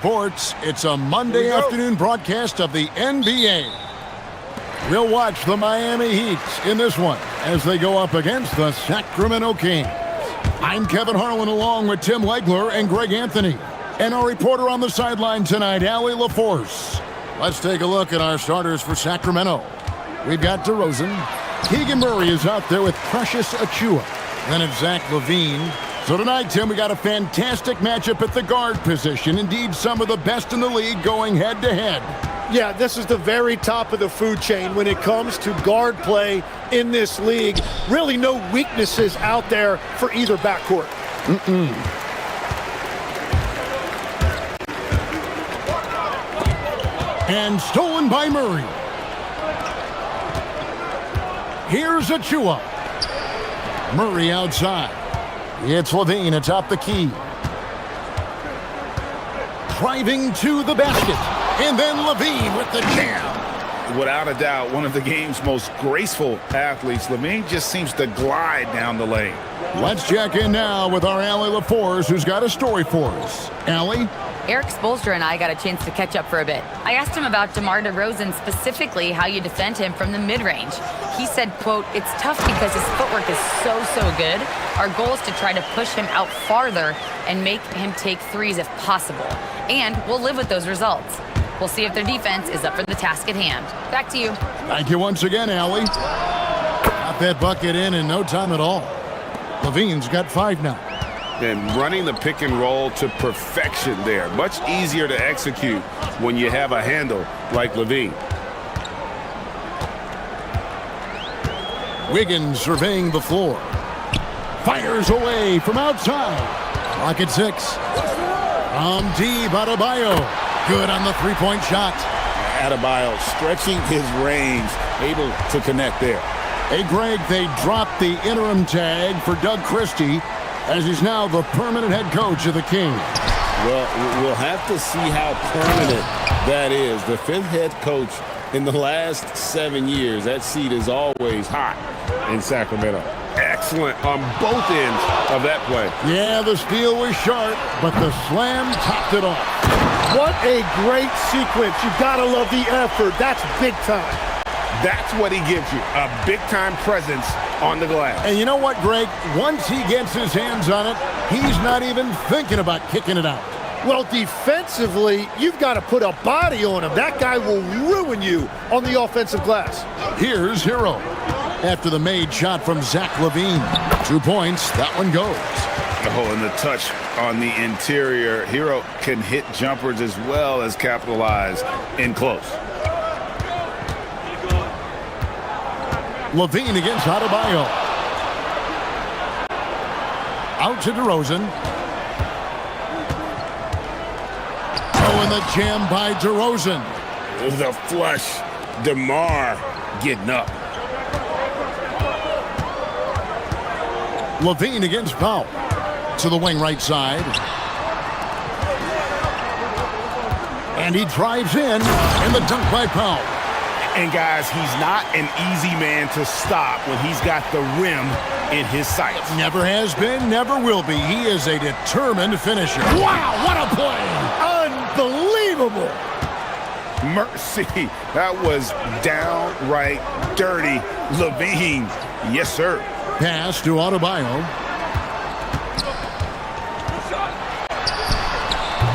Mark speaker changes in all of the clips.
Speaker 1: Sports. It's a Monday afternoon broadcast of the NBA. We'll watch the Miami Heat in this one as they go up against the Sacramento Kings. I'm Kevin Harlan along with Tim Legler and Greg Anthony. And our reporter on the sideline tonight, Allie LaForce. Let's take a look at our starters for Sacramento. We've got DeRozan. Keegan Murray is out there with Precious Achiuwa. Then it's Zach LaVine. So tonight, Tim, we got a fantastic matchup at the guard position. Indeed, some of the best in the league going head-to-head.
Speaker 2: Yeah, this is the very top of the food chain when it comes to guard play in this league. Really no weaknesses out there for either backcourt.
Speaker 1: And stolen by Murray. Here's Achiuwa. Murray outside. It's LaVine atop the key. Driving to the basket. And then LaVine with the jam.
Speaker 3: Without a doubt, one of the game's most graceful athletes. LaVine just seems to glide down the lane.
Speaker 1: Let's check in now with our Allie LaForce, who's got a story for us. Allie?
Speaker 4: Eric Spoelstra and I got a chance to catch up for a bit. I asked him about DeMar DeRozan, specifically how you defend him from the mid-range. He said, quote, "It's tough because his footwork is so good. Our goal is to try to push him out farther and make him take threes if possible. And we'll live with those results. We'll see if their defense is up for the task at hand." Back to you.
Speaker 1: Thank you once again, Allie. Got that bucket in no time at all. LaVine's got 5 now.
Speaker 3: And running the pick and roll to perfection there. Much easier to execute when you have a handle like LaVine.
Speaker 1: Wiggins surveying the floor. Fires away from outside. Clock at 6. Deep, Adebayo. Good on the three-point shot.
Speaker 3: Adebayo stretching his range, able to connect there.
Speaker 1: Hey, Greg, they dropped the interim tag for Doug Christie as he's now the permanent head coach of the Kings.
Speaker 3: Well, we'll have to see how permanent that is. The 5th head coach in the last 7 years. That seat is always hot in Sacramento. Excellent on both ends of that play.
Speaker 1: Yeah, the steal was sharp, but the slam topped it off.
Speaker 2: What a great sequence. You gotta love the effort. That's big time.
Speaker 3: That's what he gives you, a big-time presence on the glass.
Speaker 1: And you know what, Greg? Once he gets his hands on it, he's not even thinking about kicking it out.
Speaker 2: Well, defensively, you've got to put a body on him. That guy will ruin you on the offensive glass.
Speaker 1: Here's Hero. After the made shot from Zach LaVine. 2 points. That one goes.
Speaker 3: Oh, and the touch on the interior. Hero can hit jumpers as well as capitalize in close.
Speaker 1: LaVine against Adebayo. Out to DeRozan. Oh, and the jam by DeRozan.
Speaker 3: The flush. DeMar getting up.
Speaker 1: LaVine against Powell. To the wing right side. And he drives in. And the dunk by Powell.
Speaker 3: And guys, he's not an easy man to stop when he's got the rim in his sights.
Speaker 1: Never has been, never will be. He is a determined finisher. Wow, what a play!
Speaker 2: Unbelievable!
Speaker 3: Mercy, that was downright dirty. LaVine, yes sir.
Speaker 1: Pass to Adebayo.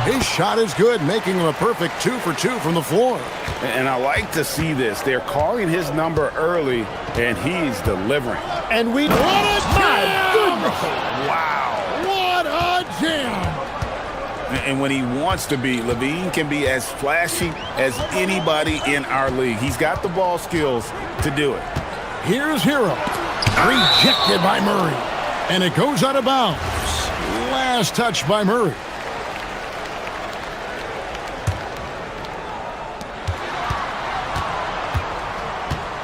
Speaker 1: His shot is good, making him a perfect 2 for 2 from the floor.
Speaker 3: And I like to see this. They're calling his number early, and he's delivering.
Speaker 2: And we...
Speaker 1: What a jam!
Speaker 3: Wow.
Speaker 1: What a jam!
Speaker 3: And when he wants to be, LaVine can be as flashy as anybody in our league. He's got the ball skills to do it.
Speaker 1: Here's Hero. Rejected by Murray. And it goes out of bounds. Last touch by Murray.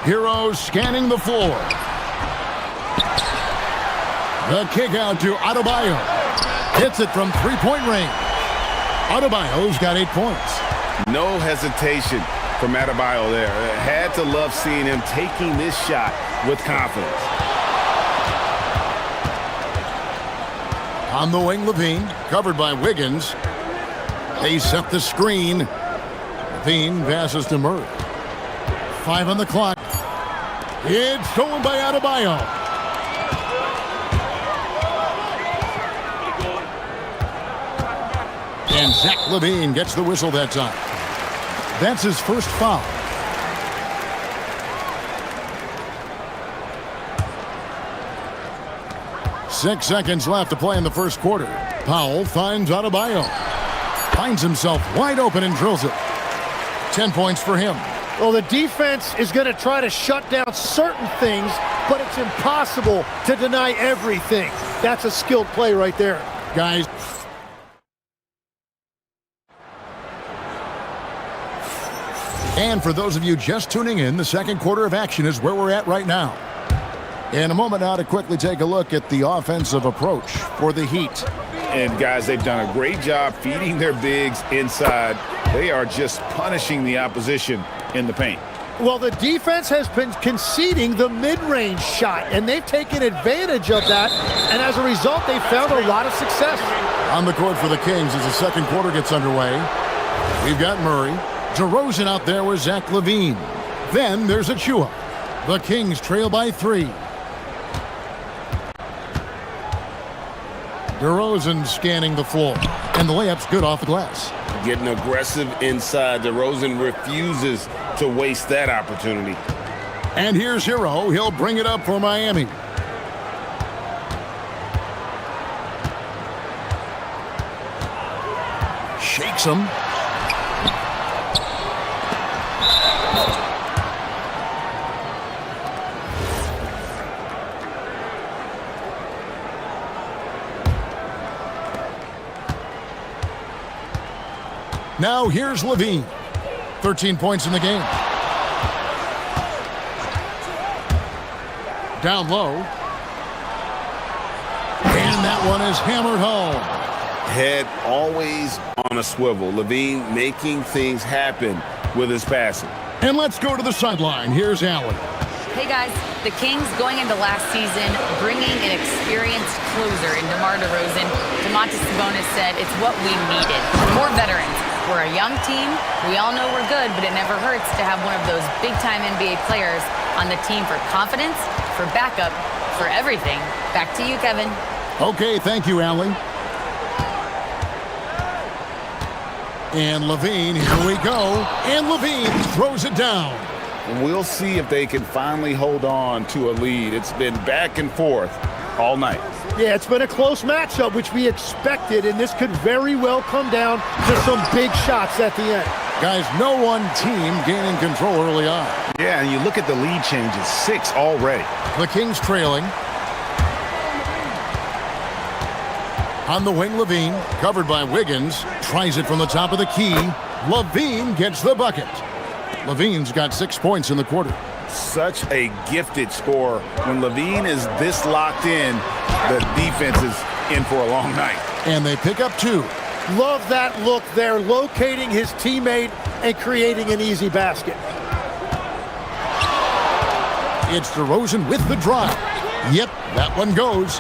Speaker 1: Hero scanning the floor. The kick out to Adebayo. Hits it from three-point range. Adebayo's got 8 points.
Speaker 3: No hesitation from Adebayo there. Had to love seeing him taking this shot with confidence.
Speaker 1: On the wing, LaVine, covered by Wiggins. They set the screen. Levine passes to Murray. 5 on the clock. It's stolen by Adebayo. And Zach Levine gets the whistle that time. That's his first foul. Six seconds left to play in the first quarter. Powell finds Adebayo. Finds himself wide open and drills it. 10 points for him.
Speaker 2: Well, the defense is going to try to shut down certain things, but it's impossible to deny everything. That's a skilled play right there.
Speaker 1: Guys. And for those of you just tuning in, the second quarter of action is where we're at right now. In a moment now to quickly take a look at the offensive approach for the Heat.
Speaker 5: And guys, they've done a great job feeding their bigs inside. They are just punishing the opposition in the paint.
Speaker 2: Well, the defense has been conceding the mid-range shot, and they've taken advantage of that, and as a result, they've found a lot of success.
Speaker 1: On the court for the Kings as the second quarter gets underway. We've got Murray. DeRozan out there with Zach Levine. Then there's Achua. The Kings trail by 3. DeRozan scanning the floor, and the layup's good off the glass.
Speaker 3: Getting aggressive inside. DeRozan refuses to waste that opportunity.
Speaker 1: And here's Hero. He'll bring it up for Miami. Shakes him. Now here's Levine. 13 points in the game. Down low. And that one is hammered home.
Speaker 3: Head always on a swivel. Levine making things happen with his passing.
Speaker 1: And let's go to the sideline. Here's Allen.
Speaker 4: Hey guys, the Kings going into last season bringing an experienced closer in DeMar DeRozan. Domantas Sabonis said it's what we needed. More veterans. We're a young team. We all know we're good, but it never hurts to have one of those big-time NBA players on the team for confidence, for backup, for everything. Back to you, Kevin.
Speaker 1: Okay, thank you, Allie. And Levine, here we go. And Levine throws it down.
Speaker 5: We'll see if they can finally hold on to a lead. It's been back and forth all night.
Speaker 2: Yeah, it's been a close matchup, which we expected, and this could very well come down to some big shots at the end.
Speaker 1: Guys, no one team gaining control early on.
Speaker 5: Yeah, and you look at the lead changes, 6 already.
Speaker 1: The Kings trailing. On the wing, Levine, covered by Wiggins, tries it from the top of the key. Levine gets the bucket. Levine's got 6 points in the quarter.
Speaker 5: Such a gifted scorer. When Levine is this locked in, the defense is in for a long night.
Speaker 1: And they pick up 2.
Speaker 2: Love that look there, locating his teammate and creating an easy basket.
Speaker 1: It's DeRozan with the drive. Yep, that one goes.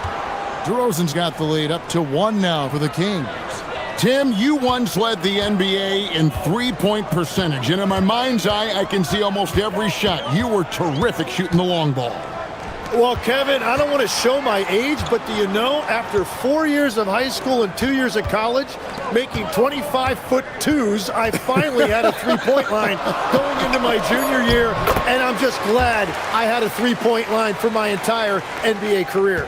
Speaker 1: DeRozan's got the lead up to 1 now for the Kings. Tim, you once led the NBA in three-point percentage, and in my mind's eye, I can see almost every shot. You were terrific shooting the long ball.
Speaker 2: Well, Kevin, I don't want to show my age, but do you know, after 4 years of high school and 2 years of college, making 25-foot twos, I finally had a three-point line going into my junior year, and I'm just glad I had a three-point line for my entire NBA career.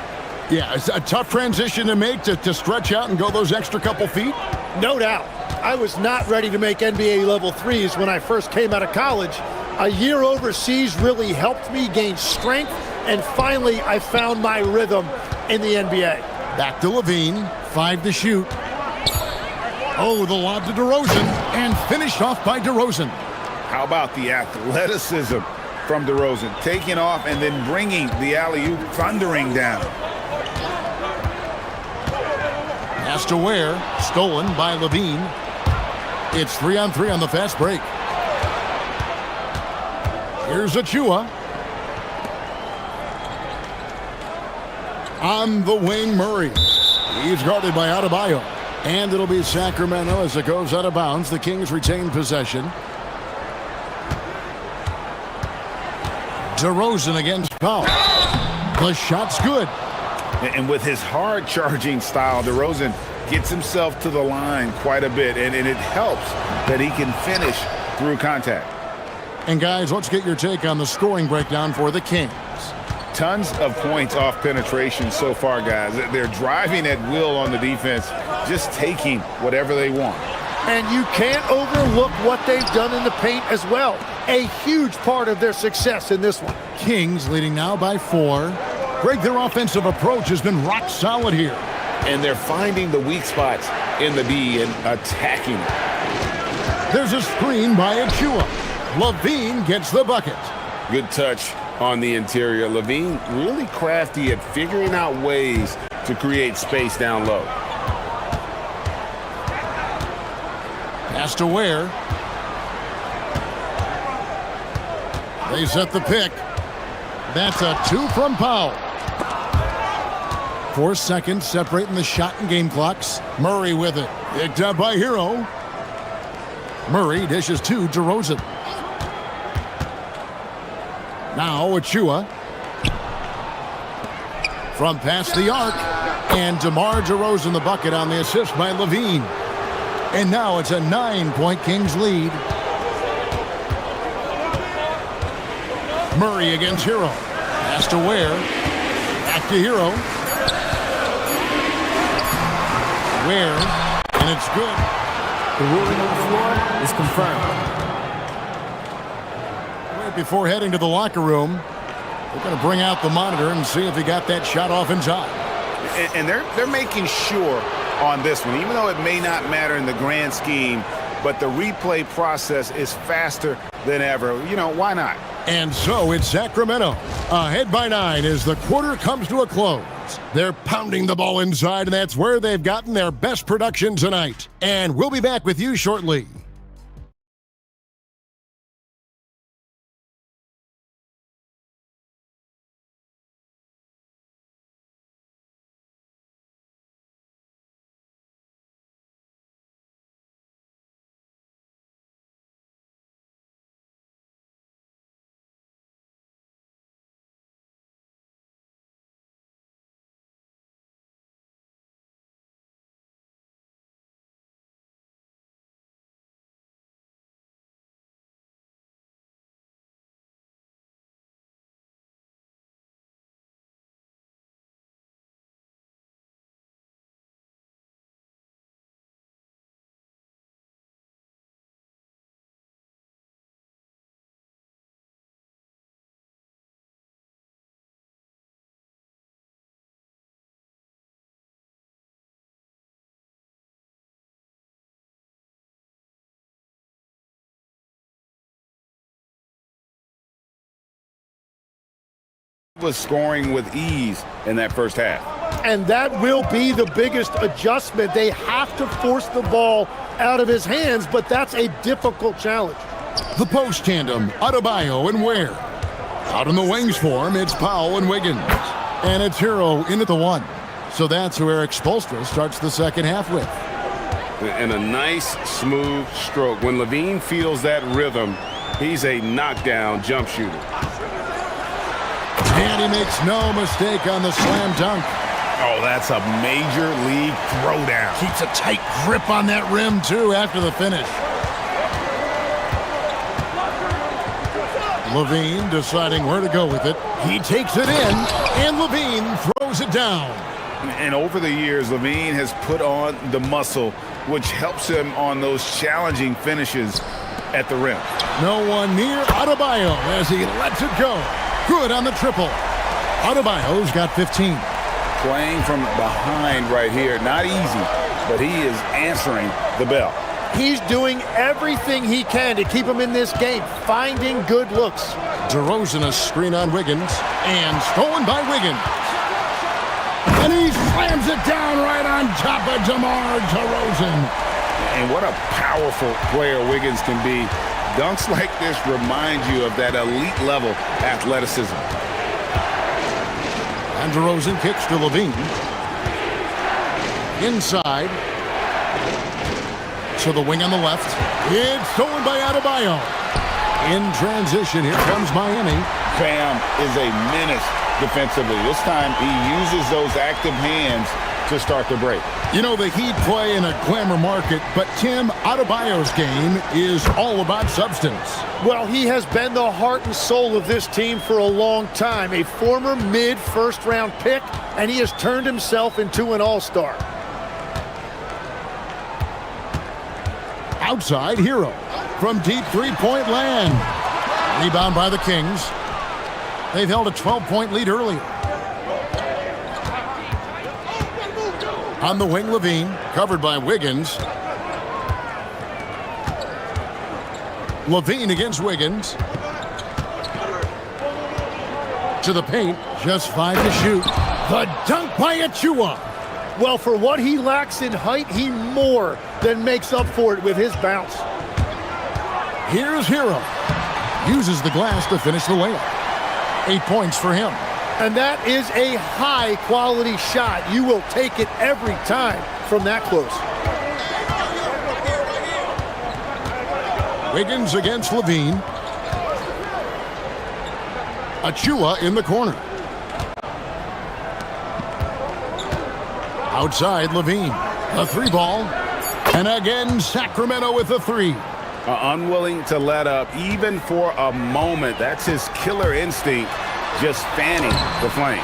Speaker 1: Yeah, it's a tough transition to make to stretch out and go those extra couple feet.
Speaker 2: No doubt. I was not ready to make NBA level threes when I first came out of college. A year overseas really helped me gain strength, and finally I found my rhythm in the NBA.
Speaker 1: Back to Levine, 5 to shoot. Oh, the lob to DeRozan, and finished off by DeRozan.
Speaker 5: How about the athleticism from DeRozan, taking off and then bringing the alley-oop thundering down.
Speaker 1: Pass to Ware, stolen by Levine. It's 3-on-3 on the fast break. Here's Achua. On the wing, Murray. He's guarded by Adebayo. And it'll be Sacramento as it goes out of bounds. The Kings retain possession. DeRozan against Powell. The shot's good.
Speaker 5: And with his hard-charging style, DeRozan gets himself to the line quite a bit, and it helps that he can finish through contact.
Speaker 1: And guys, let's get your take on the scoring breakdown for the Kings.
Speaker 5: Tons of points off penetration so far, guys. They're driving at will on the defense, just taking whatever they want.
Speaker 2: And you can't overlook what they've done in the paint as well. A huge part of their success in this one.
Speaker 1: Kings leading now by 4. Greg, their offensive approach has been rock solid here.
Speaker 3: And they're finding the weak spots in the D and attacking it.
Speaker 1: There's a screen by Achua. Levine gets the bucket.
Speaker 3: Good touch on the interior. Levine really crafty at figuring out ways to create space down low.
Speaker 1: Pass to Ware. They set the pick. That's a 2 from Powell. 4 seconds separating the shot and game clocks. Murray with it. Picked up by Hero. Murray dishes to DeRozan. Now Achua. From past the arc. And DeMar DeRozan the bucket on the assist by Levine. And now it's a 9-point Kings lead. Murray against Hero. Pass to Ware. Back to Hero. Ware. And it's good.
Speaker 6: The ruling on the floor is confirmed.
Speaker 1: Right before heading to the locker room, we're going to bring out the monitor and see if he got that shot off in time.
Speaker 5: And they're making sure on this one, even though it may not matter in the grand scheme, but the replay process is faster than ever. You know, why not?
Speaker 1: And so it's Sacramento ahead by 9 as the quarter comes to a close. They're pounding the ball inside, and that's where they've gotten their best production tonight. And we'll be back with you shortly.
Speaker 5: Was scoring with ease in that first half.
Speaker 2: And that will be the biggest adjustment. They have to force the ball out of his hands, but that's a difficult challenge.
Speaker 1: The post tandem, Adebayo and Ware. Out in the wings for him, it's Powell and Wiggins. And it's Hero in at the 1. So that's who Eric Spoelstra starts the second half with.
Speaker 3: And a nice, smooth stroke. When Levine feels that rhythm, he's a knockdown jump shooter.
Speaker 1: And he makes no mistake on the slam dunk.
Speaker 5: Oh, that's a major league throwdown.
Speaker 1: Keeps a tight grip on that rim, too, after the finish. Levine deciding where to go with it. He takes it in, and Levine throws it down.
Speaker 5: And over the years, Levine has put on the muscle, which helps him on those challenging finishes at the rim.
Speaker 1: No one near Adebayo as he lets it go. Good on the triple. Adebayo's got 15.
Speaker 5: Playing from behind right here. Not easy, but he is answering the bell.
Speaker 2: He's doing everything he can to keep him in this game, finding good looks.
Speaker 1: DeRozan a screen on Wiggins, and stolen by Wiggins. And he slams it down right on top of DeMar DeRozan.
Speaker 5: And what a powerful player Wiggins can be. Dunks like this remind you of that elite level athleticism.
Speaker 1: And DeRozan kicks to Levine. Inside. To the wing on the left. It's stolen by Adebayo. In transition, here comes Miami.
Speaker 5: Bam is a menace defensively. This time he uses those active hands to start the break.
Speaker 1: You know, the Heat play in a glamour market, but Tim, Adebayo's game is all about substance.
Speaker 2: Well, he has been the heart and soul of this team for a long time. A former mid-first-round pick, and he has turned himself into an all-star.
Speaker 1: Outside, Hero from deep three-point land. Rebound by the Kings. They've held a 12-point lead earlier. On the wing, Levine, covered by Wiggins. Levine against Wiggins. To the paint, just 5 to shoot. The dunk by Achua.
Speaker 2: Well, for what he lacks in height, he more than makes up for it with his bounce.
Speaker 1: Here's Hero. Uses the glass to finish the layup. 8 points for him.
Speaker 2: And that is a high-quality shot. You will take it every time from that close.
Speaker 1: Wiggins against Levine. Achua in the corner. Outside, Levine. A three ball. And again, Sacramento with a three.
Speaker 5: Unwilling to let up, even for a moment. That's his killer instinct, just fanning the flames.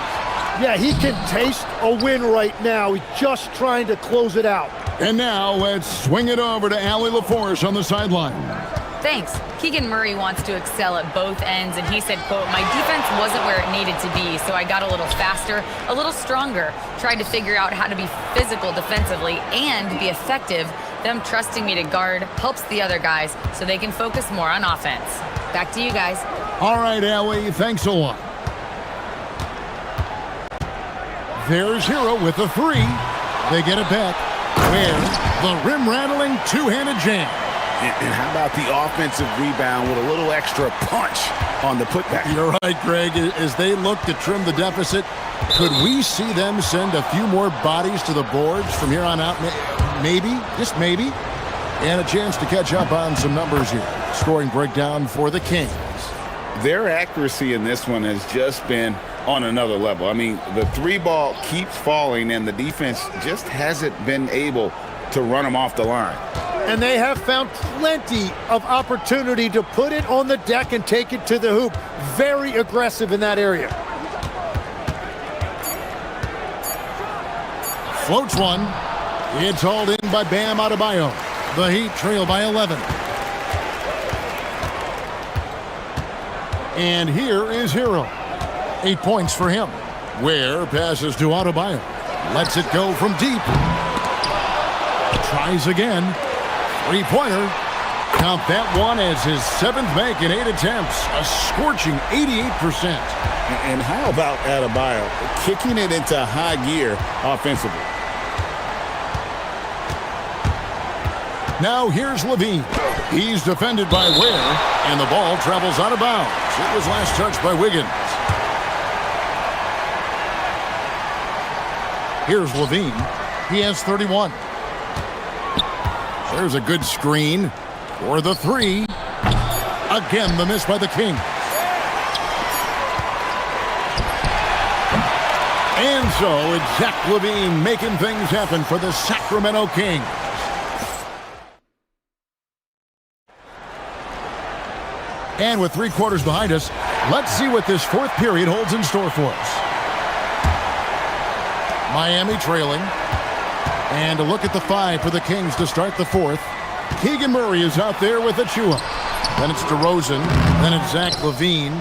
Speaker 2: Yeah, he can taste a win right now. He's just trying to close it out.
Speaker 1: And now let's swing it over to Allie LaForce on the sideline.
Speaker 4: Thanks. Keegan Murray wants to excel at both ends, and he said, quote, my defense wasn't where it needed to be, so I got a little faster, a little stronger, tried to figure out how to be physical defensively and be effective. Them trusting me to guard helps the other guys so they can focus more on offense. Back to you guys.
Speaker 1: All right, Allie, thanks a lot. There's Hero with a three. They get it back. Where the rim-rattling two-handed jam.
Speaker 5: And how about the offensive rebound with a little extra punch on the putback?
Speaker 1: You're right, Greg. As they look to trim the deficit, could we see them send a few more bodies to the boards from here on out? Maybe, just maybe. And a chance to catch up on some numbers here. Scoring breakdown for the Kings.
Speaker 5: Their accuracy in this one has just been on another level. I mean, the three ball keeps falling, and the defense just hasn't been able to run them off the line.
Speaker 2: And they have found plenty of opportunity to put it on the deck and take it to the hoop. Very aggressive in that area.
Speaker 1: Floats one. It's hauled in by Bam Adebayo. The Heat trail by 11. And here is Hero. 8 points for him. Ware passes to Adebayo. Lets it go from deep. Tries again. Three-pointer. Count that one as his 7th make in 8 attempts. A scorching 88%.
Speaker 5: And how about Adebayo kicking it into high gear offensively?
Speaker 1: Now here's Levine. He's defended by Ware, and the ball travels out of bounds. It was last touched by Wiggins. Here's Levine. He has 31. There's a good screen for the three. Again, the miss by the Kings. And so it's Zach Levine making things happen for the Sacramento Kings. And with 3 quarters behind us, let's see what this fourth period holds in store for us. Miami trailing. And a look at the 5 for the Kings to start the fourth. Keegan Murray is out there with Achua. Then it's DeRozan. Then it's Zach Levine.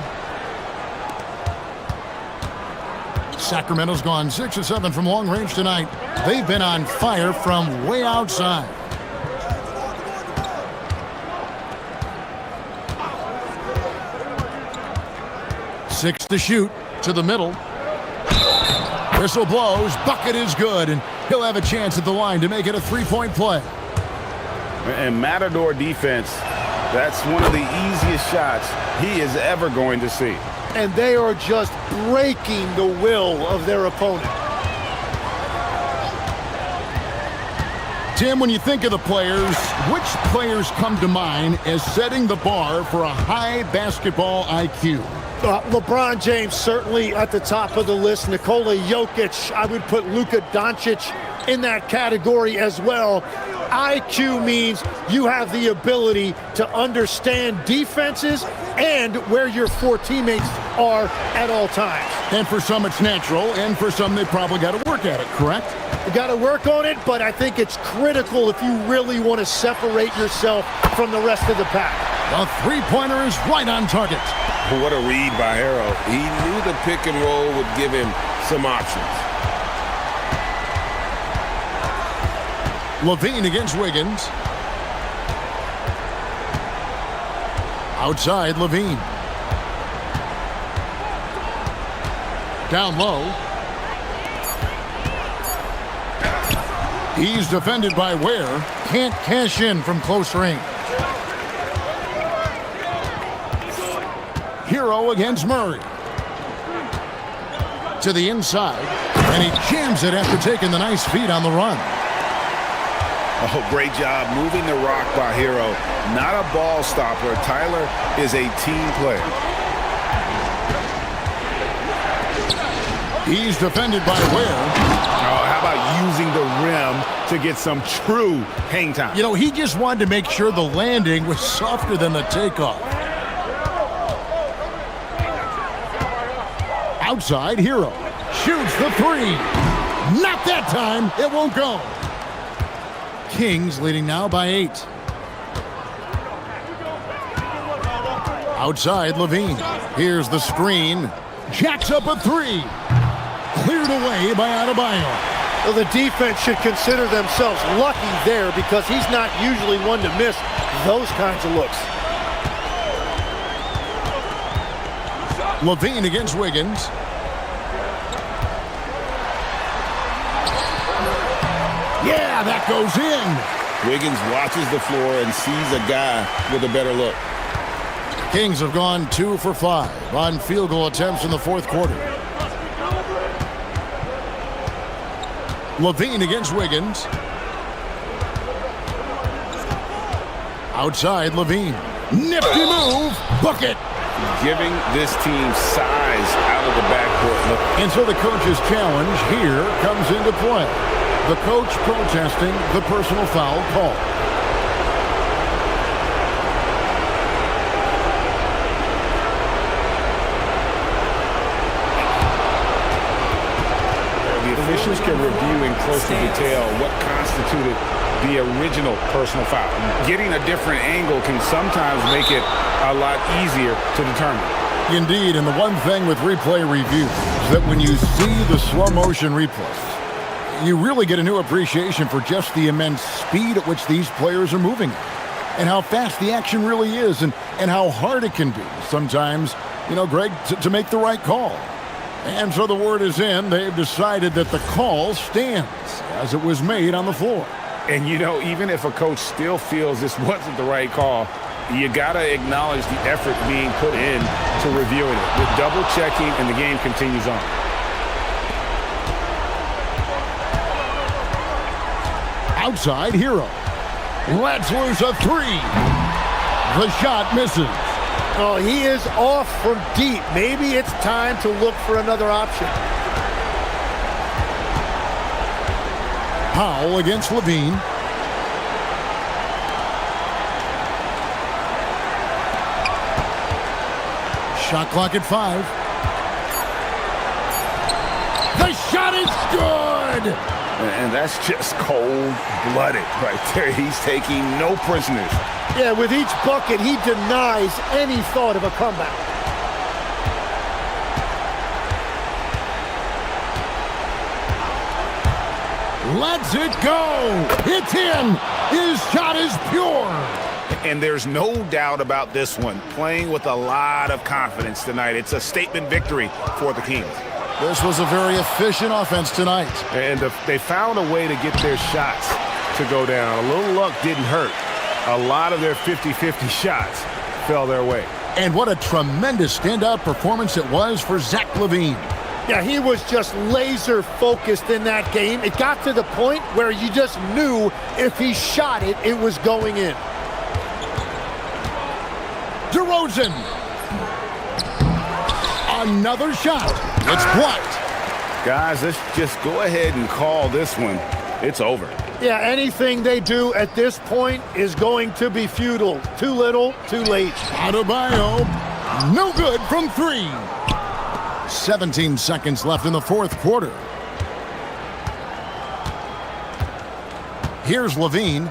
Speaker 1: Sacramento's gone 6 of 7 from long range tonight. They've been on fire from way outside. Six to shoot to the middle. Whistle blows. Bucket is good, and he'll have a chance at the line to make it a 3-point play.
Speaker 5: And Matador defense, that's one of the easiest shots he is ever going to see.
Speaker 2: And they are just breaking the will of their opponent.
Speaker 1: Tim, when you think of the players, which players come to mind as setting the bar for a high basketball IQ?
Speaker 2: LeBron James certainly at the top of the list. Nikola Jokic, I would put Luka Doncic in that category as well. IQ means you have the ability to understand defenses and where your four teammates are at all times.
Speaker 1: And for some it's natural, and for some they probably got to work at it, correct?
Speaker 2: You got to work on it, but I think it's critical if you really want to separate yourself from the rest of the pack.
Speaker 1: The three-pointer is right on target.
Speaker 3: What a read by Harrow. He knew the pick and roll would give him some options.
Speaker 1: Levine against Wiggins. Outside Levine. Down low. He's defended by Ware. Can't cash in from close range. Hero against Murray. To the inside. And he jams it after taking the nice feed on the run.
Speaker 5: Oh, great job moving the rock by Hero. Not a ball stopper. Tyler is a team player.
Speaker 1: He's defended by Ware.
Speaker 5: Oh, how about using the rim to get some true hang time?
Speaker 1: You know, he just wanted to make sure the landing was softer than the takeoff. Outside, Hero. Shoots the three. Not that time. It won't go. Kings leading now by 8. Outside, Levine. Here's the screen. Jacks up a three. Cleared away by Adebayo.
Speaker 2: Well, the defense should consider themselves lucky there because he's not usually one to miss those kinds of looks.
Speaker 1: Levine against Wiggins. Yeah, that goes in.
Speaker 3: Wiggins watches the floor and sees a guy with a better look.
Speaker 1: Kings have gone 2 for 5 on field goal attempts in the fourth quarter. Levine against Wiggins. Outside, Levine. Nifty move. Bucket.
Speaker 3: Giving this team size out of the backcourt.
Speaker 1: And so the coach's challenge here comes into play. The coach protesting the personal foul call.
Speaker 3: The officials can review in closer detail what constituted the original personal foul. Getting a different angle can sometimes make it a lot easier to determine.
Speaker 1: Indeed, and the one thing with replay review is that when you see the slow motion replay, you really get a new appreciation for just the immense speed at which these players are moving and how fast the action really is and how hard it can be sometimes, you know, Greg, to make the right call. And so the word is in. They've decided that the call stands as it was made on the floor.
Speaker 3: And, you know, even if a coach still feels this wasn't the right call, you got to acknowledge the effort being put in to reviewing it with double checking, and the game continues on.
Speaker 1: Outside, Hero. Lets loose a three. The shot misses.
Speaker 2: Oh, he is off from deep. Maybe it's time to look for another option.
Speaker 1: Powell against Levine. Shot clock at 5. The shot is good!
Speaker 5: And that's just cold-blooded right there. He's taking no prisoners.
Speaker 2: Yeah, with each bucket, he denies any thought of a comeback.
Speaker 1: Lets it go! It's in! His shot is pure!
Speaker 5: And there's no doubt about this one. Playing with a lot of confidence tonight. It's a statement victory for the Kings.
Speaker 1: This was a very efficient offense tonight.
Speaker 3: And they found a way to get their shots to go down. A little luck didn't hurt. A lot of their 50-50 shots fell their way.
Speaker 1: And what a tremendous standout performance it was for Zach LaVine.
Speaker 2: Yeah, he was just laser focused in that game. It got to the point where you just knew if he shot it, it was going in.
Speaker 1: DeRozan. Another shot. It's blocked.
Speaker 5: Guys, let's just go ahead and call this one. It's over.
Speaker 2: Yeah, anything they do at this point is going to be futile. Too little, too late.
Speaker 1: Adebayo, no good from three. 17 seconds left in the fourth quarter. Here's Levine.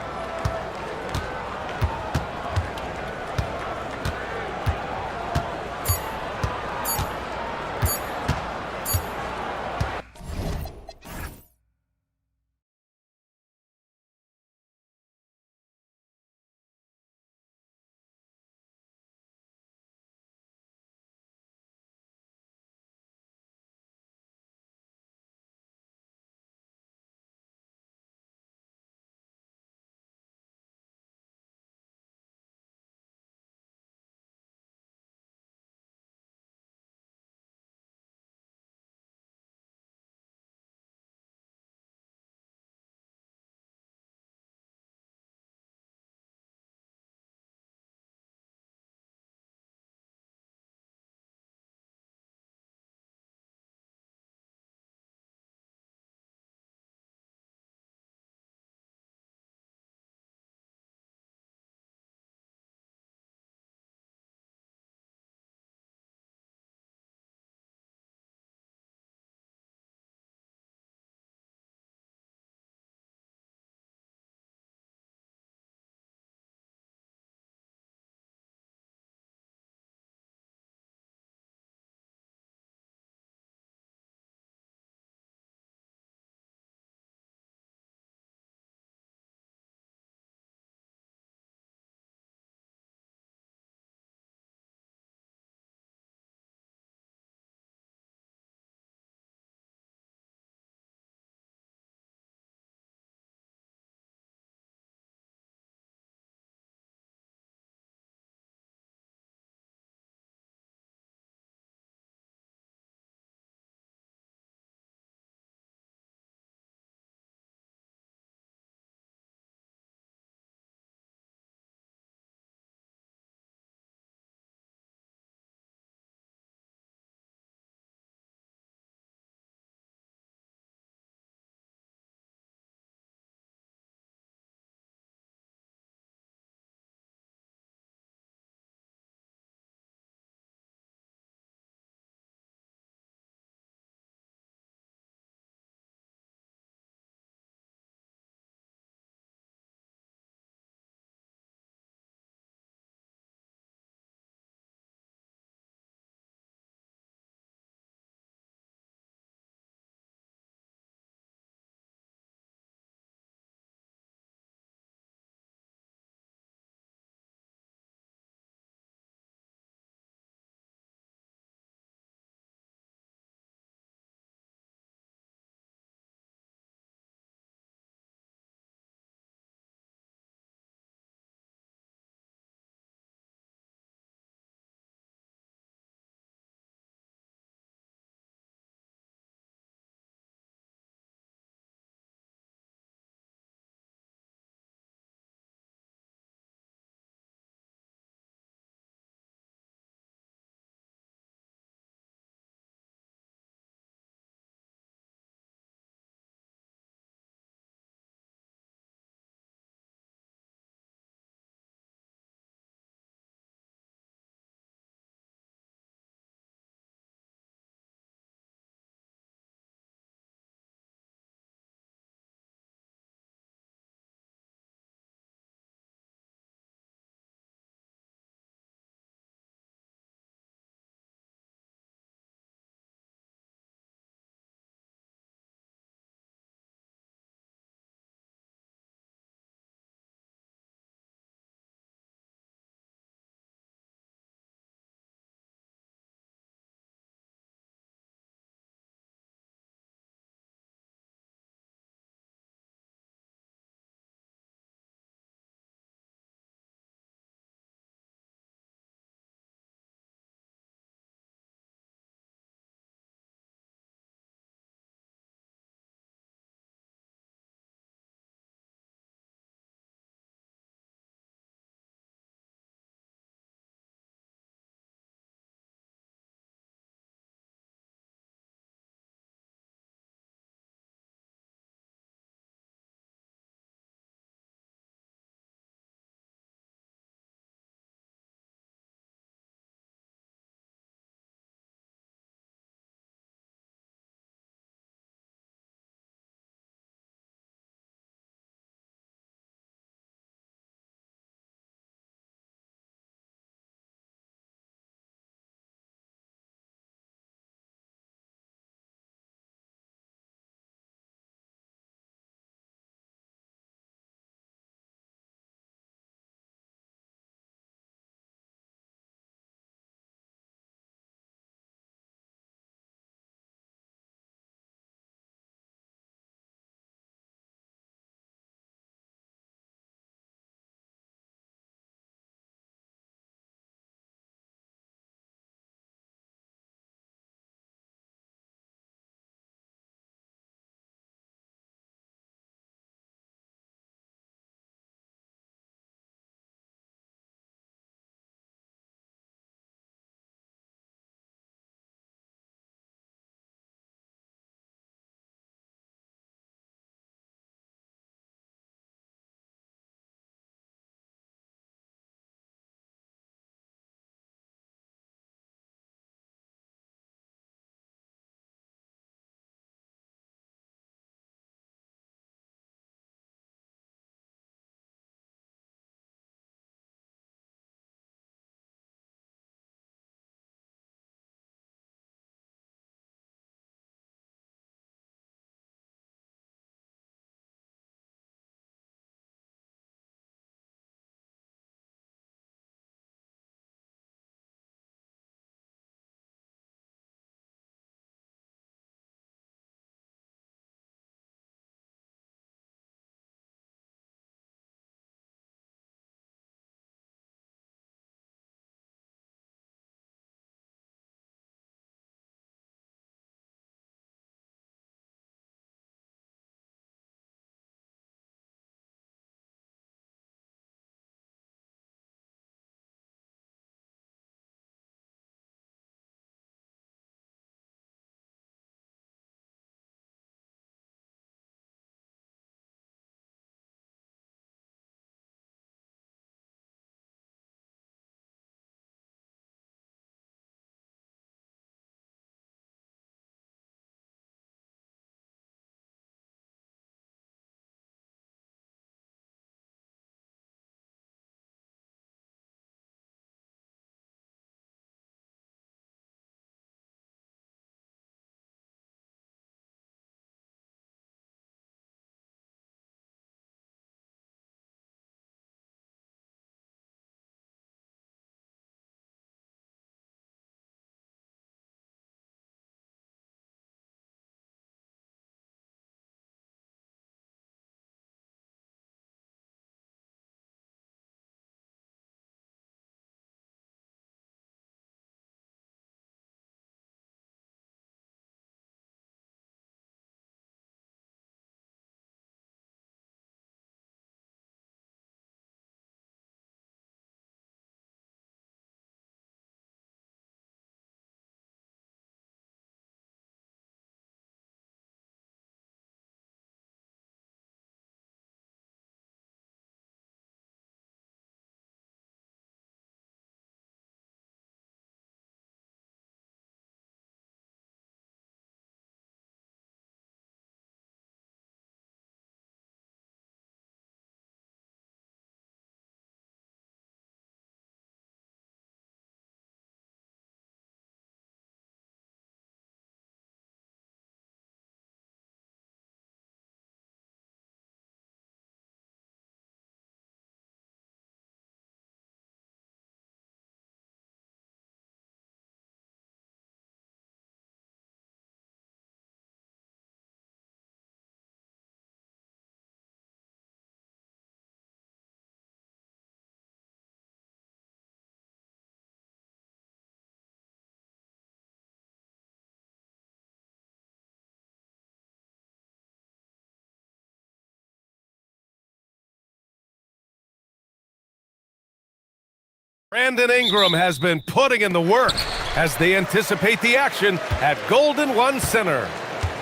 Speaker 7: Brandon Ingram has been putting in the work as they anticipate the action at Golden One Center.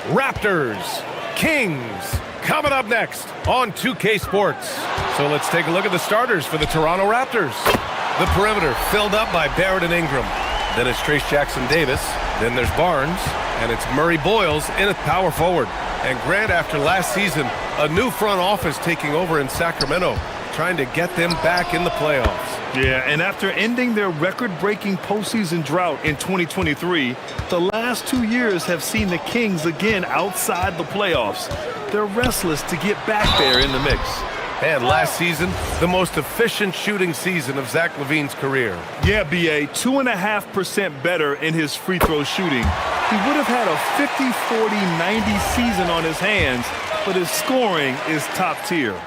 Speaker 7: Raptors, Kings, coming up next on 2K Sports. So let's take a look at the starters for the Toronto Raptors. The perimeter filled up by Barrett and Ingram. Then it's Trace Jackson-Davis. Then there's Barnes. And it's Murray Boyles in at power forward. And Grant, after last season, a new front office taking over in Sacramento, trying to get them back in the playoffs.
Speaker 8: Yeah, and after ending their record-breaking postseason drought in 2023, the last 2 years have seen the Kings again outside the playoffs. They're restless to get back there in the mix.
Speaker 7: And last season, the most efficient shooting season of Zach LaVine's career.
Speaker 8: Yeah, B.A., 2.5% better in his free throw shooting. He would have had a 50-40-90 season on his hands, but his scoring is top tier.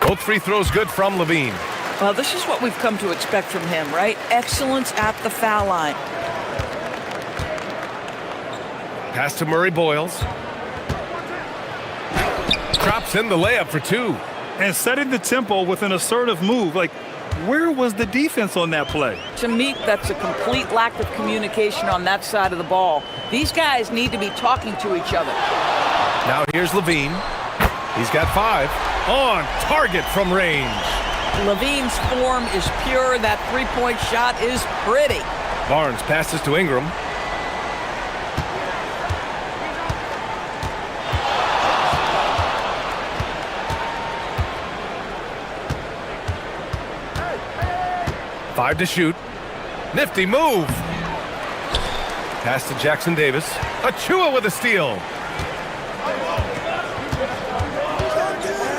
Speaker 7: Both free throws good from LaVine.
Speaker 9: Well, this is what we've come to expect from him, right? Excellence at the foul line.
Speaker 7: Pass to Murray Boyles. Drops in the layup for two.
Speaker 8: And setting the tempo with an assertive move. Like, where was the defense on that play?
Speaker 9: To me, that's a complete lack of communication on that side of the ball. These guys need to be talking to each other.
Speaker 7: Now here's LaVine. He's got 5. On target from range.
Speaker 9: LaVine's form is pure. That three-point shot is pretty.
Speaker 7: Barnes passes to Ingram. Five to shoot. Nifty move. Pass to Jackson-Davis. Achua with a steal.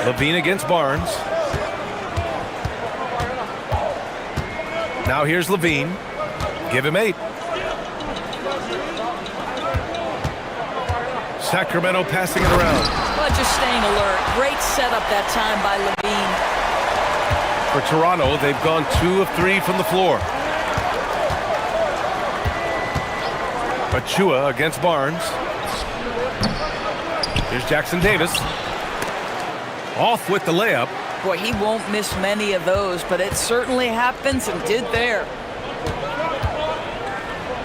Speaker 7: LaVine against Barnes. Now here's LaVine. Give him 8. Sacramento passing it around.
Speaker 9: Well, just staying alert. Great setup that time by LaVine.
Speaker 7: For Toronto, they've gone 2 of 3 from the floor. Achua against Barnes. Here's Jackson-Davis. Off with the layup.
Speaker 9: Boy, he won't miss many of those, but it certainly happens and did there.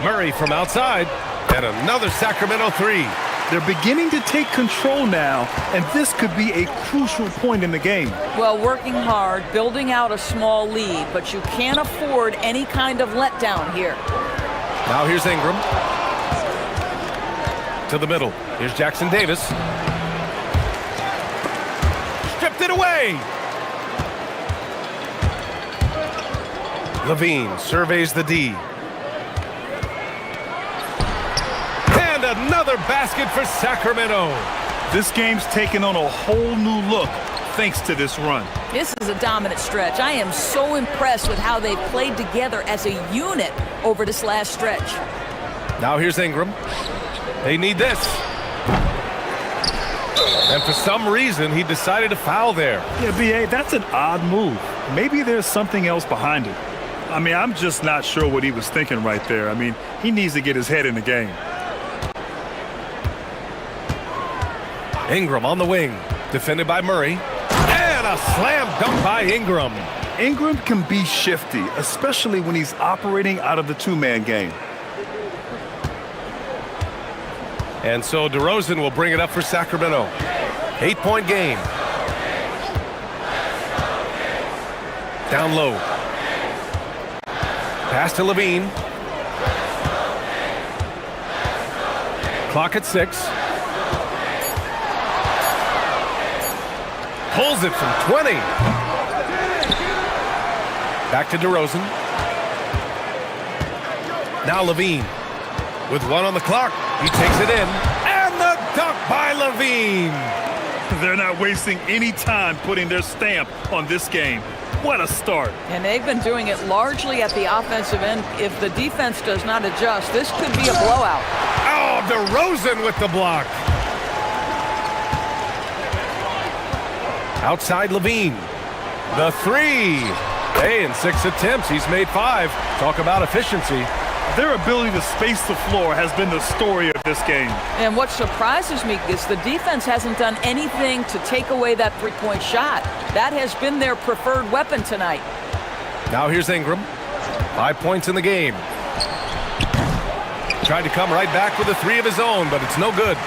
Speaker 7: Murray from outside. And another Sacramento 3.
Speaker 8: They're beginning to take control now, and this could be a crucial point in the game.
Speaker 9: Well, working hard, building out a small lead, but you can't afford any kind of letdown here.
Speaker 7: Now here's Ingram. To the middle. Here's Jackson-Davis. Stripped it away. LaVine surveys the D. And another basket for Sacramento.
Speaker 8: This game's taken on a whole new look thanks to this run.
Speaker 9: This is a dominant stretch. I am so impressed with how they've played together as a unit over this last stretch.
Speaker 7: Now here's Ingram. They need this. And for some reason, he decided to foul there.
Speaker 8: Yeah, B.A., that's an odd move. Maybe there's something else behind it. I mean, I'm just not sure what he was thinking right there. I mean, he needs to get his head in the game.
Speaker 7: Ingram on the wing, defended by Murray. And a slam dunk by Ingram.
Speaker 8: Ingram can be shifty, especially when he's operating out of the two-man game.
Speaker 7: And so DeRozan will bring it up for Sacramento. 8-point game. Down low. Pass to LaVine. Clock at 6. Pulls it from 20. Back to DeRozan. Now LaVine. With 1 on the clock, he takes it in. And the dunk by LaVine.
Speaker 8: They're not wasting any time putting their stamp on this game. What a start.
Speaker 9: And they've been doing it largely at the offensive end. If the defense does not adjust, this could be a blowout.
Speaker 7: Oh, DeRozan with the block. Outside LaVine. The 3. Hey, in 6 attempts, he's made 5. Talk about efficiency.
Speaker 8: Their ability to space the floor has been the story of this game.
Speaker 9: And what surprises me is the defense hasn't done anything to take away that three-point shot. That has been their preferred weapon tonight.
Speaker 7: Now here's Ingram. 5 points in the game. Tried to come right back with a 3 of his own, but it's no good.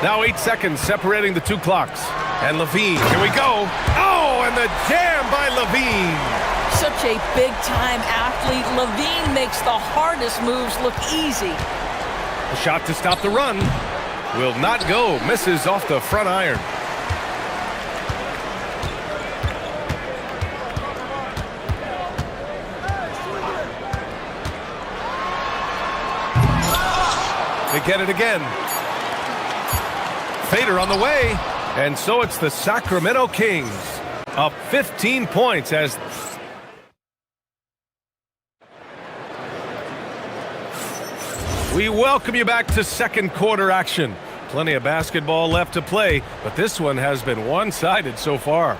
Speaker 7: Now 8 seconds separating the two clocks. And Levine, here we go. Oh, and the jam by Levine.
Speaker 9: Such a big-time athlete. Levine makes the hardest moves look easy.
Speaker 7: A shot to stop the run. Will not go. Misses off the front iron. They get it again. Fader on the way. And so it's the Sacramento Kings up 15 points as we welcome you back to second quarter action. Plenty of basketball left to play, but this one has been one-sided so far.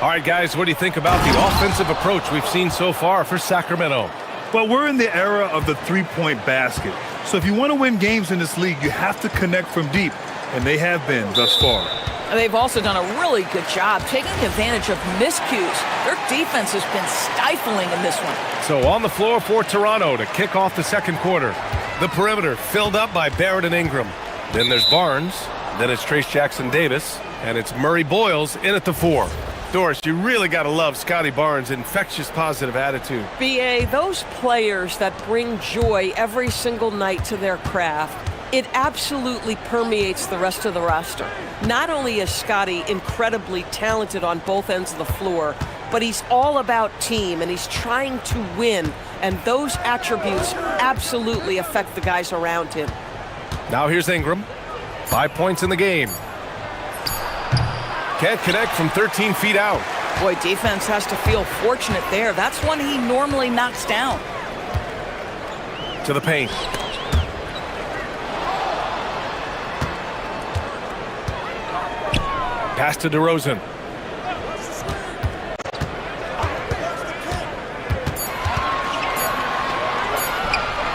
Speaker 7: All right, guys, what do you think about the offensive approach we've seen so far for Sacramento?
Speaker 8: Well, we're in the era of the three-point basket. So if you want to win games in this league, you have to connect from deep. And they have been thus far.
Speaker 9: They've also done a really good job taking advantage of miscues. Their defense has been stifling in this one.
Speaker 7: So on the floor for Toronto to kick off the second quarter. The perimeter filled up by Barrett and Ingram. Then there's Barnes. Then it's Trace Jackson-Davis. And it's Murray Boyles in at the 4. Doris, you really got to love Scotty Barnes' infectious positive attitude.
Speaker 10: B.A., those players that bring joy every single night to their craft, it absolutely permeates the rest of the roster. Not only is Scotty incredibly talented on both ends of the floor, but he's all about team and he's trying to win, and those attributes absolutely affect the guys around him.
Speaker 7: Now here's Ingram. 5 points in the game. Can't connect from 13 feet out.
Speaker 9: Boy, defense has to feel fortunate there. That's one he normally knocks down.
Speaker 7: To the paint. Pass to DeRozan.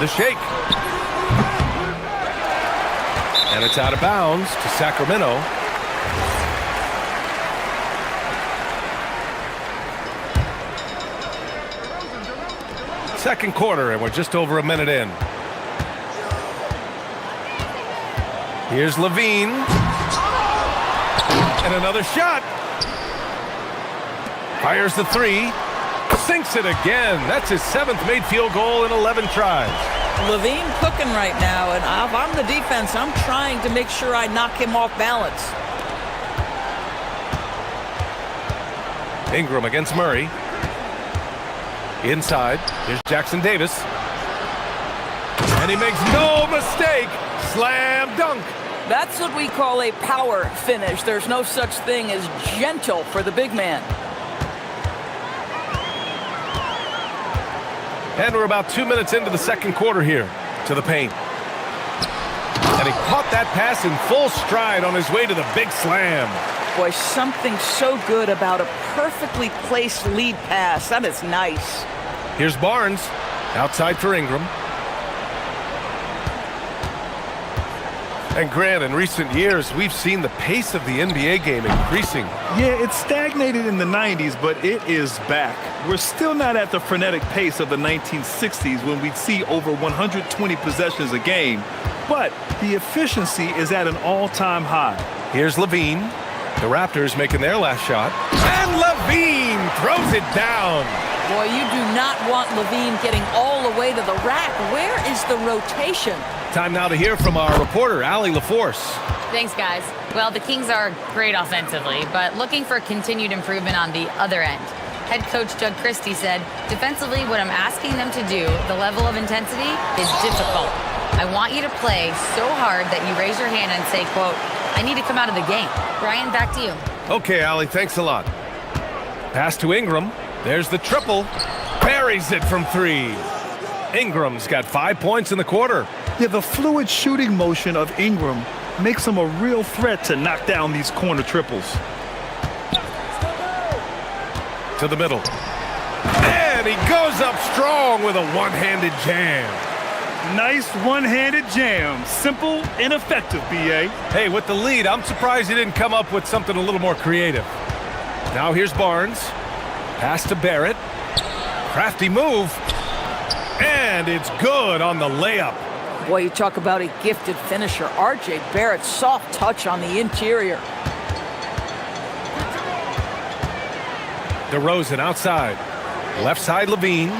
Speaker 7: The shake. And it's out of bounds to Sacramento. Second quarter, and we're just over a minute in. Here's Levine. And another shot. Fires the 3. Sinks it again. That's his 7th made field goal in 11 tries.
Speaker 9: Levine cooking right now, and if I'm the defense, I'm trying to make sure I knock him off balance.
Speaker 7: Ingram against Murray. Inside. Here's Jackson-Davis. And he makes no mistake. Slam dunk.
Speaker 9: That's what we call a power finish. There's no such thing as gentle for the big man.
Speaker 7: And we're about 2 minutes into the second quarter here. To the paint. And he caught that pass in full stride on his way to the big slam.
Speaker 9: Boy, something so good about a perfectly placed lead pass. That is nice.
Speaker 7: Here's Barnes. Outside for Ingram. And Grant, in recent years, we've seen the pace of the NBA game increasing.
Speaker 8: Yeah, it stagnated in the 90s, but it is back. We're still not at the frenetic pace of the 1960s when we'd see over 120 possessions a game, but the efficiency is at an all-time high.
Speaker 7: Here's Levine. The Raptors making their last shot. And Levine throws it down.
Speaker 9: Boy, you do not want Levine getting all the way to the rack. Where is the rotation?
Speaker 7: Time now to hear from our reporter, Allie LaForce.
Speaker 4: Thanks, guys. Well, the Kings are great offensively, but looking for continued improvement on the other end. Head coach Doug Christie said, defensively, what I'm asking them to do, the level of intensity, is difficult. I want you to play so hard that you raise your hand and say, quote, I need to come out of the game. Brian, back to you.
Speaker 7: Okay, Allie, thanks a lot. Pass to Ingram. There's the triple. Buries it from 3. Ingram's got 5 points in the quarter.
Speaker 8: Yeah, the fluid shooting motion of Ingram makes him a real threat to knock down these corner triples.
Speaker 7: To the middle. And he goes up strong with a one-handed jam.
Speaker 8: Nice one-handed jam. Simple and effective, B.A.
Speaker 7: Hey, with the lead, I'm surprised he didn't come up with something a little more creative. Now here's Barnes. Pass to Barrett. Crafty move. And it's good on the layup.
Speaker 9: Boy, you talk about a gifted finisher. R.J. Barrett's soft touch on the interior.
Speaker 7: DeRozan outside. Left side, Levine.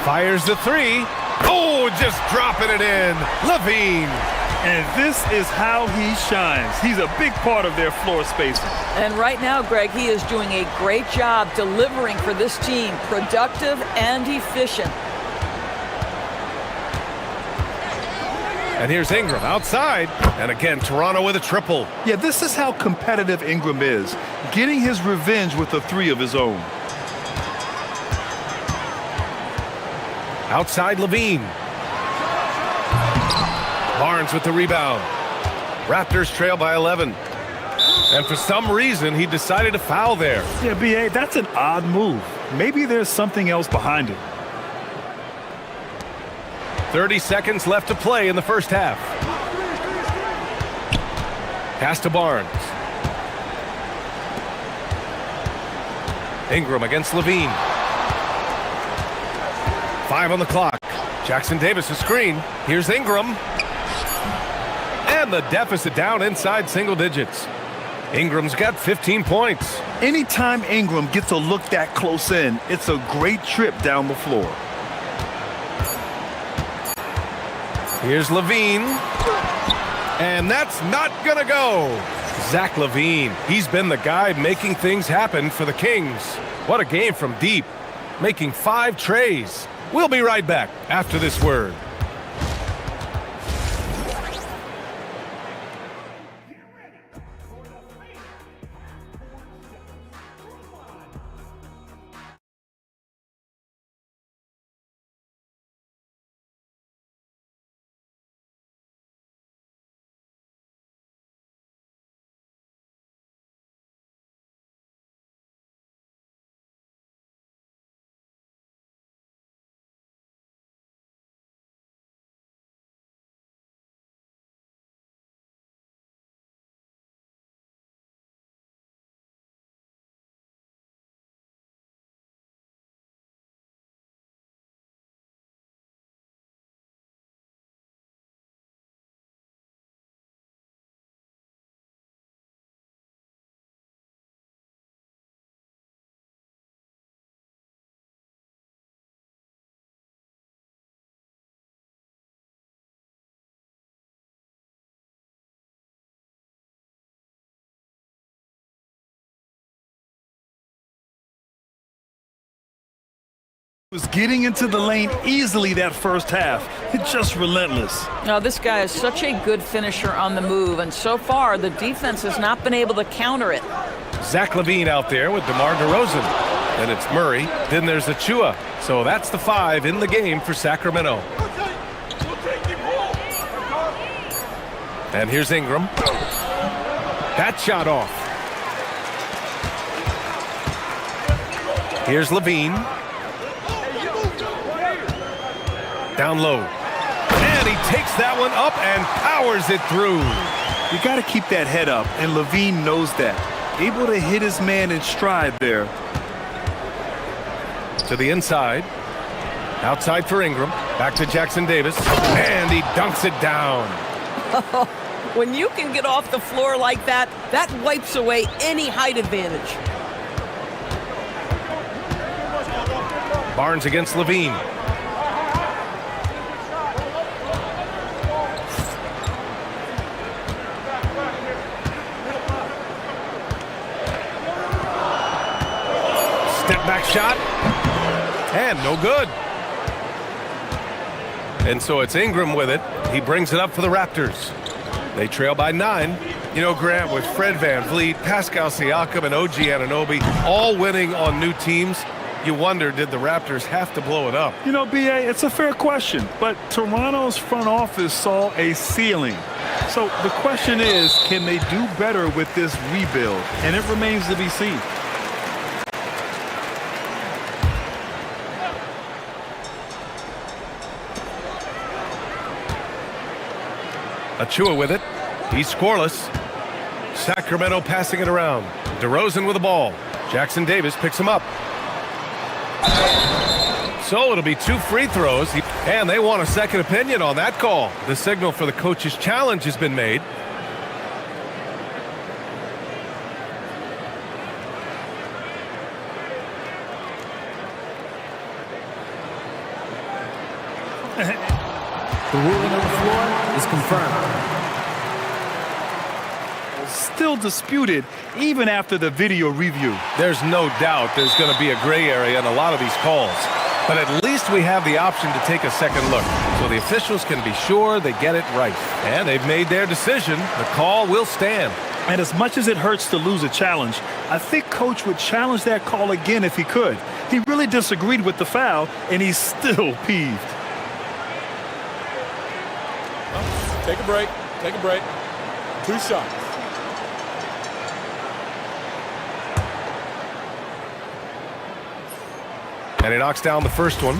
Speaker 7: Fires the three. Oh, just dropping it in. Levine.
Speaker 8: And this is how he shines. He's a big part of their floor spacing.
Speaker 9: And right now, Greg, he is doing a great job delivering for this team. Productive and efficient.
Speaker 7: And here's Ingram outside. And again, Toronto with a triple.
Speaker 8: Yeah, this is how competitive Ingram is. Getting his revenge with a three of his own.
Speaker 7: Outside Levine. Barnes with the rebound. Raptors trail by 11. And for some reason, he decided to foul there.
Speaker 8: Yeah, B.A., that's an odd move. Maybe there's something else behind it.
Speaker 7: 30 seconds left to play in the first half. Pass to Barnes. Ingram against Levine. 5 on the clock. Jackson Davis a screen. Here's Ingram. And the deficit down inside single digits. Ingram's got 15 points.
Speaker 8: Anytime Ingram gets a look that close in, it's a great trip down the floor.
Speaker 7: Here's Levine. And that's not gonna go. Zach LaVine. He's been the guy making things happen for the Kings. What a game from deep. Making 5 trays. We'll be right back after this word.
Speaker 8: Was getting into the lane easily that first half. It's just relentless.
Speaker 9: Now, this guy is such a good finisher on the move, and so far the defense has not been able to counter it.
Speaker 7: Zach LaVine out there with DeMar DeRozan. Then it's Murray. Then there's Achua. So that's the 5 in the game for Sacramento. And here's Ingram. That shot off. Here's LaVine. Down low. And he takes that one up and powers it through.
Speaker 8: You got to keep that head up, and LaVine knows that. Able to hit his man in stride there.
Speaker 7: To the inside. Outside for Ingram. Back to Jackson Davis. And he dunks it down.
Speaker 9: When you can get off the floor like that, that wipes away any height advantage.
Speaker 7: Barnes against LaVine. Step back shot. And no good. And so it's Ingram with it. He brings it up for the Raptors. They trail by 9. You know, Grant, with Fred VanVleet, Pascal Siakam, and OG Anunoby all winning on new teams, you wonder, did the Raptors have to blow it up?
Speaker 8: You know, B.A., it's a fair question, but Toronto's front office saw a ceiling. So the question is, can they do better with this rebuild? And it remains to be seen.
Speaker 7: Achua with it. He's scoreless. Sacramento passing it around. DeRozan with the ball. Jackson Davis picks him up. So it'll be 2 free throws, and they want a second opinion on that call. The signal for the coach's challenge has been made.
Speaker 6: The ruling on the floor is confirmed.
Speaker 8: Still disputed even after the video review.
Speaker 7: There's no doubt there's going to be a gray area in a lot of these calls. But at least we have the option to take a second look, so the officials can be sure they get it right. And they've made their decision. The call will stand.
Speaker 8: And as much as it hurts to lose a challenge, I think Coach would challenge that call again if he could. He really disagreed with the foul, and he's still peeved.
Speaker 2: Take a break. Take a break. 2 shots.
Speaker 7: And he knocks down the first one.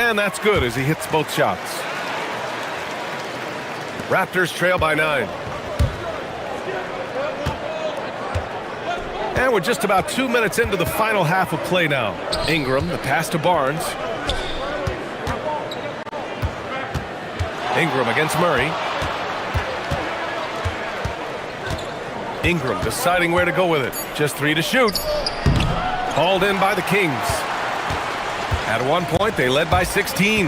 Speaker 7: And that's good as he hits both shots. Raptors trail by 9. And we're just about 2 minutes into the final half of play now. Ingram, the pass to Barnes. Ingram against Murray. Ingram deciding where to go with it. Just 3 to shoot. Hauled in by the Kings. At one point, they led by 16.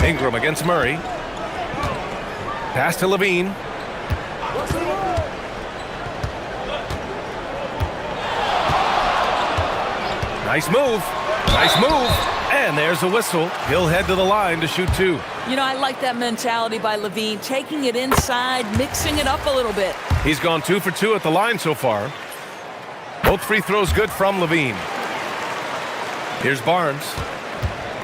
Speaker 7: Ingram against Murray. Pass to Levine. Nice move. Nice move. And there's a whistle. He'll head to the line to shoot 2.
Speaker 9: You know, I like that mentality by Levine, taking it inside, mixing it up a little bit.
Speaker 7: He's gone 2 for 2 at the line so far. Both free throws good from Levine. Here's Barnes.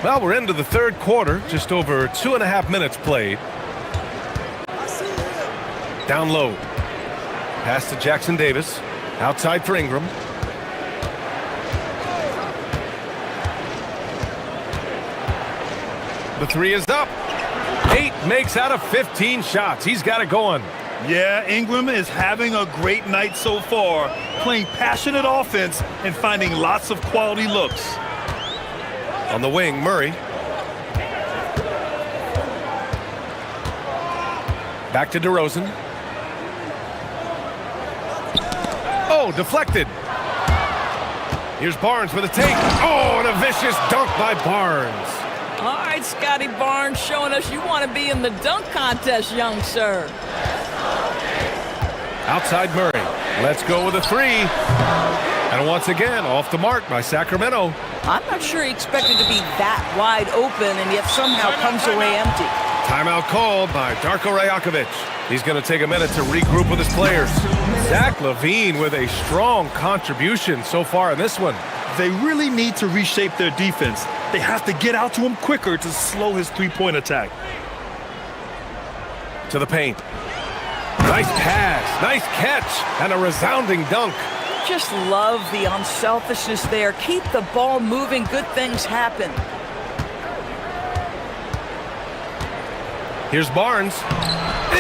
Speaker 7: Well, we're into the third quarter, just over 2.5 minutes played. Down low. Pass to Jackson Davis. Outside for Ingram. The 3 is up. 8 makes out of 15 shots. He's got it going.
Speaker 8: Yeah, Ingram is having a great night so far, playing passionate offense and finding lots of quality looks.
Speaker 7: On the wing, Murray. Back to DeRozan. Oh, deflected. Here's Barnes with a take. Oh, and a vicious dunk by Barnes.
Speaker 9: All right, Scotty Barnes showing us you want to be in the dunk contest, young sir.
Speaker 7: Outside Murray. Let's go with a 3. And once again, off the mark by Sacramento.
Speaker 9: I'm not sure he expected to be that wide open and yet somehow comes away empty.
Speaker 7: Timeout called by Darko Rajakovic. He's going to take a minute to regroup with his players. Zach LaVine with a strong contribution so far in this one.
Speaker 8: They really need to reshape their defense. They have to get out to him quicker to slow his three-point attack.
Speaker 7: To the paint. Nice pass, nice catch, and a resounding dunk.
Speaker 9: Just love the unselfishness there. Keep the ball moving, good things happen.
Speaker 7: Here's Barnes.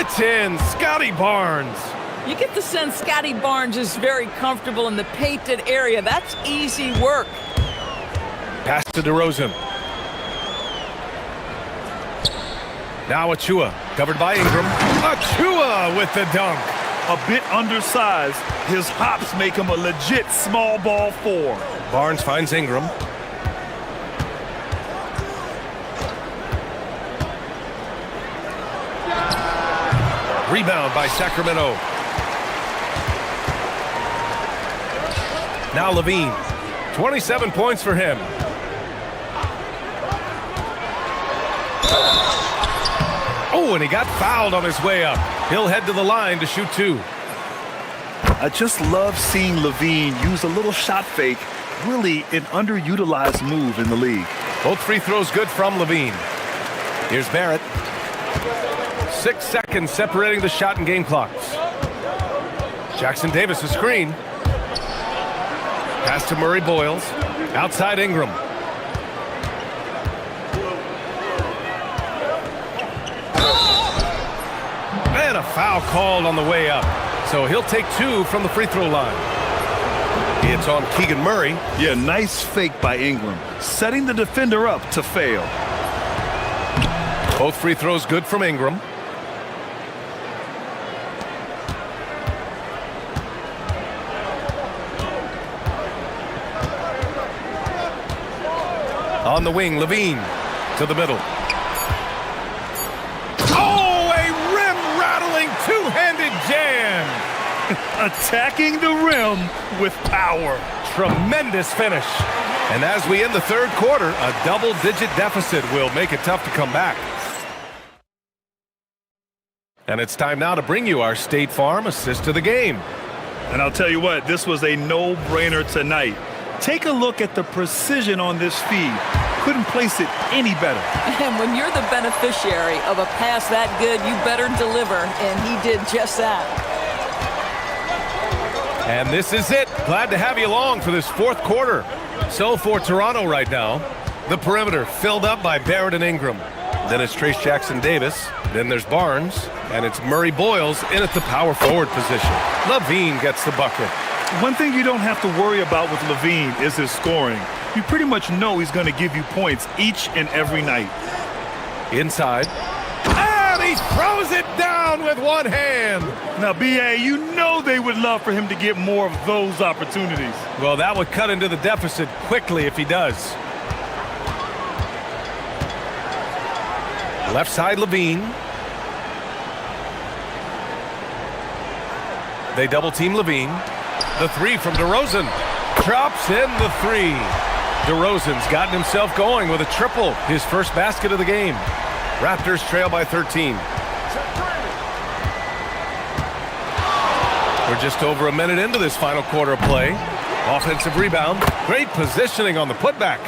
Speaker 7: It's in, Scotty Barnes.
Speaker 9: You get the sense Scotty Barnes is very comfortable in the painted area. That's easy work.
Speaker 7: Pass to DeRozan. Now Achua, covered by Ingram. Achua with the dunk.
Speaker 8: A bit undersized, his hops make him a legit small ball 4.
Speaker 7: Barnes finds Ingram. Rebound by Sacramento. Now Levine. 27 points for him. Oh, and he got fouled on his way up. He'll head to the line to shoot 2.
Speaker 8: I just love seeing LaVine use a little shot fake. Really an underutilized move in the league.
Speaker 7: Both free throws good from LaVine. Here's Barrett. 6 seconds separating the shot and game clocks. Jackson Davis, a screen. Pass to Murray Boyles. Outside Ingram. And a foul called on the way up. so he'll take 2 from the free throw line. It's on Keegan Murray.
Speaker 8: Yeah, nice fake by Ingram, setting the defender up to fail.
Speaker 7: Both free throws good from Ingram. On the wing, Levine to the middle. Oh, a rim-rattling two-handed jam.
Speaker 8: Attacking the rim with power.
Speaker 7: Tremendous finish. And as we end the third quarter, a double-digit deficit will make it tough to come back. And it's time now to bring you our State Farm assist of the game.
Speaker 8: And I'll tell you what, this was a no-brainer tonight. Take a look at the precision on this feed. Couldn't place it any better.
Speaker 9: And when you're the beneficiary of a pass that good, you better deliver, and he did just that.
Speaker 7: And this is it. Glad to have you along for this fourth quarter. So for Toronto right now, the perimeter filled up by Barrett and Ingram. Then it's Trace Jackson-Davis. Then there's Barnes. And it's Murray Boyles in at the power forward position. Levine gets the bucket.
Speaker 8: One thing you don't have to worry about with Levine is his scoring. You pretty much know he's going to give you points each and every night.
Speaker 7: Inside. And he throws it down with one hand.
Speaker 8: Now, B.A., you know they would love for him to get more of those opportunities.
Speaker 7: Well, that would cut into the deficit quickly if he does. Left side, Levine. They double-team Levine. The three from DeRozan. Drops in the three. DeRozan's gotten himself going with a triple. His first basket of the game. Raptors trail by 13. We're just over a minute into this final quarter of play. Offensive rebound. Great positioning on the putback.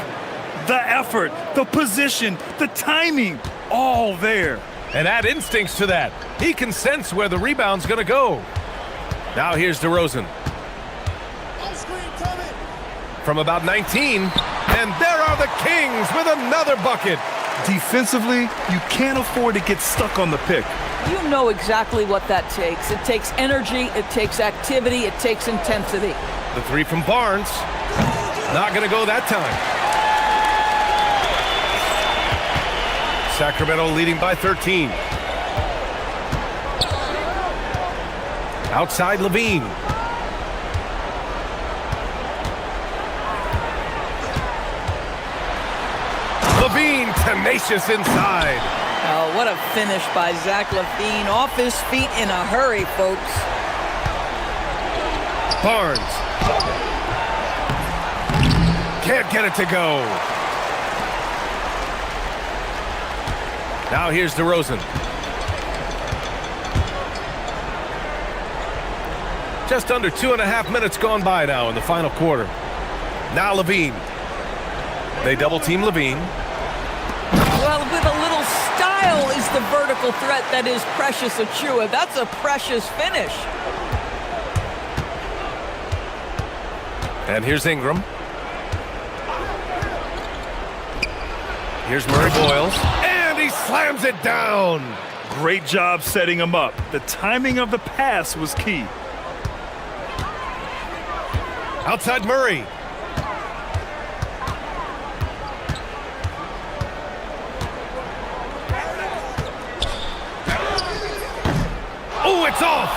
Speaker 8: The effort, the position, the timing, all there.
Speaker 7: And add instincts to that. He can sense where the rebound's going to go. Now here's DeRozan. From about 19, and there are the Kings with another bucket.
Speaker 8: Defensively, you can't afford to get stuck on the pick.
Speaker 9: You know exactly what that takes. It takes energy, it takes activity, it takes intensity.
Speaker 7: The three from Barnes. Not going to go that time. Sacramento leading by 13. Outside Levine. Levine tenacious inside.
Speaker 9: Oh, what a finish by Zach Levine. Off his feet in a hurry, folks.
Speaker 7: Barnes. Can't get it to go. Now here's DeRozan. Just under 2.5 minutes gone by now in the final quarter. Now Levine. They double-team Levine.
Speaker 9: Well, with a little style is the vertical threat that is Precious Achiuwa. That's a precious finish.
Speaker 7: And here's Ingram. Here's Murray Boyles. And he slams it down.
Speaker 8: Great job setting him up. The timing of the pass was key.
Speaker 7: Outside Murray. Oh, it's off.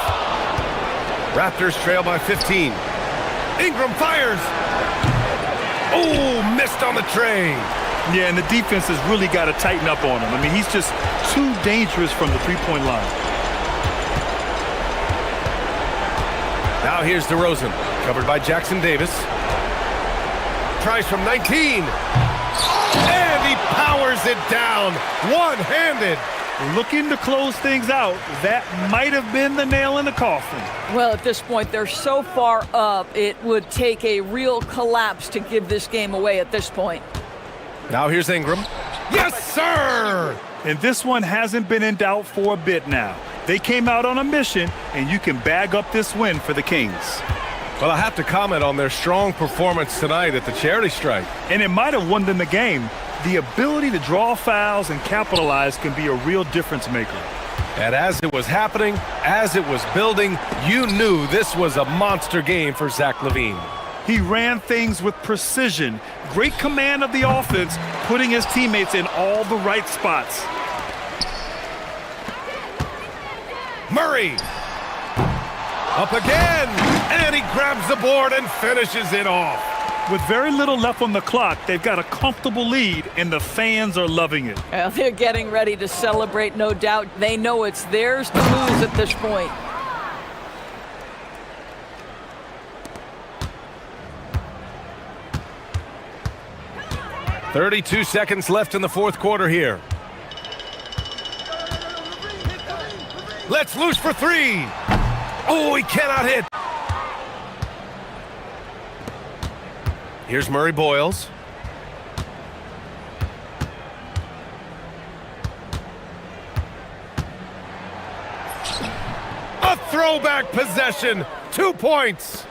Speaker 7: Raptors trail by 15. Ingram fires. Oh, missed on the tray.
Speaker 8: Yeah, and the defense has really got to tighten up on him. I mean, he's just too dangerous from the three-point line.
Speaker 7: Now here's DeRozan, covered by Jackson-Davis. Tries from 19. And he powers it down, one-handed.
Speaker 8: Looking to close things out. That might have been the nail in the coffin.
Speaker 9: Well, at this point, they're so far up, it would take a real collapse to give this game away at this point.
Speaker 7: Now here's Ingram. Yes, sir!
Speaker 8: And this one hasn't been in doubt for a bit now. They came out on a mission, and you can bag up this win for the Kings.
Speaker 7: Well, I have to comment on their strong performance tonight at the charity strike.
Speaker 8: And it might have won them the game. The ability to draw fouls and capitalize can be a real difference maker.
Speaker 7: And as it was happening, as it was building, you knew this was a monster game for Zach LaVine.
Speaker 8: He ran things with precision, great command of the offense, putting his teammates in all the right spots.
Speaker 7: Murray. Up again. And he grabs the board and finishes it off.
Speaker 8: With very little left on the clock, they've got a comfortable lead, and the fans are loving it.
Speaker 9: Well, they're getting ready to celebrate, no doubt. They know it's theirs to lose at this point.
Speaker 7: "32 seconds left in the fourth quarter here. Let's loose for three. Oh, he cannot hit. Here's Murray Boyles. A throwback possession. 2 points.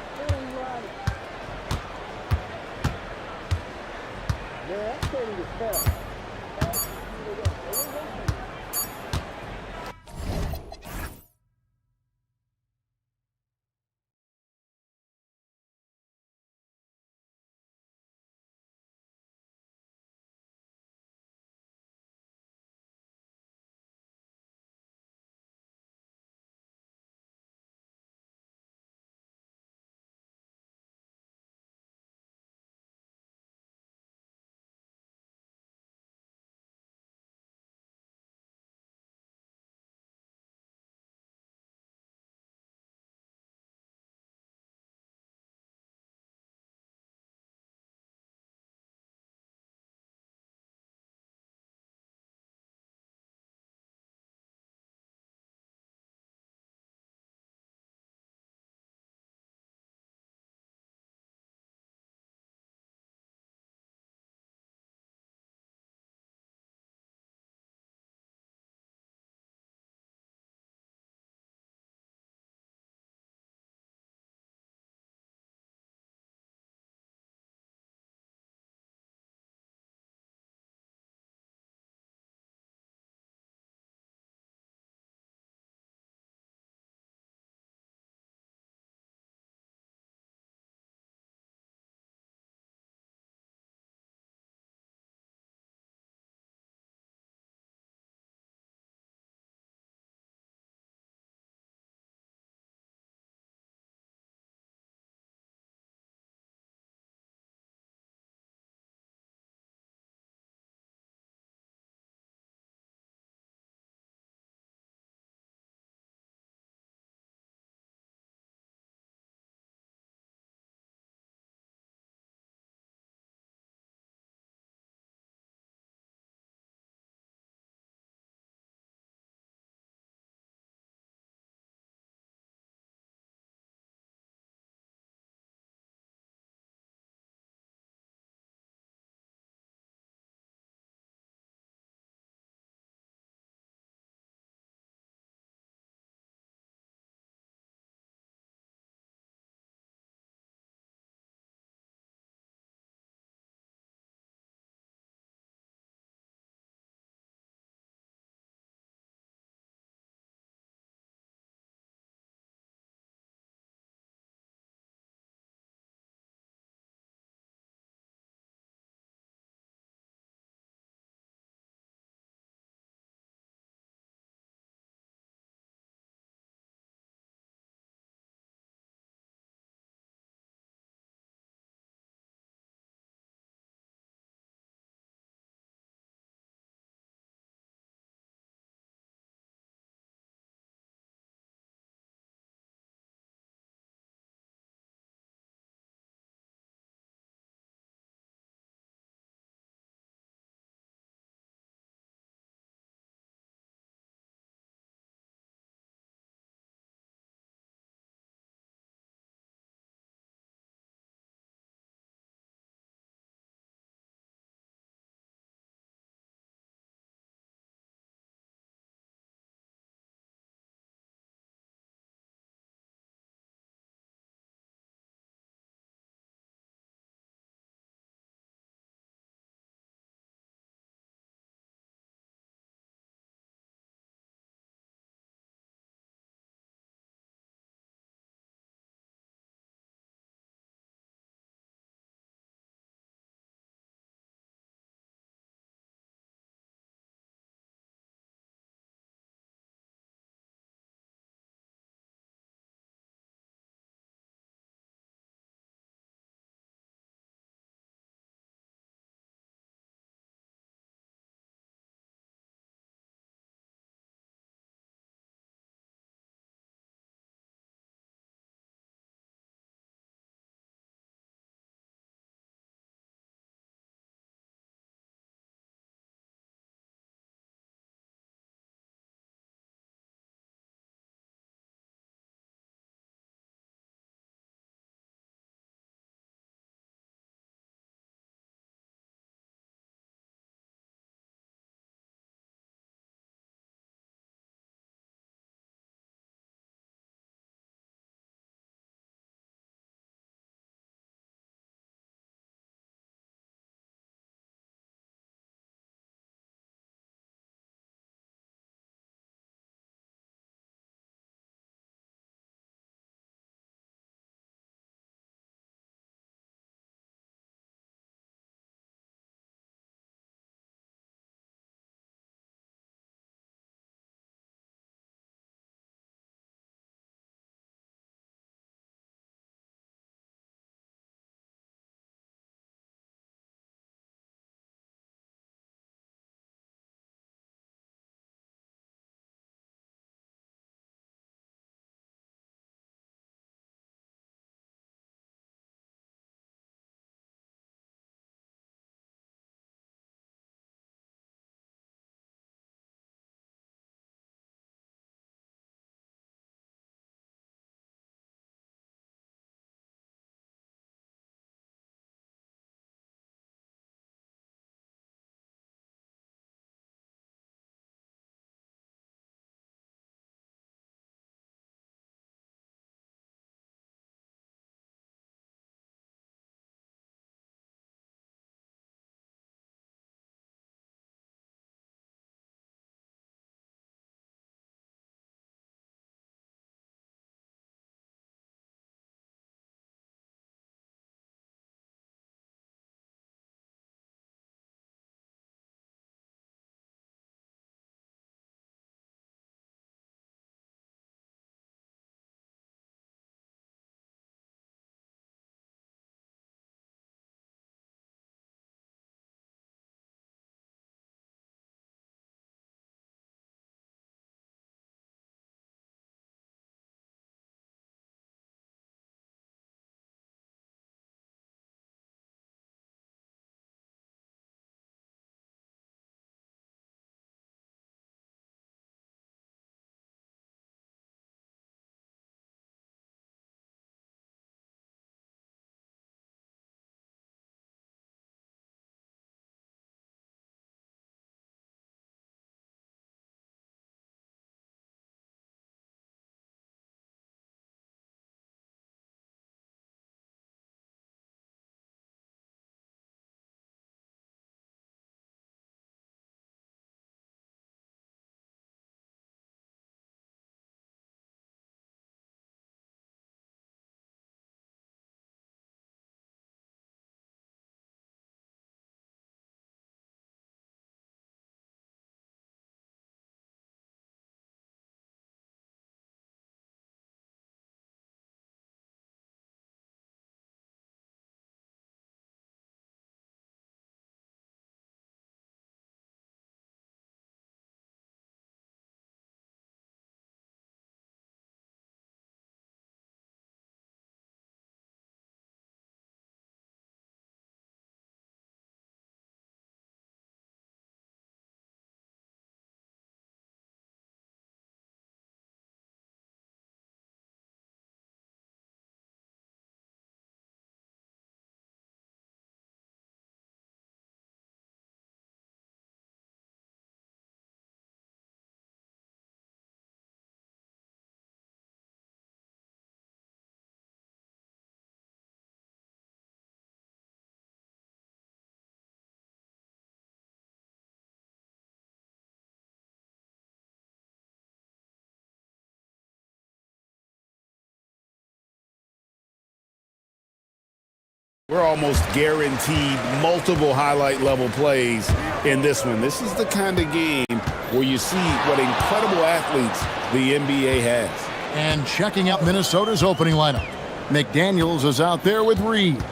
Speaker 5: We're almost guaranteed multiple highlight level plays in this one. This is the kind of game where you see what incredible athletes the NBA has.
Speaker 1: And checking out Minnesota's opening lineup. McDaniels is out there with Reed.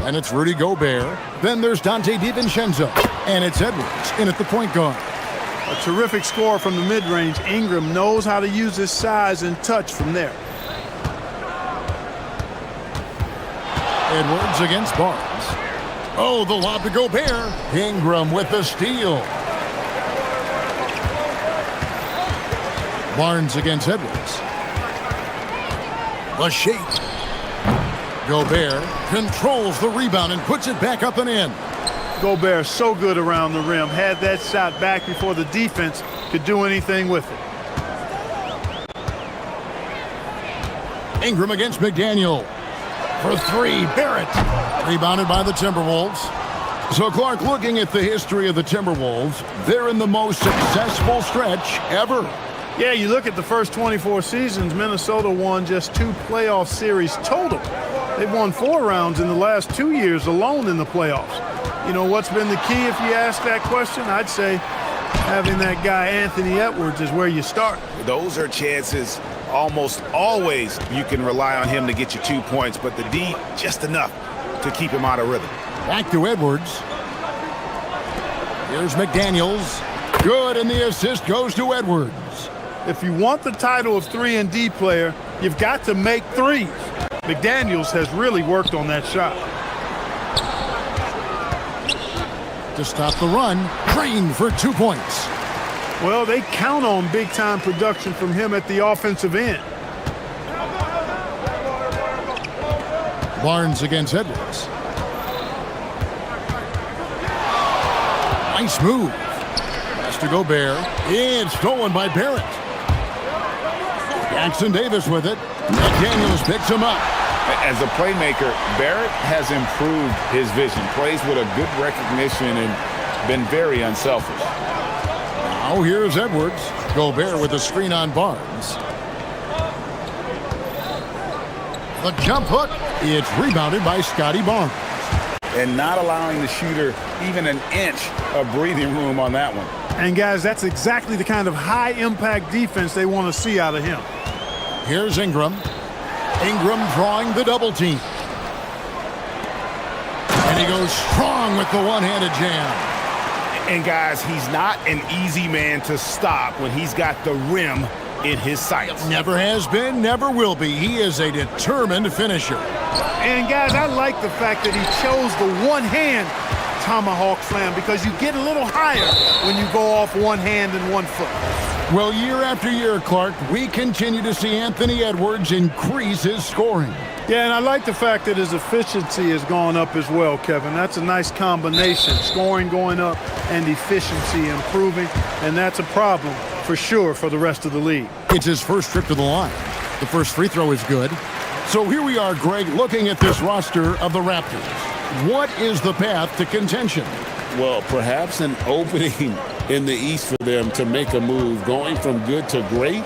Speaker 1: And it's Rudy Gobert. Then there's Dante DiVincenzo. And it's Edwards in at the point guard.
Speaker 11: A terrific score from the mid-range. Ingram knows how to use his size and touch from there.
Speaker 1: Edwards against Barnes. Oh, the lob to Gobert. Ingram with the steal. Barnes against Edwards. The shake. Gobert controls the rebound and puts it back up and in.
Speaker 11: Gobert so good around the rim. Had that shot back before the defense could do anything with it.
Speaker 1: Ingram against McDaniel. For three, Barrett. Rebounded by the Timberwolves. So, Clark, looking at the history of the Timberwolves, they're in the most successful stretch ever.
Speaker 11: Yeah, you look at the first 24 seasons, Minnesota won just 2 playoff series total. They've won 4 rounds in the last 2 years alone in the playoffs. You know, what's been the key if you ask that question? I'd say having that guy Anthony Edwards is where you start.
Speaker 5: Those are chances almost always you can rely on him to get you 2 points, but the D, just enough to keep him out of rhythm.
Speaker 1: Back to Edwards. Here's McDaniels. Good, and the assist goes to Edwards.
Speaker 11: If you want the title of 3-and-D player, you've got to make threes. McDaniels has really worked on that shot.
Speaker 1: To stop the run, Crane for 2 points.
Speaker 11: Well, they count on big-time production from him at the offensive end.
Speaker 1: Barnes against Edwards. Nice move. Pass to Gobert. It's stolen by Barrett. Jackson Davis with it. McDaniels picks him up.
Speaker 5: As a playmaker, Barrett has improved his vision, plays with a good recognition and been very unselfish.
Speaker 1: Now here's Edwards. Gobert with a screen on Barnes. The jump hook. It's rebounded by Scotty Barnes.
Speaker 5: And not allowing the shooter even an inch of breathing room on that one.
Speaker 11: And guys, that's exactly the kind of high-impact defense they want to see out of him.
Speaker 1: Here's Ingram. Ingram drawing the double team. And he goes strong with the one-handed jam.
Speaker 5: And guys, he's not an easy man to stop when he's got the rim in his sights.
Speaker 1: Never has been, never will be. He is a determined finisher.
Speaker 11: And guys, I like the fact that he chose the one-hand tomahawk slam because you get a little higher when you go off one hand and 1 foot.
Speaker 1: Well, year after year, Clark, we continue to see Anthony Edwards increase his scoring.
Speaker 11: Yeah, and I like the fact that his efficiency has gone up as well, Kevin. That's a nice combination. Scoring going up and efficiency improving, and that's a problem for sure for the rest of the league.
Speaker 1: It's his first trip to the line. The first free throw is good. So here we are, Greg, looking at this roster of the Raptors. What is the path to contention?
Speaker 3: Well, perhaps an opening in the East for them to make a move. Going from good to great,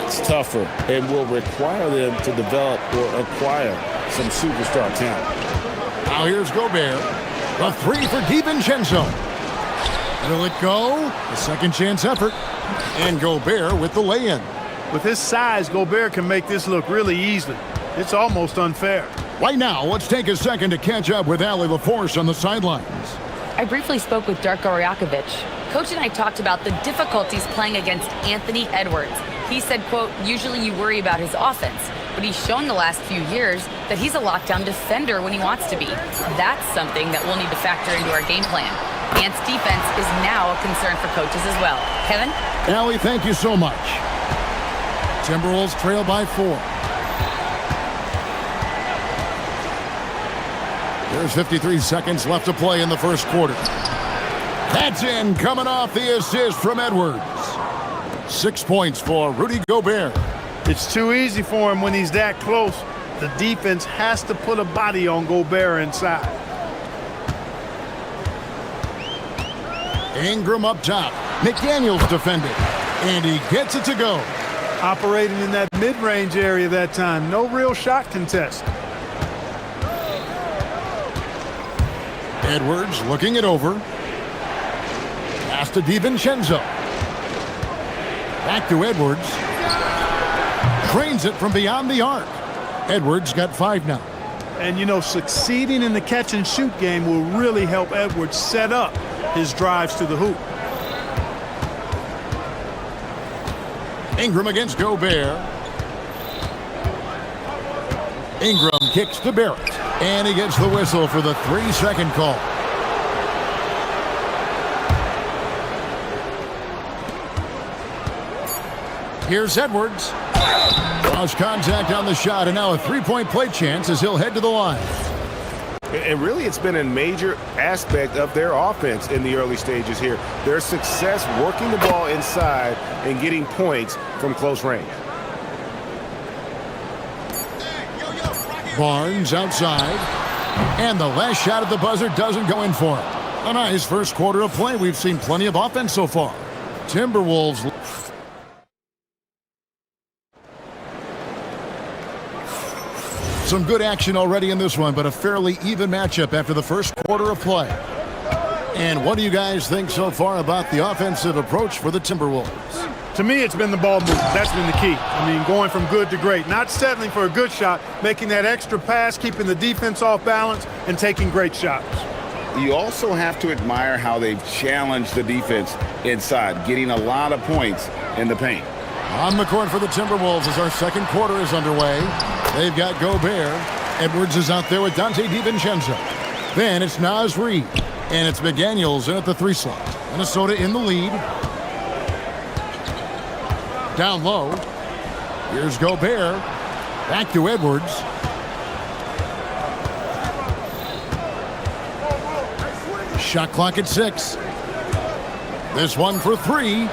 Speaker 3: it's tougher and will require them to develop or acquire some superstar talent.
Speaker 1: Now here's Gobert. A 3 for DiVincenzo. Will it go? A second chance effort. And Gobert with the lay-in.
Speaker 11: With his size, Gobert can make this look really easy. It's almost unfair.
Speaker 1: Right now, let's take a second to catch up with Allie LaForce on the sidelines.
Speaker 4: I briefly spoke with Darko Rajakovic. Coach and I talked about the difficulties playing against Anthony Edwards. He said, quote, usually you worry about his offense, but he's shown the last few years that he's a lockdown defender when he wants to be. That's something that we'll need to factor into our game plan. Ant's defense is now a concern for coaches as well. Kevin?
Speaker 1: Allie, thank you so much. Timberwolves trail by 4. There's 53 seconds left to play in the first quarter. That's in, coming off the assist from Edwards. 6 points for Rudy Gobert.
Speaker 11: It's too easy for him when he's that close. The defense has to put a body on Gobert inside.
Speaker 1: Ingram up top. McDaniels defended. And he gets it to go.
Speaker 11: Operating in that mid-range area that time. No real shot contest.
Speaker 1: Edwards looking it over. Pass to DiVincenzo. Back to Edwards. Trains it from beyond the arc. Edwards got 5 now.
Speaker 11: And, you know, succeeding in the catch-and-shoot game will really help Edwards set up his drives to the hoop.
Speaker 1: Ingram against Gobert. Ingram kicks to Barrett. And he gets the whistle for the 3-second call. Here's Edwards. Lost contact on the shot, and now a three-point play chance as he'll head to the line.
Speaker 3: And really, it's been a major aspect of their offense in the early stages here. Their success working the ball inside and getting points from close range.
Speaker 1: Barnes outside. And the last shot at the buzzer doesn't go in for him. A nice first quarter of play. We've seen plenty of offense so far. Timberwolves. Some good action already in this one, but a fairly even matchup after the first quarter of play. And what do you guys think so far about the offensive approach for the Timberwolves?
Speaker 11: To me, it's been the ball movement. That's been the key. I mean, going from good to great. Not settling for a good shot, making that extra pass, keeping the defense off balance, and taking great shots.
Speaker 5: You also have to admire how they've challenged the defense inside, getting a lot of points in the paint.
Speaker 1: On the court for the Timberwolves as our second quarter is underway. They've got Gobert. Edwards is out there with Dante DiVincenzo. Then it's Naz Reid. And it's McDaniels in at the 3 slot. Minnesota in the lead. Down low. Here's Gobert. Back to Edwards. Shot clock at 6. This one for 3.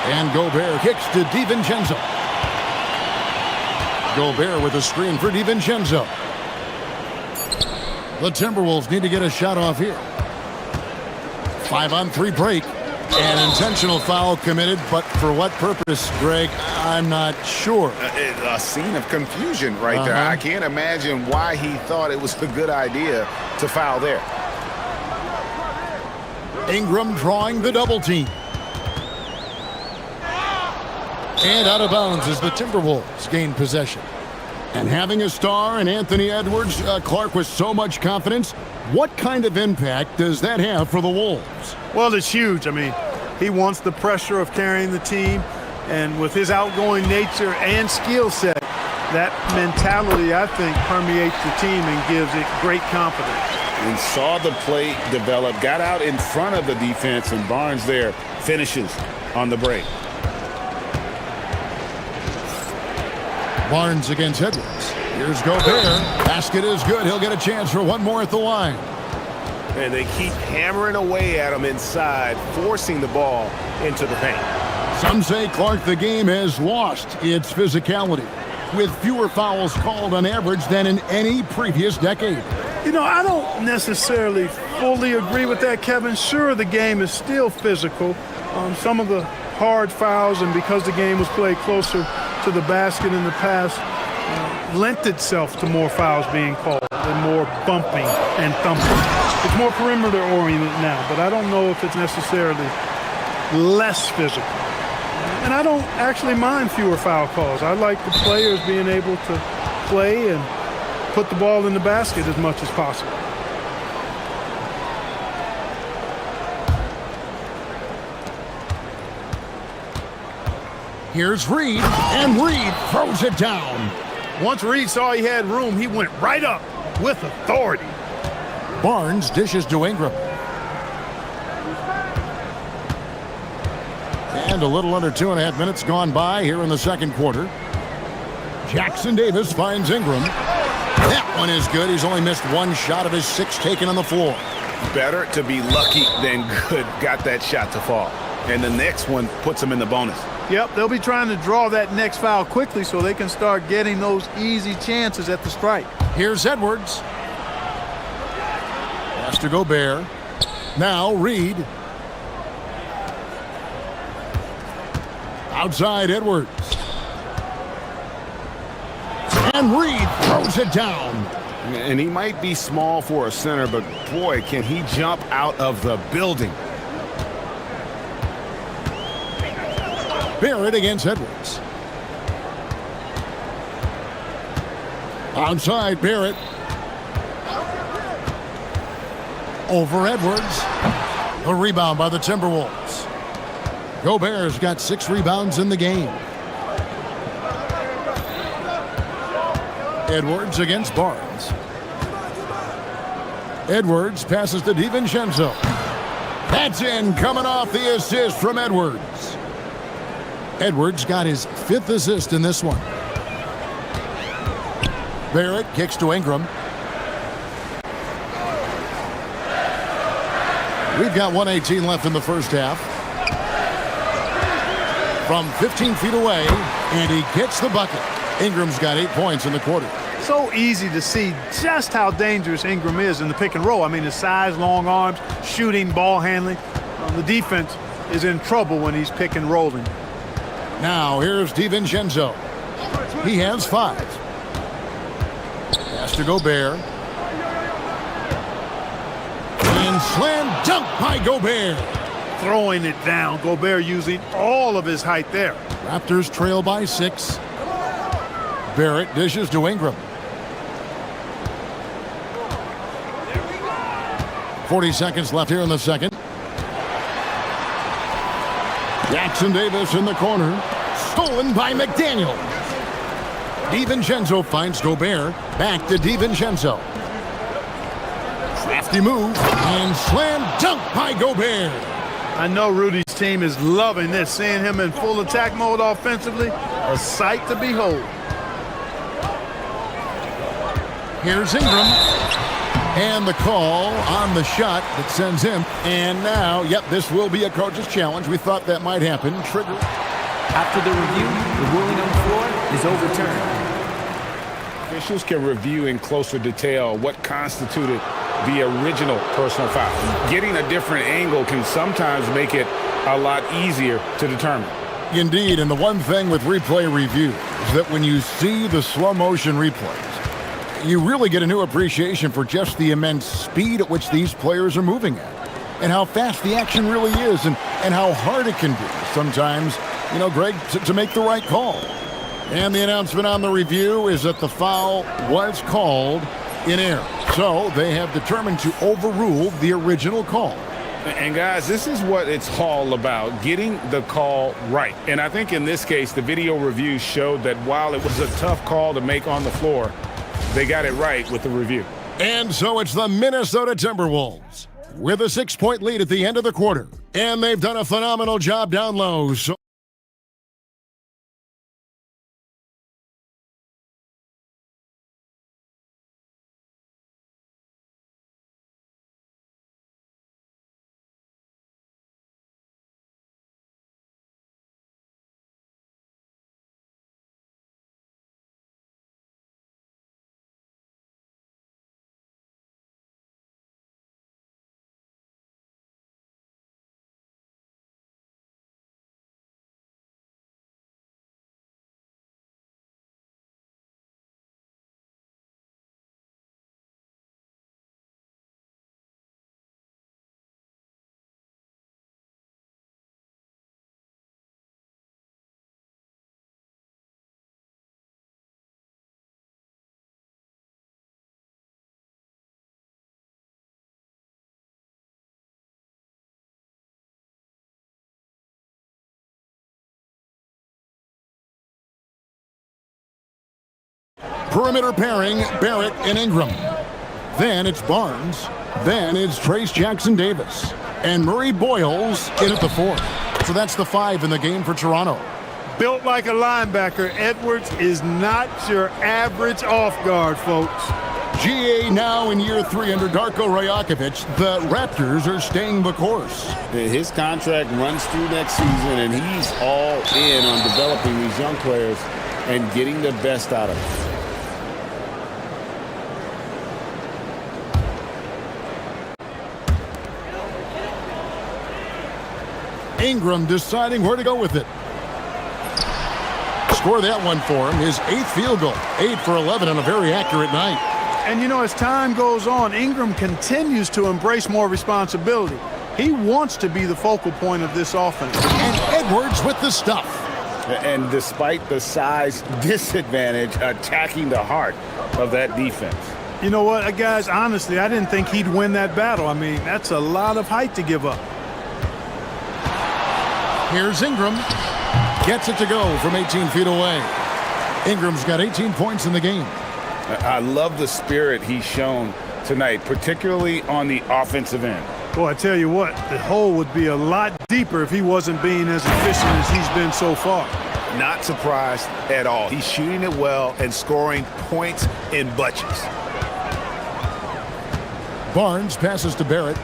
Speaker 1: And Gobert kicks to DiVincenzo. Gobert with a screen for DiVincenzo. The Timberwolves need to get a shot off here. 5-on-3 break. An intentional foul committed, but for what purpose, Greg? I'm not sure.
Speaker 5: A scene of confusion right there. I can't imagine why he thought it was a good idea to foul there.
Speaker 1: Ingram drawing the double team. And out of bounds as the Timberwolves gain possession. And having a star in Anthony Edwards, Clark, with so much confidence, what kind of impact does that have for the Wolves?
Speaker 11: Well, it's huge. I mean, he wants the pressure of carrying the team, and with his outgoing nature and skill set, that mentality, I think, permeates the team and gives it great confidence.
Speaker 5: And saw the play develop, got out in front of the defense, and Barnes there finishes on the break.
Speaker 1: Barnes against Edwards. Here's Gobert. Basket is good. He'll get a chance for one more at the line.
Speaker 3: And they keep hammering away at him inside, forcing the ball into the paint.
Speaker 1: Some say, Clark, the game has lost its physicality, with fewer fouls called on average than in any previous decade.
Speaker 11: You know, I don't necessarily fully agree with that, Kevin. Sure, the game is still physical. Some of the hard fouls, and because the game was played closer to the basket in the past, lent itself to more fouls being called and more bumping and thumping. It's more perimeter oriented now, but I don't know if it's necessarily less physical. And I don't actually mind fewer foul calls. I like the players being able to play and put the ball in the basket as much as possible.
Speaker 1: Here's Reid, and Reid throws it down.
Speaker 11: Once Reid saw he had room, he went right up with authority.
Speaker 1: Barnes dishes to Ingram. And a little under 2.5 minutes gone by here in the second quarter. Jackson Davis finds Ingram. That one is good. He's only missed one shot of his 6 taken on the floor.
Speaker 3: Better to be lucky than good. Got that shot to fall. And the next one puts him in the bonus.
Speaker 11: Yep, they'll be trying to draw that next foul quickly so they can start getting those easy chances at the strike.
Speaker 1: Here's Edwards. Pass to Gobert. Now Reid. Outside Edwards. And Reid throws it down.
Speaker 3: And he might be small for a center, but boy, can he jump out of the building.
Speaker 1: Barrett against Edwards. Onside, Barrett. Over Edwards. A rebound by the Timberwolves. Gobert's got 6 rebounds in the game. Edwards against Barnes. Edwards passes to DiVincenzo. That's in, coming off the assist from Edwards. Edwards got his 5th assist in this one. Barrett kicks to Ingram. We've got 1:18 left in the first half. From 15 feet away, and he gets the bucket. Ingram's got 8 points in the quarter.
Speaker 11: So easy to see just how dangerous Ingram is in the pick and roll. I mean, his size, long arms, shooting, ball handling. The defense is in trouble when he's pick and rolling.
Speaker 1: Now here's DiVincenzo. He has 5. Pass to Gobert. And slam dunk by Gobert.
Speaker 11: Throwing it down. Gobert using all of his height there.
Speaker 1: Raptors trail by 6. Barrett dishes to Ingram. 40 seconds left here in the second. Jackson Davis in the corner. Stolen by McDaniel. DiVincenzo finds Gobert. Back to DiVincenzo. Crafty move. And slam dunk by Gobert.
Speaker 11: I know Rudy's team is loving this. Seeing him in full attack mode offensively. A sight to behold.
Speaker 1: Here's Ingram. And the call on the shot that sends him. And now, yep, this will be a coach's challenge. We thought that might happen. Trigger.
Speaker 6: After the review, the ruling on the floor is overturned.
Speaker 3: Officials can review in closer detail what constituted the original personal foul. Getting a different angle can sometimes make it a lot easier to determine.
Speaker 1: Indeed, and the one thing with replay review is that when you see the slow motion replays, you really get a new appreciation for just the immense speed at which these players are moving at, and how fast the action really is, and how hard it can be sometimes, you know, Greg, to make the right call. And the announcement on the review is that the foul was called in error. So they have determined to overrule the original call.
Speaker 3: And guys, this is what it's all about, getting the call right. And I think in this case, the video review showed that while it was a tough call to make on the floor, they got it right with the review.
Speaker 1: And so it's the Minnesota Timberwolves with a 6-point lead at the end of the quarter. And they've done a phenomenal job down low. So perimeter pairing, Barrett and Ingram. Then it's Barnes. Then it's Trace Jackson Davis. And Murray Boyles in at the 4. So that's the 5 in the game for Toronto.
Speaker 11: Built like a linebacker, Edwards is not your average off guard, folks.
Speaker 1: GA now in year 3 under Darko Rajakovic. The Raptors are staying the course.
Speaker 3: His contract runs through next season, and he's all in on developing these young players and getting the best out of them.
Speaker 1: Ingram deciding where to go with it. Score that one for him. His 8th field goal. 8 for 11 on a very accurate night.
Speaker 11: And, you know, as time goes on, Ingram continues to embrace more responsibility. He wants to be the focal point of this offense.
Speaker 1: And Edwards with the stuff.
Speaker 5: And despite the size disadvantage, attacking the heart of that defense.
Speaker 11: You know what, guys, honestly, I didn't think he'd win that battle. I mean, that's a lot of height to give up.
Speaker 1: Here's Ingram. Gets it to go from 18 feet away. Ingram's got 18 points in the game.
Speaker 5: I love the spirit he's shown tonight, particularly on the offensive end.
Speaker 11: Boy, I tell you what, the hole would be a lot deeper if he wasn't being as efficient as he's been so far.
Speaker 2: Not surprised at all. He's shooting it well and scoring points in bunches.
Speaker 1: Barnes passes to Barrett.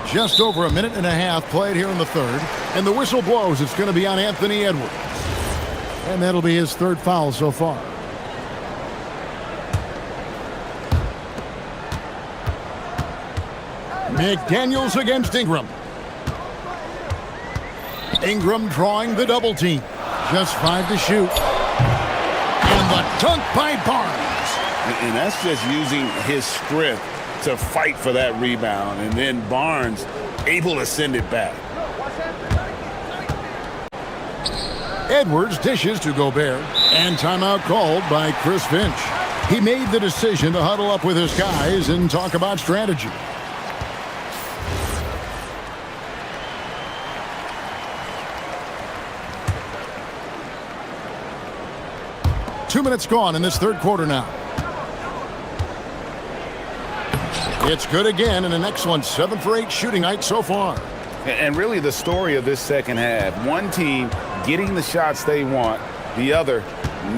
Speaker 1: Just over a minute and a half played here in the third. And the whistle blows. It's going to be on Anthony Edwards. And that'll be his third foul so far. McDaniels against Ingram. Ingram drawing the double team. Just 5 to shoot. And the dunk by Barnes.
Speaker 5: And that's just using his strength to fight for that rebound. And then Barnes able to send it back.
Speaker 1: Edwards dishes to Gobert. And timeout called by Chris Finch. He made the decision to huddle up with his guys and talk about strategy. Two minutes gone in this third quarter now. It's good again, and an excellent 7 for 8 shooting night so far.
Speaker 5: And really the story of this second half, one team getting the shots they want, the other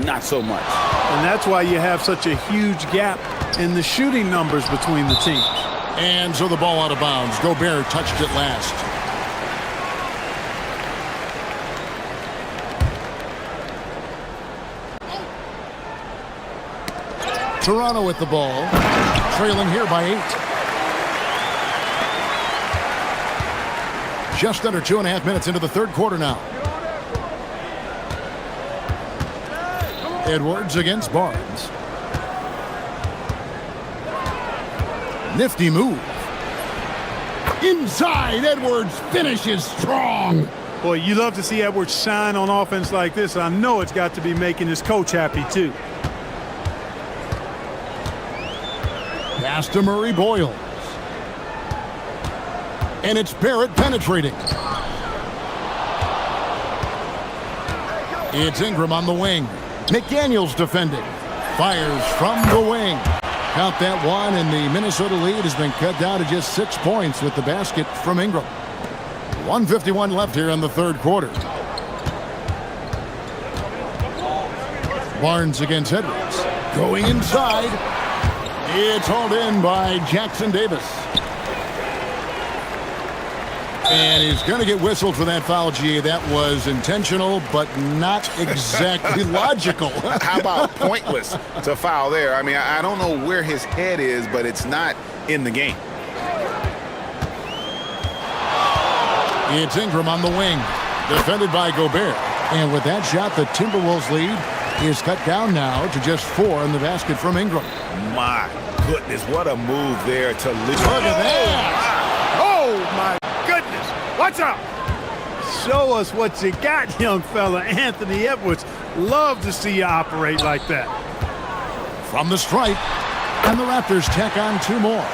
Speaker 5: not so much.
Speaker 11: And that's why you have such a huge gap in the shooting numbers between the teams.
Speaker 1: And so the ball out of bounds. Gobert touched it last. Toronto with the ball, trailing here by 8. Just under 2.5 minutes into the third quarter now. Edwards against Barnes. Nifty move. Inside, Edwards finishes strong.
Speaker 11: Boy, you love to see Edwards shine on offense like this. I know it's got to be making his coach happy, too.
Speaker 1: Pass to Murray Boyles. And it's Barrett penetrating. It's Ingram on the wing. McDaniels defending. Fires from the wing. Count that one, and the Minnesota lead has been cut down to just 6 points with the basket from Ingram. 1:51 left here in the third quarter. Barnes against Edwards. Going inside. It's hauled in by Jackson Davis. And he's going to get whistled for that foul, G. That was intentional, but not exactly logical.
Speaker 5: How about pointless to foul there? I mean, I don't know where his head is, but it's not in the game.
Speaker 1: It's Ingram on the wing, defended by Gobert. And with that shot, the Timberwolves lead is cut down now to just 4 in the basket from Ingram.
Speaker 2: My goodness, what a move there to lift.
Speaker 1: Look at that.
Speaker 11: Oh, my goodness. Watch out. Show us what you got, young fella. Anthony Edwards. Love to see you operate like that.
Speaker 1: From the stripe, and the Raptors tack on 2 more.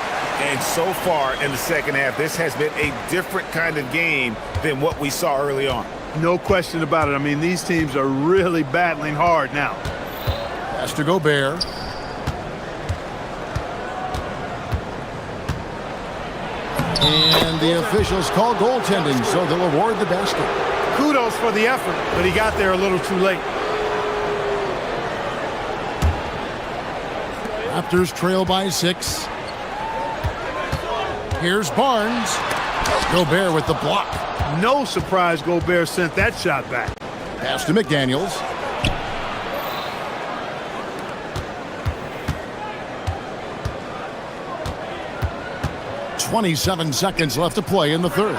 Speaker 2: And so far in the second half, this has been a different kind of game than what we saw early on.
Speaker 11: No question about it. I mean, these teams are really battling hard now.
Speaker 1: Pass to Gobert. And the officials call goaltending, so they'll award the basket.
Speaker 11: Kudos for the effort, but he got there a little too late.
Speaker 1: Raptors trail by 6. Here's Barnes. Gobert with the block.
Speaker 11: No surprise Gobert sent that shot back.
Speaker 1: Pass to McDaniels. .27 seconds left to play in the third.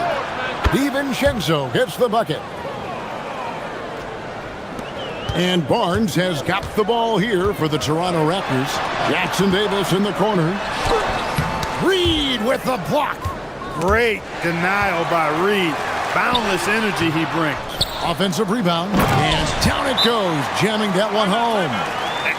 Speaker 1: DiVincenzo gets the bucket. And Barnes has got the ball here for the Toronto Raptors. Jackson Davis in the corner. Reed with the block.
Speaker 11: Great denial by Reed. Boundless energy he brings.
Speaker 1: Offensive rebound, and down it goes, jamming that one home.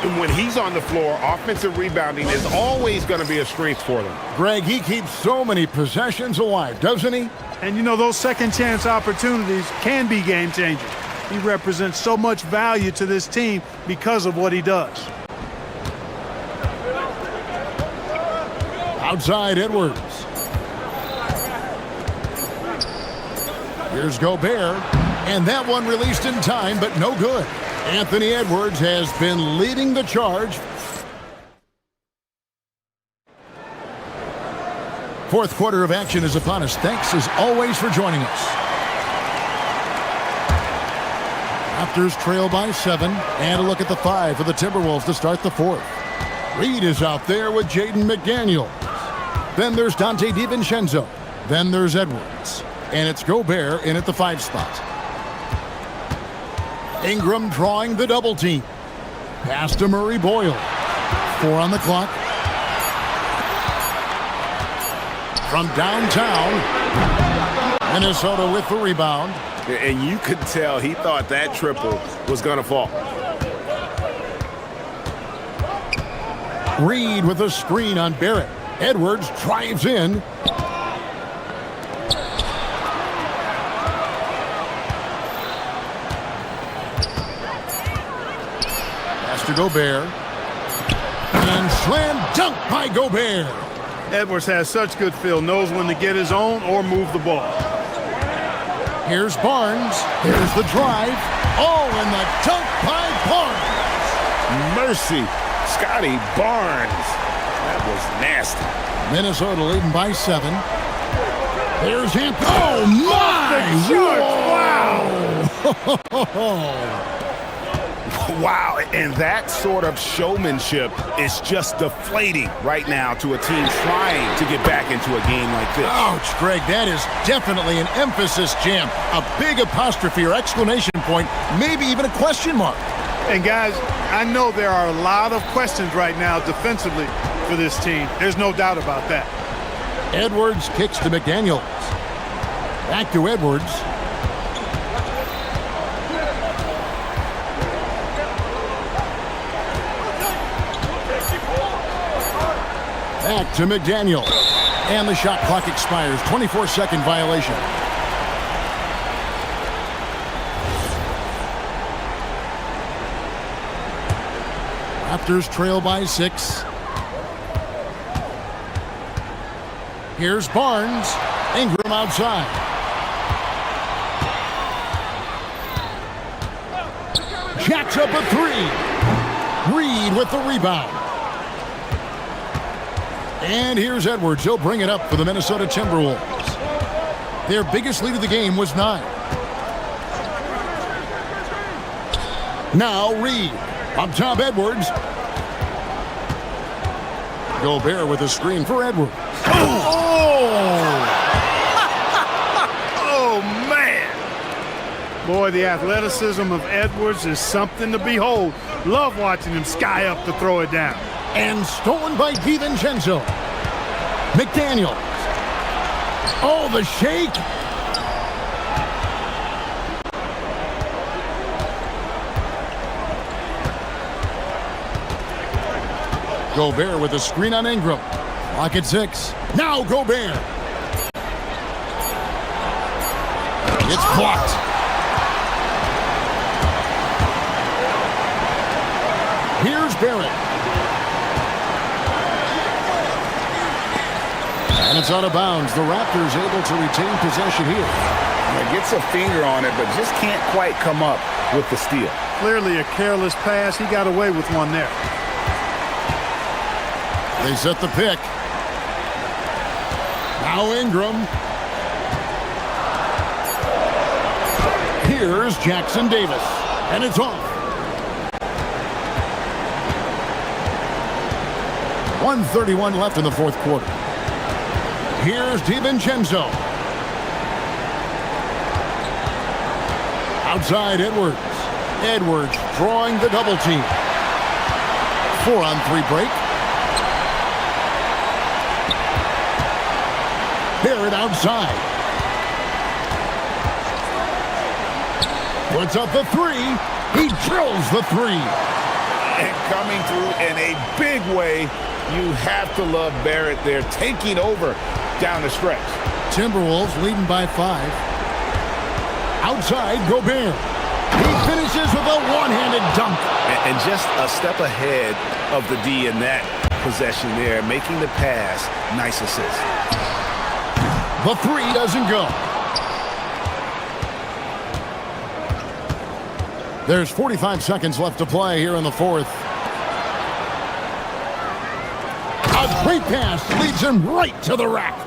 Speaker 5: And when he's on the floor, offensive rebounding is always going to be a strength for them.
Speaker 1: Greg, he keeps so many possessions alive, doesn't he?
Speaker 11: And you know, those second chance opportunities can be game changers. He represents so much value to this team because of what he does.
Speaker 1: Outside Edwards. Here's Gobert, and that one released in time, but no good. Anthony Edwards has been leading the charge. Fourth quarter of action is upon us. Thanks as always for joining us. Raptors trail by 7, and a look at the 5 for the Timberwolves to start the fourth. Reed is out there with Jaden McDaniels. Then there's Dante DiVincenzo. Then there's Edwards. And it's Gobert in at the 5 spot. Ingram drawing the double team. Pass to Murray Boyle. 4 on the clock. From downtown, Minnesota with the rebound.
Speaker 5: And you could tell he thought that triple was going to fall.
Speaker 1: Reed with a screen on Barrett. Edwards drives in. Pass to Gobert. And slam dunk by Gobert.
Speaker 11: Edwards has such good feel, knows when to get his own or move the ball.
Speaker 1: Here's Barnes. Here's the drive. Oh, and the dunk by Barnes.
Speaker 5: Mercy. Scotty Barnes. That was nasty.
Speaker 1: Minnesota leading by 7. Here's him. Oh, my!
Speaker 5: Wow! Wow, and that sort of showmanship is just deflating right now to a team trying to get back into a game like this.
Speaker 1: Ouch, Greg, that is definitely an emphasis jam. A big apostrophe or exclamation point, maybe even a question mark.
Speaker 11: And guys, I know there are a lot of questions right now defensively for this team. There's no doubt about that.
Speaker 1: Edwards kicks to McDaniels. Back to Edwards. Back to McDaniel. And the shot clock expires. 24-second violation. Raptors trail by 6. Here's Barnes. Ingram outside. Jacks up a 3. Reed with the rebound. And here's Edwards. He'll bring it up for the Minnesota Timberwolves. Their biggest lead of the game was 9. Now Reed. Up top, Edwards. Gobert with a screen for Edwards.
Speaker 11: Oh, man. Boy, the athleticism of Edwards is something to behold. Love watching him sky up to throw it down.
Speaker 1: And stolen by DiVincenzo. McDaniels. Oh, the shake. Gobert with a screen on Ingram. Clock at 6. Now Gobert. It's blocked. Here's Barrett. And it's out of bounds. The Raptors able to retain possession here.
Speaker 5: Yeah, gets a finger on it, but just can't quite come up with the steal.
Speaker 11: Clearly a careless pass. He got away with one there.
Speaker 1: They set the pick. Now Ingram. Here's Jackson Davis. And it's off. 1:31 left in the fourth quarter. Here's DiVincenzo. Outside Edwards. Edwards drawing the double team. 4-on-3 break. Barrett outside. Puts up the three. He drills the three.
Speaker 5: And coming through in a big way. You have to love Barrett there, taking over down the stretch.
Speaker 1: Timberwolves leading by 5. Outside, Gobert. He finishes with a one-handed dunk.
Speaker 8: And just a step ahead of the D in that possession there, making the pass. Nice assist.
Speaker 1: The three doesn't go. There's 45 seconds left to play here in the fourth. A great pass leads him right to the rack.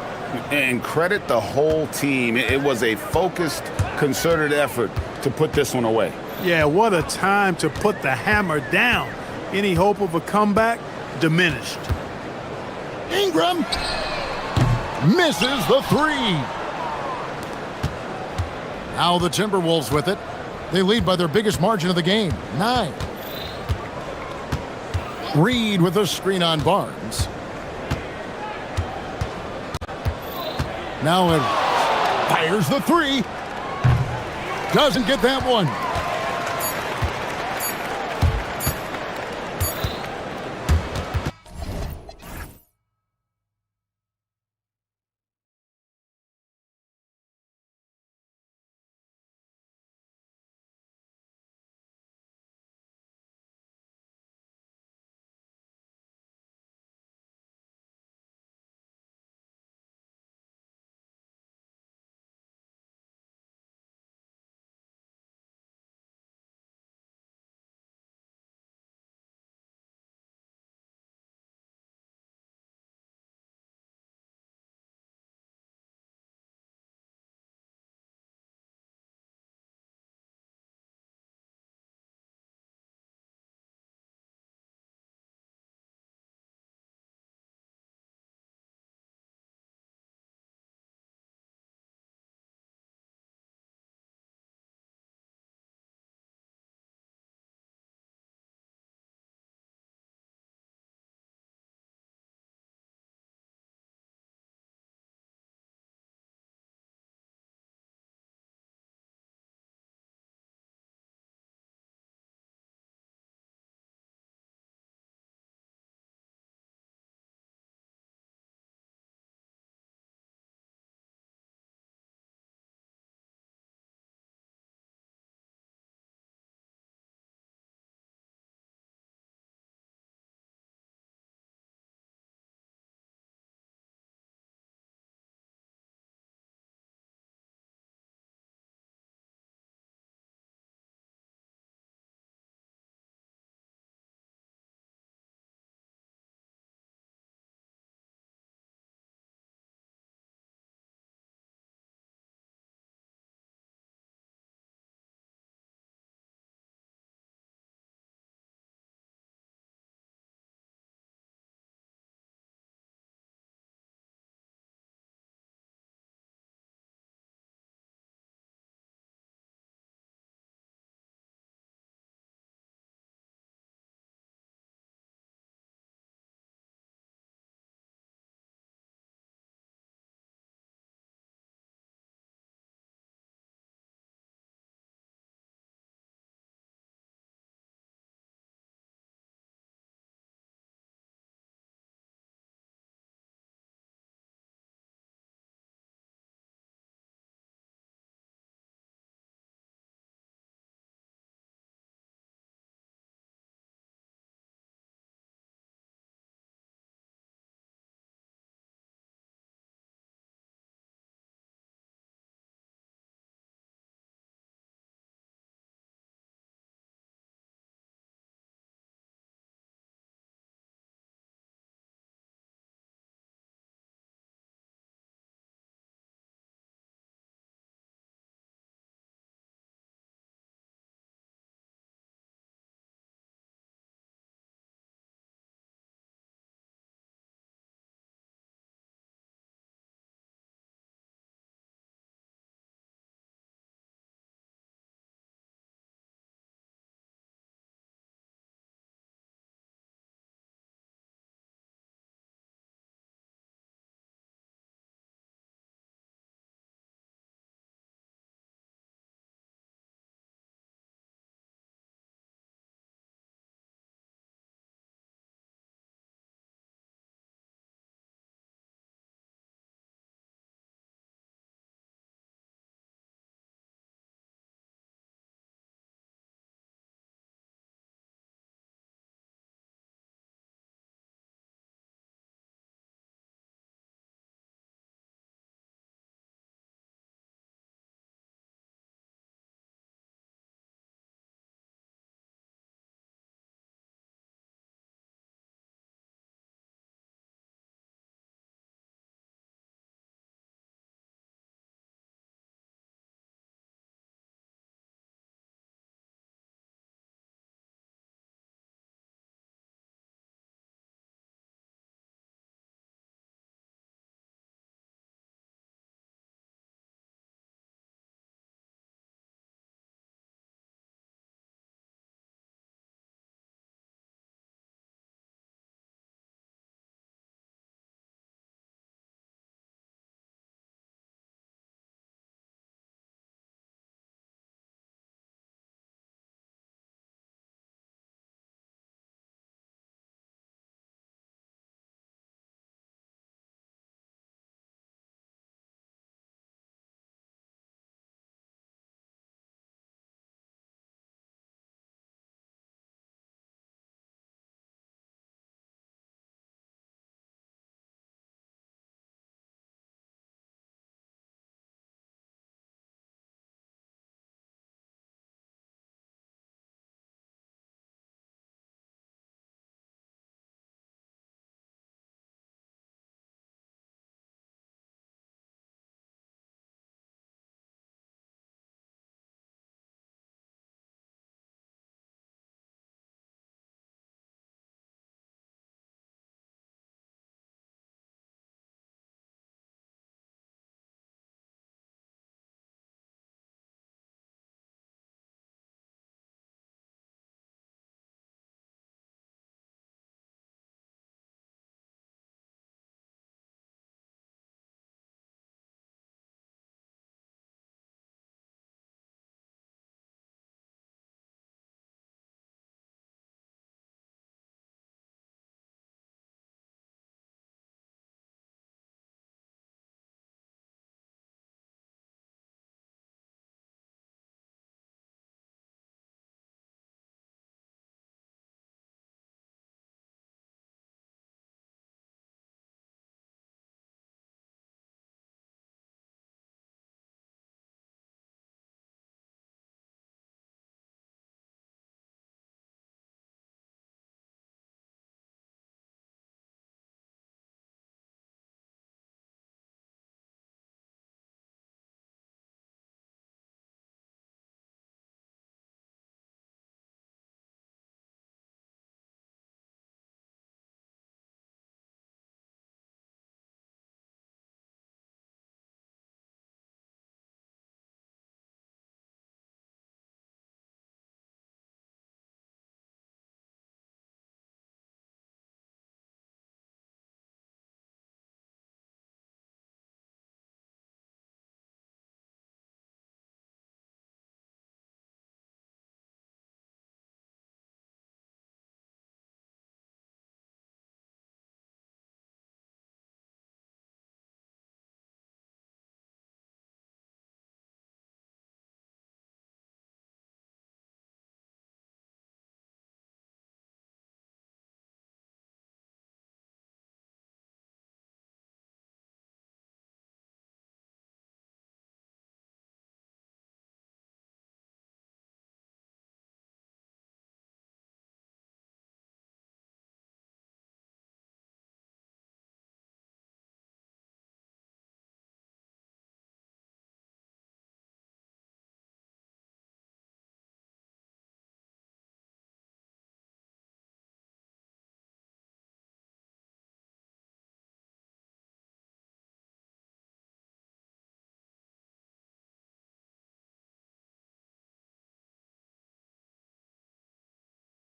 Speaker 5: And credit the whole team. It was a focused, concerted effort to put this one away.
Speaker 11: Yeah, what a time to put the hammer down. Any hope of a comeback diminished.
Speaker 1: Ingram misses the three. Now the Timberwolves with it. They lead by their biggest margin of the game, 9. Reed with a screen on Barnes. Now it fires the three. Doesn't get that one.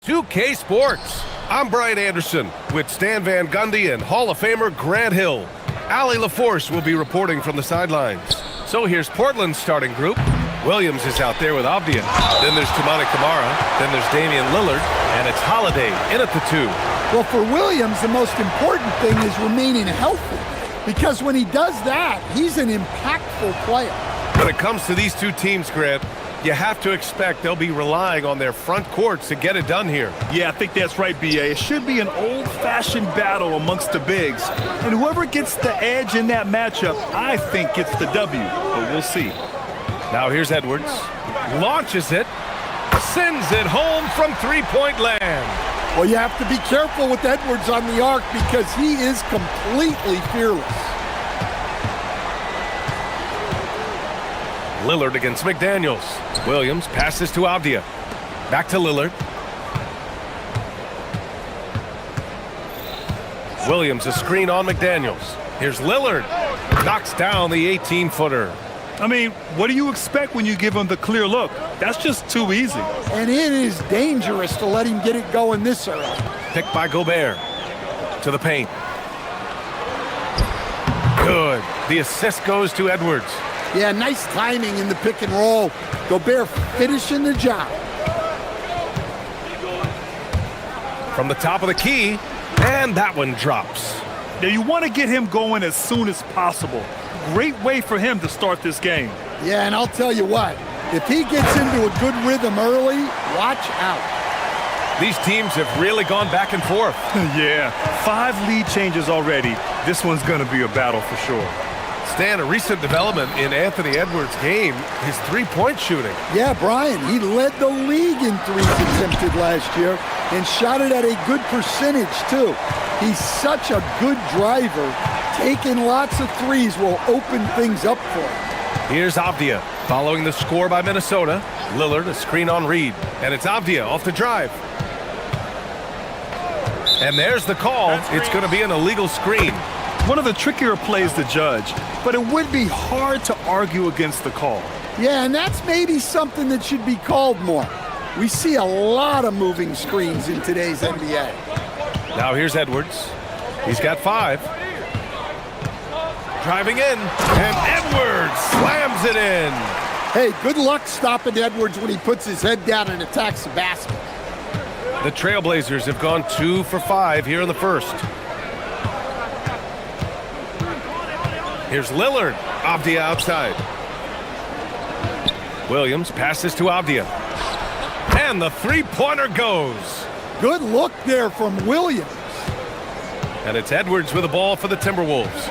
Speaker 7: 2K Sports. I'm Brian Anderson with Stan Van Gundy and Hall of Famer Grant Hill. Allie LaForce will be reporting from the sidelines. So here's Portland's starting group. Williams is out there with Avdia. Then there's Toumani Camara. Then there's Damian Lillard. And it's Holiday in at the 2.
Speaker 12: Well, for Williams, the most important thing is remaining healthy. Because when he does that, he's an impactful player.
Speaker 7: When it comes to these two teams, Grant, you have to expect they'll be relying on their front courts to get it done here.
Speaker 8: Yeah, I think that's right, B.A. It should be an old-fashioned battle amongst the bigs. And whoever gets the edge in that matchup, I think gets the W. But we'll see.
Speaker 7: Now here's Edwards. Launches it. Sends it home from three-point land.
Speaker 12: Well, you have to be careful with Edwards on the arc because he is completely fearless.
Speaker 7: Lillard against McDaniels. Williams passes to Avdia. Back to Lillard. Williams a screen on McDaniels. Here's Lillard. Knocks down the 18-footer.
Speaker 8: I mean, what do you expect when you give him the clear look? That's just too easy.
Speaker 12: And it is dangerous to let him get it going this early.
Speaker 7: Picked by Gobert. To the paint. Good. The assist goes to Edwards.
Speaker 12: Yeah, nice timing in the pick and roll. Gobert finishing the job.
Speaker 7: From the top of the key, and that one drops.
Speaker 8: Now you want to get him going as soon as possible. Great way for him to start this game.
Speaker 12: Yeah, and I'll tell you what, if he gets into a good rhythm early, watch out.
Speaker 7: These teams have really gone back and forth.
Speaker 8: Yeah, 5 lead changes already. This one's going to be a battle for sure.
Speaker 7: Stan, a recent development in Anthony Edwards' game, his three-point shooting.
Speaker 12: Yeah, Brian, he led the league in threes attempted last year and shot it at a good percentage, too. He's such a good driver. Taking lots of threes will open things up for him.
Speaker 7: Here's Avdia following the score by Minnesota. Lillard a screen on Reed, and it's Avdia off the drive. And there's the call. It's going to be an illegal screen.
Speaker 8: One of the trickier plays to judge, but it would be hard to argue against the call.
Speaker 12: Yeah, and that's maybe something that should be called more. We see a lot of moving screens in today's NBA.
Speaker 7: Now here's Edwards. He's got 5. Driving in, and Edwards slams it in.
Speaker 12: Hey, good luck stopping Edwards when he puts his head down and attacks the basket.
Speaker 7: The Trailblazers have gone 2 for 5 here in the first. Here's Lillard. Avdia outside. Williams passes to Avdia. And the three-pointer goes.
Speaker 12: Good look there from Williams.
Speaker 7: And it's Edwards with the ball for the Timberwolves.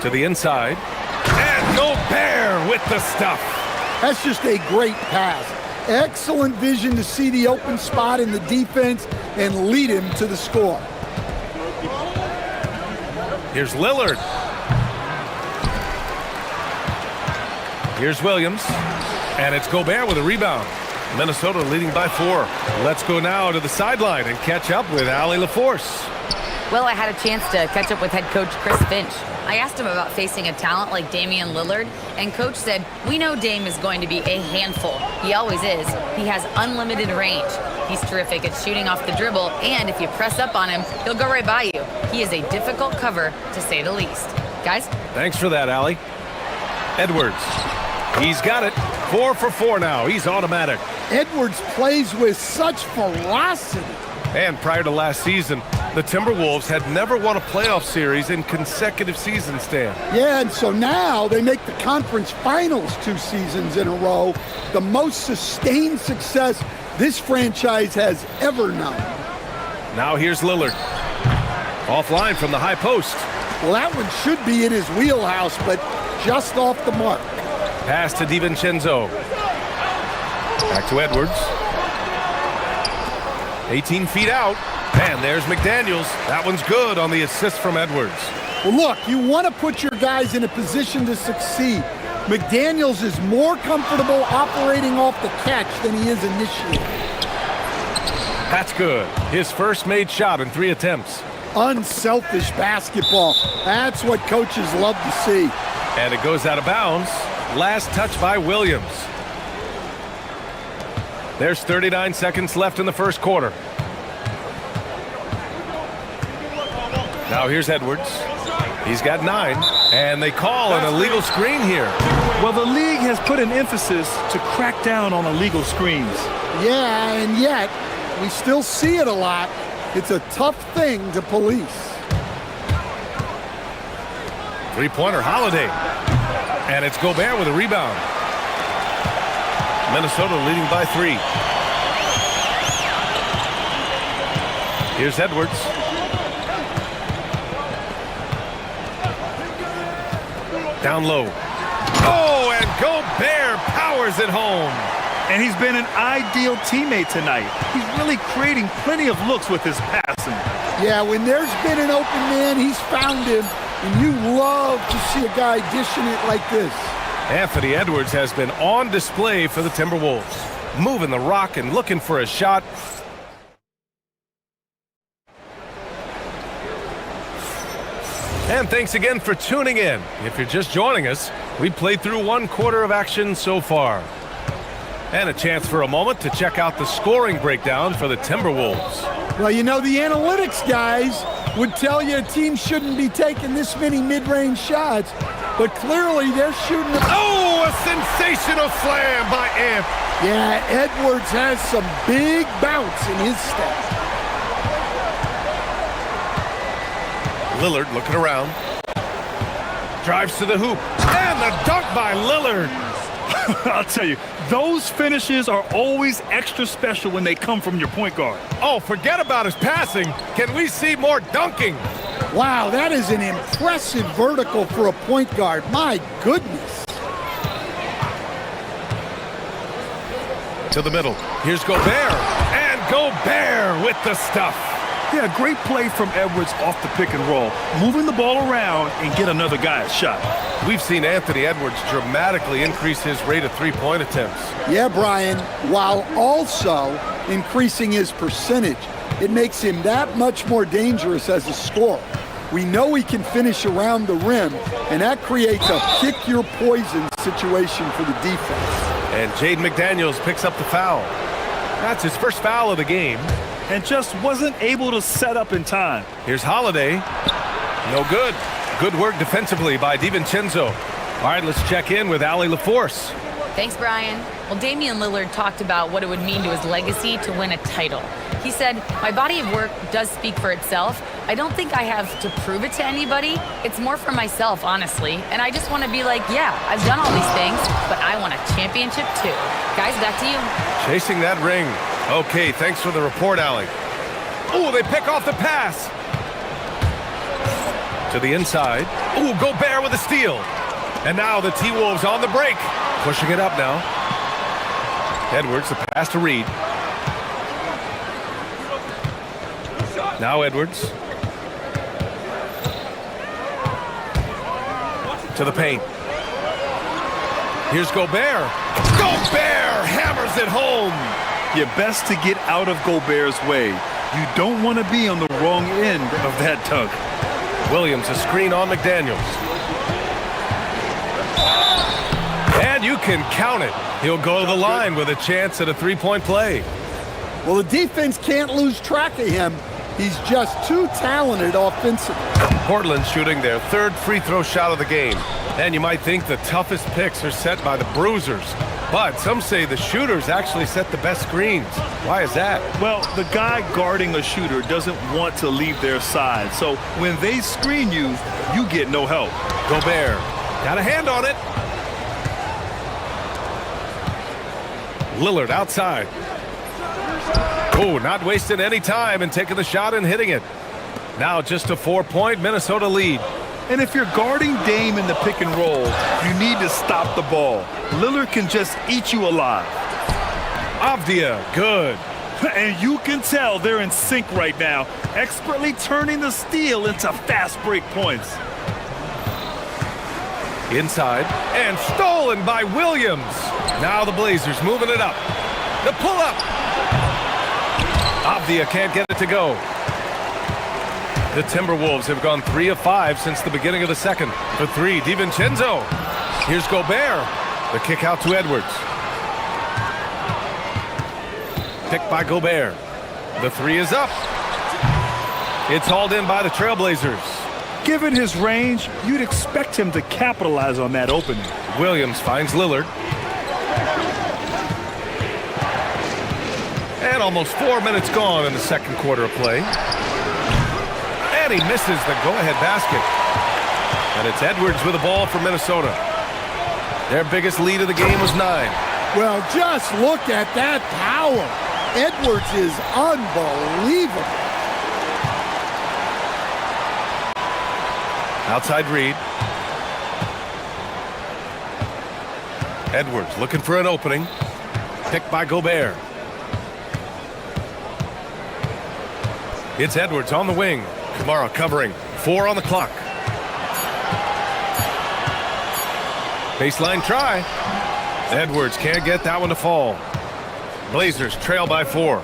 Speaker 7: To the inside. And Gobert with the stuff.
Speaker 12: That's just a great pass. Excellent vision to see the open spot in the defense and lead him to the score.
Speaker 7: Here's Lillard. Here's Williams. And it's Gobert with a rebound. Minnesota leading by 4. Let's go now to the sideline and catch up with Allie LaForce.
Speaker 4: Well, I had a chance to catch up with head coach Chris Finch. I asked him about facing a talent like Damian Lillard, and coach said, we know Dame is going to be a handful. He always is. He has unlimited range. He's terrific at shooting off the dribble, and if you press up on him, he'll go right by you. He is a difficult cover, to say the least. Guys?
Speaker 7: Thanks for that, Allie. Edwards. He's got it. 4 for 4 now. He's automatic.
Speaker 12: Edwards plays with such ferocity.
Speaker 7: And prior to last season, the Timberwolves had never won a playoff series in consecutive seasons, Stan.
Speaker 12: Yeah, and so now they make the conference finals 2 seasons in a row. The most sustained success this franchise has ever known.
Speaker 7: Now here's Lillard. Offline from the high post.
Speaker 12: Well, that one should be in his wheelhouse, but just off the mark.
Speaker 7: Pass to DiVincenzo. Back to Edwards. 18 feet out. And there's McDaniels. That one's good on the assist from Edwards.
Speaker 12: Well, look, you want to put your guys in a position to succeed. McDaniels is more comfortable operating off the catch than he is initiating.
Speaker 7: That's good. His first made shot in 3 attempts.
Speaker 12: Unselfish basketball. That's what coaches love to see.
Speaker 7: And it goes out of bounds. Last touch by Williams. There's 39 seconds left in the first quarter. Now here's Edwards. He's got 9, and they call an illegal screen here.
Speaker 8: Well, the league has put an emphasis to crack down on illegal screens.
Speaker 12: Yeah, and yet we still see it a lot. It's a tough thing to police.
Speaker 7: Three-pointer, Holiday. And it's Gobert with a rebound. Minnesota leading by 3. Here's Edwards. Down low. Oh, and Gobert powers it home.
Speaker 8: And he's been an ideal teammate tonight. He's really creating plenty of looks with his passing.
Speaker 12: Yeah, when there's been an open man, he's found him. And you love to see a guy dishing it like this.
Speaker 7: Anthony Edwards has been on display for the Timberwolves. Moving the rock and looking for a shot. And thanks again for tuning in. If you're just joining us, we played through 1 quarter of action so far. And a chance for a moment to check out the scoring breakdown for the Timberwolves.
Speaker 12: Well, you know, the analytics guys would tell you a team shouldn't be taking this many mid-range shots, but clearly they're shooting.
Speaker 7: Oh, a sensational slam by Amp.
Speaker 12: Yeah, Edwards has some big bounce in his step.
Speaker 7: Lillard looking around. Drives to the hoop. And the dunk by Lillard.
Speaker 8: I'll tell you, those finishes are always extra special when they come from your point guard.
Speaker 7: Oh, forget about his passing. Can we see more dunking?
Speaker 12: Wow, that is an impressive vertical for a point guard. My goodness.
Speaker 7: To the middle. Here's Gobert. And Gobert with the stuff.
Speaker 8: Yeah, great play from Edwards off the pick and roll. Moving the ball around and get another guy a shot.
Speaker 7: We've seen Anthony Edwards dramatically increase his rate of three-point attempts.
Speaker 12: Yeah, Brian, while also increasing his percentage. It makes him that much more dangerous as a scorer. We know he can finish around the rim, and that creates a pick-your-poison situation for the defense.
Speaker 7: And Jaden McDaniels picks up the foul. That's his first foul of the game.
Speaker 8: And just wasn't able to set up in time.
Speaker 7: Here's Holiday. No good. Good work defensively by DiVincenzo. All right, let's check in with Allie LaForce.
Speaker 4: Thanks, Brian. Well, Damian Lillard talked about what it would mean to his legacy to win a title. He said, "My body of work does speak for itself. I don't think I have to prove it to anybody. It's more for myself, honestly. And I just want to be like, yeah, I've done all these things, but I want a championship too." Guys, back to you.
Speaker 7: Chasing that ring. Okay, thanks for the report, Allie. Oh, they pick off the pass. To the inside. Oh, Gobert with a steal. And now the T-Wolves on the break. Pushing it up now. Edwards, the pass to Reed. Now Edwards. To the paint. Here's Gobert. Gobert hammers it home.
Speaker 8: You're best to get out of Gobert's way. You don't want to be on the wrong end of that dunk.
Speaker 7: Williams, a screen on McDaniels. And you can count it. He'll go to the line with a chance at a three-point play.
Speaker 12: Well, the defense can't lose track of him. He's just too talented offensively.
Speaker 7: Portland shooting their third free throw shot of the game. And you might think the toughest picks are set by the bruisers. But some say the shooters actually set the best screens. Why is that?
Speaker 8: Well, the guy guarding a shooter doesn't want to leave their side. So when they screen you, you get no help.
Speaker 7: Gobert got a hand on it. Lillard outside. Oh, not wasting any time and taking the shot and hitting it. Now just a 4-point Minnesota lead.
Speaker 8: And if you're guarding Dame in the pick and roll, you need to stop the ball. Lillard can just eat you alive.
Speaker 7: Avdia, good.
Speaker 8: And you can tell they're in sync right now, expertly turning the steal into fast break points.
Speaker 7: Inside, and stolen by Williams. Now the Blazers moving it up. The pull-up. Avdia can't get it to go. The Timberwolves have gone 3 of 5 since the beginning of the second. For 3, DiVincenzo. Here's Gobert. The kick out to Edwards. Picked by Gobert. The three is up. It's hauled in by the Trailblazers.
Speaker 8: Given his range, you'd expect him to capitalize on that opening.
Speaker 7: Williams finds Lillard. And almost 4 minutes gone in the second quarter of play. And he misses the go-ahead basket. And it's Edwards with the ball for Minnesota. Their biggest lead of the game was 9.
Speaker 12: Well, just look at that power. Edwards is unbelievable.
Speaker 7: Outside Reed. Edwards looking for an opening. Picked by Gobert. It's Edwards on the wing. Kamara covering. 4 on the clock. Baseline try. Edwards can't get that one to fall. Blazers trail by 4.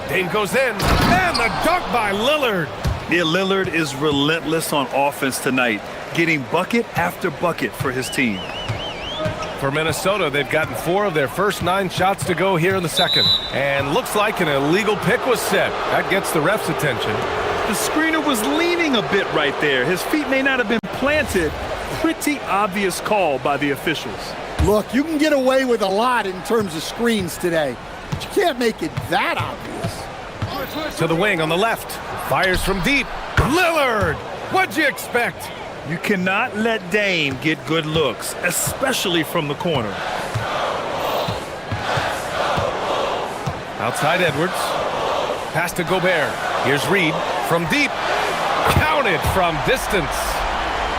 Speaker 7: Dame goes in. And the dunk by Lillard.
Speaker 8: Yeah, Lillard is relentless on offense tonight, getting bucket after bucket for his team.
Speaker 7: For Minnesota, they've gotten 4 of their first 9 shots to go here in the second. And looks like an illegal pick was set. That gets the ref's attention.
Speaker 8: The screener was leaning a bit right there. His feet may not have been planted. Pretty obvious call by the officials.
Speaker 12: Look, you can get away with a lot in terms of screens today, but you can't make it that obvious.
Speaker 7: To the wing on the left. Fires from deep. Lillard! What'd you expect?
Speaker 8: You cannot let Dame get good looks, especially from the corner.
Speaker 7: Outside Edwards. Pass to Gobert. Here's Reed from deep. Counted from distance.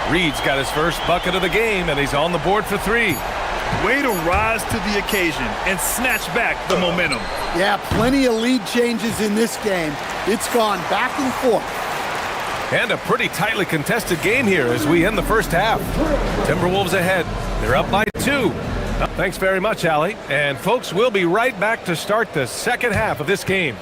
Speaker 7: Reed's got his first bucket of the game, and he's on the board for 3.
Speaker 8: Way to rise to the occasion and snatch back the momentum.
Speaker 12: Yeah, plenty of lead changes in this game. It's gone back and forth.
Speaker 7: And a pretty tightly contested game here as we end the first half. Timberwolves ahead. They're up by 2. Thanks very much, Allie. And folks, we'll be right back to start the second half of this game.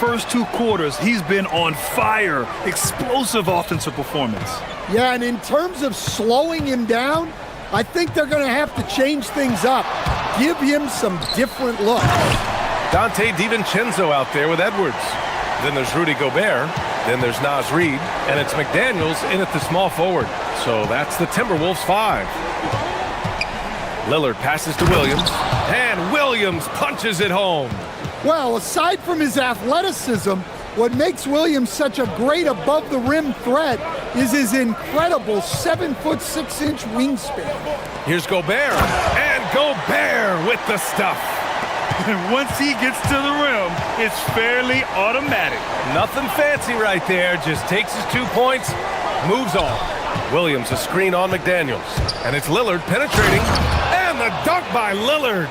Speaker 8: First 2 quarters, he's been on fire. Explosive offensive performance.
Speaker 12: Yeah, and in terms of slowing him down, I think they're going to have to change things up. Give him some different looks.
Speaker 7: Dante DiVincenzo out there with Edwards. Then there's Rudy Gobert. Then there's Naz Reid. And it's McDaniels in at the small forward. So that's the Timberwolves 5. Lillard passes to Williams. And Williams punches it home.
Speaker 12: Well, aside from his athleticism, what makes Williams such a great above-the-rim threat is his incredible 7'6" wingspan.
Speaker 7: Here's Gobert, and Gobert with the stuff.
Speaker 8: And once he gets to the rim, it's fairly automatic.
Speaker 7: Nothing fancy right there, just takes his 2 points, moves on. Williams a screen on McDaniels, and it's Lillard penetrating, and the dunk by Lillard.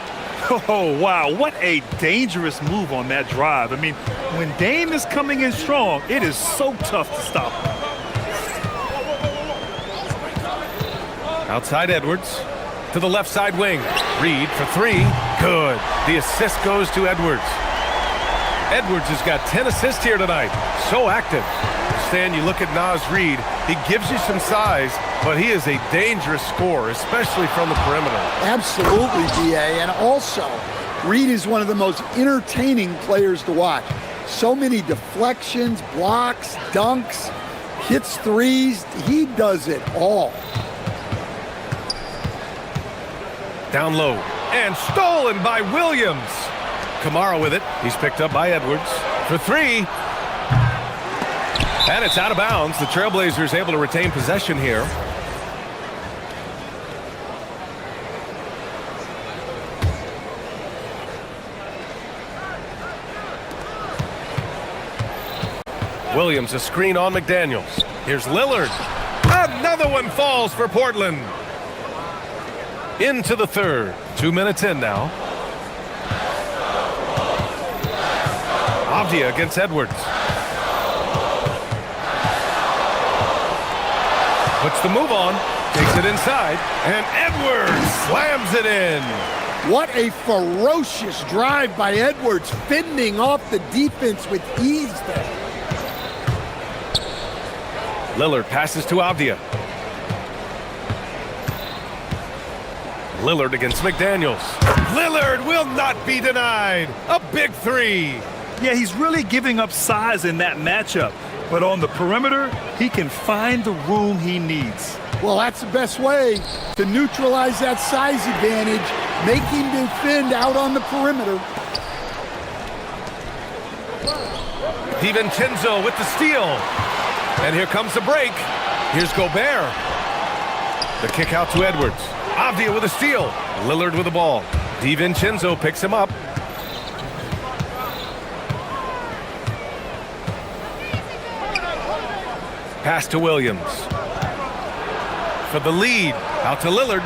Speaker 8: Oh, wow, what a dangerous move on that drive. I mean, when Dame is coming in strong, it is so tough to stop him.
Speaker 7: Outside Edwards, to the left side wing. Reed for 3, good. The assist goes to Edwards. Edwards has got 10 assists here tonight, so active. His understand, you look at Naz Reid, he gives you some size, but he is a dangerous scorer, especially from the perimeter.
Speaker 12: Absolutely, B.A. And also, Reid is one of the most entertaining players to watch. So many deflections, blocks, dunks, hits threes. He does it all.
Speaker 7: Down low, and stolen by Williams. Kamara with it. He's picked up by Edwards for three. And it's out of bounds. The Trailblazers able to retain possession here. Williams, a screen on McDaniels. Here's Lillard. Another one falls for Portland. Into the third. 2 minutes in now. Avdia against Edwards. Puts the move on. Takes it inside. And Edwards slams it in.
Speaker 12: What a ferocious drive by Edwards, fending off the defense with ease there.
Speaker 7: Lillard passes to Avdia. Lillard against McDaniels. Lillard will not be denied. A big three.
Speaker 8: Yeah, he's really giving up size in that matchup. But on the perimeter, he can find the room he needs.
Speaker 12: Well, that's the best way to neutralize that size advantage. Make him defend out on the perimeter.
Speaker 7: DiVincenzo with the steal. And here comes the break. Here's Gobert. The kick out to Edwards. Avdia with a steal. Lillard with the ball. DiVincenzo picks him up. Pass to Williams. For the lead. Out to Lillard.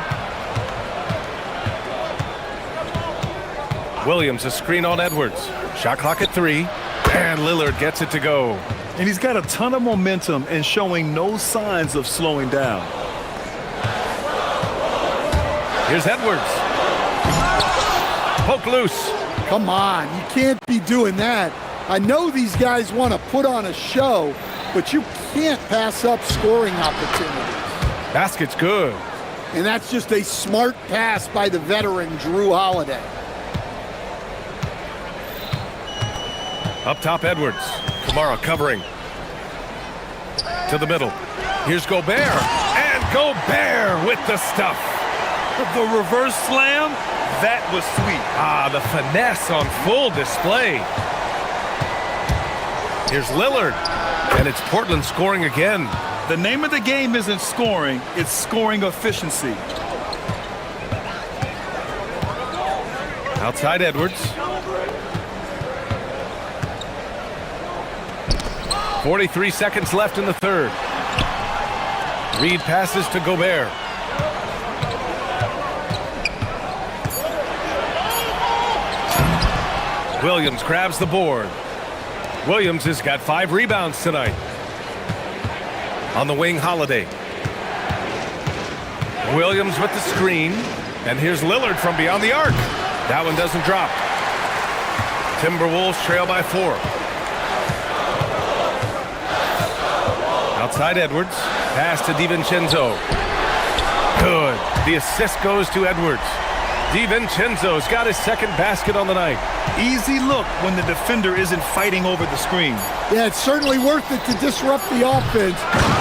Speaker 7: Williams, a screen on Edwards. Shot clock at 3. And Lillard gets it to go.
Speaker 8: And he's got a ton of momentum and showing no signs of slowing down.
Speaker 7: Here's Edwards. Poke loose.
Speaker 12: Come on, you can't be doing that. I know these guys want to put on a show, but you can't pass up scoring opportunities.
Speaker 7: Basket's good.
Speaker 12: And that's just a smart pass by the veteran Drew Holiday.
Speaker 7: Up top, Edwards. Kamara covering. To the middle. Here's Gobert. And Gobert with the stuff.
Speaker 8: The reverse slam, that was sweet.
Speaker 7: Ah, the finesse on full display. Here's Lillard. And it's Portland scoring again.
Speaker 8: The name of the game isn't scoring, it's scoring efficiency.
Speaker 7: Outside Edwards. 43 seconds left in the third. Reid passes to Gobert. Williams grabs the board. Williams has got 5 rebounds tonight. On the wing, Holiday. Williams with the screen. And here's Lillard from beyond the arc. That one doesn't drop. Timberwolves trail by 4. Outside Edwards. Pass to DiVincenzo. Good. The assist goes to Edwards. DiVincenzo's got his second basket on the night.
Speaker 8: Easy look when the defender isn't fighting over the screen.
Speaker 12: Yeah, it's certainly worth it to disrupt the offense.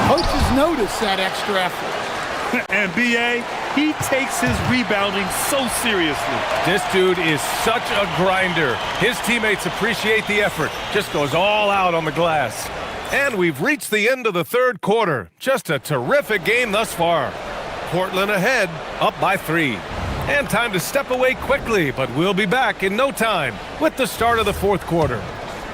Speaker 12: Coaches notice that extra effort.
Speaker 8: And B.A., he takes his rebounding so seriously.
Speaker 7: This dude is such a grinder. His teammates appreciate the effort. Just goes all out on the glass. And we've reached the end of the third quarter. Just a terrific game thus far. Portland ahead, up by 3. And time to step away quickly, but we'll be back in no time with the start of the fourth quarter.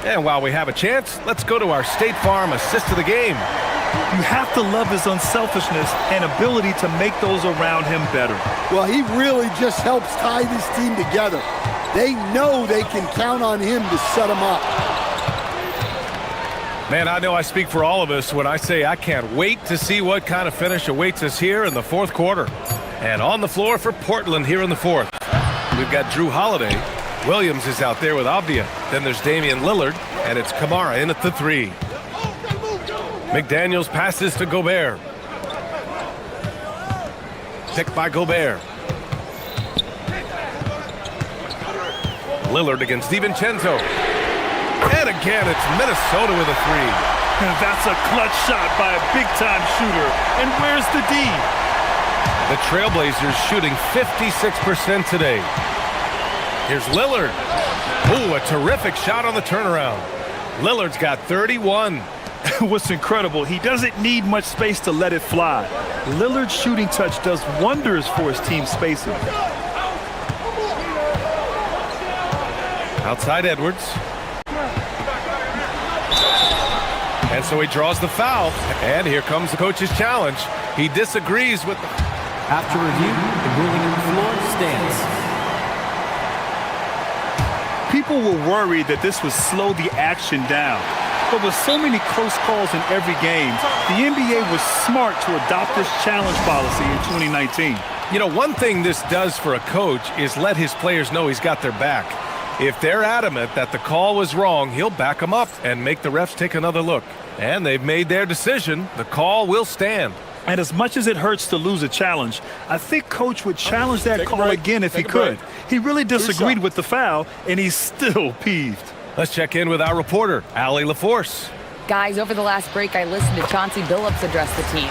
Speaker 7: And while we have a chance, let's go to our State Farm assist of the game.
Speaker 8: You have to love his unselfishness and ability to make those around him better.
Speaker 12: Well, he really just helps tie this team together. They know they can count on him to set them up.
Speaker 7: Man, I know I speak for all of us when I say I can't wait to see what kind of finish awaits us here in the fourth quarter. And on the floor for Portland here in the fourth, we've got Drew Holiday. Williams is out there with Avdia. Then there's Damian Lillard, and it's Kamara in at the 3. McDaniels passes to Gobert. Picked by Gobert. Lillard against DiVincenzo. And again, it's Minnesota with a three.
Speaker 8: That's a clutch shot by a big-time shooter. And where's the D?
Speaker 7: The Trailblazers shooting 56% today. Here's Lillard. Ooh, a terrific shot on the turnaround. Lillard's got 31.
Speaker 8: What's incredible, he doesn't need much space to let it fly. Lillard's shooting touch does wonders for his team's spacing.
Speaker 7: Outside Edwards. And so he draws the foul. And here comes the coach's challenge. He disagrees with...
Speaker 6: After review, the ruling on the floor stands.
Speaker 8: People were worried that this would slow the action down. But with so many close calls in every game, the NBA was smart to adopt this challenge policy in 2019.
Speaker 7: You know, one thing this does for a coach is let his players know he's got their back. If they're adamant that the call was wrong, he'll back them up and make the refs take another look. And they've made their decision. The call will stand.
Speaker 8: And as much as it hurts to lose a challenge, I think Coach would challenge that call again if he could. He really disagreed with the foul, and he's still peeved.
Speaker 7: Let's check in with our reporter, Allie LaForce.
Speaker 4: Guys, over the last break, I listened to Chauncey Billups address the team.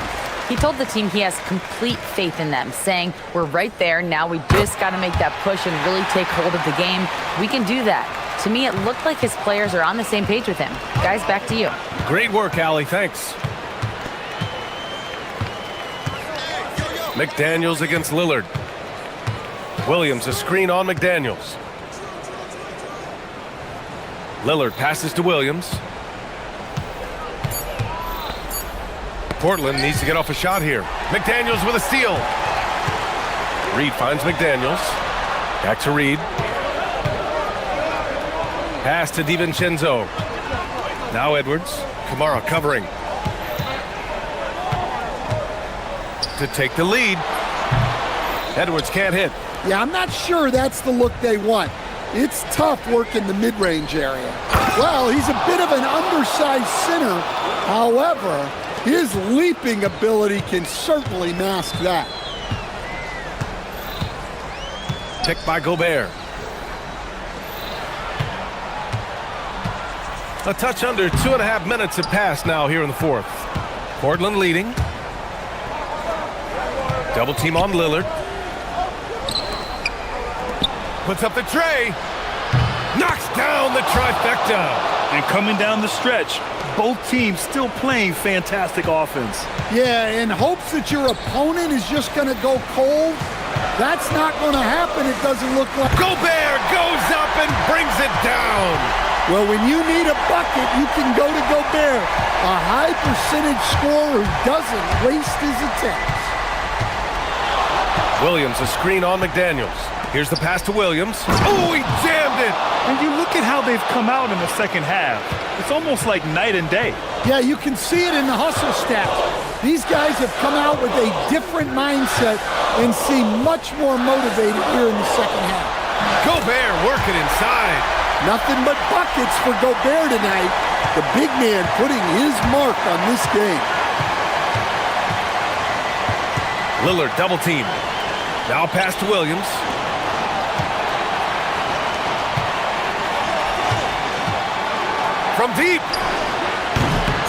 Speaker 4: He told the team he has complete faith in them, saying, we're right there, now we just got to make that push and really take hold of the game. We can do that. To me, it looked like his players are on the same page with him. Guys, back to you.
Speaker 7: Great work, Allie. Thanks. McDaniels against Lillard. Williams, a screen on McDaniels. Lillard passes to Williams. Portland needs to get off a shot here. McDaniels with a steal. Reed finds McDaniels. Back to Reed. Pass to DiVincenzo. Now Edwards. Kamara covering. To take the lead. Edwards can't hit.
Speaker 12: Yeah, I'm not sure that's the look they want. It's tough working the mid-range area. Well, he's a bit of an undersized center. However, his leaping ability can certainly mask that.
Speaker 7: Picked by Gobert. A touch under 2.5 minutes have passed now here in the fourth. Portland leading. Double team on Lillard. Puts up the tray. Knocks down the trifecta.
Speaker 8: And coming down the stretch, both teams still playing fantastic offense.
Speaker 12: Yeah, in hopes that your opponent is just going to go cold. That's not going to happen, it doesn't look like.
Speaker 7: Gobert goes up and brings it down.
Speaker 12: Well, when you need a bucket, you can go to Gobert. A high percentage scorer who doesn't waste his attempts.
Speaker 7: Williams, a screen on McDaniels. Here's the pass to Williams. Oh, he jammed it!
Speaker 8: And you look at how they've come out in the second half. It's almost like night and day.
Speaker 12: Yeah, you can see it in the hustle stats. These guys have come out with a different mindset and seem much more motivated here in the second half.
Speaker 7: Gobert working inside.
Speaker 12: Nothing but buckets for Gobert tonight. The big man putting his mark on this game.
Speaker 7: Lillard double team. Now pass to Williams. From deep.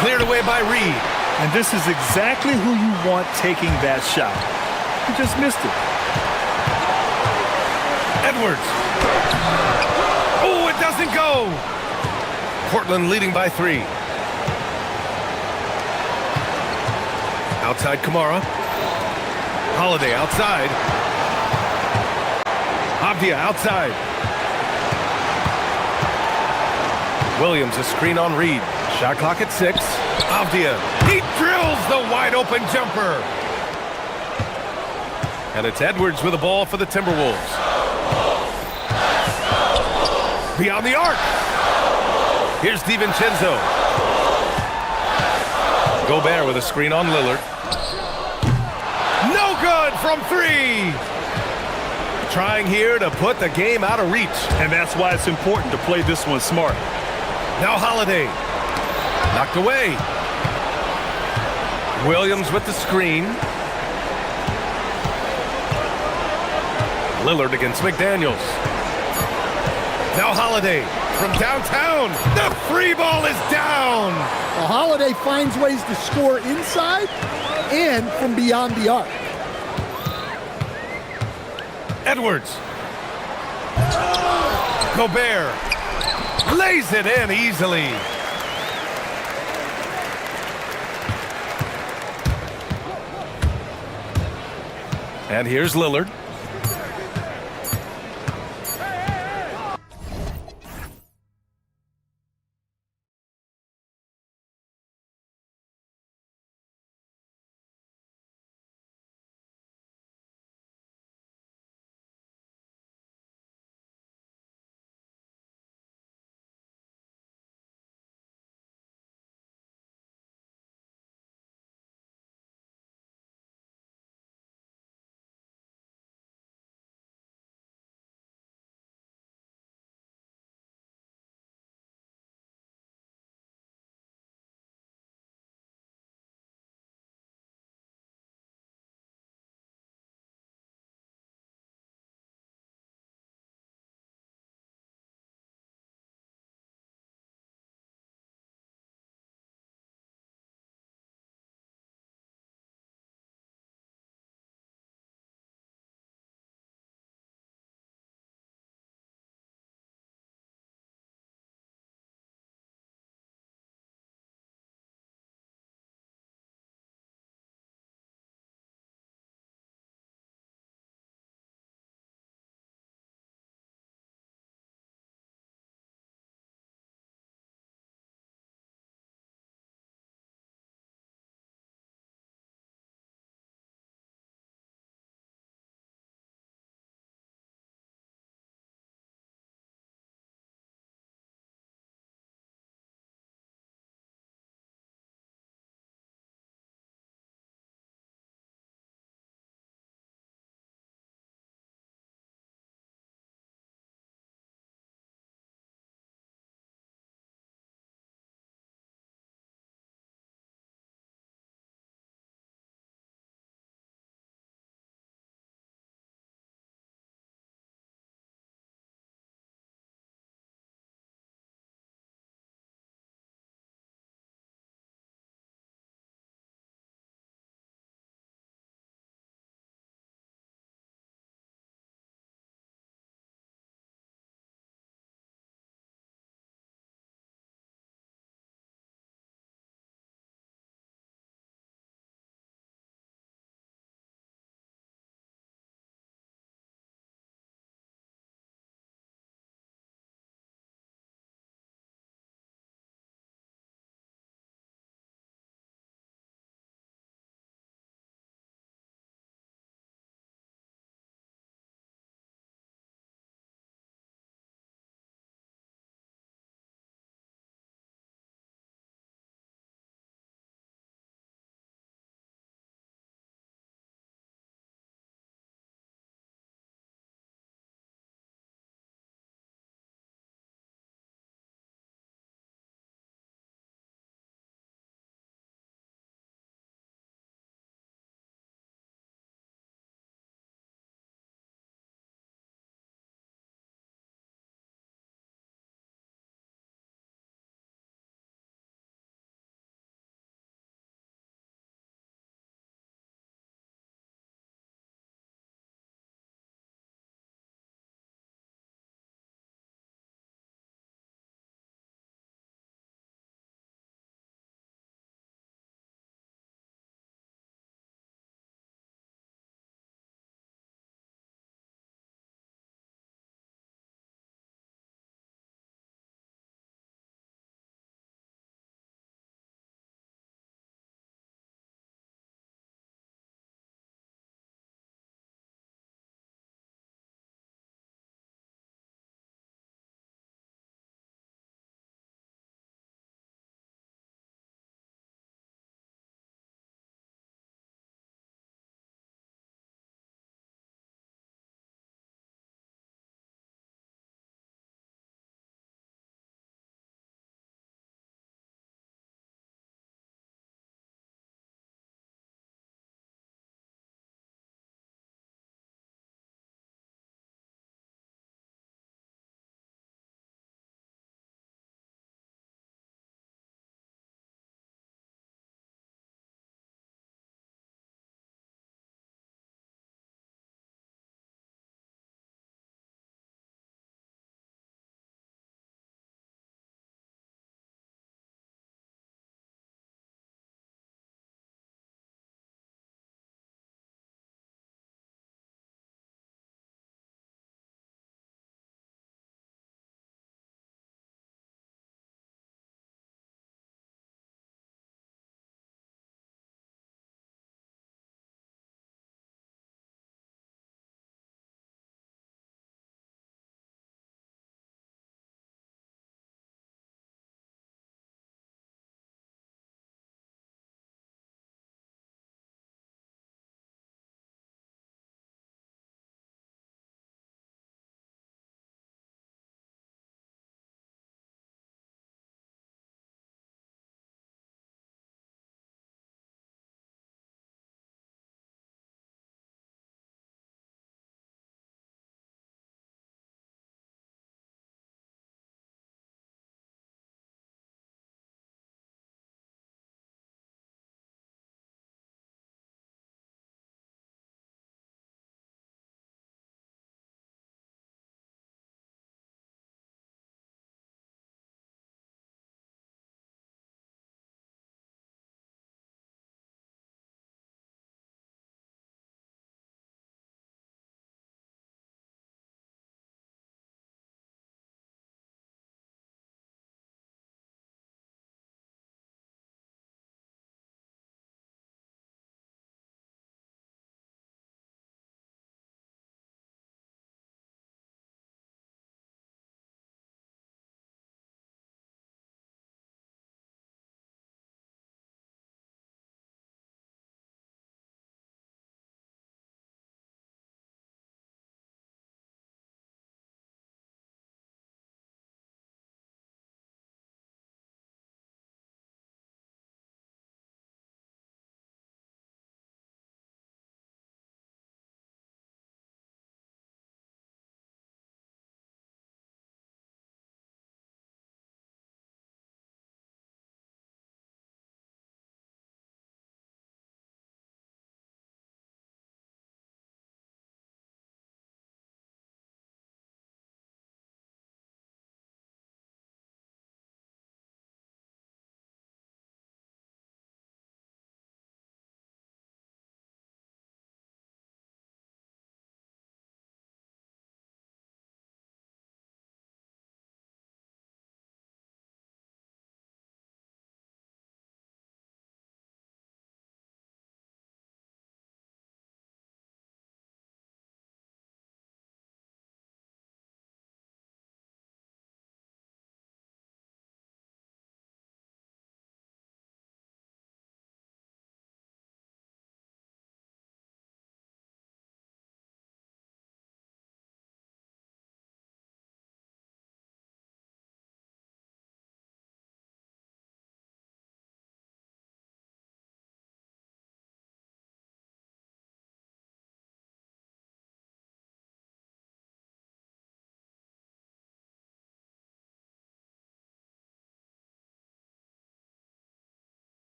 Speaker 7: Cleared away by Reed.
Speaker 8: And this is exactly who you want taking that shot. He just missed it.
Speaker 7: Edwards. Oh, it doesn't go. Portland leading by 3. Outside Kamara. Holiday outside. Avdia outside. Williams, a screen on Reed. Shot clock at 6. Avdia. He drills the wide open jumper. And it's Edwards with the ball for the Timberwolves. Beyond the arc. Here's DiVincenzo. Gobert with a screen on Lillard. No good from 3. Trying here to put the game out of reach.
Speaker 8: And that's why it's important to play this one smart.
Speaker 7: Now Holiday. Knocked away. Williams with the screen. Lillard against McDaniels. Now Holiday from downtown. The free ball is down.
Speaker 12: Well, Holiday finds ways to score inside and from beyond the arc.
Speaker 7: Edwards. Gobert lays it in easily. And here's Lillard.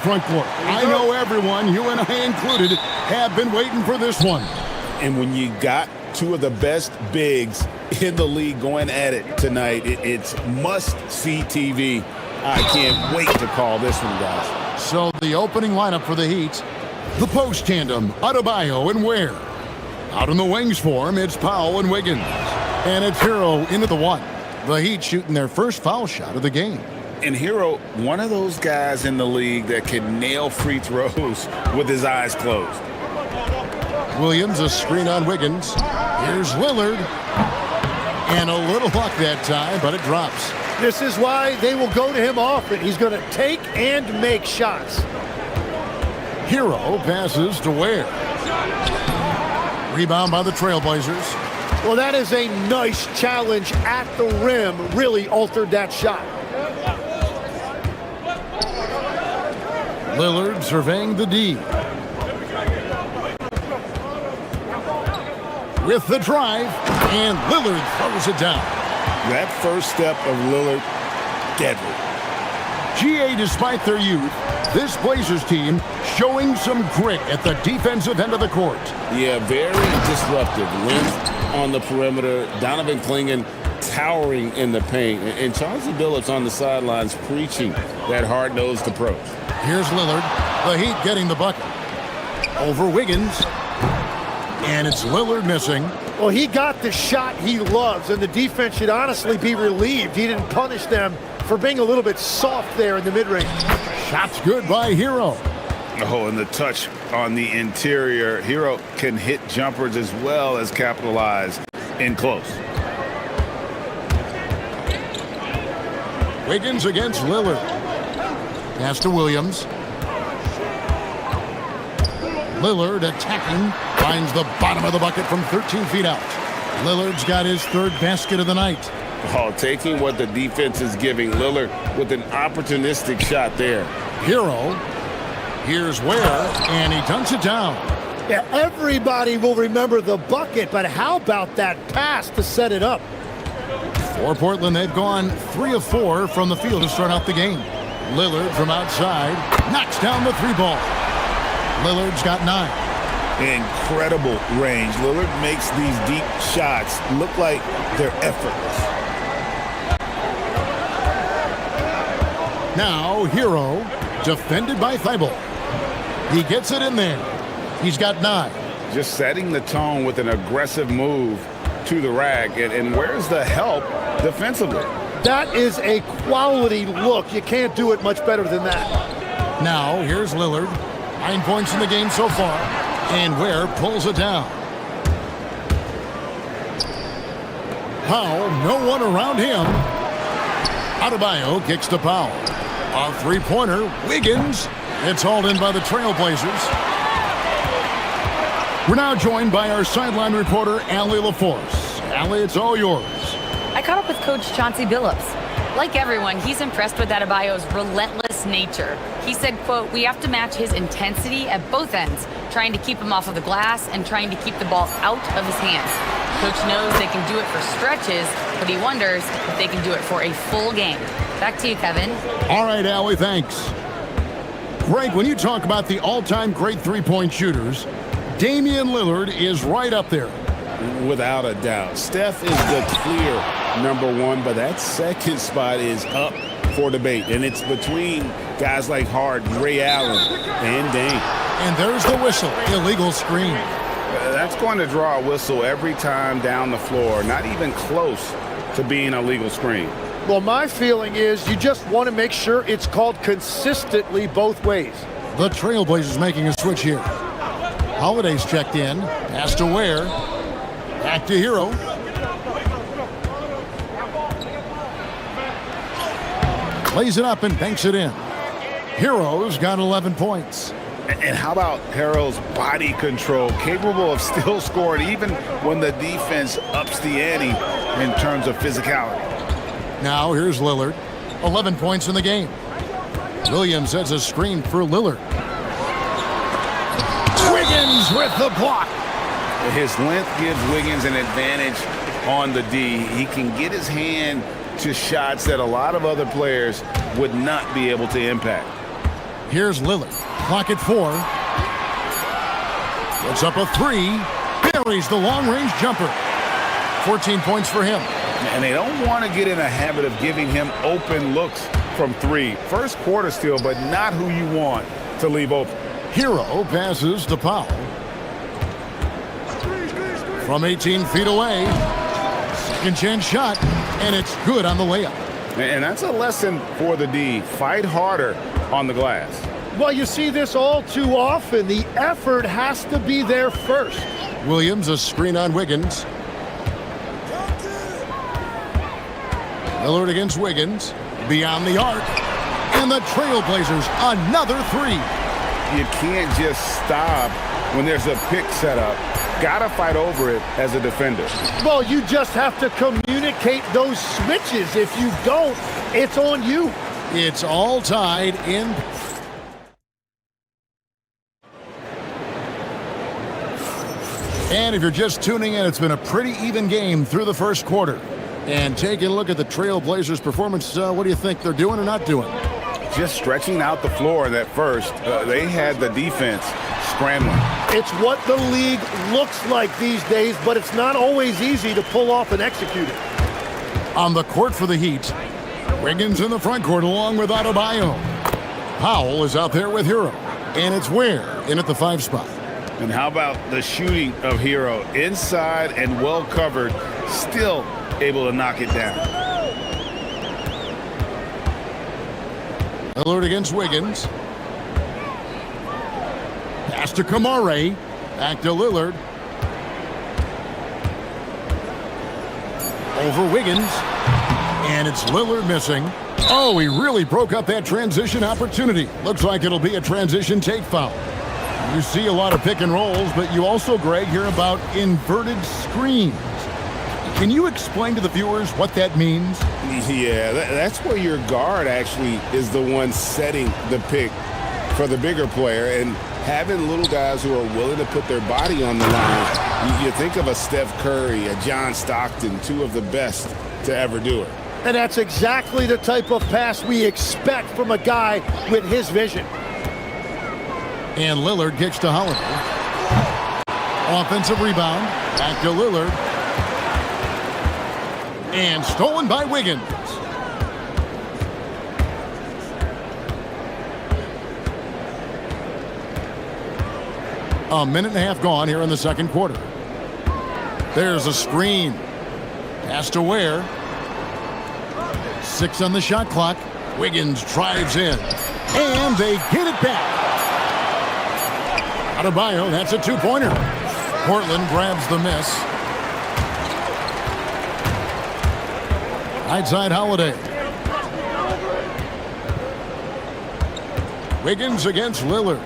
Speaker 1: front court. I know everyone, you and I included, have been waiting for this one.
Speaker 5: And when you got two of the best bigs in the league going at it tonight, it's must-see TV. I can't wait to call this one, guys.
Speaker 1: So the opening lineup for the Heat, the post tandem, Adebayo and Ware. Out in the wings for him, it's Powell and Wiggins. And it's Hero into the one. The Heat shooting their first foul shot of the game.
Speaker 5: And Hero, one of those guys in the league that can nail free throws with his eyes closed.
Speaker 1: Williams, a screen on Wiggins. Here's Lillard. And a little luck that time, but it drops.
Speaker 2: This is why they will go to him often. He's going to take and make shots.
Speaker 1: Hero passes to Ware. Rebound by the Trailblazers.
Speaker 2: Well, that is a nice challenge at the rim. Really altered that shot.
Speaker 1: Lillard surveying the D. With the drive, and Lillard throws it down.
Speaker 5: That first step of Lillard, deadly.
Speaker 1: GA, despite their youth, this Blazers team showing some grit at the defensive end of the court.
Speaker 5: Yeah, very disruptive. Length on the perimeter. Donovan Clingan towering in the paint. And Chauncey Billups on the sidelines preaching that hard-nosed approach.
Speaker 1: Here's Lillard. The Heat getting the bucket. Over Wiggins. And it's Lillard missing.
Speaker 2: Well, he got the shot he loves, and the defense should honestly be relieved. He didn't punish them for being a little bit soft there in the mid-range.
Speaker 1: Shot's good by Hero.
Speaker 5: Oh, and the touch on the interior. Hero can hit jumpers as well as capitalize in close.
Speaker 1: Wiggins against Lillard. Pass to Williams. Lillard attacking. Finds the bottom of the bucket from 13 feet out. Lillard's got his third basket of the night.
Speaker 5: Oh, taking what the defense is giving. Lillard with an opportunistic shot there.
Speaker 1: Hero. Here's Ware, and he dunks it down.
Speaker 2: Yeah, everybody will remember the bucket, but how about that pass to set it up?
Speaker 1: For Portland, they've gone 3 of 4 from the field to start out the game. Lillard from outside knocks down the 3-ball. Lillard's got 9.
Speaker 5: Incredible range. Lillard makes these deep shots look like they're effortless.
Speaker 1: Now, Hero, defended by Thibault. He gets it in there. He's got 9.
Speaker 5: Just setting the tone with an aggressive move to the rack. And where's the help defensively?
Speaker 2: That is a quality look. You can't do it much better than that.
Speaker 1: Now, here's Lillard. 9 points in the game so far. And Ware pulls it down. Powell, no one around him. Adebayo kicks to Powell. A three-pointer, Wiggins. It's hauled in by the Trailblazers. We're now joined by our sideline reporter, Allie LaForce. Allie, it's all yours.
Speaker 4: I caught up with Coach Chauncey Billups. Like everyone, he's impressed with Adebayo's relentless nature. He said, quote, "We have to match his intensity at both ends, trying to keep him off of the glass and trying to keep the ball out of his hands. Coach knows they can do it for stretches, but he wonders if they can do it for a full game." Back to you, Kevin.
Speaker 1: All right, Allie, thanks. Greg, when you talk about the all-time great three-point shooters, Damian Lillard is right up there.
Speaker 5: Without a doubt. Steph is the clear #1, but that second spot is up for debate. And it's between guys like Harden, Ray Allen, and Dame.
Speaker 1: And there's the whistle. Illegal screen.
Speaker 5: That's going to draw a whistle every time down the floor. Not even close to being a legal screen.
Speaker 2: Well, my feeling is you just want to make sure it's called consistently both ways.
Speaker 1: The Trailblazers making a switch here. Holiday's checked in. Pass to Ware. Back to Hero. Lays it up and banks it in. Hero's got 11 points.
Speaker 5: And how about Hero's body control, capable of still scoring even when the defense ups the ante in terms of physicality.
Speaker 1: Now here's Lillard. 11 points in the game. Williams sets a screen for Lillard. Wiggins with the block.
Speaker 5: His length gives Wiggins an advantage on the D. He can get his hand to shots that a lot of other players would not be able to impact.
Speaker 1: Here's Lillard. Clock at 4. Puts up a 3. Buries the long-range jumper. 14 points for him.
Speaker 5: And they don't want to get in a habit of giving him open looks from 3. First quarter still, but not who you want to leave open.
Speaker 1: Hero passes to Powell. From 18 feet away. Second chance shot, and it's good on the layup.
Speaker 5: And that's a lesson for the D. Fight harder on the glass.
Speaker 2: Well, you see this all too often. The effort has to be there first.
Speaker 1: Williams, a screen on Wiggins. Lillard against Wiggins. Beyond the arc. And the Trailblazers, another 3.
Speaker 5: You can't just stop when there's a pick set up. Gotta fight over it as a defender.
Speaker 2: Well, you just have to communicate those switches. If you don't, it's on you.
Speaker 1: It's all tied in. And if you're just tuning in, it's been a pretty even game through the first quarter. And taking a look at the Trailblazers' performance, what do you think they're doing or not doing?
Speaker 5: Just stretching out the floor in that first. They had the defense scrambling.
Speaker 2: It's what the league looks like these days, but it's not always easy to pull off and execute it.
Speaker 1: On the court for the Heat, Wiggins in the front court along with Adebayo. Powell is out there with Hero, and it's Ware in at the 5 spot.
Speaker 5: And how about the shooting of Hero? Inside and well covered, still able to knock it down.
Speaker 1: Lillard against Wiggins. Pass to Kamare. Back to Lillard. Over Wiggins. And it's Lillard missing. Oh, he really broke up that transition opportunity. Looks like it'll be a transition take foul. You see a lot of pick and rolls, but you also, Greg, hear about inverted screens. Can you explain to the viewers what that means?
Speaker 5: Yeah, that's where your guard actually is the one setting the pick for the bigger player, and having little guys who are willing to put their body on the line. You think of a Steph Curry, a John Stockton, 2 of the best to ever do it.
Speaker 2: And that's exactly the type of pass we expect from a guy with his vision.
Speaker 1: And Lillard kicks to Holiday. Offensive rebound. Back to Lillard. And stolen by Wiggins. A minute and a half gone here in the second quarter. There's a screen. Pass to Ware. 6 on the shot clock. Wiggins drives in. And they get it back. Adebayo, that's a 2-pointer. Portland grabs the miss. Right side Holiday. Wiggins against Lillard.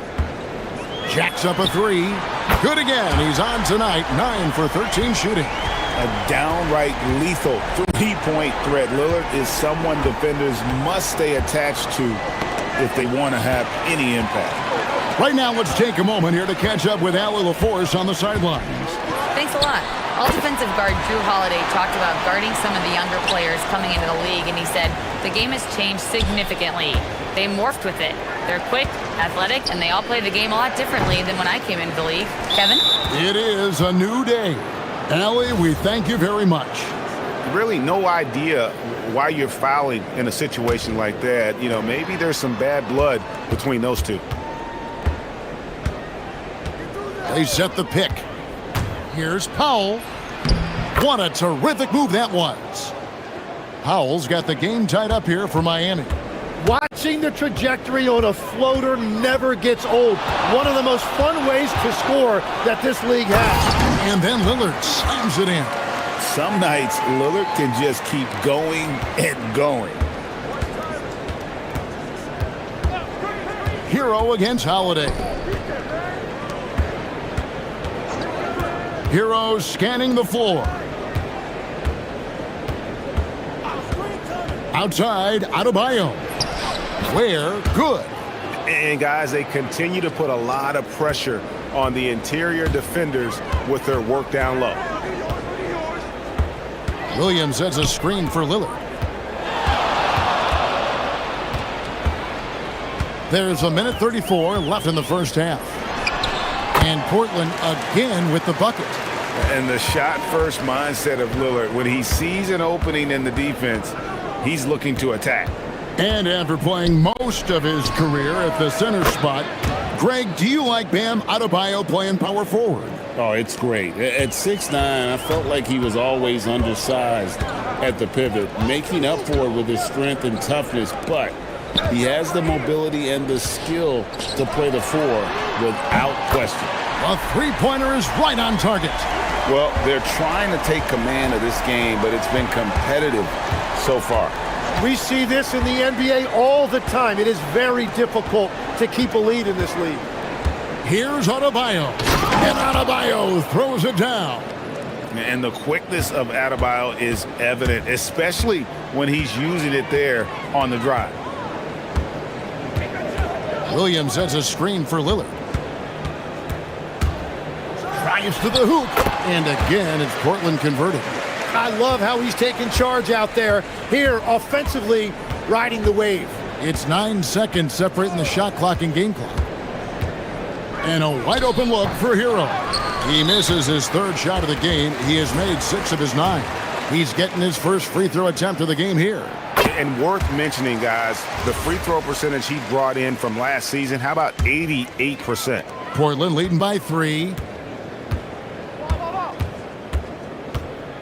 Speaker 1: Jacks up a 3. Good again. He's on tonight. 9 for 13 shooting.
Speaker 5: A downright lethal 3-point threat. Lillard is someone defenders must stay attached to if they want to have any impact.
Speaker 1: Right now, let's take a moment here to catch up with Allie LaForce on the sidelines.
Speaker 4: Thanks a lot. All defensive guard Drew Holiday talked about guarding some of the younger players coming into the league, and he said, the game has changed significantly. They morphed with it. They're quick, athletic, and they all play the game a lot differently than when I came into the league. Kevin?
Speaker 1: It is a new day. Allie, we thank you very much.
Speaker 5: Really no idea why you're fouling in a situation like that. You know, maybe there's some bad blood between those two.
Speaker 1: They set the pick. Here's Powell. What a terrific move that was. Powell's got the game tied up here for Miami.
Speaker 2: Watching the trajectory on a floater never gets old. One of the most fun ways to score that this league has.
Speaker 1: And then Lillard slams it in.
Speaker 5: Some nights, Lillard can just keep going and going.
Speaker 1: Hero against Holiday. Hero scanning the floor. Outside, Adebayo. Ware, good.
Speaker 5: And guys, they continue to put a lot of pressure on the interior defenders with their work down low.
Speaker 1: Williams sets a screen for Lillard. There's a minute 34 left in the first half. And Portland again with the bucket.
Speaker 5: And the shot-first mindset of Lillard, when he sees an opening in the defense, he's looking to attack.
Speaker 1: And after playing most of his career at the center spot, Greg, do you like Bam Adebayo playing power forward?
Speaker 3: Oh, it's great. At 6'9", I felt like he was always undersized at the pivot, making up for it with his strength and toughness, but he has the mobility and the skill to play the four without question.
Speaker 1: A three-pointer is right on target.
Speaker 5: Well, they're trying to take command of this game, but it's been competitive so far.
Speaker 2: We see this in the NBA all the time. It is very difficult to keep a lead in this league.
Speaker 1: Here's Adebayo. And Adebayo throws it down.
Speaker 5: And the quickness of Adebayo is evident, especially when he's using it there on the drive.
Speaker 1: Williams sets a screen for Lillard. Drives to the hoop. And again, it's Portland converted.
Speaker 2: I love how he's taking charge out there. Here, offensively, riding the wave.
Speaker 1: It's 9 seconds separating the shot clock and game clock. And a wide open look for Hero. He misses his third shot of the game. He has made 6 of his 9. He's getting his first free throw attempt of the game here.
Speaker 5: And worth mentioning, guys, the free throw percentage he brought in from last season, how about 88%?
Speaker 1: Portland leading by 3.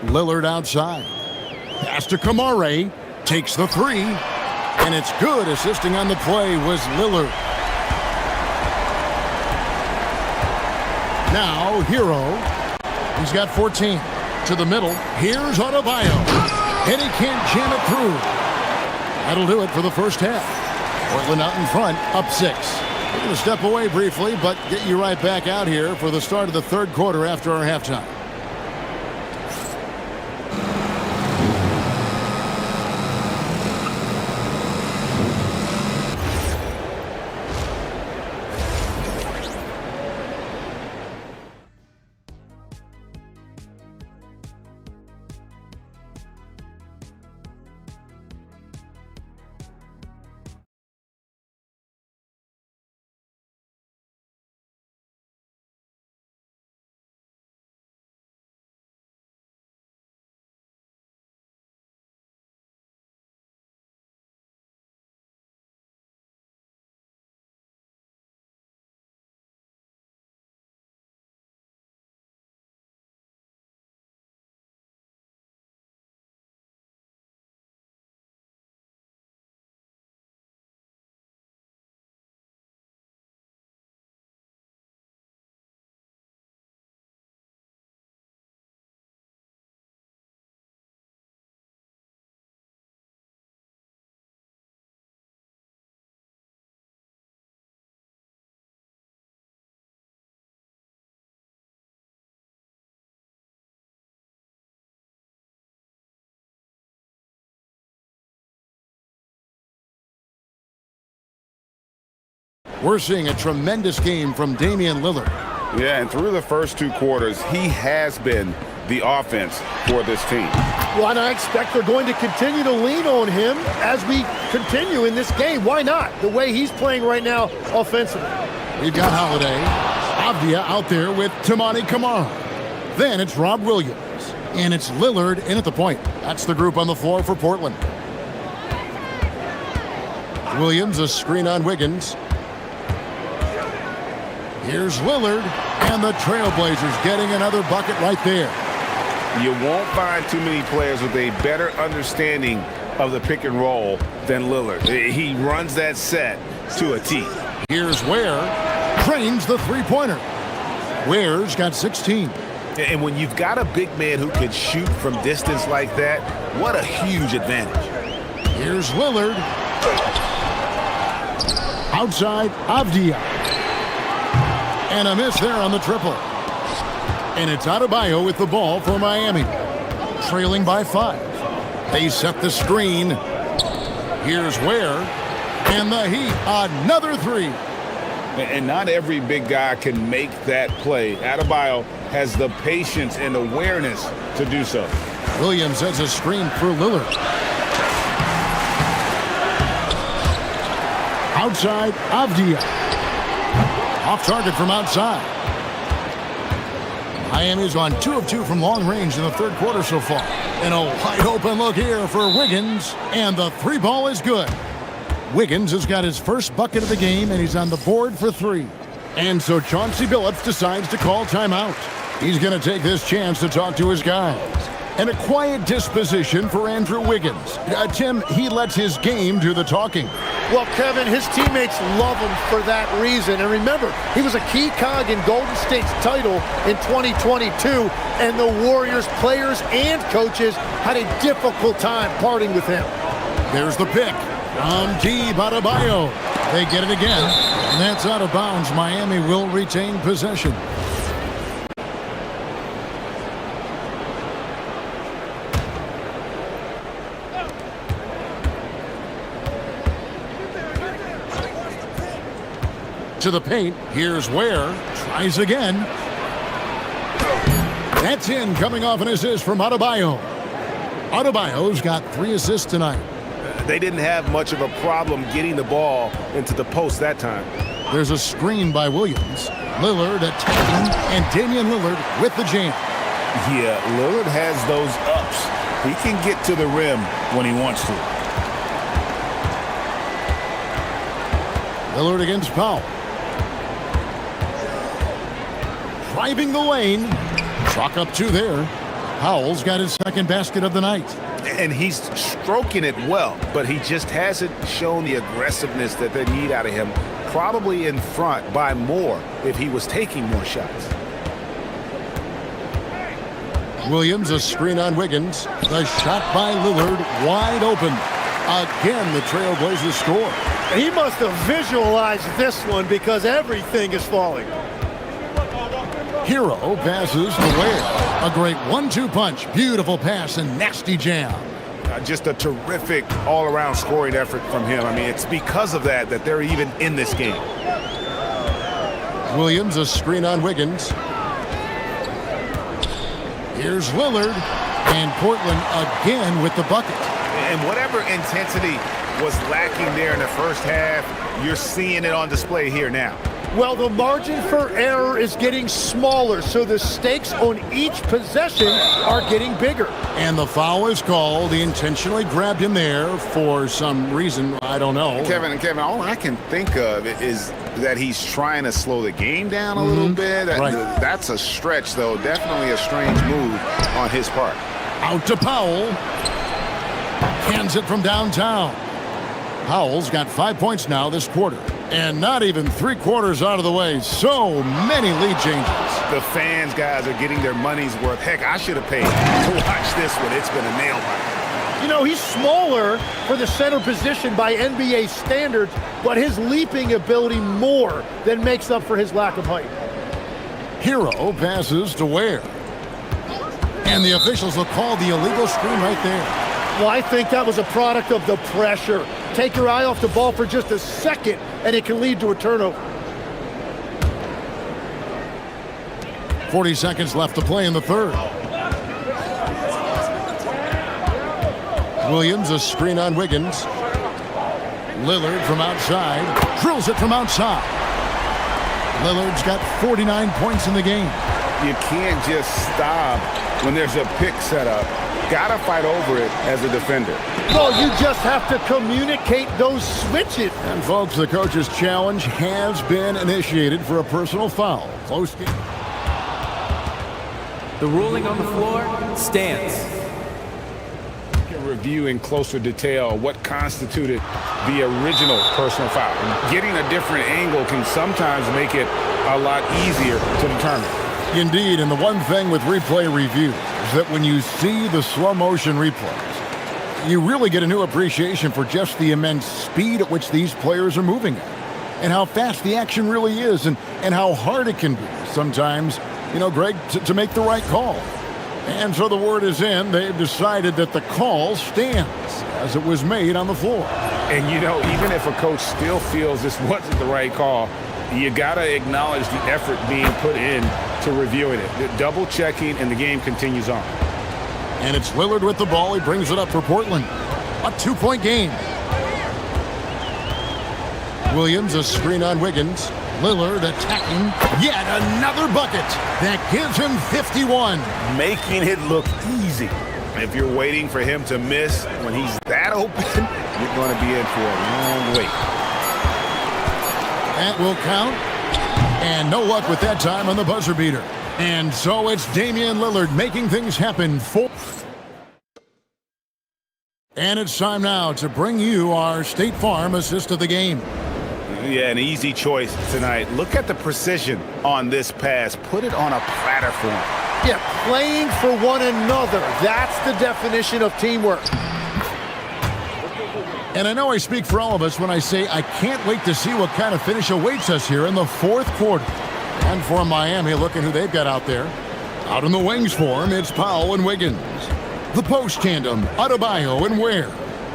Speaker 1: Lillard outside. Pass to Kamare. Takes the 3. And it's good. Assisting on the play was Lillard. Now, Hero. He's got 14. To the middle. Here's Adebayo. And he can't jam it through. That'll do it for the first half. Portland out in front, up 6. We're going to step away briefly, but get you right back out here for the start of the third quarter after our halftime. We're seeing a tremendous game from Damian Lillard.
Speaker 5: Yeah, and through the first 2 quarters, he has been the offense for this team.
Speaker 2: Well, and I expect they're going to continue to lean on him as we continue in this game. Why not? The way he's playing right now offensively.
Speaker 1: We've got Holiday. Avdia out there with Tamani Kamara. Then it's Rob Williams. And it's Lillard in at the point. That's the group on the floor for Portland. Williams, a screen on Wiggins. Here's Lillard, and the Trailblazers getting another bucket right there.
Speaker 5: You won't find too many players with a better understanding of the pick and roll than Lillard. He runs that set to a T.
Speaker 1: Here's Ware, trains the three-pointer. Ware's got 16.
Speaker 5: And when you've got a big man who can shoot from distance like that, what a huge advantage.
Speaker 1: Here's Lillard. Outside, Avdia. And a miss there on the triple. And it's Adebayo with the ball for Miami. Trailing by 5. They set the screen. Here's Ware. And the Heat, another 3.
Speaker 5: And not every big guy can make that play. Adebayo has the patience and awareness to do so.
Speaker 1: Williams has a screen for Lillard. Outside, Avdia. Off target from outside. Miami's on 2 of 2 from long range in the third quarter so far. And a wide open look here for Wiggins. And the 3 ball is good. Wiggins has got his first bucket of the game, and he's on the board for 3. And so Chauncey Billups decides to call timeout. He's going to take this chance to talk to his guys. And a quiet disposition for Andrew Wiggins. Tim, he lets his game do the talking.
Speaker 2: Well, Kevin, his teammates love him for that reason. And remember, he was a key cog in Golden State's title in 2022, and the Warriors players and coaches had a difficult time parting with him.
Speaker 1: There's the pick from D. Badabayo. They get it again, and that's out of bounds. Miami will retain possession. To the paint. Here's Ware. Tries again. That's in, coming off an assist from Adebayo. Adebayo's got 3 assists tonight.
Speaker 5: They didn't have much of a problem getting the ball into the post that time.
Speaker 1: There's a screen by Williams. Lillard attacking, and Damian Lillard with the jam.
Speaker 5: Yeah, Lillard has those ups. He can get to the rim when he wants to.
Speaker 1: Lillard against Powell. Driving the lane. Chalk up 2 there. Powell's got his second basket of the night.
Speaker 5: And he's stroking it well, but he just hasn't shown the aggressiveness that they need out of him. Probably in front by more if he was taking more shots.
Speaker 1: Williams, a screen on Wiggins. The shot by Lillard, wide open. Again, the Trailblazers score.
Speaker 2: He must have visualized this one because everything is falling.
Speaker 1: Hero passes to Ware. A great 1-2 punch. Beautiful pass and nasty jam.
Speaker 5: Just a terrific all-around scoring effort from him. I mean, it's because of that they're even in this game.
Speaker 1: Williams, a screen on Wiggins. Here's Lillard. And Portland again with the bucket.
Speaker 5: And whatever intensity was lacking there in the first half, you're seeing it on display here now.
Speaker 2: Well, the margin for error is getting smaller, so the stakes on each possession are getting bigger.
Speaker 1: And the foul is called. He intentionally grabbed him there for some reason. I don't know.
Speaker 5: Kevin, all I can think of is that he's trying to slow the game down a little bit.
Speaker 1: Right.
Speaker 5: That's a stretch, though. Definitely a strange move on his part.
Speaker 1: Out to Powell. Hands it from downtown. Powell's got 5 points now this quarter. And not even 3/4 out of the way. So many lead changes.
Speaker 5: The fans, guys, are getting their money's worth. Heck, I should have paid to watch this one. It's been a nail biter.
Speaker 2: You know, he's smaller for the center position by NBA standards, but his leaping ability more than makes up for his lack of height.
Speaker 1: Hero passes to Ware. And the officials will call the illegal screen right there.
Speaker 2: Well, I think that was a product of the pressure. Take your eye off the ball for just a second, and it can lead to a turnover.
Speaker 1: 40 seconds left to play in the third. Williams, a screen on Wiggins. Lillard from outside. Drills it from outside. Lillard's got 49 points in the game.
Speaker 5: You can't just stop when there's a pick set up. Gotta fight over it as a defender.
Speaker 2: Well, you just have to communicate those switches.
Speaker 1: And folks, the coach's challenge has been initiated for a personal foul. Close game.
Speaker 6: The ruling on the floor stands.
Speaker 5: Review in closer detail what constituted the original personal foul. Getting a different angle can sometimes make it a lot easier to determine.
Speaker 1: Indeed, and the one thing with replay review is that when you see the slow motion replays, you really get a new appreciation for just the immense speed at which these players are moving at, and how fast the action really is, and how hard it can be sometimes, you know, Greg, to make the right call. And so the word is in. They've decided that the call stands as it was made on the floor.
Speaker 5: And, you know, even if a coach still feels this wasn't the right call, you got to acknowledge the effort being put in to reviewing it. The double checking, and the game continues on.
Speaker 1: And it's Lillard with the ball. He brings it up for Portland. A 2-point game. Williams, a screen on Wiggins. Lillard attacking. Yet another bucket. That gives him 51.
Speaker 5: Making it look easy. If you're waiting for him to miss when he's that open, you're going to be in for a long wait.
Speaker 1: That will count. And no luck with that time on the buzzer beater. And so it's Damian Lillard making things happen for... And it's time now to bring you our State Farm assist of the game.
Speaker 5: Yeah, an easy choice tonight. Look at the precision on this pass. Put it on a platter for him.
Speaker 2: Yeah, playing for one another. That's the definition of teamwork.
Speaker 1: And I know I speak for all of us when I say I can't wait to see what kind of finish awaits us here in the fourth quarter. And for Miami, look at who they've got out there. Out in the wings for him, it's Powell and Wiggins. The post tandem, Adebayo and Ware.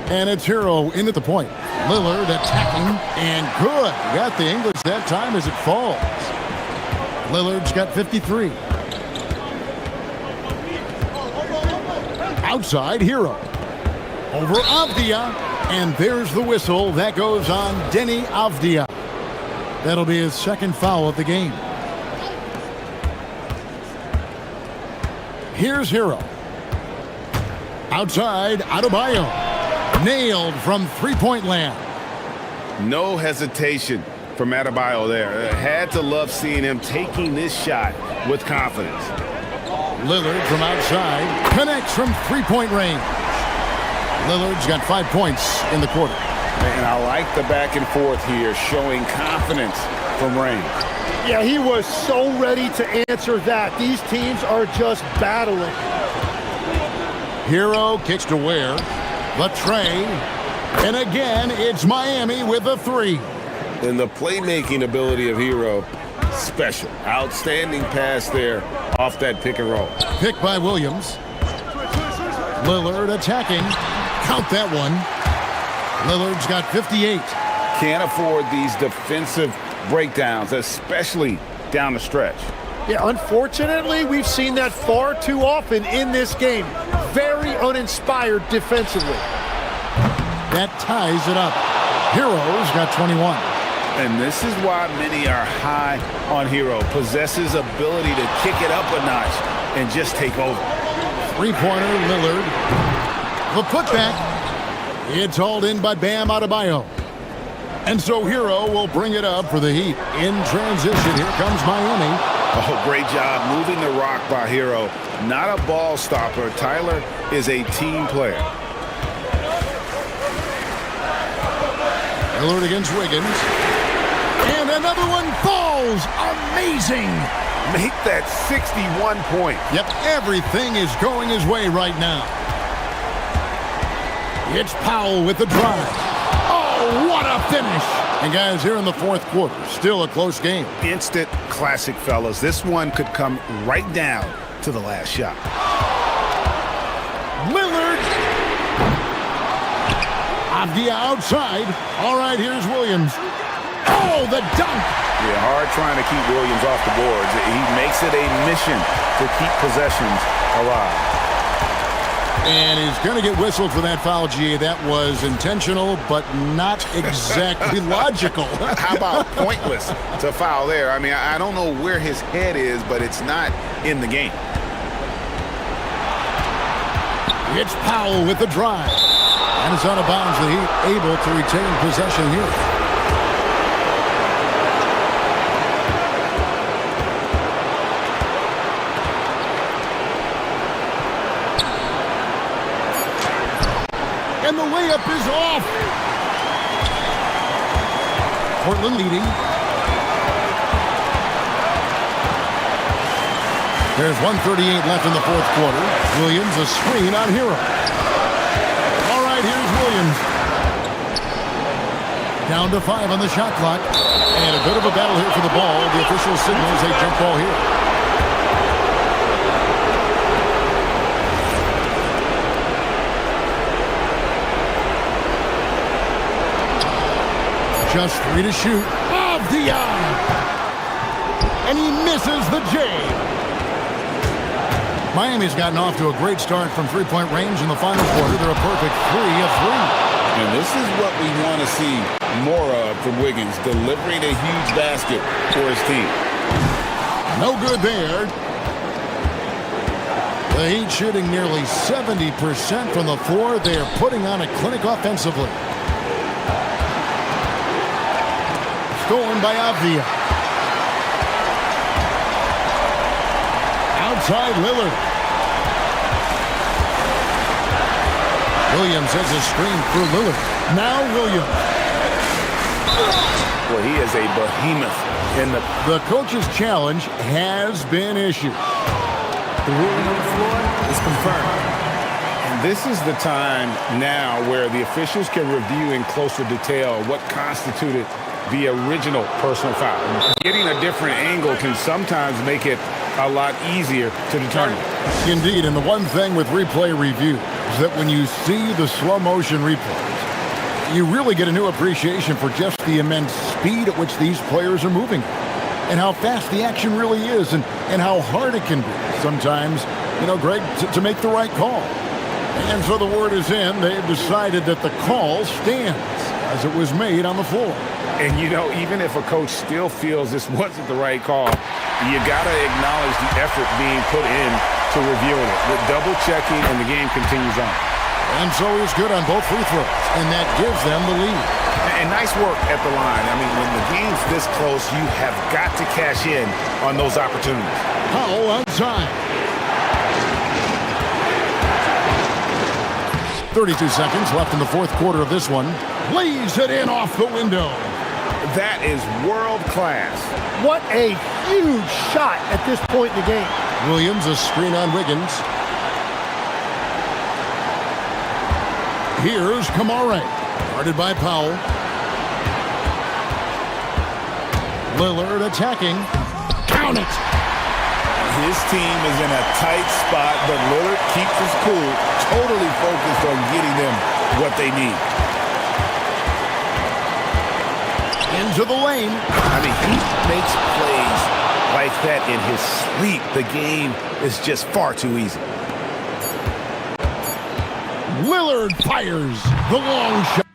Speaker 1: And it's Hero in at the point. Lillard attacking, and good. Got the English that time as it falls. Lillard's got 53. Outside, Hero. Over Avdia, and there's the whistle. That goes on Denny Avdia. That'll be his second foul of the game. Here's Hero. Outside, Adebayo. Nailed from three-point land.
Speaker 5: No hesitation from Adebayo there. Had to love seeing him taking this shot with confidence.
Speaker 1: Lillard from outside connects from three-point range. Lillard's got 5 points in the quarter.
Speaker 5: And I like the back and forth here, showing confidence from range.
Speaker 2: Yeah, he was so ready to answer that. These teams are just battling.
Speaker 1: Hero kicks to Ware. Latre. And again, it's Miami with a three.
Speaker 5: And the playmaking ability of Hero, special. Outstanding pass there off that pick and roll.
Speaker 1: Pick by Williams. Lillard attacking. Count that one. Lillard's got 58.
Speaker 5: Can't afford these defensive breakdowns, especially down the stretch.
Speaker 2: Yeah, unfortunately, we've seen that far too often in this game. Very uninspired defensively.
Speaker 1: That ties it up. Hero's got 21.
Speaker 5: And this is why many are high on Hero. Possesses ability to kick it up a notch and just take over.
Speaker 1: Three-pointer, Lillard. The putback. It's hauled in by Bam Adebayo. And so Hero will bring it up for the Heat. In transition, here comes Miami.
Speaker 5: Oh, great job moving the rock by Hero. Not a ball stopper. Tyler is a team player.
Speaker 1: Lillard against Wiggins. And another one falls. Amazing.
Speaker 5: Make that 61 points.
Speaker 1: Yep, everything is going his way right now. It's Powell with the drive. Oh, what a finish. And guys, here in the fourth quarter, still a close game.
Speaker 5: Instant classic, fellas. This one could come right down to the last shot.
Speaker 1: Lillard. Avdia outside. All right, here's Williams. Oh, the dunk.
Speaker 5: Yeah, hard trying to keep Williams off the boards. He makes it a mission to keep possessions alive.
Speaker 1: And he's going to get whistled for that foul, G. That was intentional, but not exactly logical.
Speaker 5: How about pointless to foul there? I mean, I don't know where his head is, but it's not in the game.
Speaker 1: It's Powell with the drive. And it's out of bounds. The Heat able to retain possession here. And the layup is off. Portland leading. There's 1:38 left in the fourth quarter. Williams a screen on Hero. All right, here's Williams. Down to 5 on the shot clock. And a bit of a battle here for the ball. The official signals a jump ball here. Just 3 to shoot. Of the eye. And he misses the J. Miami's gotten off to a great start from three-point range in the final quarter. They're a perfect 3 of 3.
Speaker 5: And this is what we want to see more of from Wiggins, delivering a huge basket for his team.
Speaker 1: No good there. The Heat shooting nearly 70% from the floor. They are putting on a clinic offensively. Stolen by Avdia. Outside Lillard. Williams has a screen for Lillard. Now Williams.
Speaker 8: Well, he is a behemoth in
Speaker 1: the coach's challenge has been issued.
Speaker 6: The ruling on the floor is confirmed.
Speaker 5: And this is the time now where the officials can review in closer detail what constituted the original personal foul. Getting a different angle can sometimes make it a lot easier to determine.
Speaker 1: Indeed, and the one thing with replay review is that when you see the slow motion replays, you really get a new appreciation for just the immense speed at which these players are moving and how fast the action really is and how hard it can be sometimes, Greg, to make the right call. And so the word is in. They've decided that the call stands as it was made on the floor.
Speaker 5: And, even if a coach still feels this wasn't the right call, you got to acknowledge the effort being put in to reviewing it. With double-checking, and the game continues on.
Speaker 1: And so he's good on both free throws, and that gives them the lead.
Speaker 5: And nice work at the line. I mean, when the game's this close, you have got to cash in on those opportunities.
Speaker 1: Powell outside. 32 seconds left in the fourth quarter of this one. Lays it in off the window.
Speaker 5: That is world class.
Speaker 2: What a huge shot at this point in the game.
Speaker 1: Williams, a screen on Wiggins. Here's Kamare. Guarded by Powell. Lillard attacking. Count it.
Speaker 5: His team is in a tight spot, but Lillard keeps his cool, totally focused on getting them what they need.
Speaker 1: Into the lane.
Speaker 5: I mean, he makes plays like that in his sleep. The game is just far too easy.
Speaker 1: Lillard fires the long shot.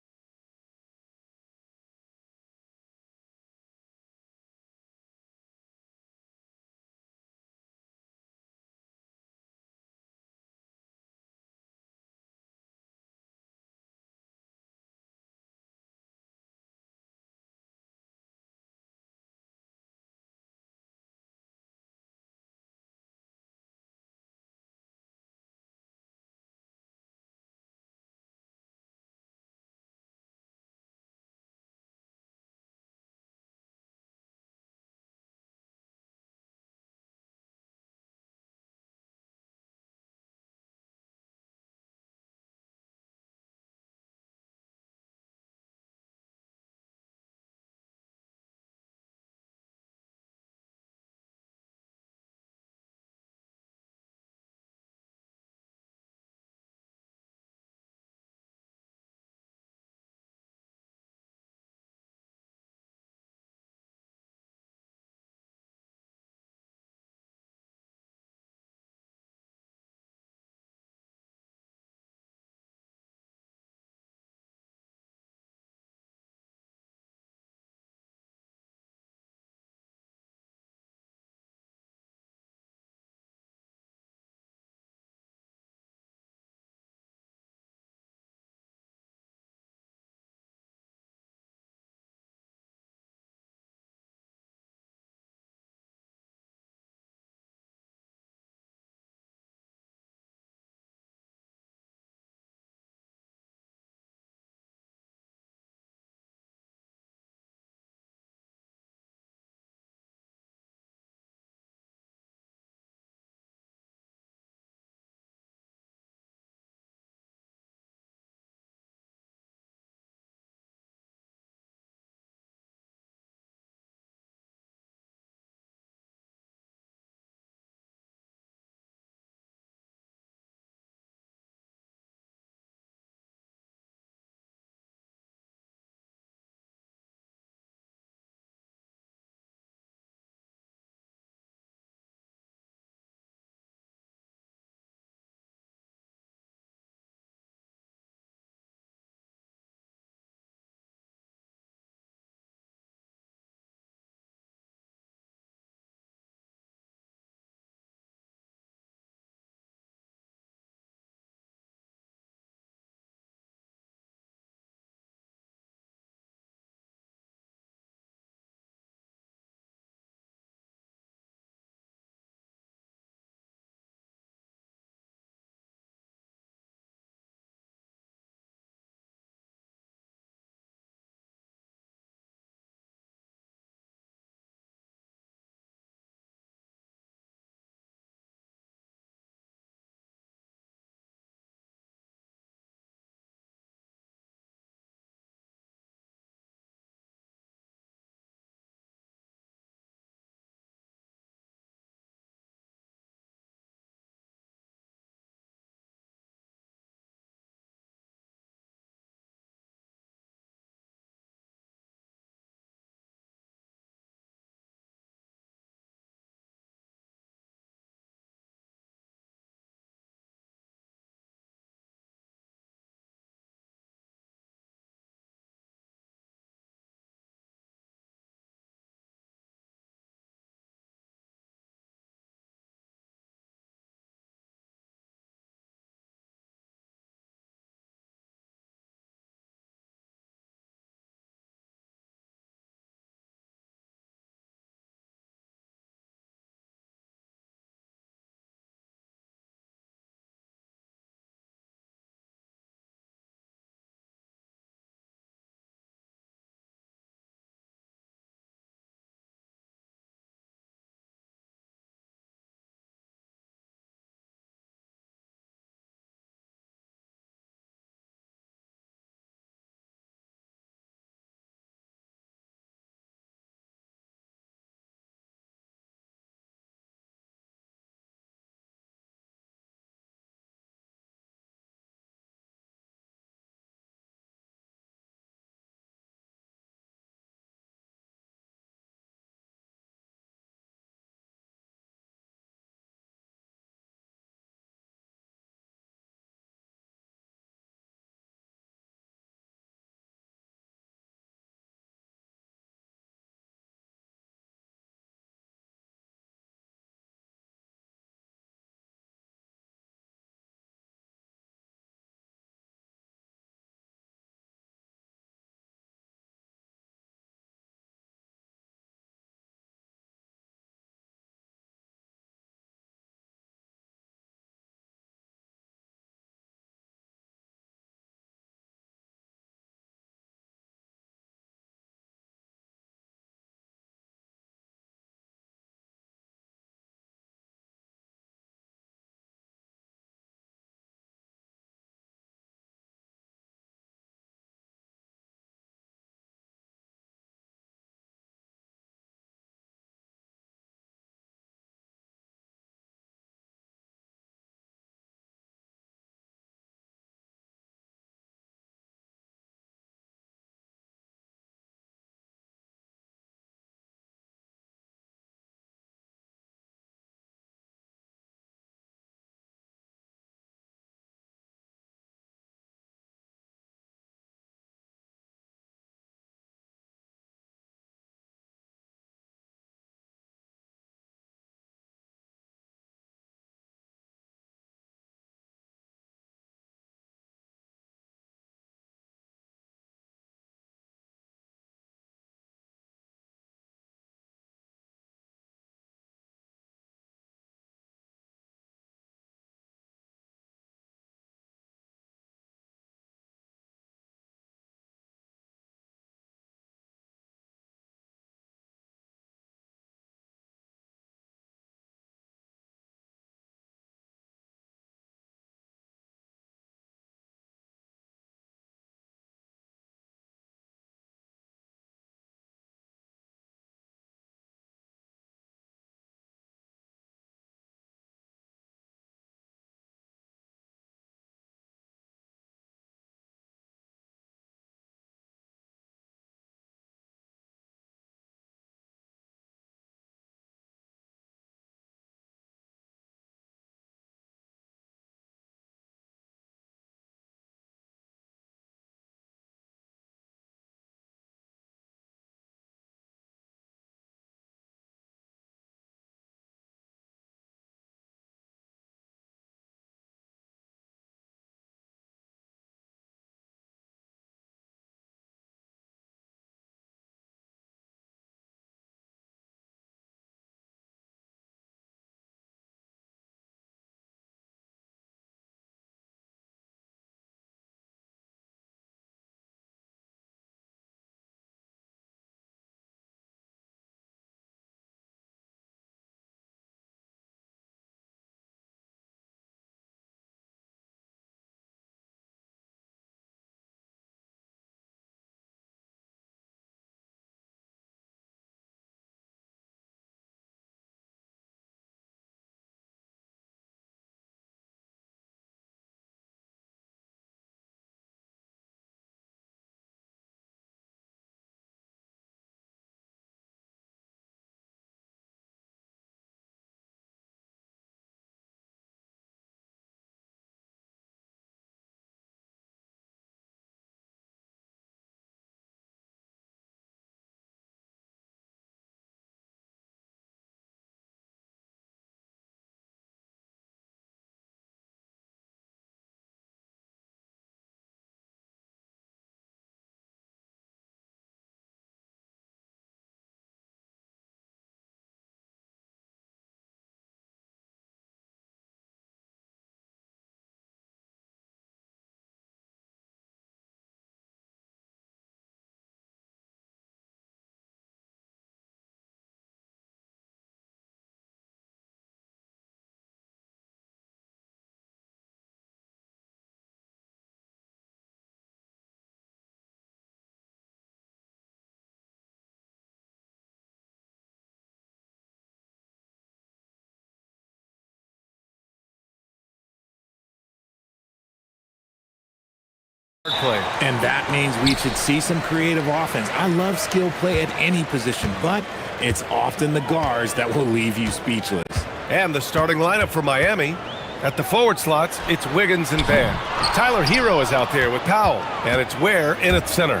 Speaker 7: play.
Speaker 13: And that means we should see some creative offense. I love skill play at any position, but it's often the guards that will leave you speechless.
Speaker 7: And the starting lineup for Miami. At the forward slots, it's Wiggins and Bam. Tyler Hero is out there with Powell, and it's Ware in at center.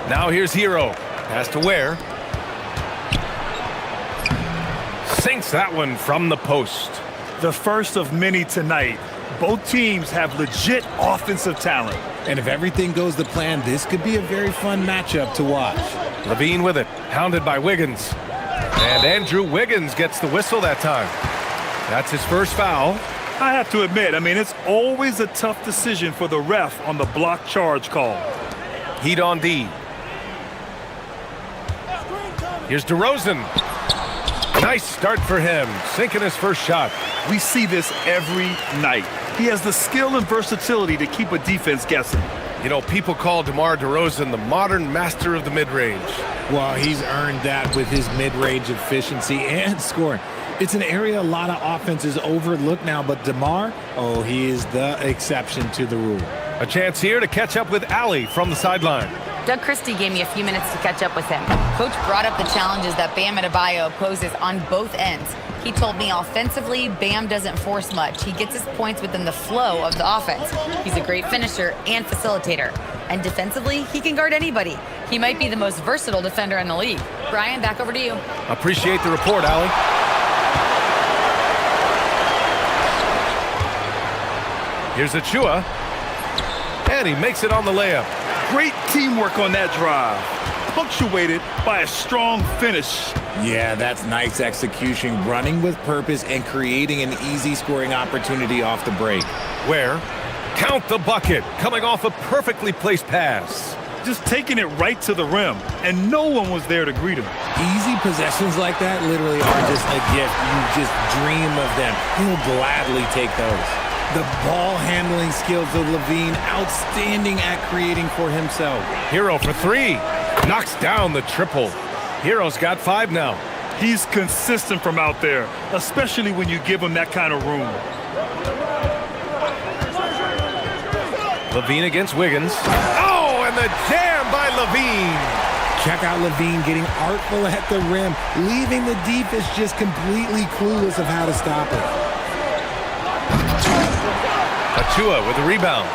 Speaker 7: Now here's Hero. Pass to Ware. Sinks that one from the post.
Speaker 8: The first of many tonight. Both teams have legit offensive talent.
Speaker 13: And if everything goes to plan, this could be a very fun matchup to watch.
Speaker 7: Levine with it, hounded by Wiggins. And Andrew Wiggins gets the whistle that time. That's his first foul.
Speaker 8: I have to admit, it's always a tough decision for the ref on the block charge call.
Speaker 7: Heat on D. Here's DeRozan. Nice start for him, sinking his first shot.
Speaker 8: We see this every night. He has the skill and versatility to keep a defense guessing.
Speaker 7: You know, people call DeMar DeRozan the modern master of the mid-range.
Speaker 13: Well, he's earned that with his mid-range efficiency and scoring. It's an area a lot of offenses overlook now, but DeMar, he is the exception to the rule.
Speaker 7: A chance here to catch up with Allie from the sideline.
Speaker 4: Doug Christie gave me a few minutes to catch up with him. Coach brought up the challenges that Bam Adebayo poses on both ends. He told me offensively, Bam doesn't force much. He gets his points within the flow of the offense. He's a great finisher and facilitator. And defensively, he can guard anybody. He might be the most versatile defender in the league. Brian, back over to you.
Speaker 7: Appreciate the report, Allie. Here's Achua. And he makes it on the layup.
Speaker 8: Great teamwork on that drive, punctuated by a strong finish.
Speaker 13: Yeah, that's nice execution, running with purpose and creating an easy scoring opportunity off the break.
Speaker 7: Ware, count the bucket, coming off a perfectly placed pass.
Speaker 8: Just taking it right to the rim, and no one was there to greet him.
Speaker 13: Easy possessions like that literally are just a gift. You just dream of them. He'll gladly take those. The ball handling skills of Levine, outstanding at creating for himself.
Speaker 7: Hero for three, knocks down the triple. Hero's got 5 now.
Speaker 8: He's consistent from out there, especially when you give him that kind of room.
Speaker 7: Levine against Wiggins. Oh, and the jam by Levine.
Speaker 13: Check out Levine getting artful at the rim, leaving the defense just completely clueless of how to stop it.
Speaker 7: Achua with the rebound.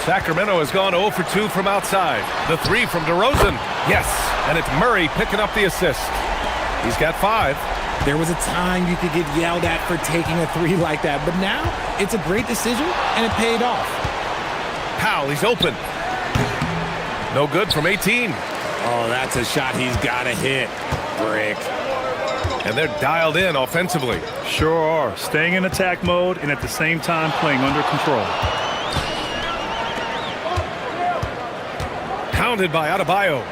Speaker 7: Sacramento has gone 0 for 2 from outside. The 3 from DeRozan. Yes, and it's Murray picking up the assist. He's got 5.
Speaker 13: There was a time you could get yelled at for taking a 3 like that, but now it's a great decision, and it paid off.
Speaker 7: Powell, he's open. No good from 18.
Speaker 13: Oh, that's a shot he's got to hit. Brick.
Speaker 7: And they're dialed in offensively.
Speaker 8: Sure are. Staying in attack mode and at the same time playing under control.
Speaker 7: Pounded by Adebayo.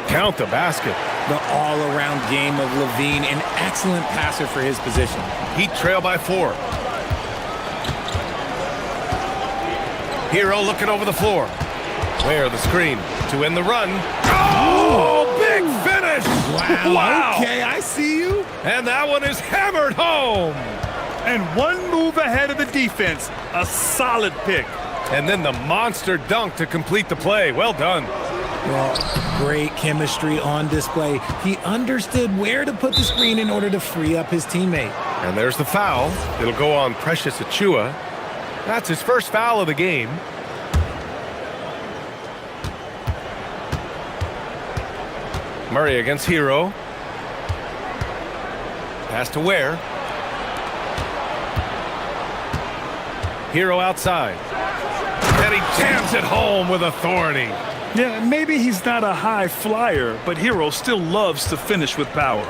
Speaker 7: Count the basket.
Speaker 13: The all-around game of Levine, an excellent passer for his position.
Speaker 7: Heat trail by 4. Hero looking over the floor. Where the screen to end the run. Oh, big finish!
Speaker 13: Wow. Okay, I see you.
Speaker 7: And that one is hammered home.
Speaker 8: And one move ahead of the defense. A solid pick.
Speaker 7: And then the monster dunk to complete the play. Well done.
Speaker 13: Well, great chemistry on display. He understood where to put the screen in order to free up his teammate.
Speaker 7: And there's the foul. It'll go on Precious Achua. That's his first foul of the game. Murray against Hero. Pass to Ware. Hero outside. And he jams it home with authority.
Speaker 8: Yeah, maybe he's not a high flyer, but Hero still loves to finish with power.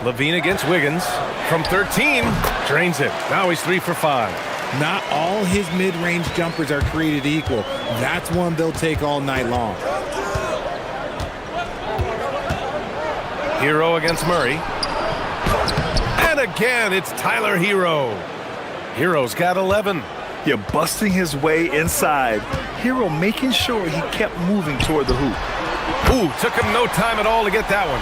Speaker 7: Levine against Wiggins. From 13, drains it. Now he's 3 for 5.
Speaker 13: Not all his mid-range jumpers are created equal. That's one they'll take all night long.
Speaker 7: Hero against Murray. And again, it's Tyler Hero. Hero's got 11.
Speaker 8: You're busting his way inside. Hero making sure he kept moving toward the hoop.
Speaker 7: Ooh, took him no time at all to get that one.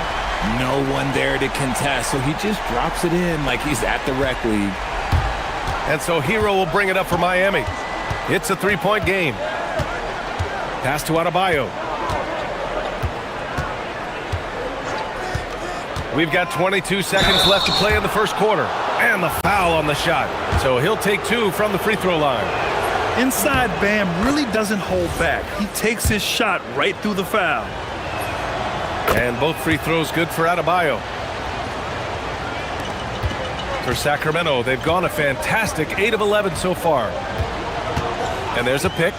Speaker 13: No one there to contest, so he just drops it in like he's at the rec league.
Speaker 7: And so Hero will bring it up for Miami. It's a three-point game. Pass to Adebayo. We've got 22 seconds left to play in the first quarter. And the foul on the shot. So he'll take two from the free throw line.
Speaker 8: Inside Bam really doesn't hold back. He takes his shot right through the foul.
Speaker 7: And both free throws good for Adebayo. For Sacramento, they've gone a fantastic 8 of 11 so far. And there's a pick.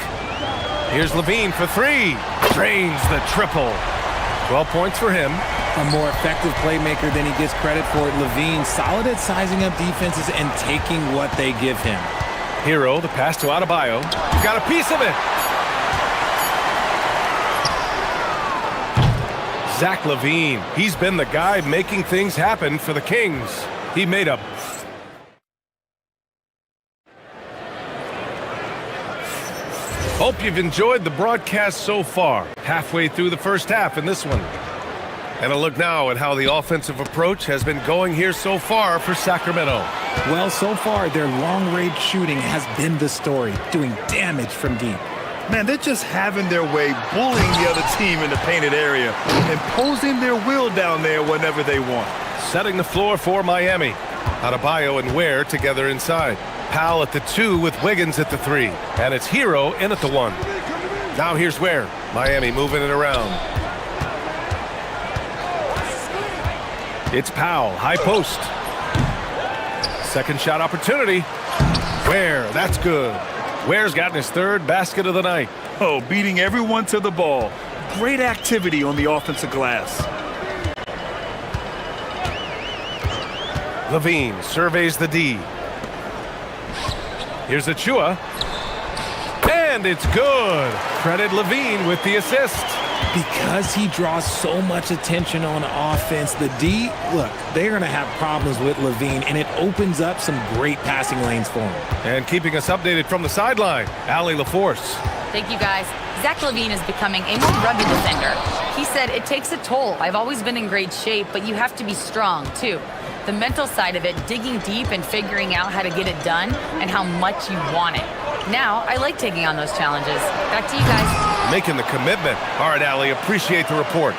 Speaker 7: Here's Levine for three. Drains the triple. 12 points for him.
Speaker 13: A more effective playmaker than he gets credit for. Levine, solid at sizing up defenses and taking what they give him.
Speaker 7: Hero, the pass to Adebayo. Got a piece of it. Zach Levine, he's been the guy making things happen for the Kings. He made a... Hope you've enjoyed the broadcast so far. Halfway through the first half in this one. And a look now at how the offensive approach has been going here so far for Sacramento.
Speaker 13: Well, so far, their long-range shooting has been the story, doing damage from deep.
Speaker 8: Man, they're just having their way, bullying the other team in the painted area, imposing their will down there whenever they want.
Speaker 7: Setting the floor for Miami. Adebayo and Ware together inside. Powell at the 2 with Wiggins at the 3. And it's Hero in at the 1. Now here's Ware. Miami moving it around. It's Powell, high post. Second shot opportunity. Ware, that's good. Ware's gotten his third basket of the night.
Speaker 8: Oh, beating everyone to the ball. Great activity on the offensive glass.
Speaker 7: Levine surveys the D. Here's Achua. And it's good. Credit Levine with the assist.
Speaker 13: Because he draws so much attention on offense, the D, look, they're going to have problems with Levine, and it opens up some great passing lanes for him.
Speaker 7: And keeping us updated from the sideline, Allie LaForce.
Speaker 4: Thank you, guys. Zach Levine is becoming a more rugged defender. He said, it takes a toll. I've always been in great shape, but you have to be strong, too. The mental side of it, digging deep and figuring out how to get it done and how much you want it. Now, I like taking on those challenges. Back to you guys.
Speaker 7: Making the commitment. All right, Allie, appreciate the report.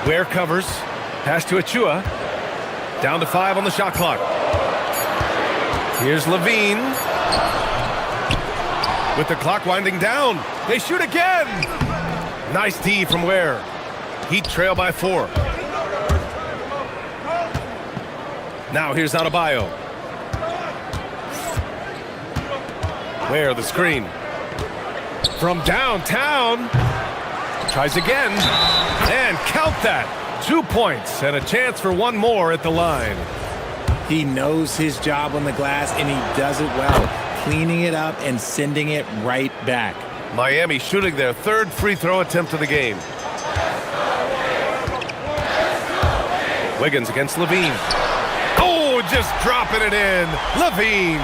Speaker 7: Ware covers. Pass to Achua. Down to 5 on the shot clock. Here's Levine. With the clock winding down. They shoot again. Nice D from Ware. Heat trail by 4. Now here's Adebayo. Ware the screen. From downtown. Tries again. And count that. 2 points and a chance for one more at the line.
Speaker 13: He knows his job on the glass, and he does it well, cleaning it up and sending it right back.
Speaker 7: Miami shooting their third free throw attempt of the game. Wiggins against Levine. Oh, just dropping it in. Levine.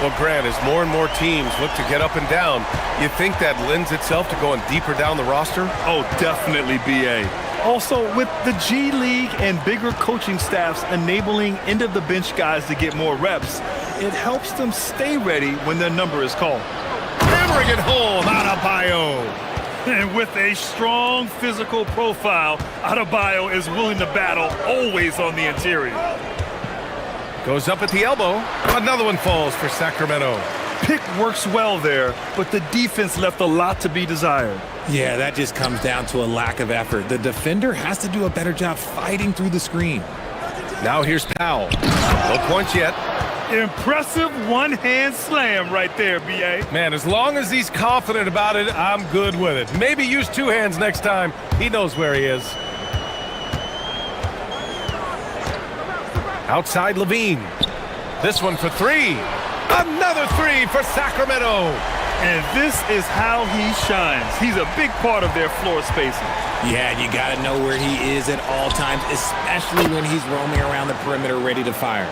Speaker 7: Well, Grant, as more and more teams look to get up and down, you think that lends itself to going deeper down the roster?
Speaker 8: Oh, definitely, B.A. Also, with the G League and bigger coaching staffs enabling end-of-the-bench guys to get more reps, it helps them stay ready when their number is called.
Speaker 7: Hammering it home, Adebayo.
Speaker 8: And with a strong physical profile, Adebayo is willing to battle, always on the interior.
Speaker 7: Goes up at the elbow. Another one falls for Sacramento.
Speaker 8: Pick works well there, but the defense left a lot to be desired.
Speaker 13: Yeah, that just comes down to a lack of effort. The defender has to do a better job fighting through the screen.
Speaker 7: Now here's Powell. No points yet.
Speaker 8: Impressive one-hand slam right there, B.A.
Speaker 7: Man, as long as he's confident about it, I'm good with it. Maybe use 2 hands next time. He knows where he is. Outside Levine. This one for 3. Another 3 for Sacramento.
Speaker 8: And this is how he shines. He's a big part of their floor spacing.
Speaker 13: Yeah, you got to know where he is at all times, especially when he's roaming around the perimeter ready to fire.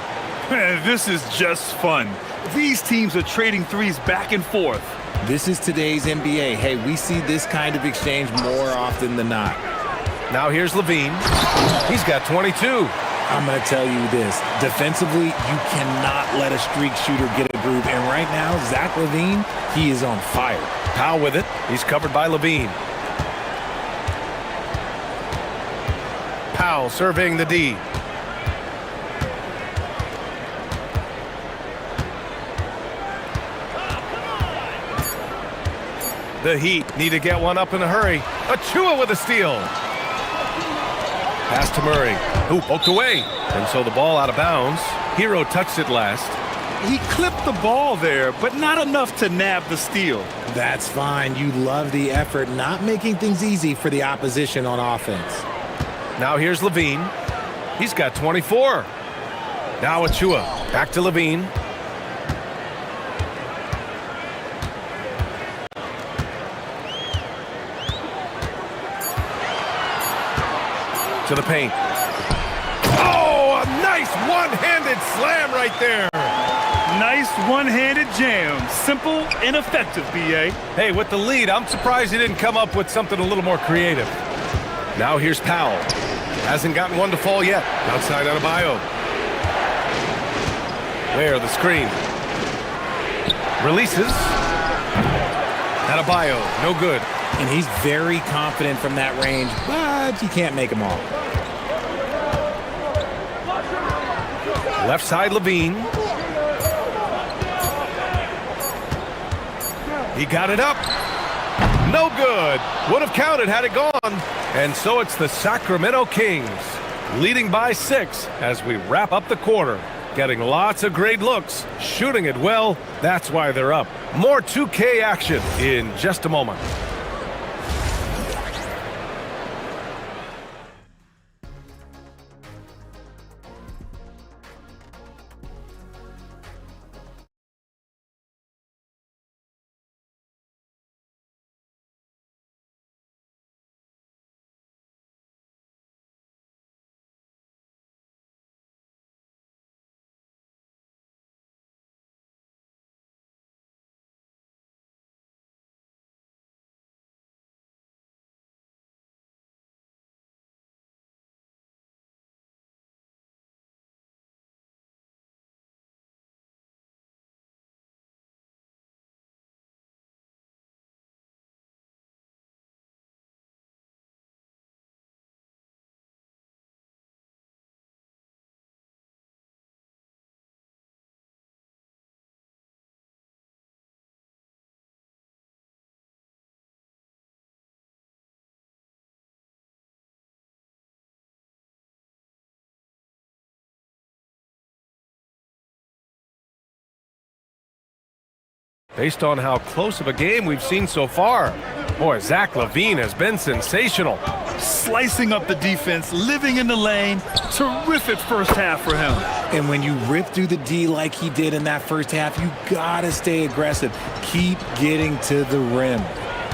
Speaker 8: Man, this is just fun. These teams are trading threes back and forth.
Speaker 13: This is today's NBA. Hey, we see this kind of exchange more often than not.
Speaker 7: Now here's Levine. He's got 22.
Speaker 13: I'm going to tell you this. Defensively, you cannot let a streak shooter get a groove. And right now, Zach LaVine, he is on fire.
Speaker 7: Powell with it. He's covered by LaVine. Powell surveying the D. The Heat need to get one up in a hurry. Achua with a steal. Pass to Murray, who poked away. And so the ball out of bounds. Hero touched it last.
Speaker 8: He clipped the ball there, but not enough to nab the steal.
Speaker 13: That's fine. You love the effort, not making things easy for the opposition on offense.
Speaker 7: Now here's LaVine. He's got 24. Now Achua. Back to LaVine. To the paint. Oh, a nice one-handed slam right there.
Speaker 8: Nice one-handed jam. Simple and effective, B.A.
Speaker 7: Hey, with the lead, I'm surprised he didn't come up with something a little more creative. Now here's Powell. Hasn't gotten one to fall yet. Outside Adebayo. Where the screen. Releases. Adebayo, no good.
Speaker 13: And he's very confident from that range, but you can't make them all.
Speaker 7: Left side, LaVine. He got it up. No good. Would have counted had it gone. And so it's the Sacramento Kings leading by 6 as we wrap up the quarter. Getting lots of great looks, shooting it well. That's why they're up. More 2K action in just a moment. Based on how close of a game we've seen so far. Boy, Zach LaVine has been sensational.
Speaker 8: Slicing up the defense, living in the lane. Terrific first half for him.
Speaker 13: And when you rip through the D like he did in that first half, you gotta stay aggressive. Keep getting to the rim.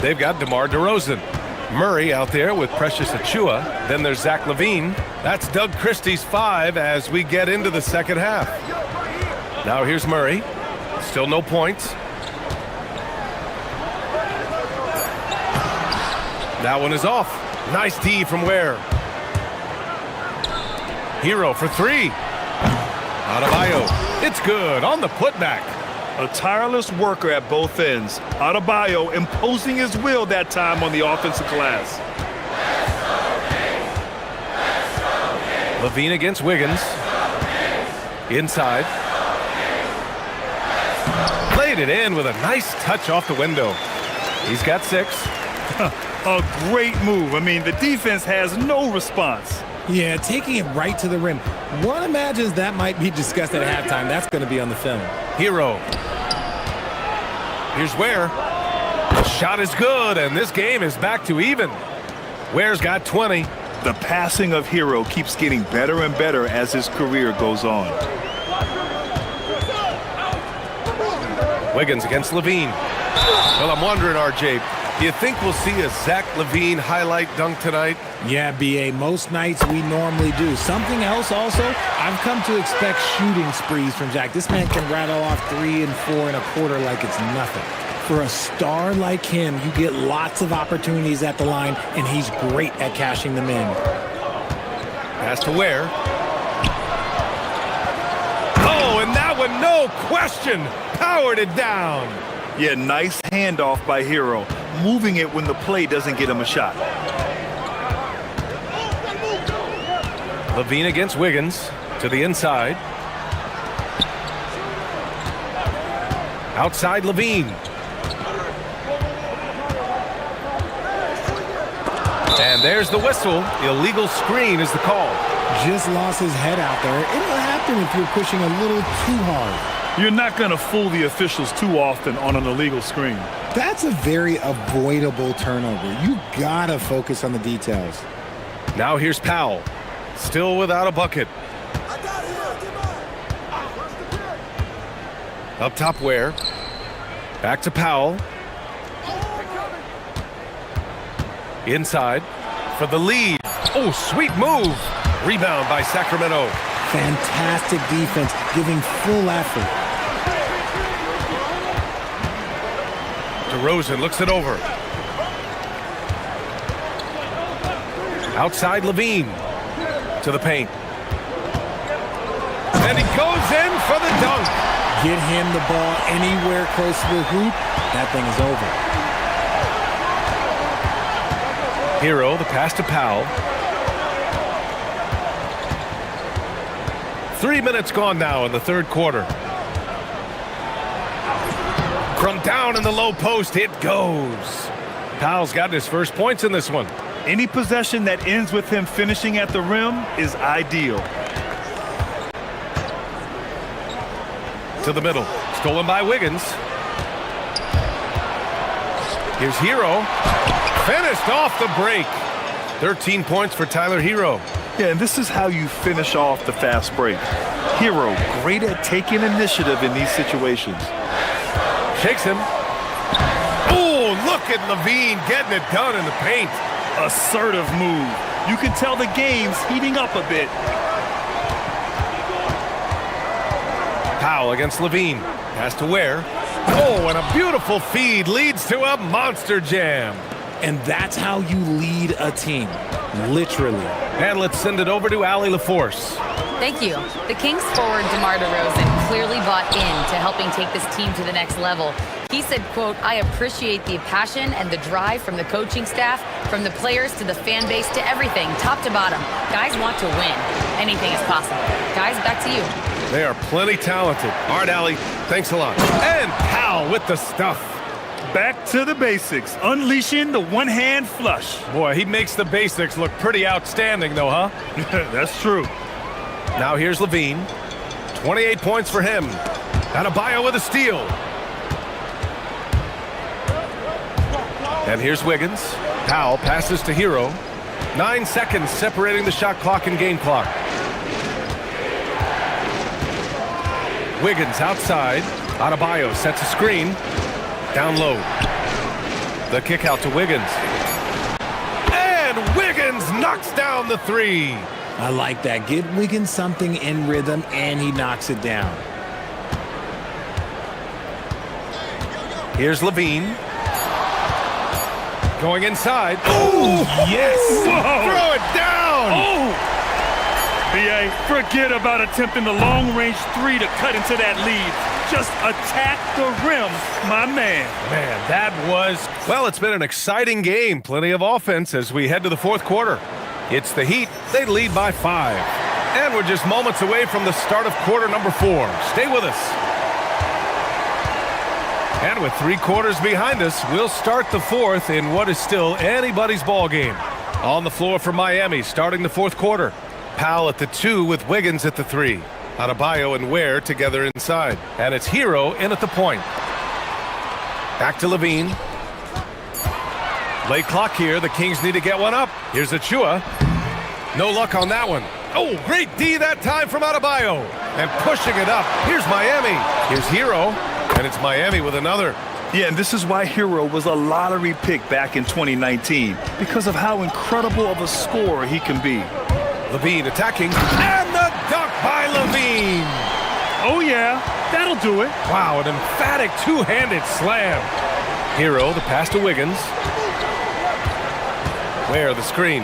Speaker 7: They've got DeMar DeRozan. Murray out there with Precious Achua. Then there's Zach LaVine. That's Doug Christie's 5 as we get into the second half. Now here's Murray. Still no points. That one is off. Nice D from Ware. Hero for 3. Adebayo. It's good on the putback.
Speaker 8: A tireless worker at both ends. Adebayo imposing his will that time on the offensive glass.
Speaker 7: LaVine against Wiggins. Inside. Played it in with a nice touch off the window. He's got 6.
Speaker 8: A great move. I mean, the defense has no response.
Speaker 13: Yeah, taking it right to the rim. One imagines that might be discussed at halftime. That's going to be on the film.
Speaker 7: Hero. Here's Ware. The shot is good, and this game is back to even. Ware's got 20.
Speaker 8: The passing of Hero keeps getting better and better as his career goes on.
Speaker 7: Wiggins against LaVine. Well, I'm wondering, RJ, do you think we'll see a Zach LaVine highlight dunk tonight?
Speaker 13: Yeah, B.A., most nights we normally do. Something else also, I've come to expect shooting sprees from Zach. This man can rattle off 3 and 4 and a quarter like it's nothing. For a star like him, you get lots of opportunities at the line, and he's great at cashing them in.
Speaker 7: Pass to Ware. and no question, powered it down.
Speaker 8: Yeah, nice handoff by Hero, moving it when the play doesn't get him a shot.
Speaker 7: Levine against Wiggins to the inside. Outside Levine. And there's the whistle. Illegal screen is the call.
Speaker 13: Just lost his head out there. It'll happen if you're pushing a little too hard.
Speaker 8: You're not going to fool the officials too often on an illegal screen.
Speaker 13: That's a very avoidable turnover. You gotta focus on the details.
Speaker 7: Now here's Powell. Still without a bucket. Up top Ware. Back to Powell. Inside for the lead. Oh, sweet move. Rebound by Sacramento.
Speaker 13: Fantastic defense, giving full effort.
Speaker 7: DeRozan looks it over. Outside Levine. To the paint. And he goes in for the dunk.
Speaker 13: Get him the ball anywhere close to the hoop. That thing is over.
Speaker 7: Hero, the pass to Powell. 3 minutes gone now in the third quarter. From down in the low post, it goes. Powell's got his first points in this one.
Speaker 8: Any possession that ends with him finishing at the rim is ideal.
Speaker 7: To the middle. Stolen by Wiggins. Here's Hero. Finished off the break. 13 points for Tyler Hero.
Speaker 8: Yeah, and this is how you finish off the fast break. Hero, great at taking initiative in these situations.
Speaker 7: Shakes him. Oh, look at Levine getting it done in the paint.
Speaker 8: Assertive move. You can tell the game's heating up a bit.
Speaker 7: Powell against Levine. Pass to Ware. Oh, and a beautiful feed leads to a monster jam.
Speaker 13: And that's how you lead a team. Literally.
Speaker 7: And let's send it over to Allie LaForce.
Speaker 4: Thank you. The Kings forward DeMar DeRozan clearly bought into helping take this team to the next level. He said, quote, "I appreciate the passion and the drive from the coaching staff, from the players to the fan base to everything, top to bottom. Guys want to win. Anything is possible." Guys, back to you.
Speaker 7: They are plenty talented. All right, Allie, thanks a lot. And Powell with the stuff.
Speaker 8: Back to the basics, unleashing the one-hand flush.
Speaker 7: Boy, he makes the basics look pretty outstanding, though, huh?
Speaker 8: That's true.
Speaker 7: Now here's Levine. 28 points for him. Adebayo with a steal. And here's Wiggins. Powell passes to Hero. 9 seconds separating the shot clock and game clock. Wiggins outside. Adebayo sets a screen. Down low. The kick out to Wiggins. And Wiggins knocks down the three.
Speaker 13: I like that. Get Wiggins something in rhythm, and he knocks it down.
Speaker 7: Here's Levine. Going inside. Oh, yes.
Speaker 8: Whoa.
Speaker 7: Throw it down.
Speaker 8: Oh. BA, forget about attempting the long-range three to cut into that lead. Just attack the rim, my man.
Speaker 7: Man, that was... Well, it's been an exciting game. Plenty of offense as we head to the fourth quarter. It's the Heat. They lead by 5. And we're just moments away from the start of quarter number 4. Stay with us. And with 3 quarters behind us, we'll start the fourth in what is still anybody's ball game. On the floor for Miami, starting the fourth quarter. Powell at the 2 with Wiggins at the 3. Adebayo and Ware together inside. And it's Hero in at the point. Back to Levine. Late clock here. The Kings need to get one up. Here's Achua. No luck on that one. Oh, great D that time from Adebayo. And pushing it up. Here's Miami. Here's Hero. And it's Miami with another.
Speaker 8: Yeah, and this is why Hero was a lottery pick back in 2019. Because of how incredible of a scorer he can be.
Speaker 7: Levine attacking. And the dunk by Levine.
Speaker 8: Oh, yeah. That'll do it.
Speaker 7: Wow, an emphatic two-handed slam. Hero, the pass to Wiggins. Ware, the screen.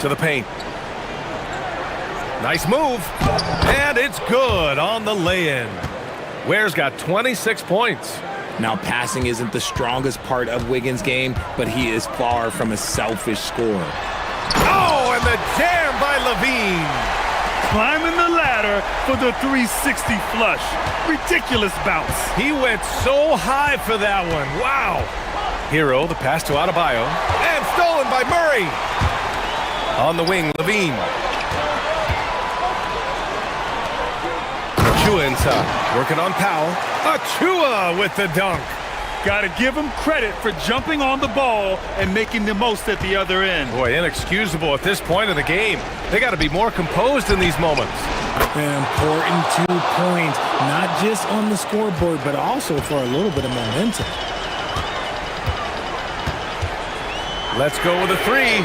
Speaker 7: To the paint. Nice move. And it's good on the lay-in. Ware's got 26 points.
Speaker 13: Now, passing isn't the strongest part of Wiggins' game, but he is far from a selfish scorer.
Speaker 7: Oh, and the jam by Levine.
Speaker 8: Climbing the ladder for the 360 flush. Ridiculous bounce.
Speaker 7: He went so high for that one. Wow. Hero, the pass to Adebayo. And stolen by Murray. On the wing, Levine. Achua inside. Working on Powell. Achua with the dunk.
Speaker 8: Got to give him credit for jumping on the ball and making the most at the other end.
Speaker 7: Boy, inexcusable at this point of the game. They got to be more composed in these moments.
Speaker 13: An important 2 points, not just on the scoreboard, but also for a little bit of momentum.
Speaker 7: Let's go with a three.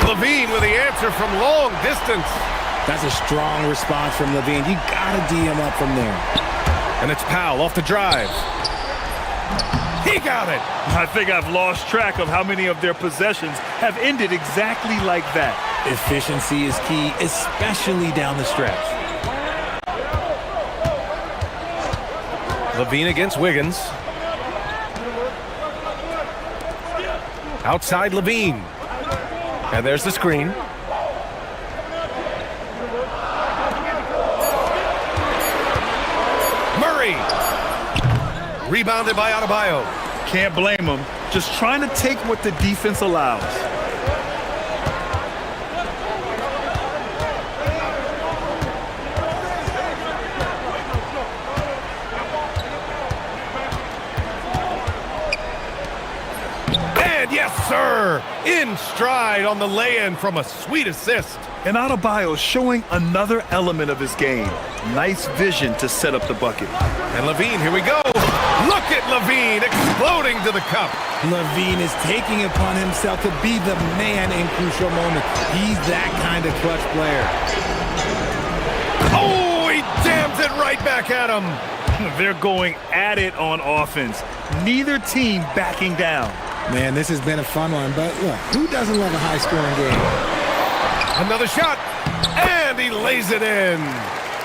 Speaker 7: Levine with the answer from long distance.
Speaker 13: That's a strong response from Levine. You got to D him up from there.
Speaker 7: And it's Powell off the drive. He got it.
Speaker 8: I think I've lost track of how many of their possessions have ended exactly like that.
Speaker 13: Efficiency is key, especially down the stretch.
Speaker 7: Levine against Wiggins. Outside Levine. And there's the screen. Murray. Rebounded by Adebayo.
Speaker 8: Can't blame him. Just trying to take what the defense allows.
Speaker 7: And yes, sir! In stride on the lay-in from a sweet assist.
Speaker 8: And Adebayo showing another element of his game. Nice vision to set up the bucket.
Speaker 7: And Levine, here we go. Look at Levine exploding to the cup.
Speaker 13: Levine is taking upon himself to be the man in crucial moments. He's that kind of clutch player.
Speaker 7: Oh, he jams it right back at him.
Speaker 8: They're going at it on offense. Neither team backing down.
Speaker 13: Man, this has been a fun one, but look, who doesn't love a high-scoring game?
Speaker 7: Another shot, and he lays it in.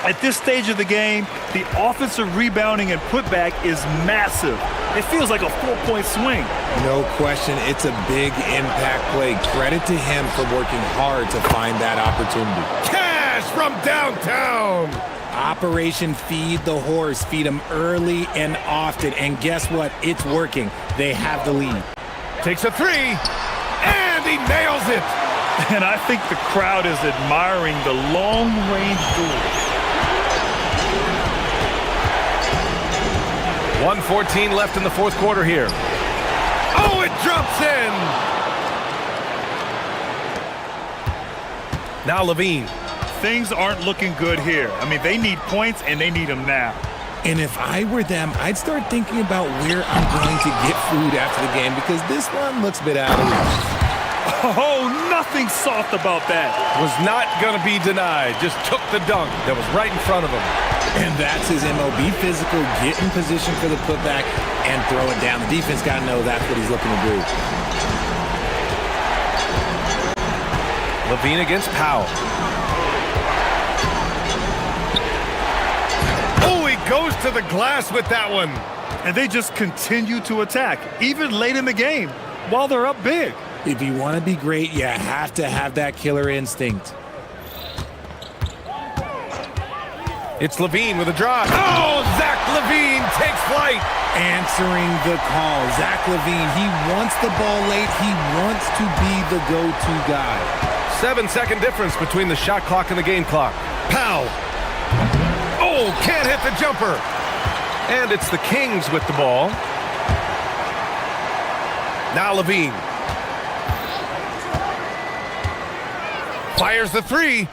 Speaker 8: At this stage of the game, the offensive rebounding and putback is massive. It feels like a 4-point swing.
Speaker 13: No question, it's a big impact play. Credit to him for working hard to find that opportunity.
Speaker 7: Cash from downtown.
Speaker 13: Operation Feed the Horse. Feed him early and often, and guess what? It's working. They have the lead.
Speaker 7: Takes a three, and he nails it.
Speaker 8: And I think the crowd is admiring the long-range duel.
Speaker 7: 1:14 left in the fourth quarter here. Oh, it drops in. Now Levine.
Speaker 8: Things aren't looking good here. I mean, they need points, and they need them now.
Speaker 13: And if I were them, I'd start thinking about where I'm going to get food after the game, because this one looks a bit out of reach.
Speaker 8: Oh, nothing soft about that.
Speaker 7: Was not going to be denied. Just took the dunk that was right in front of him.
Speaker 13: And that's his MO. Be physical, get in position for the putback, and throw it down. The defense got to know that's what he's looking to do.
Speaker 7: Levine against Powell. Oh, he goes to the glass with that one.
Speaker 8: And they just continue to attack, even late in the game, while they're up big.
Speaker 13: If you want to be great, you have to have that killer instinct.
Speaker 7: It's Levine with a drive. Oh, Zach Levine takes flight.
Speaker 13: Answering the call. Zach Levine, he wants the ball late. He wants to be the go-to guy.
Speaker 7: 7-second difference between the shot clock and the game clock. Powell. Oh, can't hit the jumper. And it's the Kings with the ball. Now Levine. Fires the three.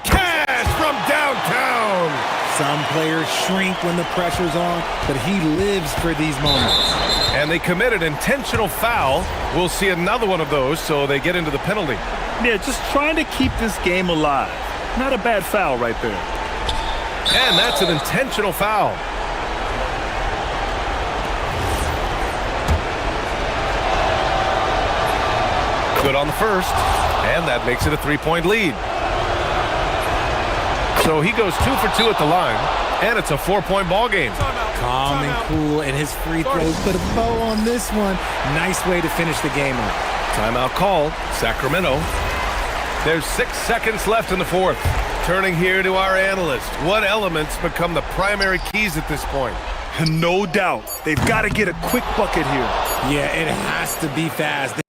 Speaker 7: Cash from downtown.
Speaker 13: Some players shrink when the pressure's on, but he lives for these moments.
Speaker 7: And they committed intentional foul. We'll see another one of those, so they get into the penalty.
Speaker 8: Yeah, just trying to keep this game alive. Not a bad foul right there.
Speaker 7: And that's an intentional foul. Good on the first, and that makes it a 3-point lead. So he goes 2 for 2 at the line, and it's a 4-point ball game.
Speaker 13: Calm and cool, and his free throws put a bow on this one. Nice way to finish the game up.
Speaker 7: Timeout called, Sacramento. There's 6 seconds left in the fourth. Turning here to our analyst. What elements become the primary keys at this point?
Speaker 8: No doubt. They've got to get a quick bucket here.
Speaker 13: Yeah, it has to be fast.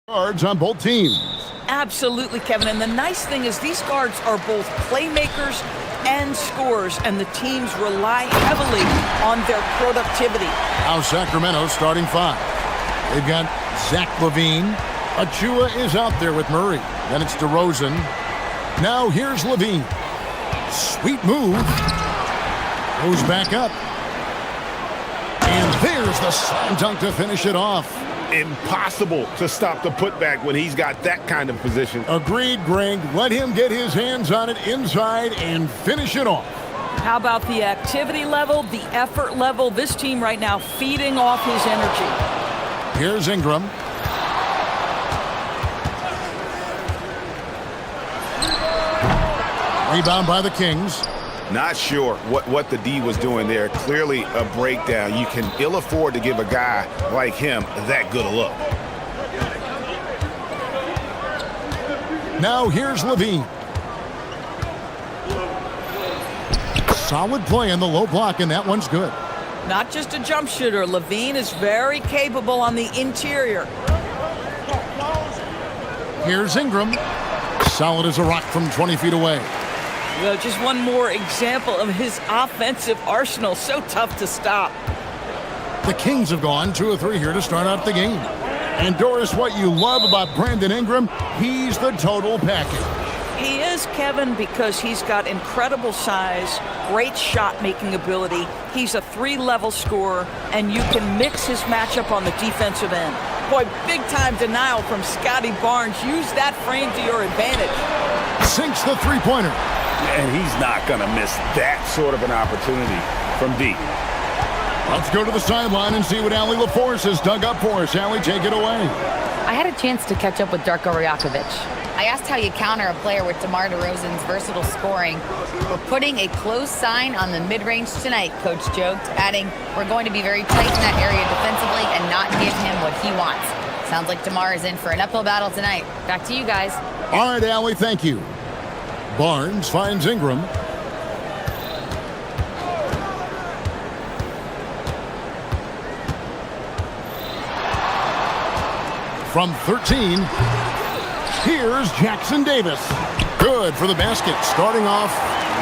Speaker 1: Guards on both teams.
Speaker 9: Absolutely, Kevin. And the nice thing is these guards are both playmakers and scorers, and the teams rely heavily on their productivity.
Speaker 1: Now Sacramento starting 5. They've got Zach LaVine. Achua is out there with Murray. Then it's DeRozan. Now here's LaVine. Sweet move. Goes back up. And there's the slam dunk to finish it off.
Speaker 5: Impossible to stop the putback when he's got that kind of position.
Speaker 1: Agreed, Greg. Let him get his hands on it inside and finish it off.
Speaker 9: How about the activity level, the effort level? This team right now feeding off his energy.
Speaker 1: Here's Ingram. Rebound by the Kings.
Speaker 5: Not sure what the D was doing there. Clearly a breakdown. You can ill afford to give a guy like him that good a look.
Speaker 1: Now here's LaVine. Solid play in the low block, and that one's good.
Speaker 9: Not just a jump shooter. LaVine is very capable on the interior.
Speaker 1: Here's Ingram. Solid as a rock from 20 feet away.
Speaker 9: Well, just one more example of his offensive arsenal. So tough to stop.
Speaker 1: The Kings have gone 2 or 3 here to start out the game. And Doris, what you love about Brandon Ingram, he's the total package.
Speaker 9: He is, Kevin, because he's got incredible size, great shot-making ability. He's a 3-level scorer, and you can mix his matchup on the defensive end. Boy, big-time denial from Scotty Barnes. Use that frame to your advantage.
Speaker 1: Sinks the three-pointer.
Speaker 5: And he's not going to miss that sort of an opportunity from deep.
Speaker 1: Let's go to the sideline and see what Allie LaForce has dug up for us. Allie, take it away.
Speaker 4: I had a chance to catch up with Darko Rajakovic. I asked how you counter a player with DeMar DeRozan's versatile scoring. We're putting a close sign on the mid-range tonight, Coach joked, adding, we're going to be very tight in that area defensively and not give him what he wants. Sounds like DeMar is in for an uphill battle tonight. Back to you guys.
Speaker 1: All right, Allie, thank you. Barnes finds Ingram. From 13, here's Jackson Davis. Good for the basket, starting off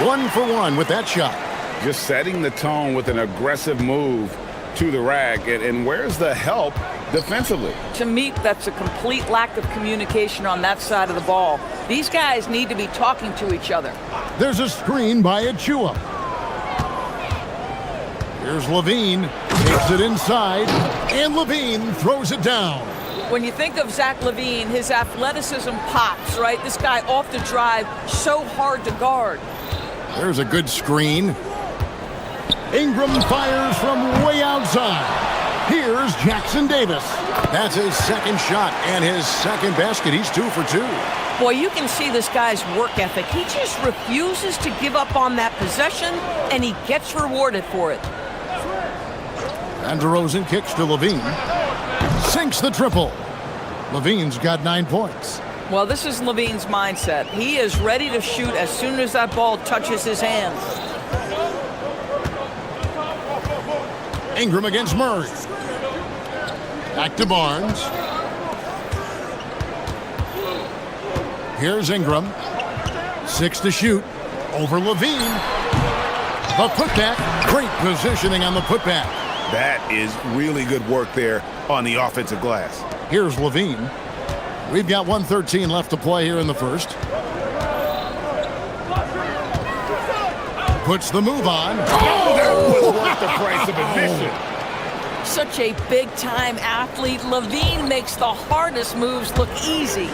Speaker 1: 1 for 1 with that shot.
Speaker 5: Just setting the tone with an aggressive move to the rack. And where's the help defensively?
Speaker 9: To me, that's a complete lack of communication on that side of the ball. These guys need to be talking to each other.
Speaker 1: There's a screen by Achua. Here's LaVine, takes it inside, and LaVine throws it down.
Speaker 9: When you think of Zach LaVine, his athleticism pops, right? This guy off the drive, so hard to guard.
Speaker 1: There's a good screen. Ingram fires from way outside. Here's Jackson Davis. That's his second shot and his second basket. He's 2 for 2.
Speaker 9: Boy, you can see this guy's work ethic. He just refuses to give up on that possession, and he gets rewarded for it.
Speaker 1: And DeRozan kicks to LaVine. Sinks the triple. LaVine's got 9 points.
Speaker 9: Well, this is LaVine's mindset. He is ready to shoot as soon as that ball touches his hands.
Speaker 1: Ingram against Murray. Back to Barnes. Here's Ingram. 6 to shoot. Over LaVine. The putback. Great positioning on the putback.
Speaker 5: That is really good work there on the offensive glass.
Speaker 1: Here's LaVine. We've got 1:13 left to play here in the first. Puts the move on.
Speaker 5: Oh, that was worth the price of admission.
Speaker 9: Such a big-time athlete. LaVine makes the hardest moves look easy.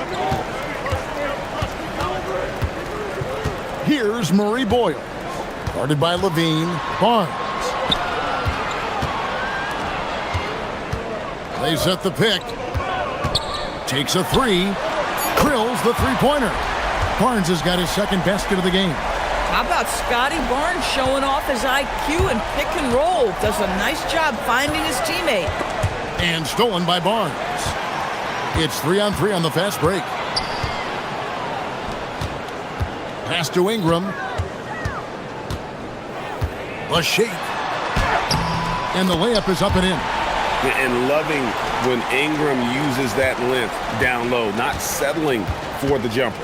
Speaker 1: Here's Murray Boyle. Guarded by LaVine. Barnes. They set the pick. Takes a 3. Drills the three-pointer. Barnes has got his second basket of the game.
Speaker 9: How about Scotty Barnes showing off his IQ and pick and roll? Does a nice job finding his teammate.
Speaker 1: And stolen by Barnes. It's 3-on-3 on the fast break. Pass to Ingram. A shake. And the layup is up and in.
Speaker 5: And loving when Ingram uses that length down low, not settling for the jumper.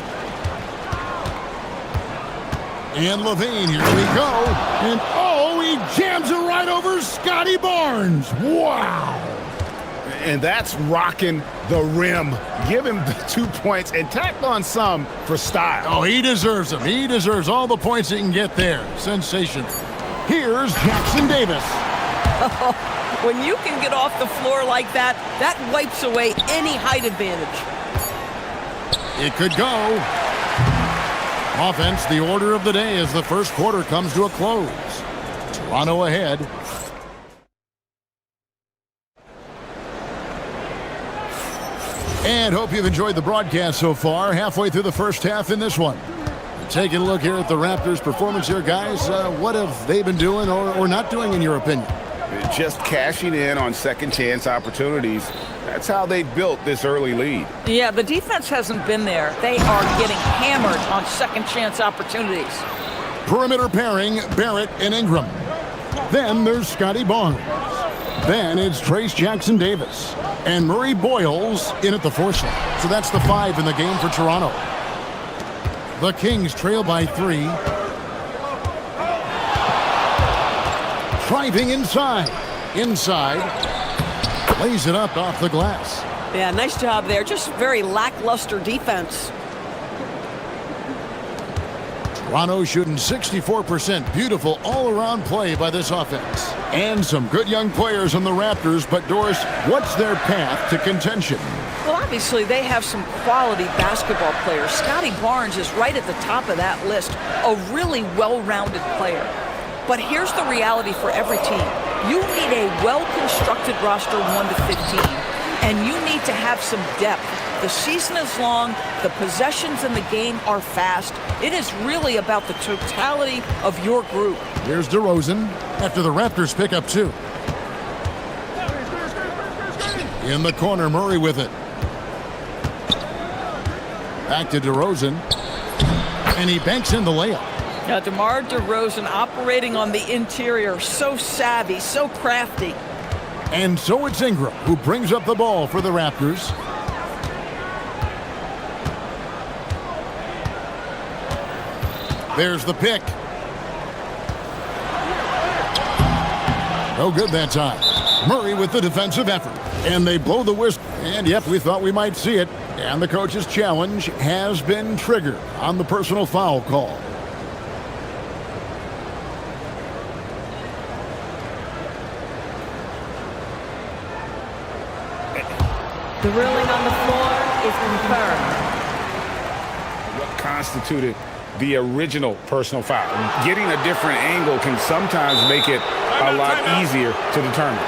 Speaker 1: And Levine, here we go. And oh, he jams it right over Scotty Barnes. Wow.
Speaker 5: And that's rocking the rim. Give him the 2 points and tack on some for style.
Speaker 1: Oh, he deserves them. He deserves all the points he can get there. Sensational. Here's Jackson Davis.
Speaker 9: When you can get off the floor like that, that wipes away any height advantage.
Speaker 1: It could go. Offense, the order of the day as the first quarter comes to a close. Toronto ahead. And hope you've enjoyed the broadcast so far. Halfway through the first half in this one. Taking a look here at the Raptors' performance here, guys. What have they been doing or not doing, in your opinion?
Speaker 5: Just cashing in on second chance opportunities. That's how they built this early lead.
Speaker 9: Yeah, the defense hasn't been there. They are getting hammered on second chance opportunities.
Speaker 1: Perimeter pairing, Barrett and Ingram. Then there's Scotty Barnes. Then it's Trace Jackson Davis. And Murray Boyles in at the 4 slot. So that's the 5 in the game for Toronto. The Kings trail by 3. Driving inside. Lays it up off the glass.
Speaker 9: Yeah, nice job there. Just very lackluster defense.
Speaker 1: Toronto shooting 64%. Beautiful all-around play by this offense. And some good young players on the Raptors. But, Doris, what's their path to contention?
Speaker 9: Well, obviously, they have some quality basketball players. Scotty Barnes is right at the top of that list. A really well-rounded player. But here's the reality for every team. You need a well-constructed roster 1 to 15. And you need to have some depth. The season is long. The possessions in the game are fast. It is really about the totality of your group.
Speaker 1: Here's DeRozan after the Raptors pick up 2. In the corner, Murray with it. Back to DeRozan. And he banks in the layup.
Speaker 9: Now, DeMar DeRozan operating on the interior. So savvy, so crafty.
Speaker 1: And so it's Ingram who brings up the ball for the Raptors. There's the pick. No good that time. Murray with the defensive effort. And they blow the whistle. And yep, we thought we might see it. And the coach's challenge has been triggered on the personal foul call.
Speaker 9: The ruling on the floor is confirmed.
Speaker 5: What constituted the original personal foul? Getting a different angle can sometimes make it a lot easier to determine.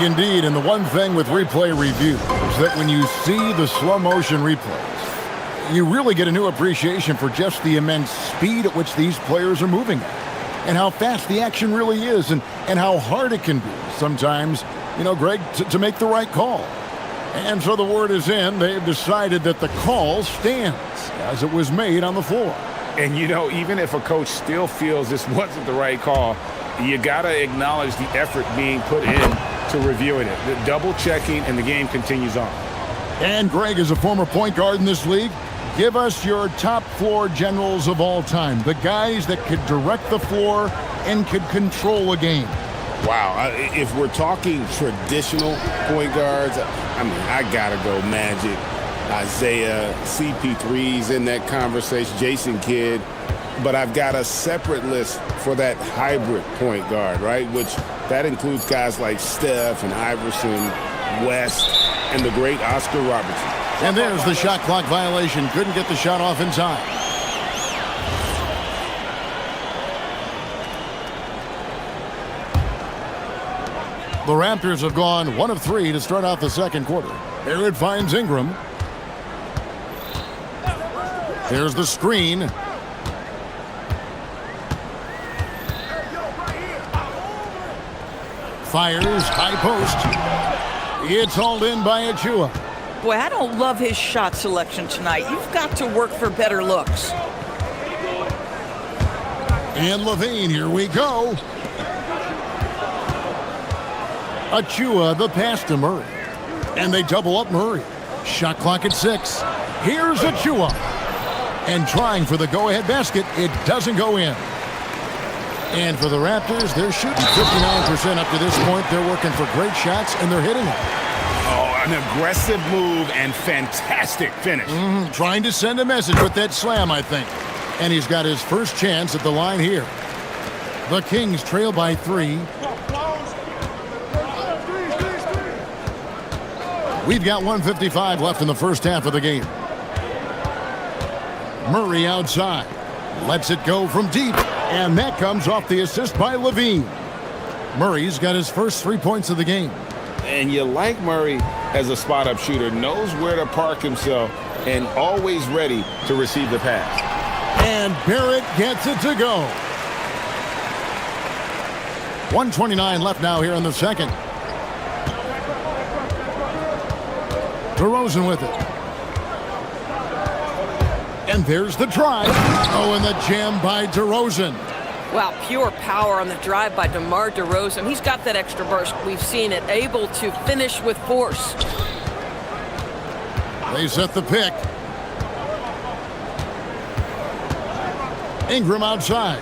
Speaker 1: Indeed, and the one thing with replay review is that when you see the slow motion replays, you really get a new appreciation for just the immense speed at which these players are moving at, and how fast the action really is, and how hard it can be sometimes, Greg, to make the right call. And so the word is in. They've decided that the call stands as it was made on the floor.
Speaker 5: And, even if a coach still feels this wasn't the right call, you got to acknowledge the effort being put in to reviewing it. The double checking, and the game continues on.
Speaker 1: And Greg, as a former point guard in this league, give us your top floor generals of all time. The guys that could direct the floor and could control a game.
Speaker 5: Wow, if we're talking traditional point guards, I got to go Magic, Isaiah, CP3's in that conversation, Jason Kidd. But I've got a separate list for that hybrid point guard, right? Which that includes guys like Steph and Iverson, West, and the great Oscar Robertson.
Speaker 1: And there's the shot clock violation. Couldn't get the shot off in time. The Raptors have gone 1 of 3 to start out the second quarter. There it finds Ingram. There's the screen. Fires, high post. It's hauled in by Achua.
Speaker 9: Boy, I don't love his shot selection tonight. You've got to work for better looks.
Speaker 1: And Levine, here we go. Achua, the pass to Murray. And they double up Murray. Shot clock at 6. Here's Achua. And trying for the go-ahead basket. It doesn't go in. And for the Raptors, they're shooting 59% up to this point. They're working for great shots, and they're hitting them.
Speaker 5: Oh, an aggressive move and fantastic finish.
Speaker 1: Trying to send a message with that slam, I think. And he's got his first chance at the line here. The Kings trail by 3. We've got 1:55 left in the first half of the game. Murray outside. Lets it go from deep. And that comes off the assist by Levine. Murray's got his first 3 points of the game.
Speaker 5: And you like Murray as a spot-up shooter. Knows where to park himself and always ready to receive the pass.
Speaker 1: And Barrett gets it to go. 1:29 left now here in the second. DeRozan with it. And there's the drive. Oh, and the jam by DeRozan.
Speaker 10: Wow, pure power on the drive by DeMar DeRozan. He's got that extra burst. We've seen it. Able to finish with force.
Speaker 1: They set the pick. Ingram outside.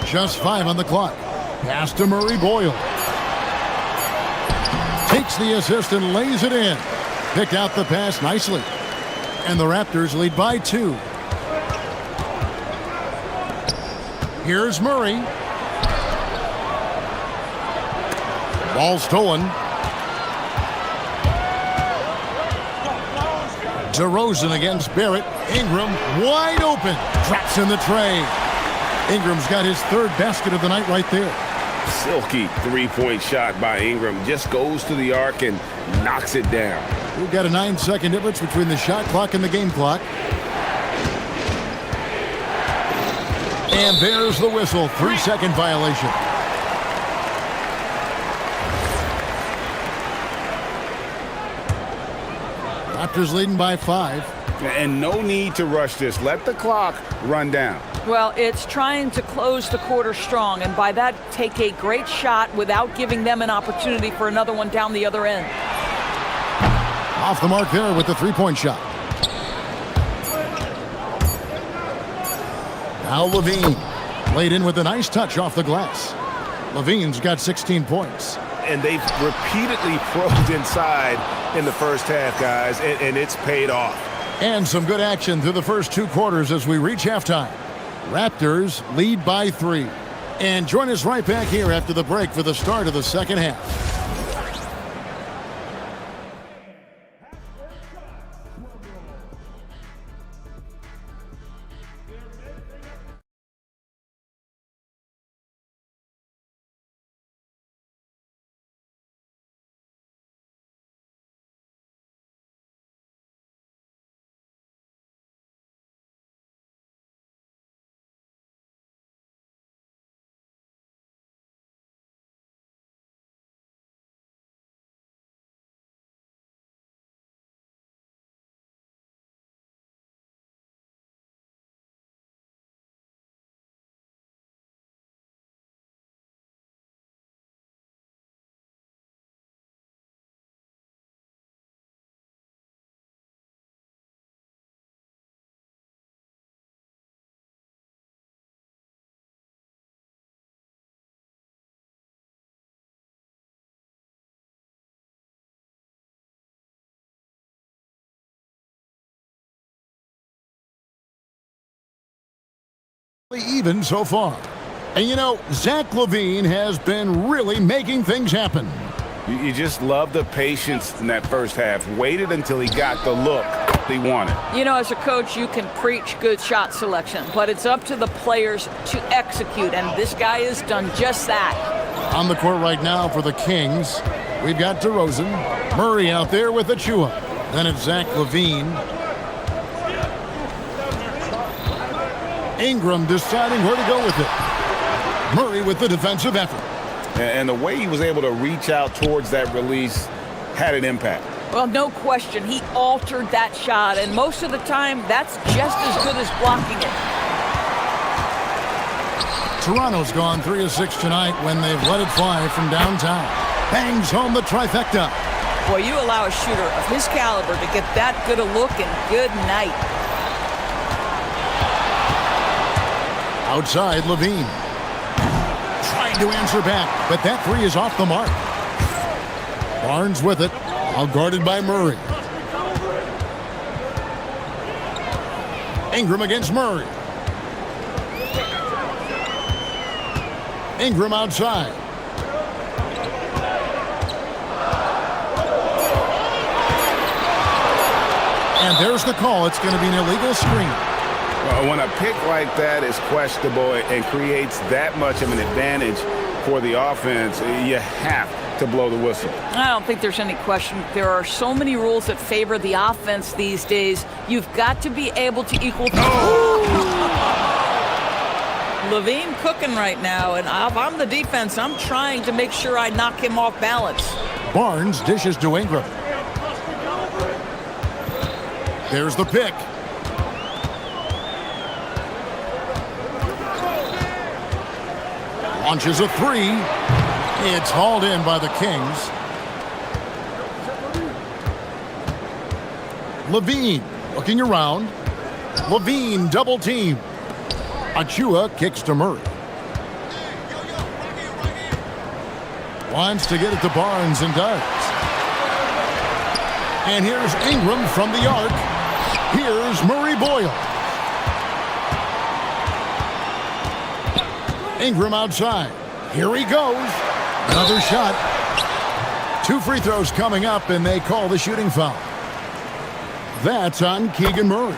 Speaker 1: Just 5 on the clock. Pass to Murray Boyle. Takes the assist and lays it in. Picked out the pass nicely. And the Raptors lead by 2. Here's Murray. Ball stolen. DeRozan against Barrett. Ingram wide open. Drops in the tray. Ingram's got his 3rd basket of the night right there.
Speaker 5: Silky 3-point shot by Ingram. Just goes to the arc and knocks it down.
Speaker 1: We've got a 9-second difference between the shot clock and the game clock. And there's the whistle. 3-second violation. Raptors leading by 5.
Speaker 5: And no need to rush this. Let the clock run down.
Speaker 9: Well, it's trying to close the quarter strong, and by that, take a great shot without giving them an opportunity for another one down the other end.
Speaker 1: Off the mark there with the 3-point shot. Now Levine. Laid in with a nice touch off the glass. Levine's got 16 points.
Speaker 5: And they've repeatedly probed inside in the first half, guys, and it's paid off.
Speaker 1: And some good action through the first 2 quarters as we reach halftime. Raptors lead by 3. And join us right back here after the break for the start of the second half. Even so far. And you know, Zach LaVine has been really making things happen.
Speaker 5: You just love the patience in that first half. Waited until he got the look he wanted.
Speaker 9: You know, as a coach, you can preach good shot selection, but it's up to the players to execute, and this guy has done just that.
Speaker 1: On the court right now for the Kings, we've got DeRozan. Murray out there with Achua. Then it's Zach LaVine. Ingram deciding where to go with it. Murray with the defensive effort.
Speaker 5: And the way he was able to reach out towards that release had an impact.
Speaker 9: Well, no question. He altered that shot, and most of the time, that's just as good as blocking it.
Speaker 1: Toronto's gone 3 of 6 tonight when they've let it fly from downtown. bangs home the trifecta.
Speaker 9: Boy, you allow a shooter of his caliber to get that good a look, and good night.
Speaker 1: Outside, Levine. Trying to answer back, but that three is off the mark. Barnes with it, all guarded by Murray. Ingram against Murray. Ingram outside. And there's the call. It's going to be an illegal screen.
Speaker 5: Well, when a pick like that is questionable and creates that much of an advantage for the offense, you have to blow the whistle.
Speaker 9: I don't think there's any question. There are so many rules that favor the offense these days. You've got to be able to equal. Levine cooking right now, and if I'm the defense, I'm trying to make sure I knock him off balance.
Speaker 1: Barnes dishes to Ingram. There's the pick. Launches a three. It's hauled in by the Kings. Levine looking around. Levine double team. Achua kicks to Murray. Wants to get it to Barnes and does. And here's Ingram from the arc. Here's Murray Boyle. Ingram outside. Here he goes. Another shot. 2 free throws coming up, and they call the shooting foul. That's on Keegan Murray.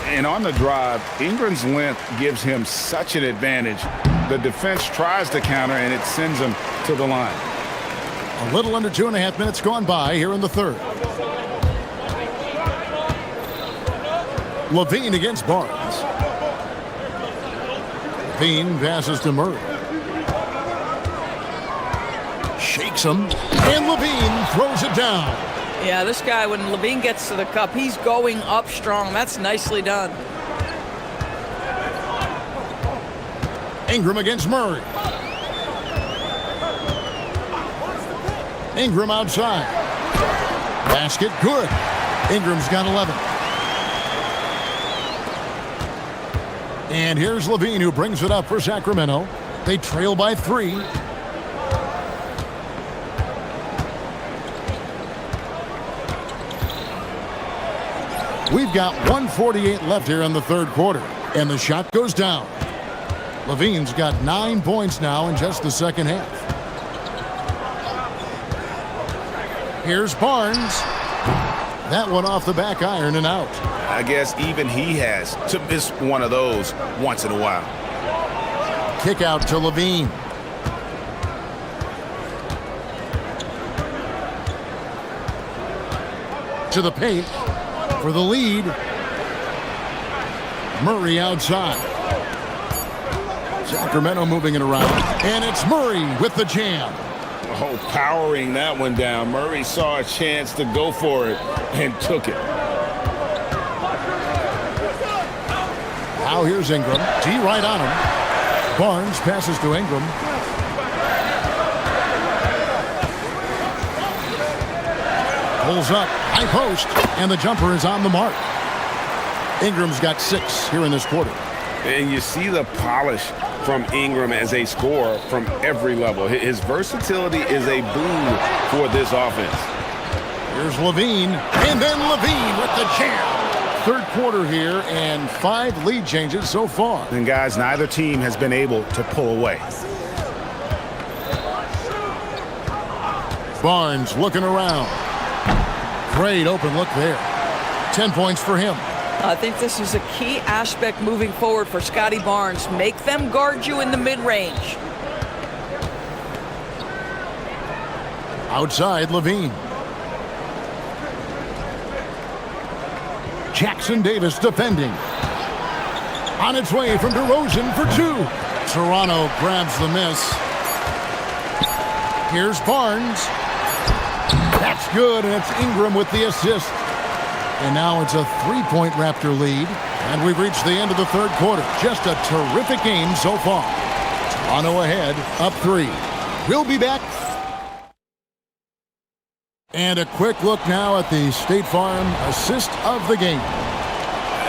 Speaker 5: And on the drive, Ingram's length gives him such an advantage. The defense tries to counter, and it sends him to the line.
Speaker 1: A little under 2.5 minutes gone by here in the third. Levine against Barnes. Levine passes to Murray. Shakes him, and Levine throws it down.
Speaker 9: Yeah, this guy, when Levine gets to the cup, he's going up strong. That's nicely done.
Speaker 1: Ingram against Murray. Ingram outside. Basket good. Ingram's got 11. And here's Levine, who brings it up for Sacramento. They trail by 3. We've got 1:48 left here in the third quarter, and the shot goes down. Levine's got 9 points now in just the second half. Here's Barnes. That one off the back iron and out.
Speaker 5: I guess even he has to miss one of those once in a while.
Speaker 1: Kick out to Levine. To the paint for the lead. Murray outside. Sacramento moving it around. And it's Murray with the jam.
Speaker 5: Oh, powering that one down. Murray saw a chance to go for it and took it.
Speaker 1: Now here's Ingram. D right on him. Barnes passes to Ingram. Pulls up. High post. And the jumper is on the mark. Ingram's got 6 here in this quarter.
Speaker 5: And you see the polish from Ingram as a scorer from every level. His versatility is a boon for this offense.
Speaker 1: Here's Levine. And then Levine with the jam. Third quarter here, and 5 lead changes so far.
Speaker 5: And guys, neither team has been able to pull away.
Speaker 1: Barnes looking around. Great open look there. 10 points for him.
Speaker 9: I think this is a key aspect moving forward for Scotty Barnes. Make them guard you in the mid-range.
Speaker 1: Outside, Levine. Jackson Davis defending. On its way from DeRozan for 2. Toronto grabs the miss. Here's Barnes. That's good, and it's Ingram with the assist. And now it's a 3-point Raptor lead. And we've reached the end of the third quarter. Just a terrific game so far. Toronto ahead, up 3. We'll be back And a quick look now at the State Farm assist of the game.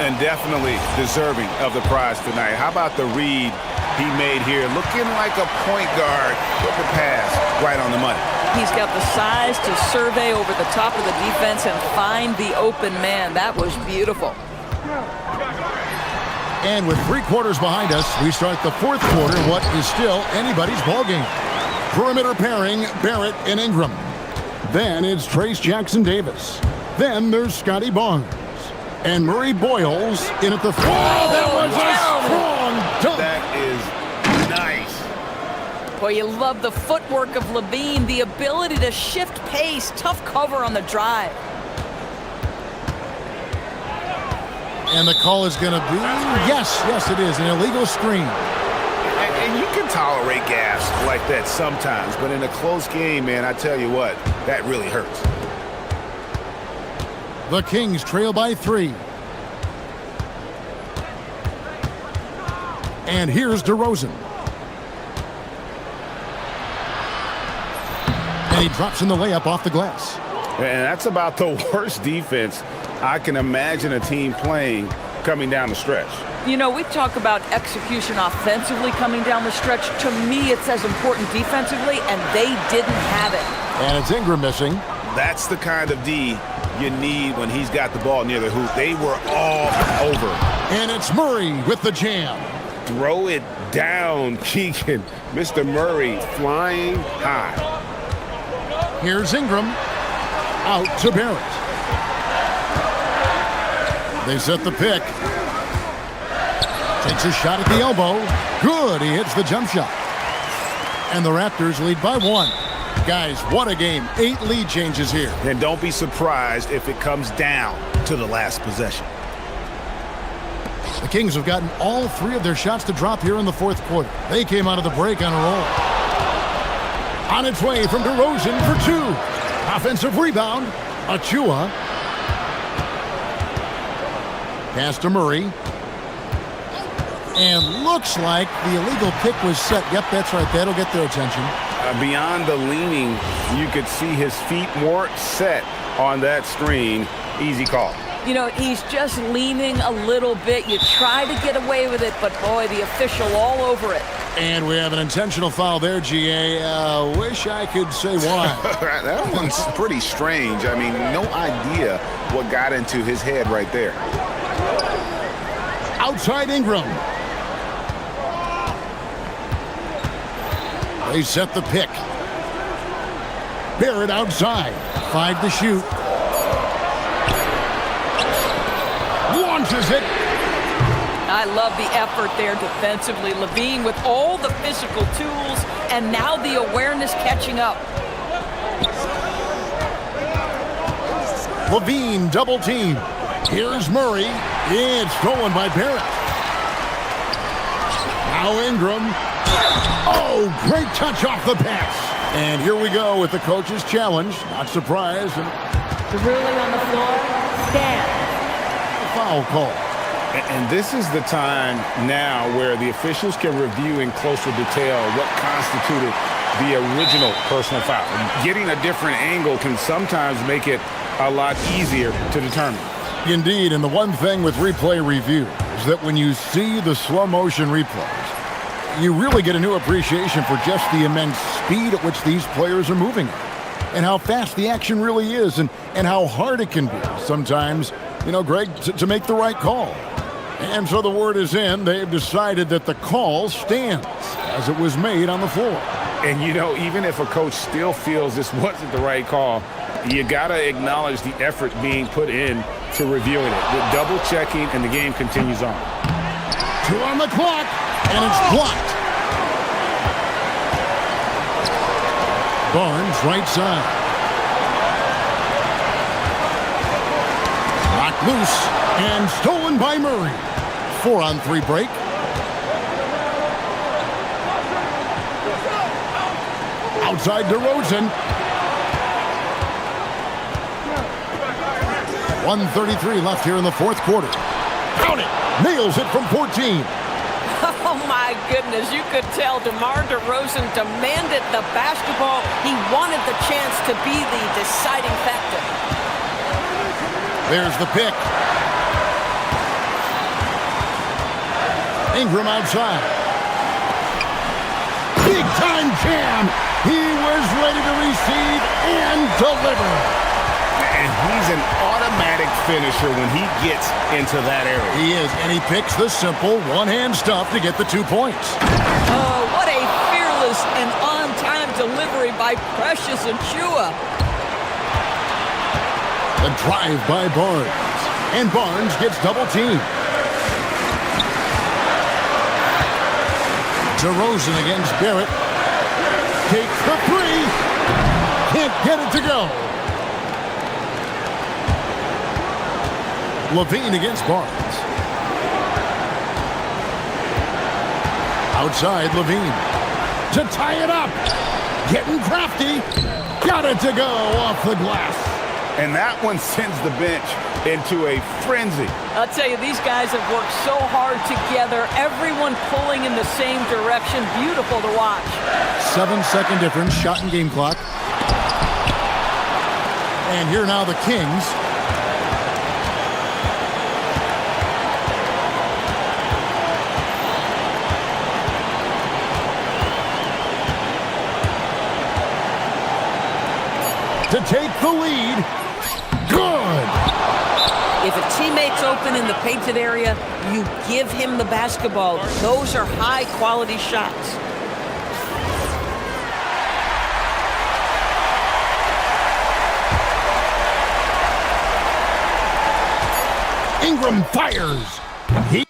Speaker 5: And definitely deserving of the prize tonight. How about the read he made here? Looking like a point guard with the pass right on the money.
Speaker 9: He's got the size to survey over the top of the defense and find the open man. That was beautiful.
Speaker 1: And with 3 quarters behind us, we start the 4th quarter, what is still anybody's ballgame. Perimeter pairing, Barrett and Ingram. Then it's Trace Jackson-Davis. Then there's Scotty Barnes. And Murray Boyles in at the... that was a strong dunk!
Speaker 5: That is nice.
Speaker 9: Boy, you love the footwork of Levine, the ability to shift pace, tough cover on the drive.
Speaker 1: And the call is going to be... Yes, it is. An illegal screen.
Speaker 5: And you can tolerate gaffes like that sometimes, but in a close game, man, I tell you what, that really hurts.
Speaker 1: The Kings trail by 3. And here's DeRozan. And he drops in the layup off the glass.
Speaker 5: And that's about the worst defense I can imagine a team playing coming down the stretch.
Speaker 9: You know, we talk about execution offensively coming down the stretch. To me, it's as important defensively, and they didn't have it.
Speaker 1: And it's Ingram missing.
Speaker 5: That's the kind of D you need when he's got the ball near the hoop. They were all over.
Speaker 1: And it's Murray with the jam.
Speaker 5: Throw it down, Keegan. Mr. Murray flying high.
Speaker 1: Here's Ingram. Out to Barrett. They set the pick. Takes a shot at the elbow. Good. He hits the jump shot. And the Raptors lead by 1. Guys, what a game. 8 lead changes here.
Speaker 5: And don't be surprised if it comes down to the last possession.
Speaker 1: The Kings have gotten all 3 of their shots to drop here in the 4th quarter. They came out of the break on a roll. On its way from DeRozan for 2. Offensive rebound. Achua. Pass to Murray. And looks like the illegal pick was set. Yep, that's right. That'll get their attention.
Speaker 5: Beyond the leaning, you could see his feet more set on that screen. Easy call.
Speaker 9: You know, he's just leaning a little bit. You try to get away with it, but boy, the official all over it.
Speaker 1: And we have an intentional foul there, GA. Wish I could say why.
Speaker 5: That one's pretty strange. I mean, no idea what got into his head right there.
Speaker 1: Outside Ingram. They set the pick. Barrett outside. 5 to shoot. Launches it.
Speaker 9: I love the effort there defensively. Levine with all the physical tools and now the awareness catching up.
Speaker 1: Levine double team. Here's Murray. It's stolen by Barrett. Now Ingram. Oh, great touch off the pass. And here we go with the coach's challenge. Not surprised.
Speaker 14: The ruling on the floor stands.
Speaker 1: Foul call.
Speaker 5: And this is the time now where the officials can review in closer detail what constituted the original personal foul. Getting a different angle can sometimes make it a lot easier to determine.
Speaker 1: Indeed, and the one thing with replay review is that when you see the slow motion replays, you really get a new appreciation for just the immense speed at which these players are moving and how fast the action really is and how hard it can be sometimes, you know, Greg, to make the right call. And so the word is in. They've decided that the call stands as it was made on the floor.
Speaker 5: And, you know, even if a coach still feels this wasn't the right call, you got to acknowledge the effort being put in to reviewing it. With double checking, and the game continues on.
Speaker 1: 2 on the clock, and it's blocked. Barnes, right side. Knocked loose and stolen by Murray. 4-on-3 break. Outside DeRozan. 1:33 left here in the 4th quarter. Count it. Nails it from 14.
Speaker 9: Oh, my
Speaker 10: my goodness, you could tell DeMar DeRozan demanded the basketball. He wanted the chance to be the deciding factor.
Speaker 1: There's the pick. Ingram outside. Big time jam. He was ready to receive and deliver.
Speaker 5: And he's an automatic finisher when he gets into that area.
Speaker 1: He is, and he picks the simple one-hand stuff to get the 2 points.
Speaker 10: Oh, what a fearless and on-time delivery by Precious Achua.
Speaker 1: The drive by Barnes. And Barnes gets double-teamed. DeRozan against Barrett. Takes the three. Can't get it to go. Levine against Barnes. Outside Levine. To tie it up. Getting crafty. Got it to go off the glass.
Speaker 5: And that one sends the bench into a frenzy.
Speaker 10: I'll tell you, these guys have worked so hard together. Everyone pulling in the same direction. Beautiful to watch.
Speaker 1: 7-second difference, shot and game clock. And here now the Kings. To take the lead. Good.
Speaker 10: If a teammate's open in the painted area, you give him the basketball. Those are high-quality shots.
Speaker 1: Ingram fires. He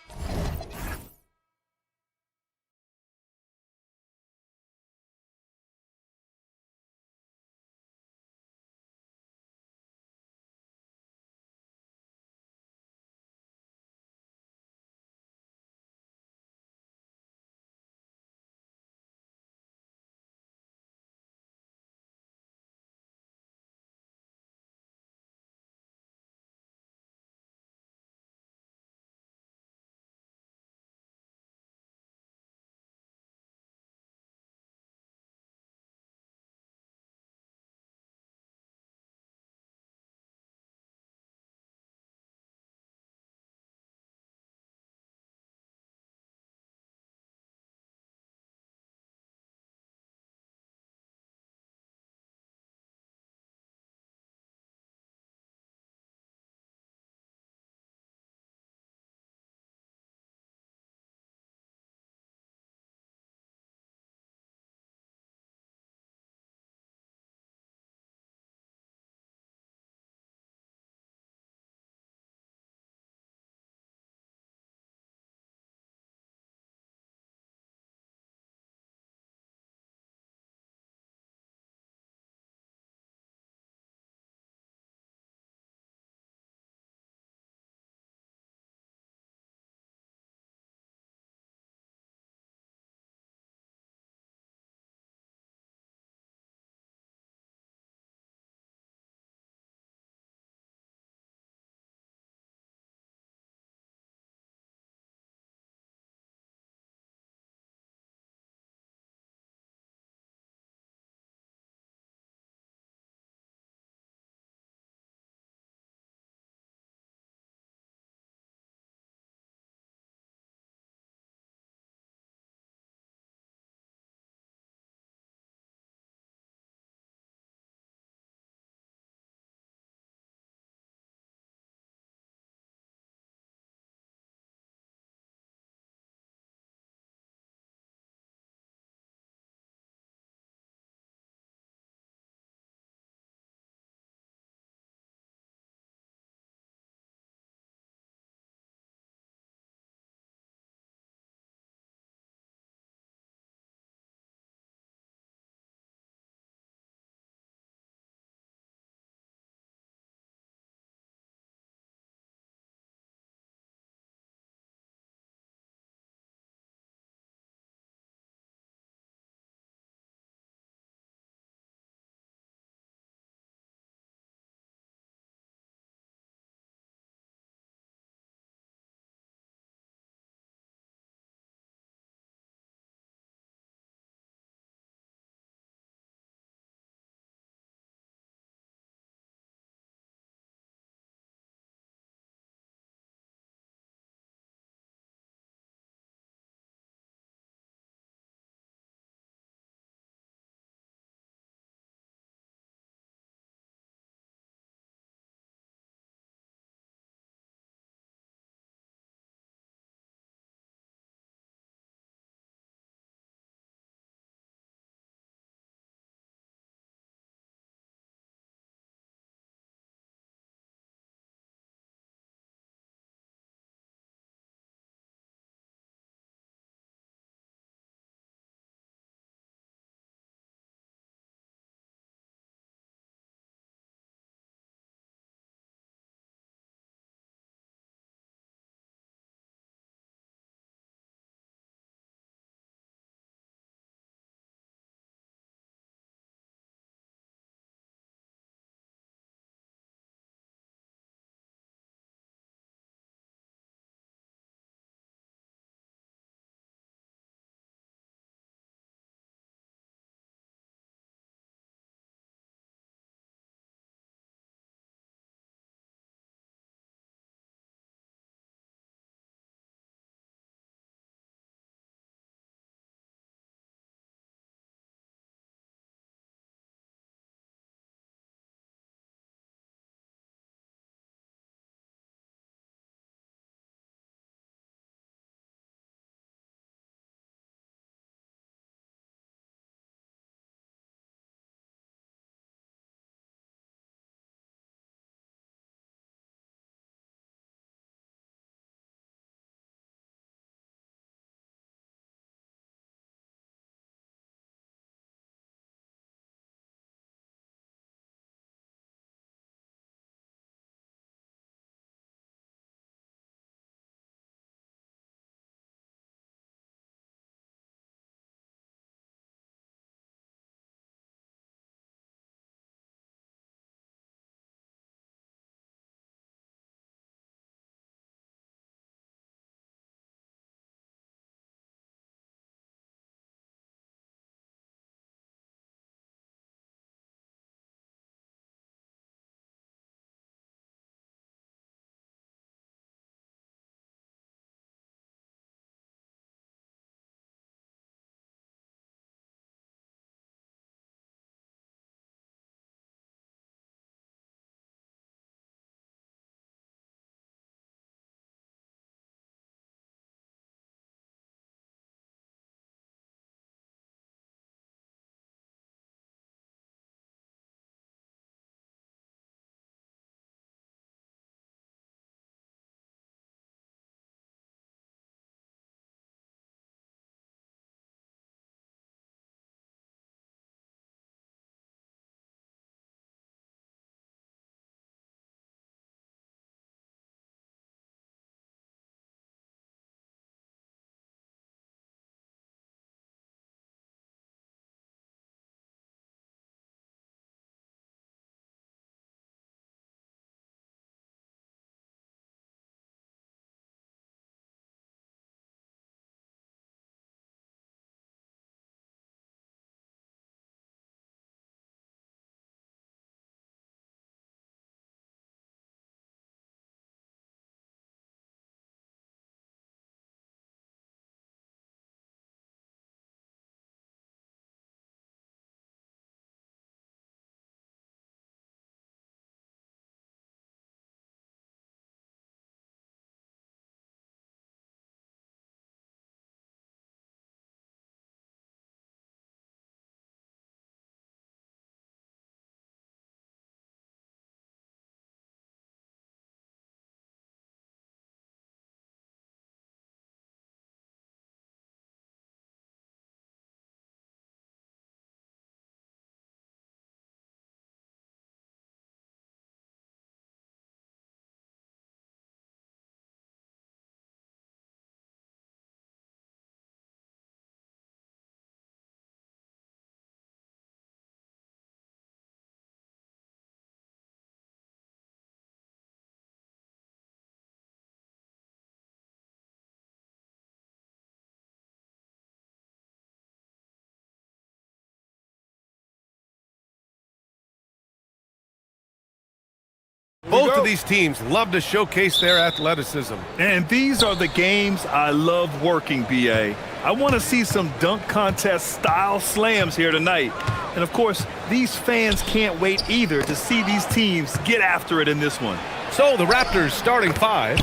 Speaker 7: Both of these teams love to showcase their athleticism.
Speaker 8: And these are the games I love working, B.A. I want to see some dunk contest style slams here tonight. And of course, these fans can't wait either to see these teams get after it in this one.
Speaker 7: So the Raptors starting five.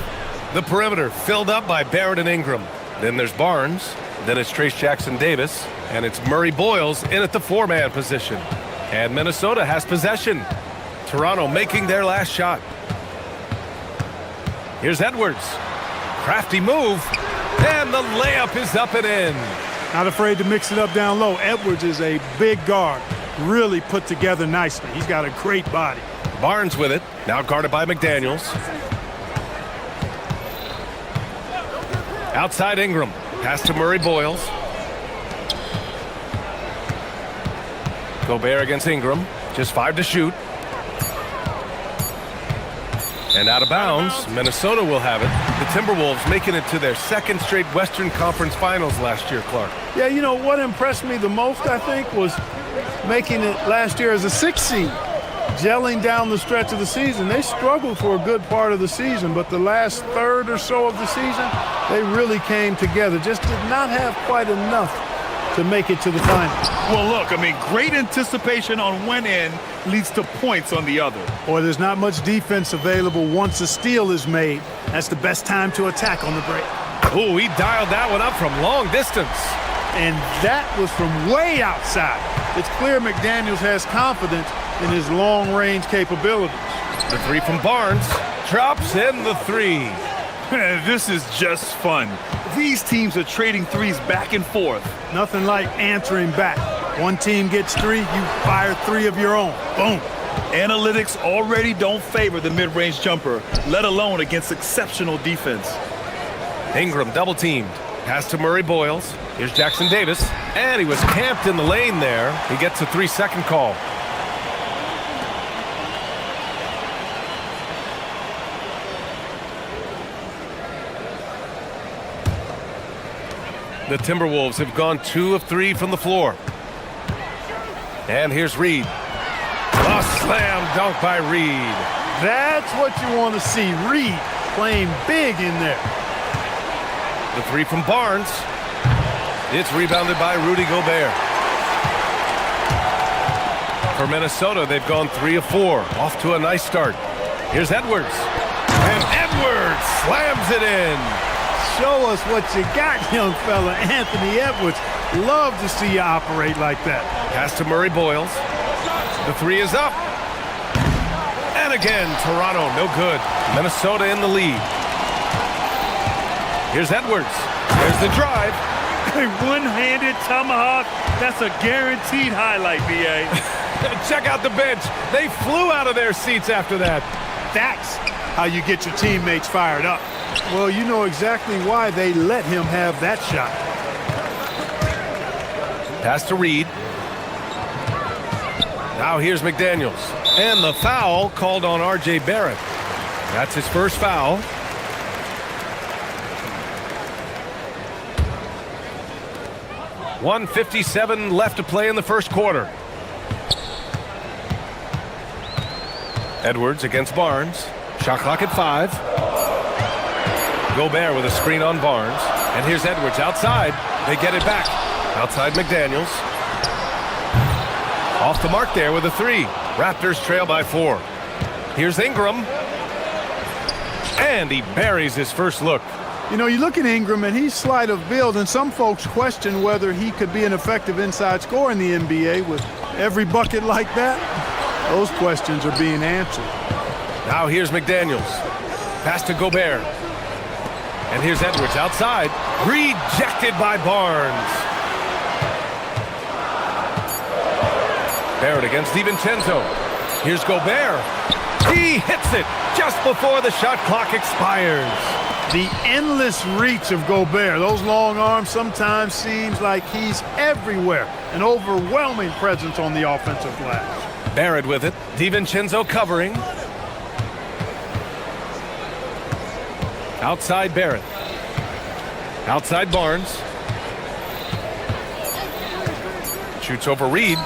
Speaker 7: The perimeter filled up by Barrett and Ingram. Then there's Barnes. Then it's Trace Jackson-Davis. And it's Murray Boyles in at the four-man position. And Minnesota has possession. Toronto making their last shot. Here's Edwards. Crafty move. And the layup is up and in.
Speaker 11: Not afraid to mix it up down low. Edwards is a big guard. Really put together nicely. He's got a great body.
Speaker 7: Barnes with it. Now guarded by McDaniels. Outside Ingram. Pass to Murray Boyles. Gobert against Ingram. Just 5 to shoot. And out of bounds, Minnesota will have it. The Timberwolves making it to their second straight Western Conference Finals last year, Clark.
Speaker 11: Yeah, you know, what impressed me the most, I think, was making it last year as a 6 seed. Gelling down the stretch of the season. They struggled for a good part of the season, but the last third or so of the season, they really came together. Just did not have quite enough to make it to the finals.
Speaker 8: Well, look, I mean, great anticipation on one end leads to points on the other.
Speaker 11: Boy, there's not much defense available once a steal is made. That's the best time to attack on the break.
Speaker 7: Ooh, he dialed that one up from long distance.
Speaker 11: And that was from way outside. It's clear McDaniels has confidence in his long-range capabilities.
Speaker 7: The three from Barnes. Drops in the three.
Speaker 8: This is just fun. These teams are trading threes back and forth.
Speaker 11: Nothing like answering back. One team gets three, you fire three of your own. Boom.
Speaker 8: Analytics already don't favor the mid-range jumper, let alone against exceptional defense.
Speaker 7: Ingram double-teamed. Pass to Murray Boyles. Here's Jackson-Davis. And he was camped in the lane there. He gets a 3-second call. The Timberwolves have gone 2 of 3 from the floor. And here's Reed. A slam dunk by Reed.
Speaker 11: That's what you want to see. Reed playing big in there.
Speaker 7: The three from Barnes. It's rebounded by Rudy Gobert. For Minnesota, they've gone 3 of 4. Off to a nice start. Here's Edwards. And Edwards slams it in.
Speaker 11: Show us what you got, young fella. Anthony Edwards. Love to see you operate like that.
Speaker 7: Pass to Murray Boyles. The three is up. And again, Toronto, no good. Minnesota in the lead. Here's Edwards. There's the drive.
Speaker 8: A one-handed tomahawk. That's a guaranteed highlight, B.A.
Speaker 7: Check out the bench. They flew out of their seats after that.
Speaker 11: That's how you get your teammates fired up. Well, you know exactly why they let him have that shot.
Speaker 7: Pass to Reed. Now here's McDaniels. And the foul called on R.J. Barrett. That's his first foul. .157 left to play in the first quarter. Edwards against Barnes. Shot clock at 5. Gobert with a screen on Barnes. And here's Edwards outside. They get it back. Outside McDaniels. Off the mark there with a 3. Raptors trail by 4. Here's Ingram. And he buries his first look.
Speaker 11: You know, you look at Ingram, and he's slight of build, and some folks question whether he could be an effective inside scorer in the NBA with every bucket like that. Those questions are being answered.
Speaker 7: Now here's McDaniels. Pass to Gobert. And here's Edwards outside. Rejected by Barnes. Barrett against DiVincenzo. Here's Gobert. He hits it just before the shot clock expires.
Speaker 11: The endless reach of Gobert. Those long arms sometimes seems like he's everywhere. An overwhelming presence on the offensive glass.
Speaker 7: Barrett with it. DiVincenzo covering. Outside Barrett. Outside Barnes. Shoots over Reed.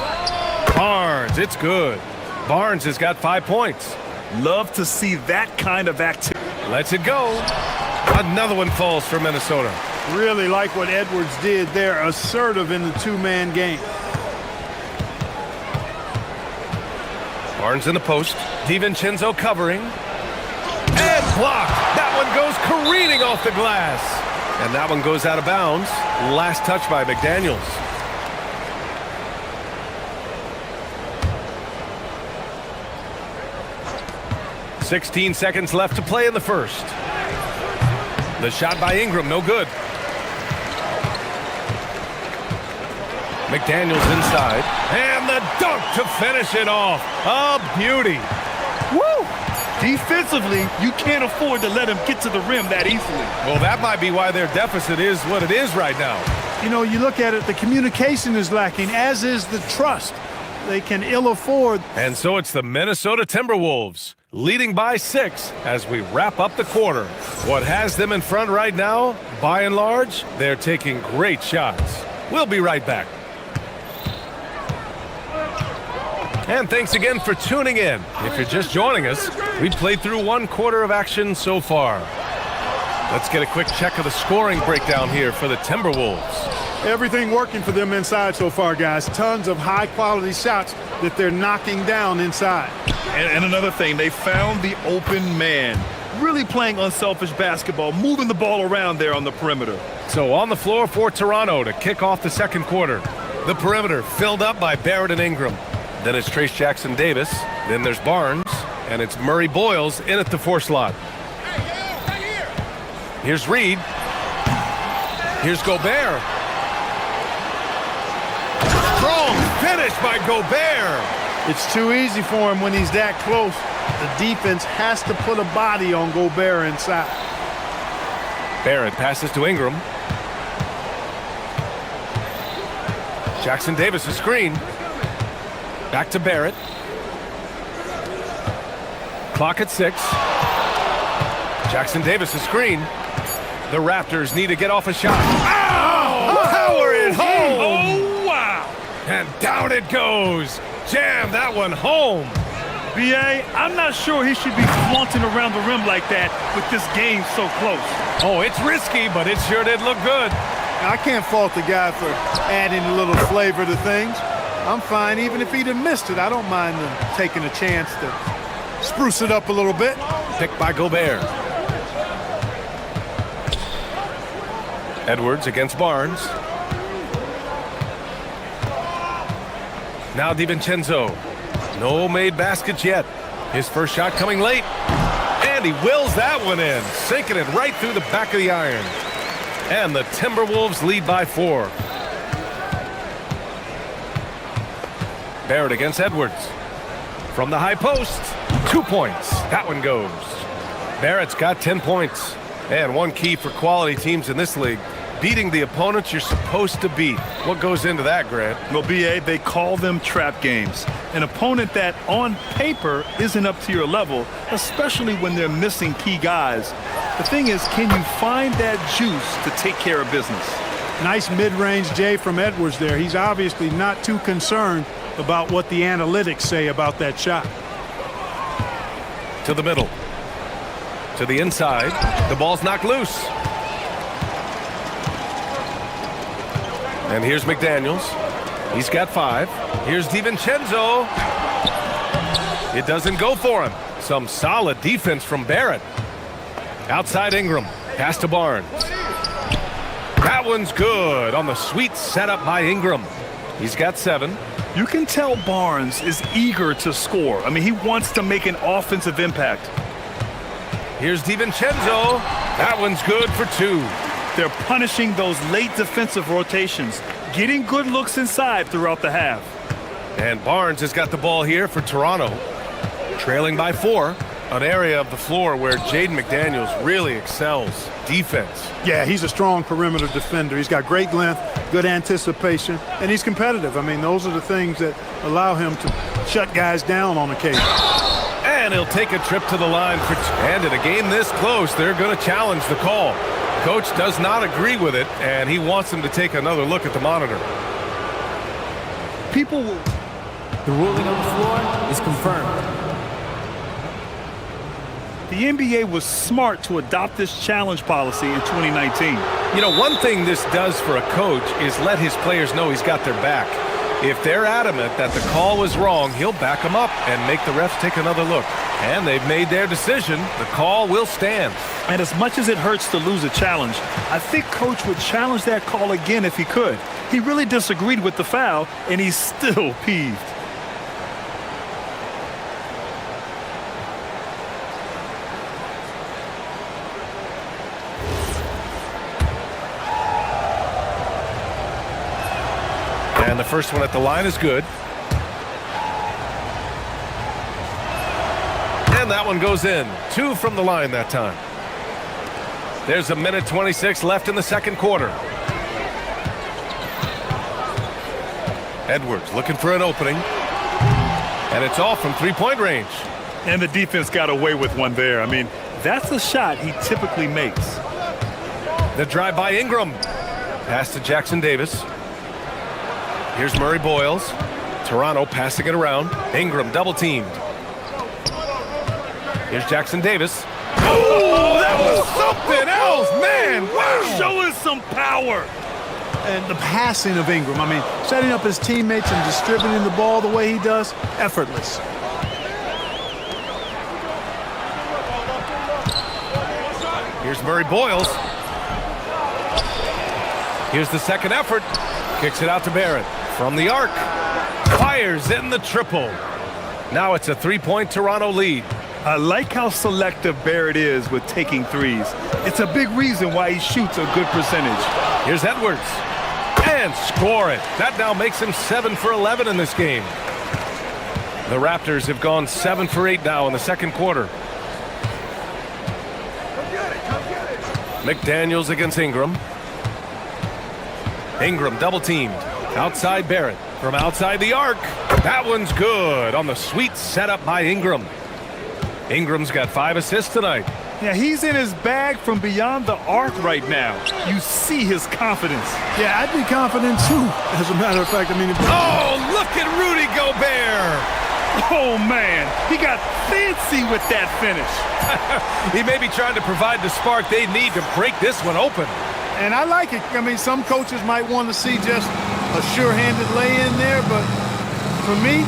Speaker 7: Barnes, it's good. Barnes has got 5 points.
Speaker 8: Love to see that kind of activity.
Speaker 7: Lets it go. Another one falls for Minnesota.
Speaker 11: Really like what Edwards did there, assertive in the two-man game.
Speaker 7: Barnes in the post. DiVincenzo covering. And blocked. That one goes careening off the glass. And that one goes out of bounds. Last touch by McDaniels. "16 seconds left to play in the first. The shot by Ingram, no good. McDaniels inside. And the dunk to finish it off. A beauty.
Speaker 8: Woo! Defensively, you can't afford to let him get to the rim that easily.
Speaker 7: Well, that might be why their deficit is what it is right now.
Speaker 11: You know, you look at it, the communication is lacking, as is the trust. They can ill afford.
Speaker 7: And so it's the Minnesota Timberwolves leading by 6 as we wrap up the quarter. What has them in front right now, by and large, they're taking great shots. We'll be right back. And thanks again for tuning in. If you're just joining us, we've played through 1 quarter of action so far. Let's get a quick check of the scoring breakdown here for the Timberwolves.
Speaker 11: Everything working for them inside so far, guys. Tons of high-quality shots that they're knocking down inside.
Speaker 8: And another thing, they found the open man. Really playing unselfish basketball, moving the ball around there on the perimeter.
Speaker 7: So on the floor for Toronto to kick off the second quarter. The perimeter filled up by Barrett and Ingram. Then it's Trace Jackson-Davis. Then there's Barnes. And it's Murray Boyles in at the 4 slot. Here's Reed. Here's Gobert. Strong finish by Gobert.
Speaker 11: It's too easy for him when he's that close. The defense has to put a body on Gobert inside.
Speaker 7: Barrett passes to Ingram. Jackson-Davis a screen. Back to Barrett. Clock at 6. Jackson-Davis a screen. The Raptors need to get off a shot. Oh! Power it home!
Speaker 8: Oh, wow!
Speaker 7: And down it goes. Jam that one home.
Speaker 8: B.A., I'm not sure he should be flaunting around the rim like that with this game so close.
Speaker 7: Oh, it's risky, but it sure did look good.
Speaker 11: I can't fault the guy for adding a little flavor to things. I'm fine even if he'd have missed it. I don't mind them taking a chance to spruce it up a little bit.
Speaker 7: Picked by Gobert. Edwards against Barnes. Now DiVincenzo. No made baskets yet. His first shot coming late. And he wills that one in, sinking it right through the back of the iron. And the Timberwolves lead by 4. Barrett against Edwards. From the high post, 2 points. That one goes. Barrett's got 10 points. And one key for quality teams in this league, beating the opponents you're supposed to beat. What goes into that, Grant?
Speaker 8: Well, B.A., they call them trap games. An opponent that, on paper, isn't up to your level, especially when they're missing key guys. The thing is, can you find that juice to take care of business?
Speaker 11: Nice mid-range J from Edwards there. He's obviously not too concerned about what the analytics say about that shot.
Speaker 7: To the middle. To the inside. The ball's knocked loose. And here's McDaniels. He's got 5. Here's DiVincenzo. It doesn't go for him. Some solid defense from Barrett. Outside Ingram. Pass to Barnes. That one's good on the sweet setup by Ingram. He's got 7.
Speaker 8: You can tell Barnes is eager to score. I mean, he wants to make an offensive impact.
Speaker 7: Here's DiVincenzo. That one's good for 2.
Speaker 8: They're punishing those late defensive rotations, getting good looks inside throughout the half.
Speaker 7: And Barnes has got the ball here for Toronto. Trailing by 4. An area of the floor where Jaden McDaniels really excels. Defense.
Speaker 11: Yeah, he's a strong perimeter defender. He's got great length, good anticipation, and he's competitive. I mean, those are the things that allow him to shut guys down on occasion.
Speaker 7: And he'll take a trip to the line for and in a game this close, they're going to challenge the call. Coach does not agree with it, and he wants him to take another look at the monitor.
Speaker 6: The ruling on the floor is confirmed.
Speaker 8: The NBA was smart to adopt this challenge policy in 2019.
Speaker 7: You know, one thing this does for a coach is let his players know he's got their back. If they're adamant that the call was wrong, he'll back them up and make the refs take another look. And they've made their decision. The call will stand.
Speaker 8: And as much as it hurts to lose a challenge, I think Coach would challenge that call again if he could. He really disagreed with the foul, and he's still peeved.
Speaker 7: And the first one at the line is good. And that one goes in. 2 from the line that time. There's a minute 26 left in the second quarter. Edwards looking for an opening. And it's all from three-point range.
Speaker 8: And the defense got away with one there. I mean, that's a shot he typically makes.
Speaker 7: The drive by Ingram. Pass to Jackson Davis. Here's Murray Boyles. Toronto passing it around. Ingram double teamed. Here's Jackson Davis.
Speaker 8: Oh, that was something else, man. Wow. Showing some power.
Speaker 11: And the passing of Ingram, I mean, setting up his teammates and distributing the ball the way he does, effortless.
Speaker 7: Here's Murray Boyles. Here's the second effort. Kicks it out to Barrett. From the arc. Fires in the triple. Now it's a three-point Toronto lead.
Speaker 8: I like how selective Barrett is with taking threes. It's a big reason why he shoots a good percentage.
Speaker 7: Here's Edwards. And score it. That now makes him 7 for 11 in this game. The Raptors have gone 7 for 8 now in the second quarter. McDaniels against Ingram. Ingram double teamed. Outside Barrett. From outside the arc. That one's good on the sweet setup by Ingram. Ingram's got 5 assists tonight.
Speaker 8: Yeah, he's in his bag from beyond the arc right now. You see his confidence.
Speaker 11: Yeah, I'd be confident too, as a matter of fact. I mean,
Speaker 7: oh, look at Rudy Gobert.
Speaker 8: Oh, man, he got fancy with that finish.
Speaker 7: He may be trying to provide the spark they need to break this one open.
Speaker 11: And I like it. I mean, some coaches might want to see just a sure-handed lay-in there, but for me,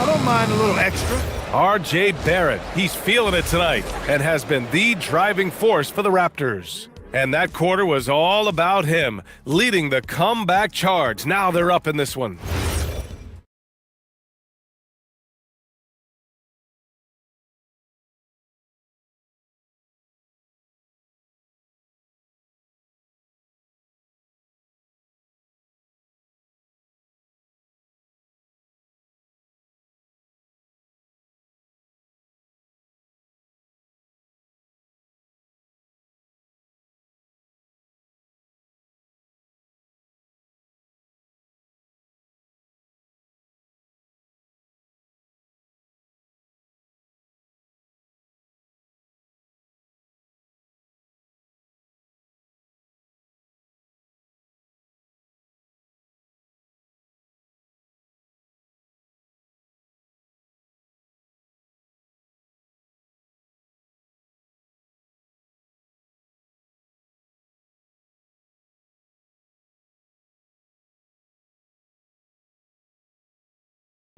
Speaker 11: I don't mind a little extra.
Speaker 7: R.J. Barrett, he's feeling it tonight and has been the driving force for the Raptors. And that quarter was all about him, leading the comeback charge. Now they're up in this one.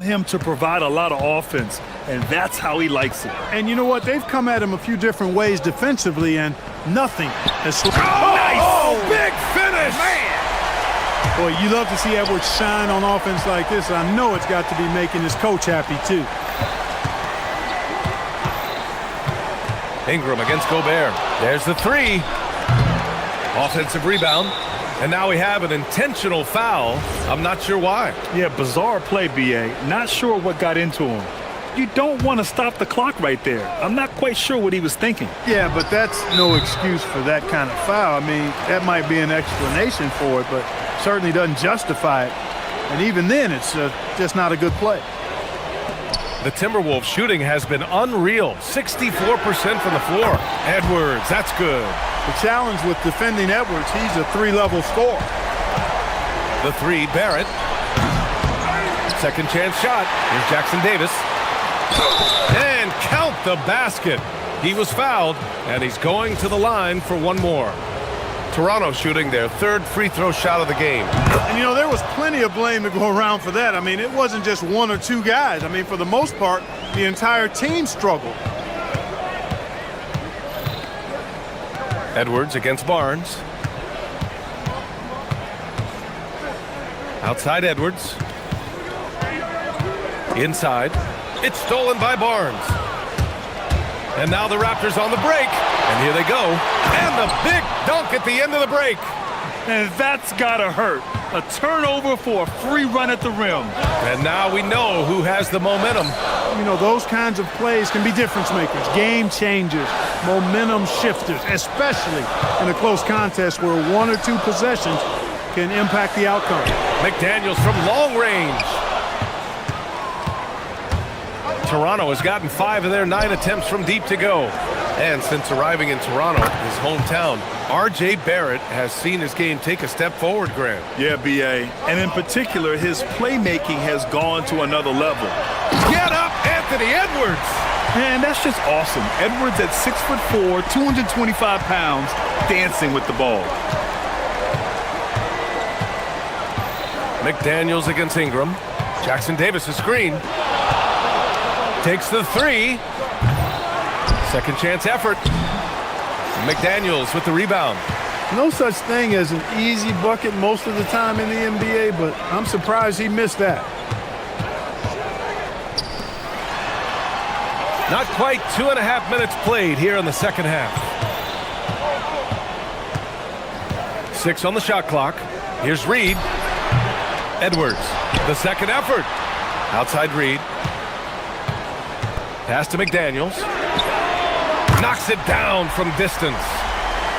Speaker 8: Him to provide a lot of offense, and that's how he likes it.
Speaker 11: And you know what? They've come at him a few different ways defensively, and nothing has.
Speaker 7: Oh, nice! Oh, big finish!
Speaker 8: Man!
Speaker 11: Boy, you love to see Edwards shine on offense like this. I know it's got to be making his coach happy, too.
Speaker 7: Ingram against Gobert. There's the three. Offensive rebound. And now we have an intentional foul. I'm not sure why.
Speaker 8: Yeah, bizarre play, B.A. Not sure what got into him. You don't want to stop the clock right there. I'm not quite sure what he was thinking.
Speaker 11: Yeah, but that's no excuse for that kind of foul. I mean, that might be an explanation for it, but certainly doesn't justify it. And even then, it's just not a good play.
Speaker 7: The Timberwolves shooting has been unreal. 64% from the floor. Edwards, that's good.
Speaker 11: The challenge with defending Edwards, he's a 3-level scorer.
Speaker 7: The three, Barrett. Second chance shot. Here's Jackson Davis. And count the basket. He was fouled, and he's going to the line for one more. Toronto shooting their third free throw shot of the game.
Speaker 11: And, you know, there was plenty of blame to go around for that. I mean, it wasn't just one or two guys. I mean, for the most part, the entire team struggled.
Speaker 7: Edwards against Barnes. Outside Edwards. Inside. It's stolen by Barnes. And now the Raptors on the break. And here they go. And the big dunk at the end of the break.
Speaker 8: And that's gotta hurt. A turnover for a free run at the rim.
Speaker 7: And now we know who has the momentum.
Speaker 11: You know, those kinds of plays can be difference makers, game changers, momentum shifters, especially in a close contest where one or two possessions can impact the outcome.
Speaker 7: McDaniels from long range. Toronto has gotten 5 of their 9 attempts from deep to go. And since arriving in Toronto, his hometown, R.J. Barrett has seen his game take a step forward, Grant.
Speaker 8: Yeah, B.A. And in particular, his playmaking has gone to another level.
Speaker 7: Get up, Anthony Edwards!
Speaker 8: Man, that's just awesome. Edwards at 6'4", 225 pounds, dancing with the ball.
Speaker 7: McDaniels against Ingram. Jackson Davis a screen. Takes the three. Second chance effort. McDaniels with the rebound.
Speaker 11: No such thing as an easy bucket most of the time in the NBA, but I'm surprised he missed that.
Speaker 7: Not quite 2.5 minutes played here in the second half. 6 on the shot clock. Here's Reed. Edwards, the second effort. Outside Reed. Pass to McDaniels. Knocks it down from distance.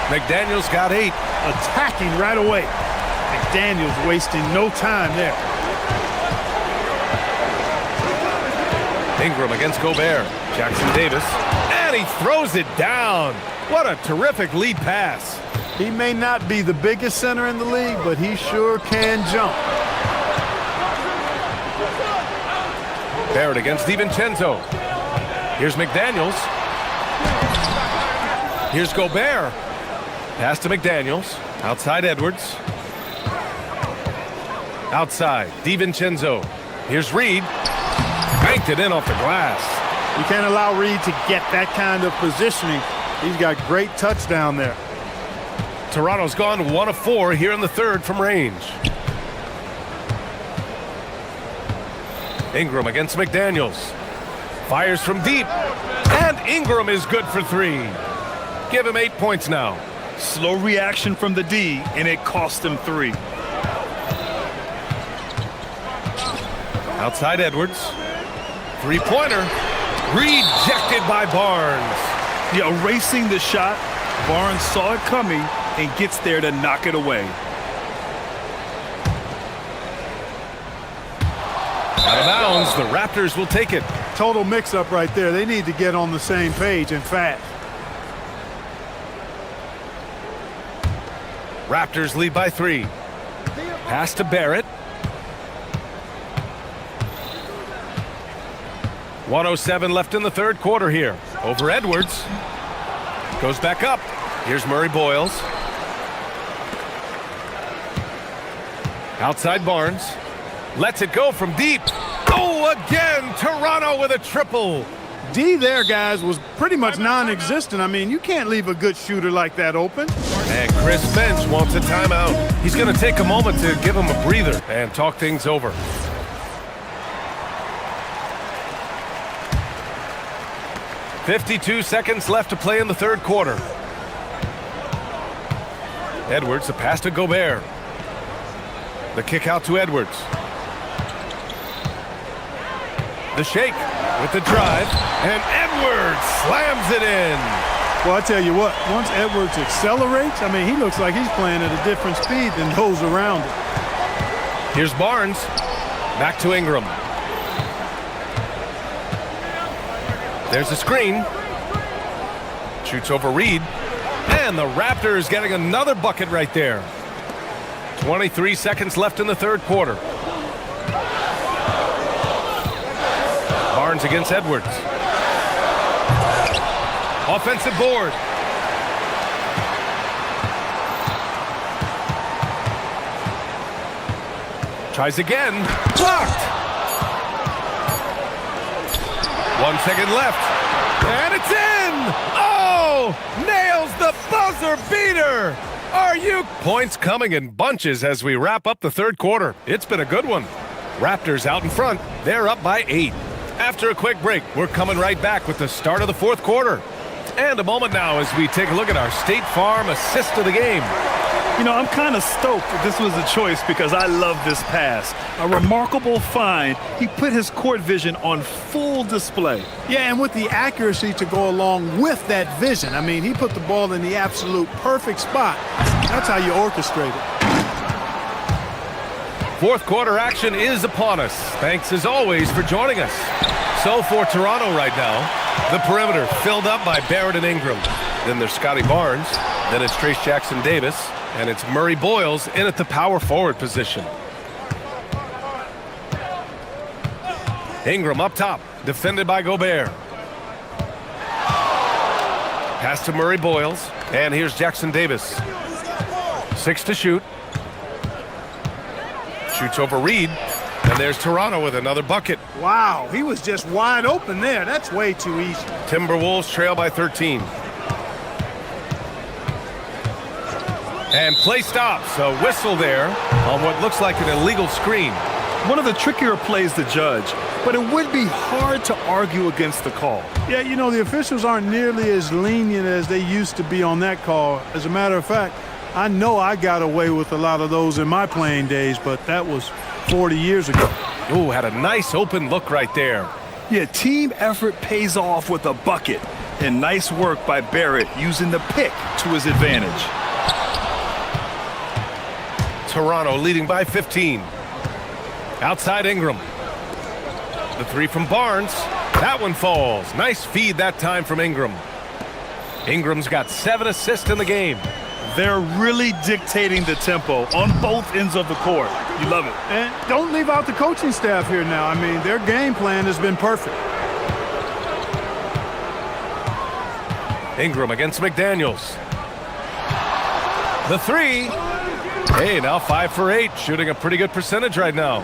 Speaker 7: McDaniels got 8.
Speaker 11: Attacking right away. McDaniels wasting no time there.
Speaker 7: Ingram against Gobert. Jackson Davis. And he throws it down. What a terrific lead pass.
Speaker 11: He may not be the biggest center in the league, but he sure can jump.
Speaker 7: Barrett against DiVincenzo. Here's McDaniels. Here's Gobert. Pass to McDaniels. Outside Edwards. Outside DiVincenzo. Here's Reed. Banked it in off the glass.
Speaker 11: You can't allow Reed to get that kind of positioning. He's got great touch down there.
Speaker 7: Toronto's gone 1 of 4 here in the third from range. Ingram against McDaniels. Fires from deep. And Ingram is good for 3. Give him 8 points now.
Speaker 8: Slow reaction from the D, and it cost him 3.
Speaker 7: Outside Edwards. 3-pointer. Rejected by Barnes.
Speaker 8: Yeah, erasing the shot. Barnes saw it coming and gets there to knock it away.
Speaker 7: Out of bounds, the Raptors will take it.
Speaker 11: Total mix-up right there. They need to get on the same page and fast.
Speaker 7: Raptors lead by 3. Pass to Barrett. 1:07 left in the third quarter here. Over Edwards. Goes back up. Here's Murray Boyles. Outside Barnes. Lets it go from deep. Oh, again, Toronto with a triple.
Speaker 11: D there, guys, was pretty much non-existent. I mean, you can't leave a good shooter like that open.
Speaker 7: And Chris Finch wants a timeout. He's going to take a moment to give him a breather and talk things over. .52 seconds left to play in the third quarter. Edwards, the pass to Gobert. The kick out to Edwards. The shake with the drive, and Edwards slams it in.
Speaker 11: Well, I tell you what, once Edwards accelerates, I mean, he looks like he's playing at a different speed than those around him.
Speaker 7: Here's Barnes. Back to Ingram. There's a screen. Shoots over Reed. And the Raptors getting another bucket right there. 23 seconds left in the third quarter. Barnes against Edwards. Offensive board. Tries again. Blocked. 1 second left. And it's in! Oh! Nails the buzzer beater! Are you? Points coming in bunches as we wrap up the third quarter. It's been a good one. Raptors out in front. They're up by 8. After a quick break, we're coming right back with the start of the fourth quarter. And a moment now as we take a look at our State Farm assist of the game.
Speaker 8: You know, I'm kind of stoked that this was a choice because I love this pass. A remarkable find. He put his court vision on full display.
Speaker 11: Yeah, and with the accuracy to go along with that vision. I mean, he put the ball in the absolute perfect spot. That's how you orchestrate it.
Speaker 7: Fourth quarter action is upon us. Thanks as always for joining us. So for Toronto right now, the perimeter filled up by Barrett and Ingram. Then there's Scotty Barnes. Then it's Trace Jackson-Davis. And it's Murray Boyles in at the power forward position. Ingram up top, defended by Gobert. Pass to Murray Boyles, and here's Jackson-Davis. 6 to shoot. Shoots over Reed, and there's Toronto with another bucket.
Speaker 11: Wow, he was just wide open there. That's way too easy.
Speaker 7: Timberwolves trail by 13. And play stops. A whistle there on what looks like an illegal screen.
Speaker 8: One of the trickier plays to judge, but it would be hard to argue against the call.
Speaker 11: Yeah, you know, the officials aren't nearly as lenient as they used to be on that call. As a matter of fact, I know I got away with a lot of those in my playing days, but that was 40 years ago.
Speaker 7: Ooh, had a nice open look right there.
Speaker 8: Yeah, team effort pays off with a bucket. And nice work by Barrett using the pick to his advantage.
Speaker 7: Toronto leading by 15. Outside Ingram. The three from Barnes. That one falls. Nice feed that time from Ingram. Ingram's got 7 assists in the game.
Speaker 8: They're really dictating the tempo on both ends of the court. You love it.
Speaker 11: And don't leave out the coaching staff here now. I mean, their game plan has been perfect.
Speaker 7: Ingram against McDaniels. The three. Hey, now 5 for 8, shooting a pretty good percentage right now.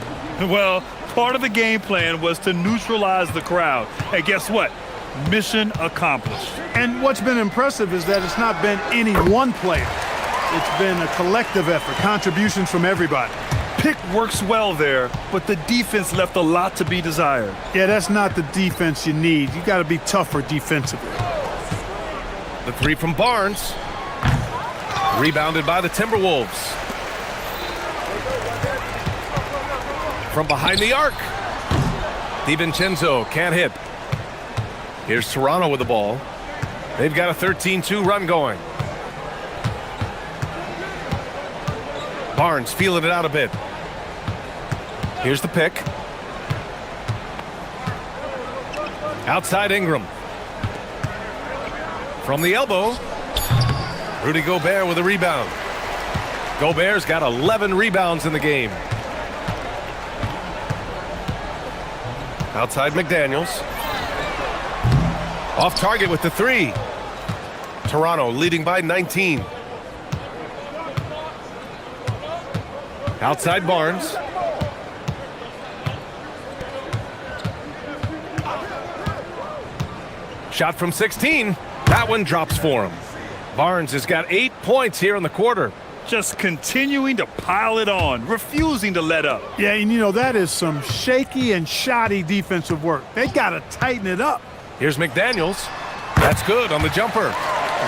Speaker 8: Well, part of the game plan was to neutralize the crowd. And guess what? Mission accomplished.
Speaker 11: And what's been impressive is that it's not been any one player. It's been a collective effort, contributions from everybody.
Speaker 8: Pick works well there, but the defense left a lot to be desired.
Speaker 11: Yeah, that's not the defense you need. You got to be tougher defensively.
Speaker 7: The three from Barnes. Rebounded by the Timberwolves. From behind the arc. DiVincenzo can't hit. Here's Toronto with the ball. They've got a 13-2 run going. Barnes feeling it out a bit. Here's the pick. Outside Ingram. From the elbow. Rudy Gobert with a rebound. Gobert's got 11 rebounds in the game. Outside McDaniels. Off target with the three. Toronto leading by 19. Outside Barnes. Shot from 16. That one drops for him. Barnes has got 8 points here in the quarter.
Speaker 8: Just continuing to pile it on, refusing to let up.
Speaker 11: Yeah, and you know, that is some shaky and shoddy defensive work. They got to tighten it up.
Speaker 7: Here's McDaniels. That's good on the jumper.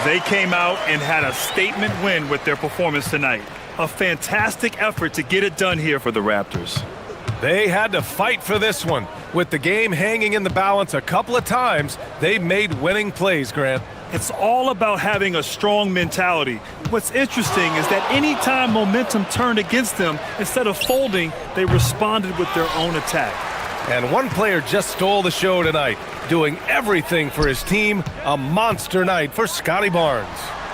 Speaker 8: They came out and had a statement win with their performance tonight. A fantastic effort to get it done here for the Raptors.
Speaker 7: They had to fight for this one. With the game hanging in the balance a couple of times, they made winning plays, Grant.
Speaker 8: It's all about having a strong mentality. What's interesting is that anytime momentum turned against them, instead of folding, they responded with their own attack.
Speaker 7: And one player just stole the show tonight, doing everything for his team. A monster night for Scotty Barnes.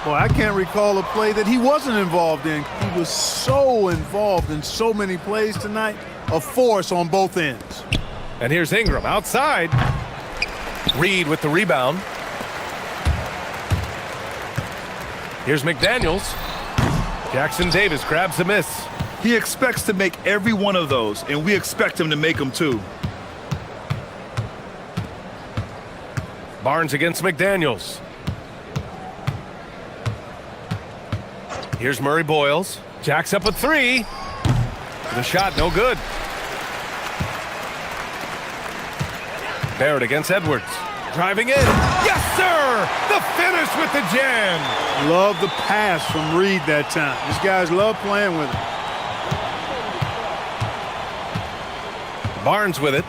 Speaker 11: Boy, I can't recall a play that he wasn't involved in. He was so involved in so many plays tonight. A force on both ends.
Speaker 7: And here's Ingram outside. Reed with the rebound. Here's McDaniels. Jackson Davis grabs a miss.
Speaker 8: He expects to make every one of those, and we expect him to make them too.
Speaker 7: Barnes against McDaniels. Here's Murray Boyles. Jacks up a three. The shot no good. Barrett against Edwards. Driving in. Yes, sir! The finish with the jam.
Speaker 11: Love the pass from Reed that time. These guys love playing with him.
Speaker 7: Barnes with it.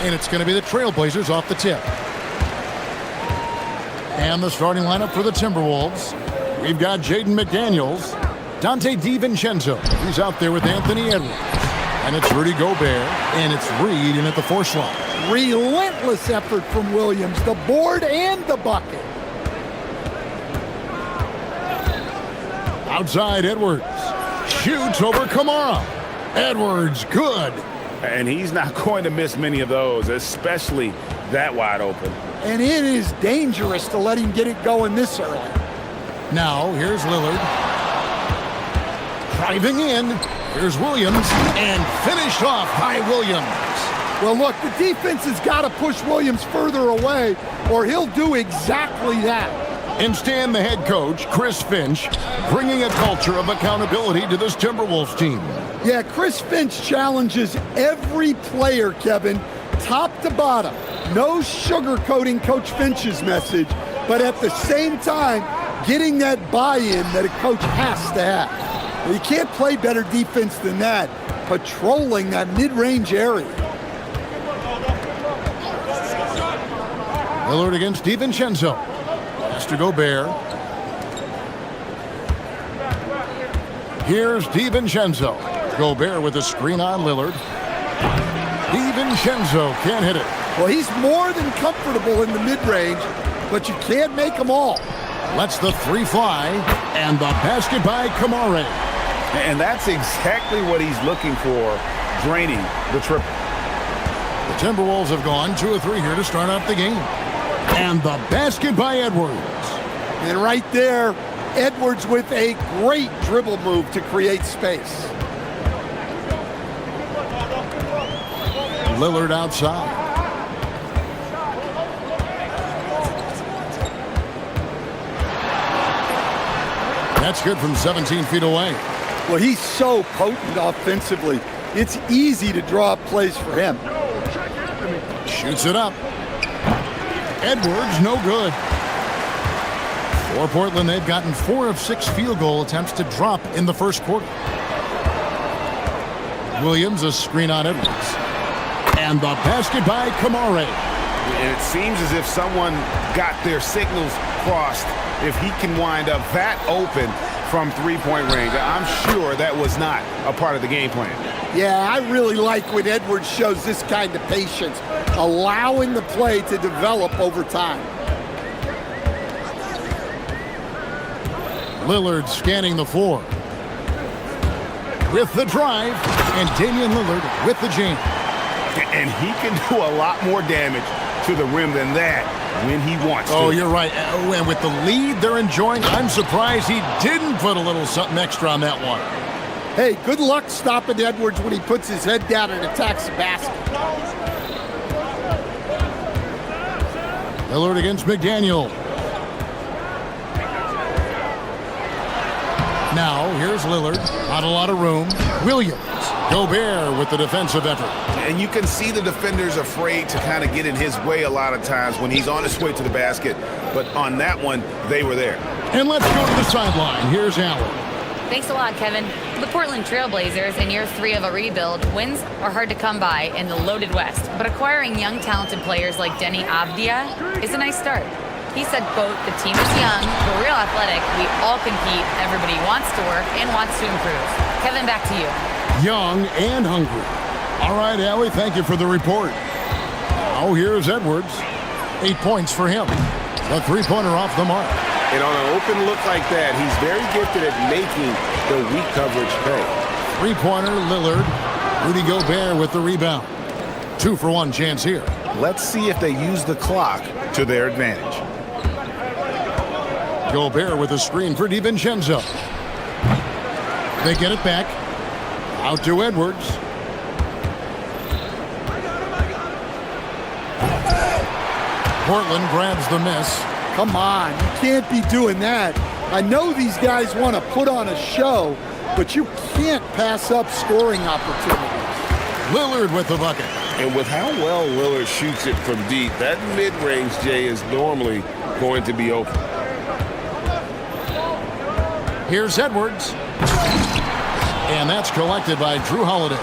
Speaker 1: And it's going to be the Trailblazers off the tip. And the starting lineup for the Timberwolves. We've got Jaden McDaniels, Dante DiVincenzo. He's out there with Anthony Edwards. And it's Rudy Gobert, and it's Reed in at the 4 slot.
Speaker 12: Relentless effort from Williams, the board and the bucket.
Speaker 1: Outside, Edwards. Shoots over Kamara. Edwards, good.
Speaker 5: And he's not going to miss many of those, especially that wide open.
Speaker 12: And it is dangerous to let him get it going this early.
Speaker 1: Now, here's Lillard. Driving in. Here's Williams. And finished off by Williams.
Speaker 12: Well, look, the defense has got to push Williams further away, or he'll do exactly that.
Speaker 1: And Stan, the head coach, Chris Finch, bringing a culture of accountability to this Timberwolves team.
Speaker 12: Yeah, Chris Finch challenges every player, Kevin, top to bottom. No sugarcoating Coach Finch's message, but at the same time, getting that buy-in that a coach has to have. Well, you can't play better defense than that, patrolling that mid-range area.
Speaker 1: Lillard against DiVincenzo. Has to Gobert. Here's DiVincenzo. Gobert with a screen on Lillard. DiVincenzo can't hit it.
Speaker 12: Well, he's more than comfortable in the mid-range, but you can't make them all.
Speaker 1: Lets the 3 fly, and the basket by Kamara.
Speaker 5: And that's exactly what he's looking for, draining the triple.
Speaker 1: The Timberwolves have gone 2 of 3 here to start off the game. And the basket by Edwards.
Speaker 12: And right there, Edwards with a great dribble move to create space.
Speaker 1: Lillard outside. That's good from 17 feet away.
Speaker 12: Well, he's so potent offensively. It's easy to draw up plays for him.
Speaker 1: Shoots it up. Edwards, no good. For Portland, they've gotten 4 of 6 field goal attempts to drop in the first quarter. Williams, a screen on Edwards. And the basket by Kamara.
Speaker 5: And it seems as if someone got their signals crossed. If he can wind up that open from 3-point range, I'm sure that was not a part of the game plan.
Speaker 12: Yeah, I really like when Edwards shows this kind of patience, allowing the play to develop over time.
Speaker 1: Lillard scanning the floor. With the drive, and Damian Lillard with the jam.
Speaker 5: And he can do a lot more damage to the rim than that when he wants to.
Speaker 1: Oh, you're right. And with the lead they're enjoying, I'm surprised he didn't put a little something extra on that one.
Speaker 12: Hey, good luck stopping Edwards when he puts his head down and attacks the basket.
Speaker 1: Lillard against McDaniel. Now, here's Lillard. Not a lot of room. Williams. Gobert with the defensive effort.
Speaker 5: And you can see the defenders afraid to kind of get in his way a lot of times when he's on his way to the basket. But on that one, they were there.
Speaker 1: And let's go to the sideline. Here's Allen.
Speaker 4: Thanks a lot, Kevin. The Portland Trailblazers, in year 3 of a rebuild, wins are hard to come by in the loaded West. But acquiring young, talented players like Denny Avdia is a nice start. He said, quote, "The team is young, but real athletic. We all compete. Everybody wants to work and wants to improve." Kevin, back to you.
Speaker 1: Young and hungry. All right, Allie, thank you for the report. Now here's Edwards. 8 points for him. The 3-pointer off the mark.
Speaker 5: And on an open look like that, he's very gifted at making the weak coverage pay.
Speaker 1: 3-pointer, Lillard. Rudy Gobert with the rebound. 2-for-1 chance here.
Speaker 5: Let's see if they use the clock to their advantage.
Speaker 1: Gobert with a screen for DiVincenzo. They get it back. Out to Edwards. Portland grabs the miss.
Speaker 12: Come on, you can't be doing that. I know these guys want to put on a show, but you can't pass up scoring opportunities.
Speaker 1: Lillard with the bucket.
Speaker 5: And with how well Lillard shoots it from deep, that mid-range, Jay, is normally going to be open.
Speaker 1: Here's Edwards. And that's collected by Drew Holiday.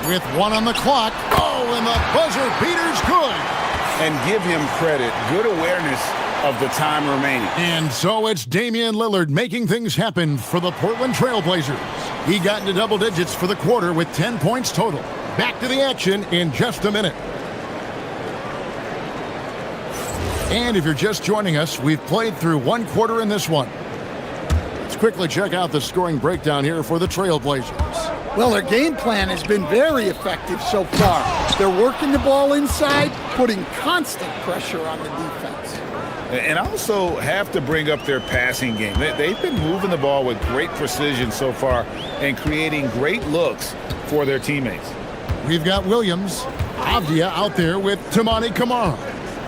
Speaker 1: with 1 on the clock. Oh, and the buzzer beater's good.
Speaker 5: And give him credit. Good awareness of the time remaining.
Speaker 1: And so it's Damian Lillard making things happen for the Portland Trail Blazers. He got into double digits for the quarter with 10 points total. Back to the action in just a minute. And if you're just joining us, we've played through 1 quarter in this one. Let's quickly check out the scoring breakdown here for the Trail Blazers.
Speaker 12: Well, their game plan has been very effective so far. They're working the ball inside, putting constant pressure on the defense.
Speaker 5: And also have to bring up their passing game. They've been moving the ball with great precision so far and creating great looks for their teammates.
Speaker 1: We've got Williams, Avdia out there with Tamani Kamara.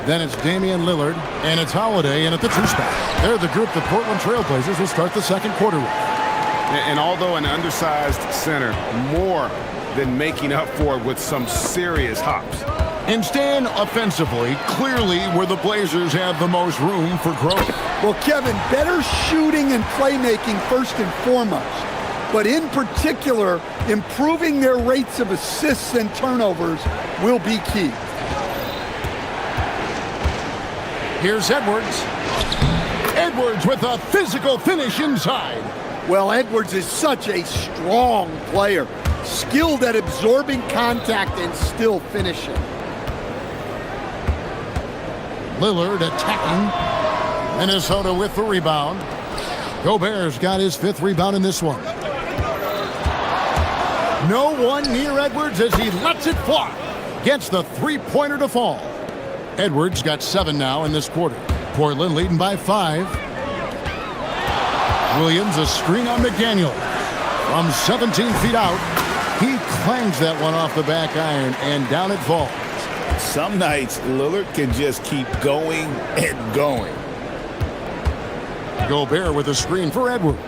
Speaker 1: Then it's Damian Lillard, and it's Holiday in at the 2 spot. They're the group the Portland Trail Blazers will start the second quarter with.
Speaker 5: And although an undersized center, more than making up for it with some serious hops.
Speaker 1: And Stan, offensively, clearly where the Blazers have the most room for growth.
Speaker 12: Well, Kevin, better shooting and playmaking first and foremost. But in particular, improving their rates of assists and turnovers will be key.
Speaker 1: Here's Edwards. Edwards with a physical finish inside.
Speaker 12: Well, Edwards is such a strong player, skilled at absorbing contact and still finishing.
Speaker 1: Lillard attacking. Minnesota with the rebound. Gobert's got his 5th rebound in this one. No one near Edwards as he lets it fly. Gets the 3-pointer to fall. Edwards got 7 now in this quarter. Portland leading by 5. Williams a screen on McDaniel. From 17 feet out, he clangs that one off the back iron, and down it falls.
Speaker 5: Some nights, Lillard can just keep going and going.
Speaker 1: Gobert with a screen for Edwards.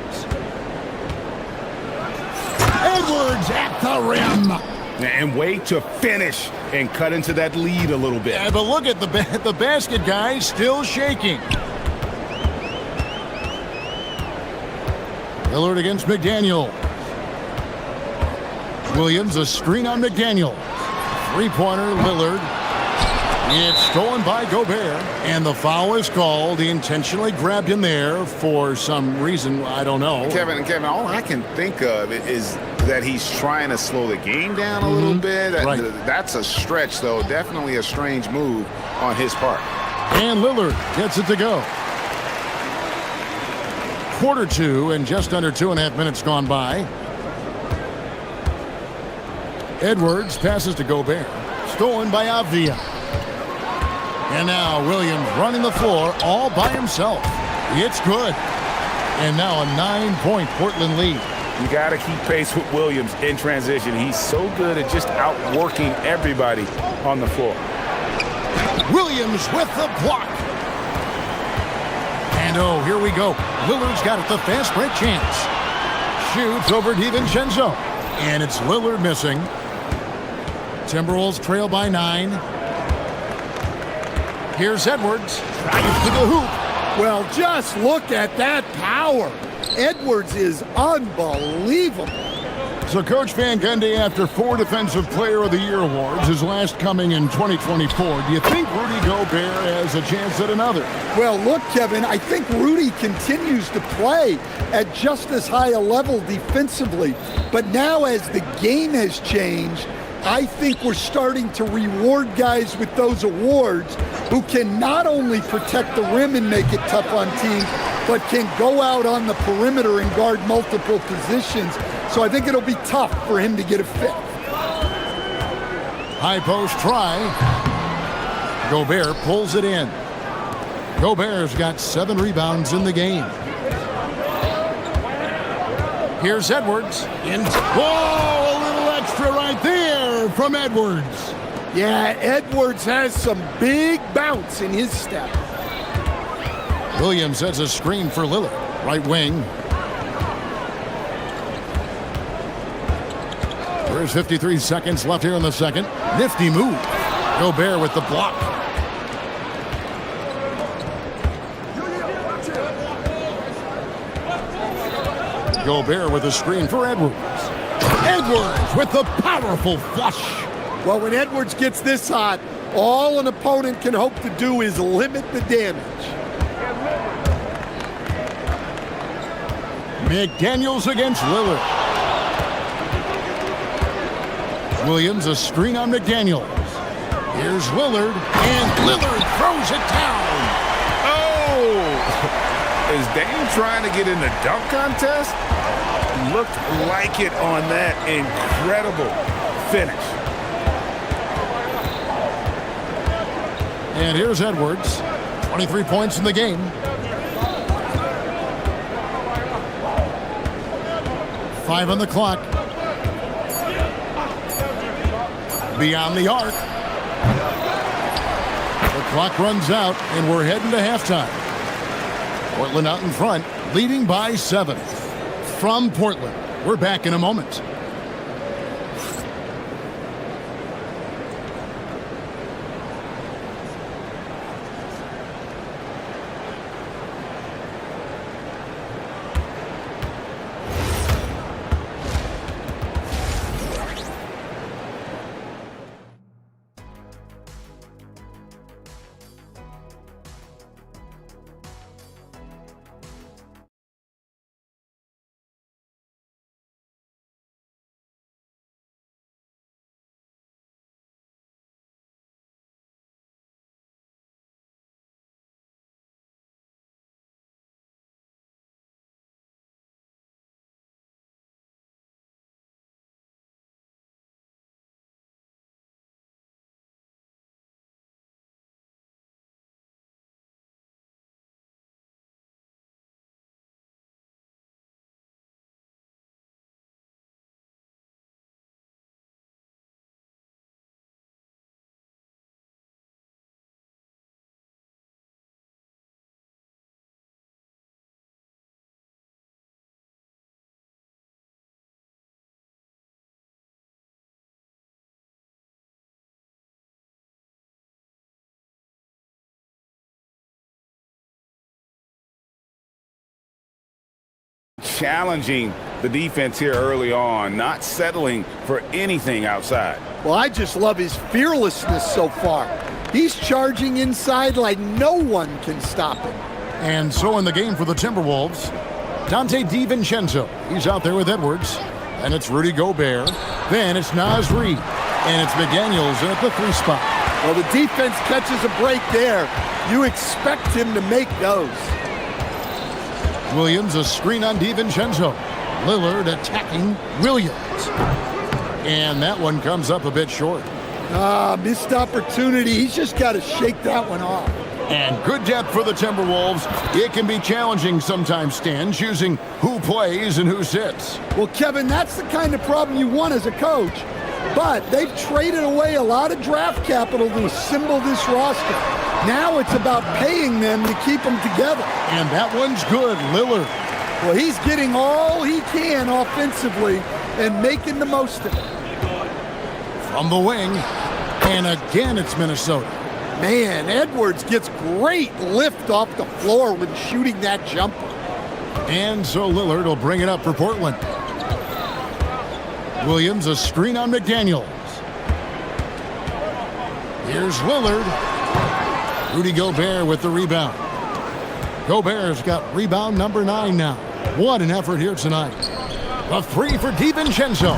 Speaker 1: Edwards at the rim.
Speaker 5: And wait to finish and cut into that lead a little bit.
Speaker 1: Yeah, but look at the basket guy still shaking. Lillard against McDaniel. Williams a screen on McDaniel. 3-pointer, Lillard. It's stolen by Gobert, and the foul is called. He intentionally grabbed him there for some reason, I don't know.
Speaker 5: Kevin, all I can think of is that he's trying to slow the game down a little bit.
Speaker 1: Right.
Speaker 5: That's a stretch, though. Definitely a strange move on his part.
Speaker 1: And Lillard gets it to go. Quarter 2 and just under 2.5 minutes gone by. Edwards passes to Gobert. Stolen by Avdia. And now Williams running the floor all by himself. It's good. And now a 9-point Portland lead.
Speaker 5: You got to keep pace with Williams in transition. He's so good at just outworking everybody on the floor.
Speaker 1: Williams with the block. And oh, here we go. Lillard's got it, the fast break chance. Shoots over DiVincenzo. And it's Lillard missing. Timberwolves trail by 9. Here's Edwards. Drives to the hoop.
Speaker 12: Well, just look at that power. Edwards is unbelievable.
Speaker 1: So Coach Van Gundy, after 4 Defensive Player of the Year awards, his last coming in 2024, do you think Rudy Gobert has a chance at another?
Speaker 12: Well, look, Kevin, I think Rudy continues to play at just as high a level defensively. But now as the game has changed, I think we're starting to reward guys with those awards who can not only protect the rim and make it tough on teams, but can go out on the perimeter and guard multiple positions. So I think it'll be tough for him to get a 5th.
Speaker 1: High post try. Gobert pulls it in. Gobert's got 7 rebounds in the game. Here's Edwards. Whoa, a little extra right there from Edwards.
Speaker 12: Yeah, Edwards has some big bounce in his step.
Speaker 1: Williams has a screen for Lillard. Right wing. There's 53 seconds left here in the second. Nifty move. Gobert with the block. Gobert with a screen for Edwards. Edwards with the powerful flush.
Speaker 12: Well, when Edwards gets this hot, all an opponent can hope to do is limit the damage.
Speaker 1: McDaniels against Lillard. Williams a screen on McDaniels. Here's Lillard, and Lillard throws it down.
Speaker 5: Oh! Is Dame trying to get in the dunk contest? Looked like it on that incredible finish.
Speaker 1: And here's Edwards. 23 points in the game. Five on the clock. Beyond the arc. The clock runs out, and we're heading to halftime. Portland out in front, leading by 7. From Portland, we're back in a moment.
Speaker 5: Challenging the defense here early on, not settling for anything outside.
Speaker 12: Well, I just love his fearlessness so far. He's charging inside like no one can stop him.
Speaker 1: And so in the game for the Timberwolves, Dante DiVincenzo. He's out there with Edwards. And it's Rudy Gobert. Then it's Naz Reid. And it's McDaniels at the 3 spot.
Speaker 12: Well, the defense catches a break there. You expect him to make those.
Speaker 1: Williams a screen on DiVincenzo. Lillard attacking Williams. And that one comes up a bit short.
Speaker 12: Missed opportunity. He's just got to shake that one off.
Speaker 1: And good depth for the Timberwolves. It can be challenging sometimes, Stan, choosing who plays and who sits.
Speaker 12: Well, Kevin, that's the kind of problem you want as a coach. But they've traded away a lot of draft capital to assemble this roster. Now it's about paying them to keep them together.
Speaker 1: And that one's good, Lillard.
Speaker 12: Well, he's getting all he can offensively and making the most of it.
Speaker 1: From the wing, and again it's Minnesota.
Speaker 12: Man, Edwards gets great lift off the floor when shooting that jumper.
Speaker 1: And so Lillard will bring it up for Portland. Williams a screen on McDaniels. Here's Lillard. Rudy Gobert with the rebound. Gobert's got rebound number 9 now. What an effort here tonight. A 3 for DiVincenzo.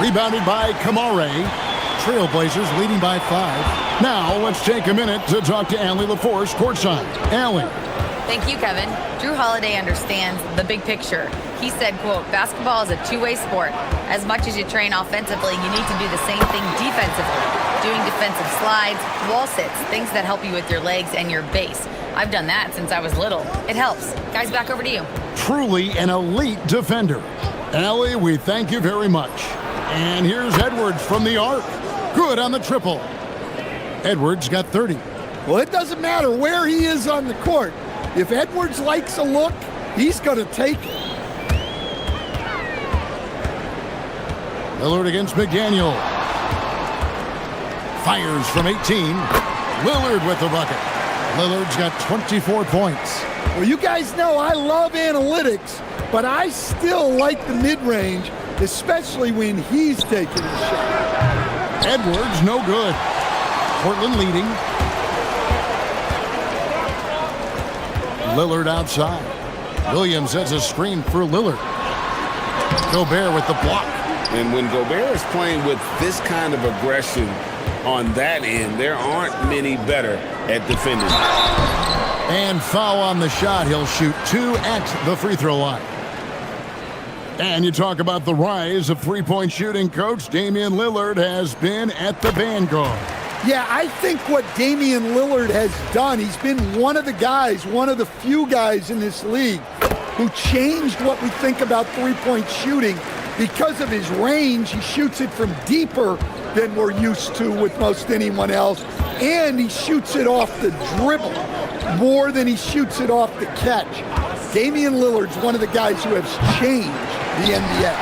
Speaker 1: Rebounded by Kamare. Trailblazers leading by 5. Now let's take a minute to talk to Allie LaForce courtside. Allie.
Speaker 4: Thank you, Kevin. Drew Holiday understands the big picture. He said, quote, basketball is a two-way sport. As much as you train offensively, you need to do the same thing defensively. Doing defensive slides, wall sits, things that help you with your legs and your base. I've done that since I was little. It helps. Guys, back over to you.
Speaker 1: Truly an elite defender. Allie, we thank you very much. And here's Edwards from the arc. Good on the triple. Edwards got 30.
Speaker 12: Well, it doesn't matter where he is on the court. If Edwards likes a look, he's going to take it.
Speaker 1: Lillard against McDaniel. Fires from 18. Lillard with the bucket. Lillard's got 24 points.
Speaker 12: Well, you guys know I love analytics, but I still like the mid-range, especially when he's taking the shot.
Speaker 1: Edwards, no good. Portland leading. Lillard outside. Williams has a screen for Lillard. Gobert with the block.
Speaker 5: And when Gobert is playing with this kind of aggression on that end, there aren't many better at defending.
Speaker 1: And foul on the shot. He'll shoot 2 at the free throw line. And you talk about the rise of three-point shooting, Coach. Damian Lillard has been at the vanguard.
Speaker 12: Yeah, I think what Damian Lillard has done, he's been one of the guys, one of the few guys in this league who changed what we think about three-point shooting. Because of his range, he shoots it from deeper than we're used to with most anyone else. And he shoots it off the dribble more than he shoots it off the catch. Damian Lillard's one of the guys who has changed the NBA.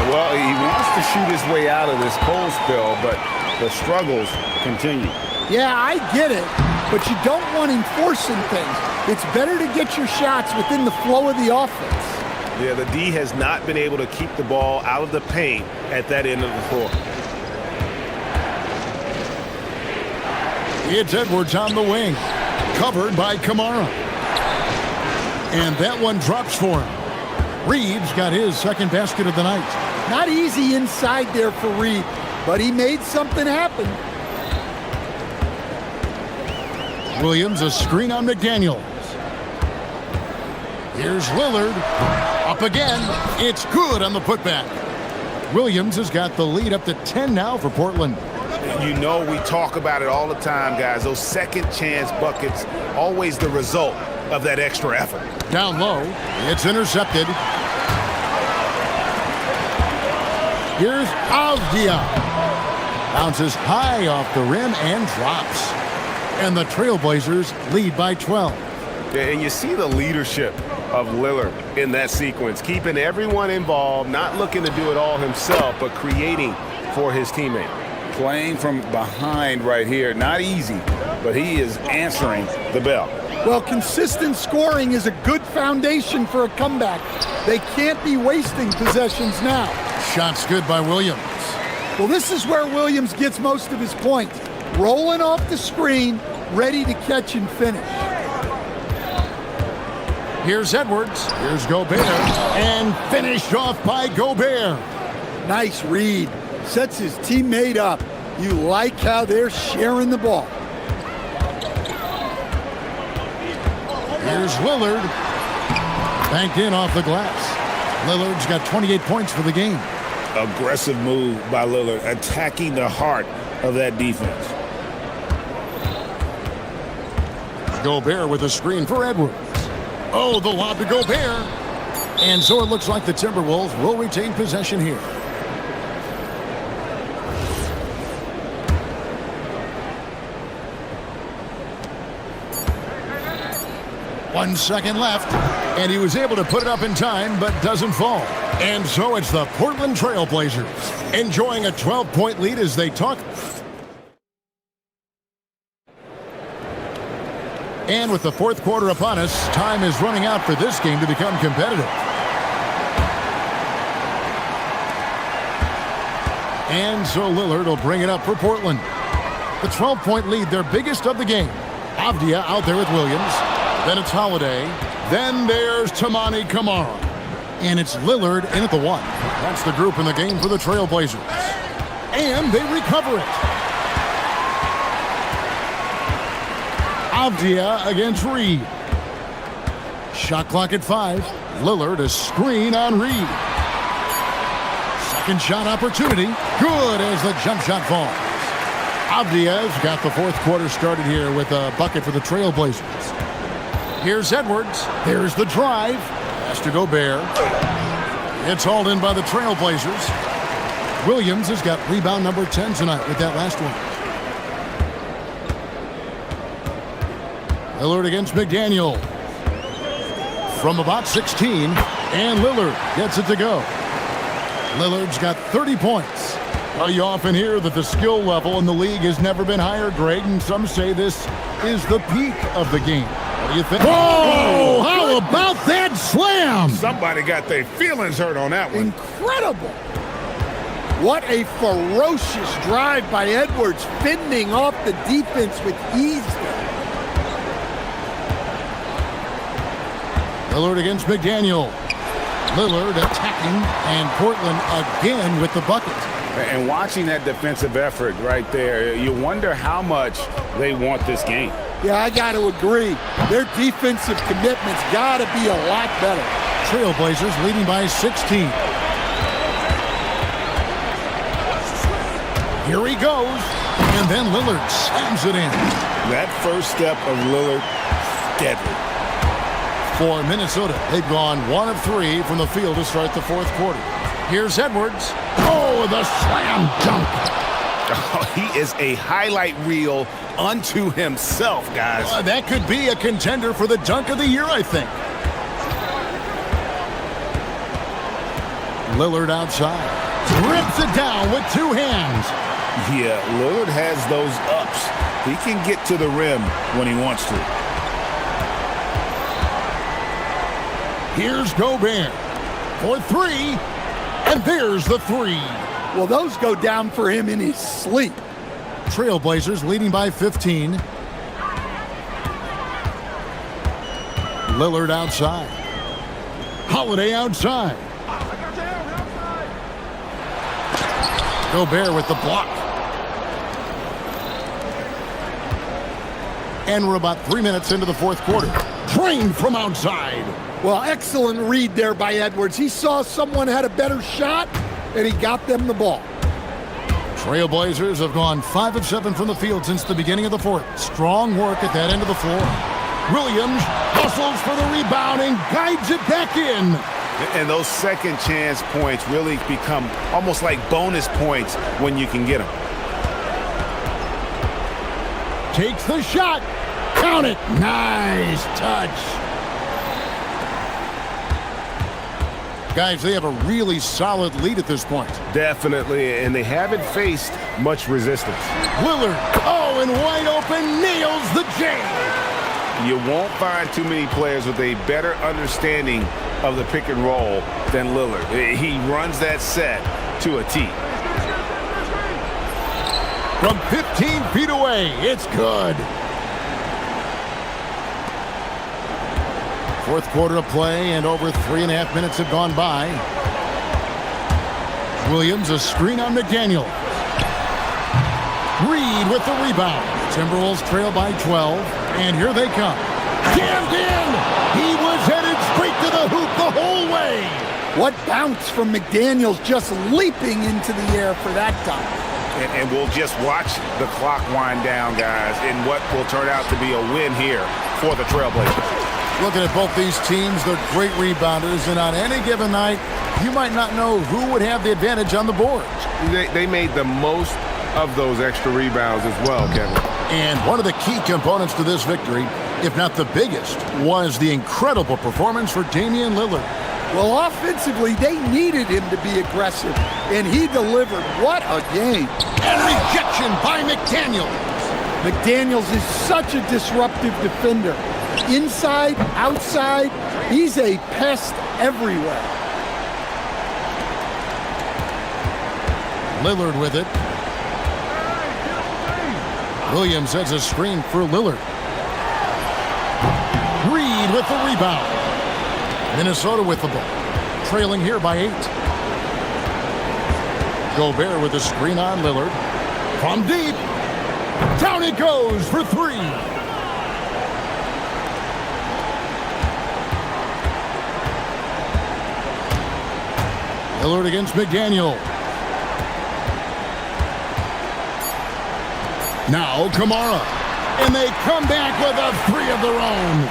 Speaker 5: Well, he wants to shoot his way out of this cold spell, but the struggles continue.
Speaker 12: Yeah, I get it, but you don't want him forcing things. It's better to get your shots within the flow of the offense.
Speaker 15: Yeah, the D has not been able to keep the ball out of the paint at that end of the floor.
Speaker 1: It's Edwards on the wing, covered by Kamara. And that one drops for him. Reed's got his second basket of the night.
Speaker 12: Not easy inside there for Reed, but he made something happen.
Speaker 1: Williams, a screen on McDaniels. Here's Lillard. Up again. It's good on the putback. Williams has got the lead up to 10 now for Portland.
Speaker 15: You know, we talk about it all the time, guys. Those second chance buckets, always the result of that extra effort.
Speaker 1: Down low. It's intercepted. Here's Avdia. Bounces high off the rim and drops. And the Trailblazers lead by 12.
Speaker 15: Yeah, and you see the leadership of Lillard in that sequence, keeping everyone involved, not looking to do it all himself, but creating for his teammate.
Speaker 5: Playing from behind right here, not easy, but he is answering the bell.
Speaker 12: Well, consistent scoring is a good foundation for a comeback. They can't be wasting possessions now.
Speaker 1: Shot's good by Williams.
Speaker 12: Well, this is where Williams gets most of his points. Rolling off the screen, ready to catch and finish.
Speaker 1: Here's Edwards. Here's Gobert. And finished off by Gobert.
Speaker 12: Nice read. Sets his teammate up. You like how they're sharing the ball.
Speaker 1: Here's Lillard. Banked in off the glass. Lillard's got 28 points for the game.
Speaker 5: Aggressive move by Lillard, attacking the heart of that defense.
Speaker 1: Gobert with a screen for Edwards. Oh, the lob to Gobert. And so it looks like the Timberwolves will retain possession here. One second left, and he was able to put it up in time, but doesn't fall. And so it's the Portland Trailblazers enjoying a 12-point lead as they talk. And with the fourth quarter upon us, time is running out for this game to become competitive. And so Lillard will bring it up for Portland. The 12-point lead, their biggest of the game. Avdia out there with Williams. Then it's Holiday. Then there's Tamani Kamara. And it's Lillard in at the 1. That's the group in the game for the Trailblazers. And they recover it. Avdia against Reed. Shot clock at 5. Lillard a screen on Reed. Second shot opportunity. Good as the jump shot falls. Avdia's got the fourth quarter started here with a bucket for the Trailblazers. Here's Edwards. Here's the drive. Has to Gobert. It's hauled in by the Trailblazers. Williams has got rebound number 10 tonight with that last one. Lillard against McDaniel. From about 16, and Lillard gets it to go. Lillard's got 30 points. Well, you often hear that the skill level in the league has never been higher, Greg, and some say this is the peak of the game. What do you think? Whoa! How about that slam?
Speaker 5: Somebody got their feelings hurt on that one.
Speaker 12: Incredible. What a ferocious drive by Edwards, fending off the defense with ease there.
Speaker 1: Lillard against McDaniel. Lillard attacking, and Portland again with the bucket.
Speaker 5: And watching that defensive effort right there, you wonder how much they want this game.
Speaker 12: Yeah, I got to agree. Their defensive commitment's got to be a lot better.
Speaker 1: Trailblazers leading by 16. Here he goes, and then Lillard slams it in.
Speaker 5: That first step of Lillard, deadly.
Speaker 1: For Minnesota, they've gone 1 of 3 from the field to start the fourth quarter. Here's Edwards. Oh, the slam dunk.
Speaker 5: Oh, he is a highlight reel unto himself, guys.
Speaker 1: That could be a contender for the dunk of the year, I think. Lillard outside. Rips it down with 2 hands.
Speaker 5: Yeah, Lillard has those ups. He can get to the rim when he wants to.
Speaker 1: Here's Gobert for 3, and there's the 3.
Speaker 12: Well, those go down for him in his sleep.
Speaker 1: Trailblazers leading by 15. Lillard outside. Holiday outside. Gobert with the block. And we're about 3 minutes into the fourth quarter. Drained from outside.
Speaker 12: Well, excellent read there by Edwards. He saw someone had a better shot, and he got them the ball.
Speaker 1: Trailblazers have gone 5 of 7 from the field since the beginning of the fourth. Strong work at that end of the floor. Williams hustles for the rebound and guides it back in.
Speaker 5: And those second chance points really become almost like bonus points when you can get them.
Speaker 1: Takes the shot. Count it. Nice touch. Guys, they have a really solid lead at this point.
Speaker 15: Definitely, and they haven't faced much resistance.
Speaker 1: Lillard, oh, and wide open, nails the J.
Speaker 5: You won't find too many players with a better understanding of the pick and roll than Lillard. He runs that set to a T.
Speaker 1: From 15 feet away, it's good. Fourth quarter of play, and over 3.5 minutes have gone by. Williams, a screen on McDaniel. Reed with the rebound. Timberwolves trail by 12, and here they come. Jammed in! He was headed straight to the hoop the whole way!
Speaker 12: What bounce from McDaniels, just leaping into the air for that time.
Speaker 5: And we'll just watch the clock wind down, guys, in what will turn out to be a win here for the Trailblazers.
Speaker 1: Looking at both these teams, they're great rebounders, and on any given night, you might not know who would have the advantage on the boards.
Speaker 15: They made the most of those extra rebounds as well, Kevin.
Speaker 1: And one of the key components to this victory, if not the biggest, was the incredible performance for Damian Lillard.
Speaker 12: Well, offensively, they needed him to be aggressive, and he delivered. What a game.
Speaker 1: And rejection by McDaniels.
Speaker 12: McDaniels is such a disruptive defender. Inside, outside, he's a pest everywhere.
Speaker 1: Lillard with it. Williams has a screen for Lillard. Reed with the rebound. Minnesota with the ball. Trailing here by 8. Gobert with a screen on Lillard. From deep. Down it goes for 3. Lillard against McDaniel. Now Kamara. And they come back with a 3 of their own.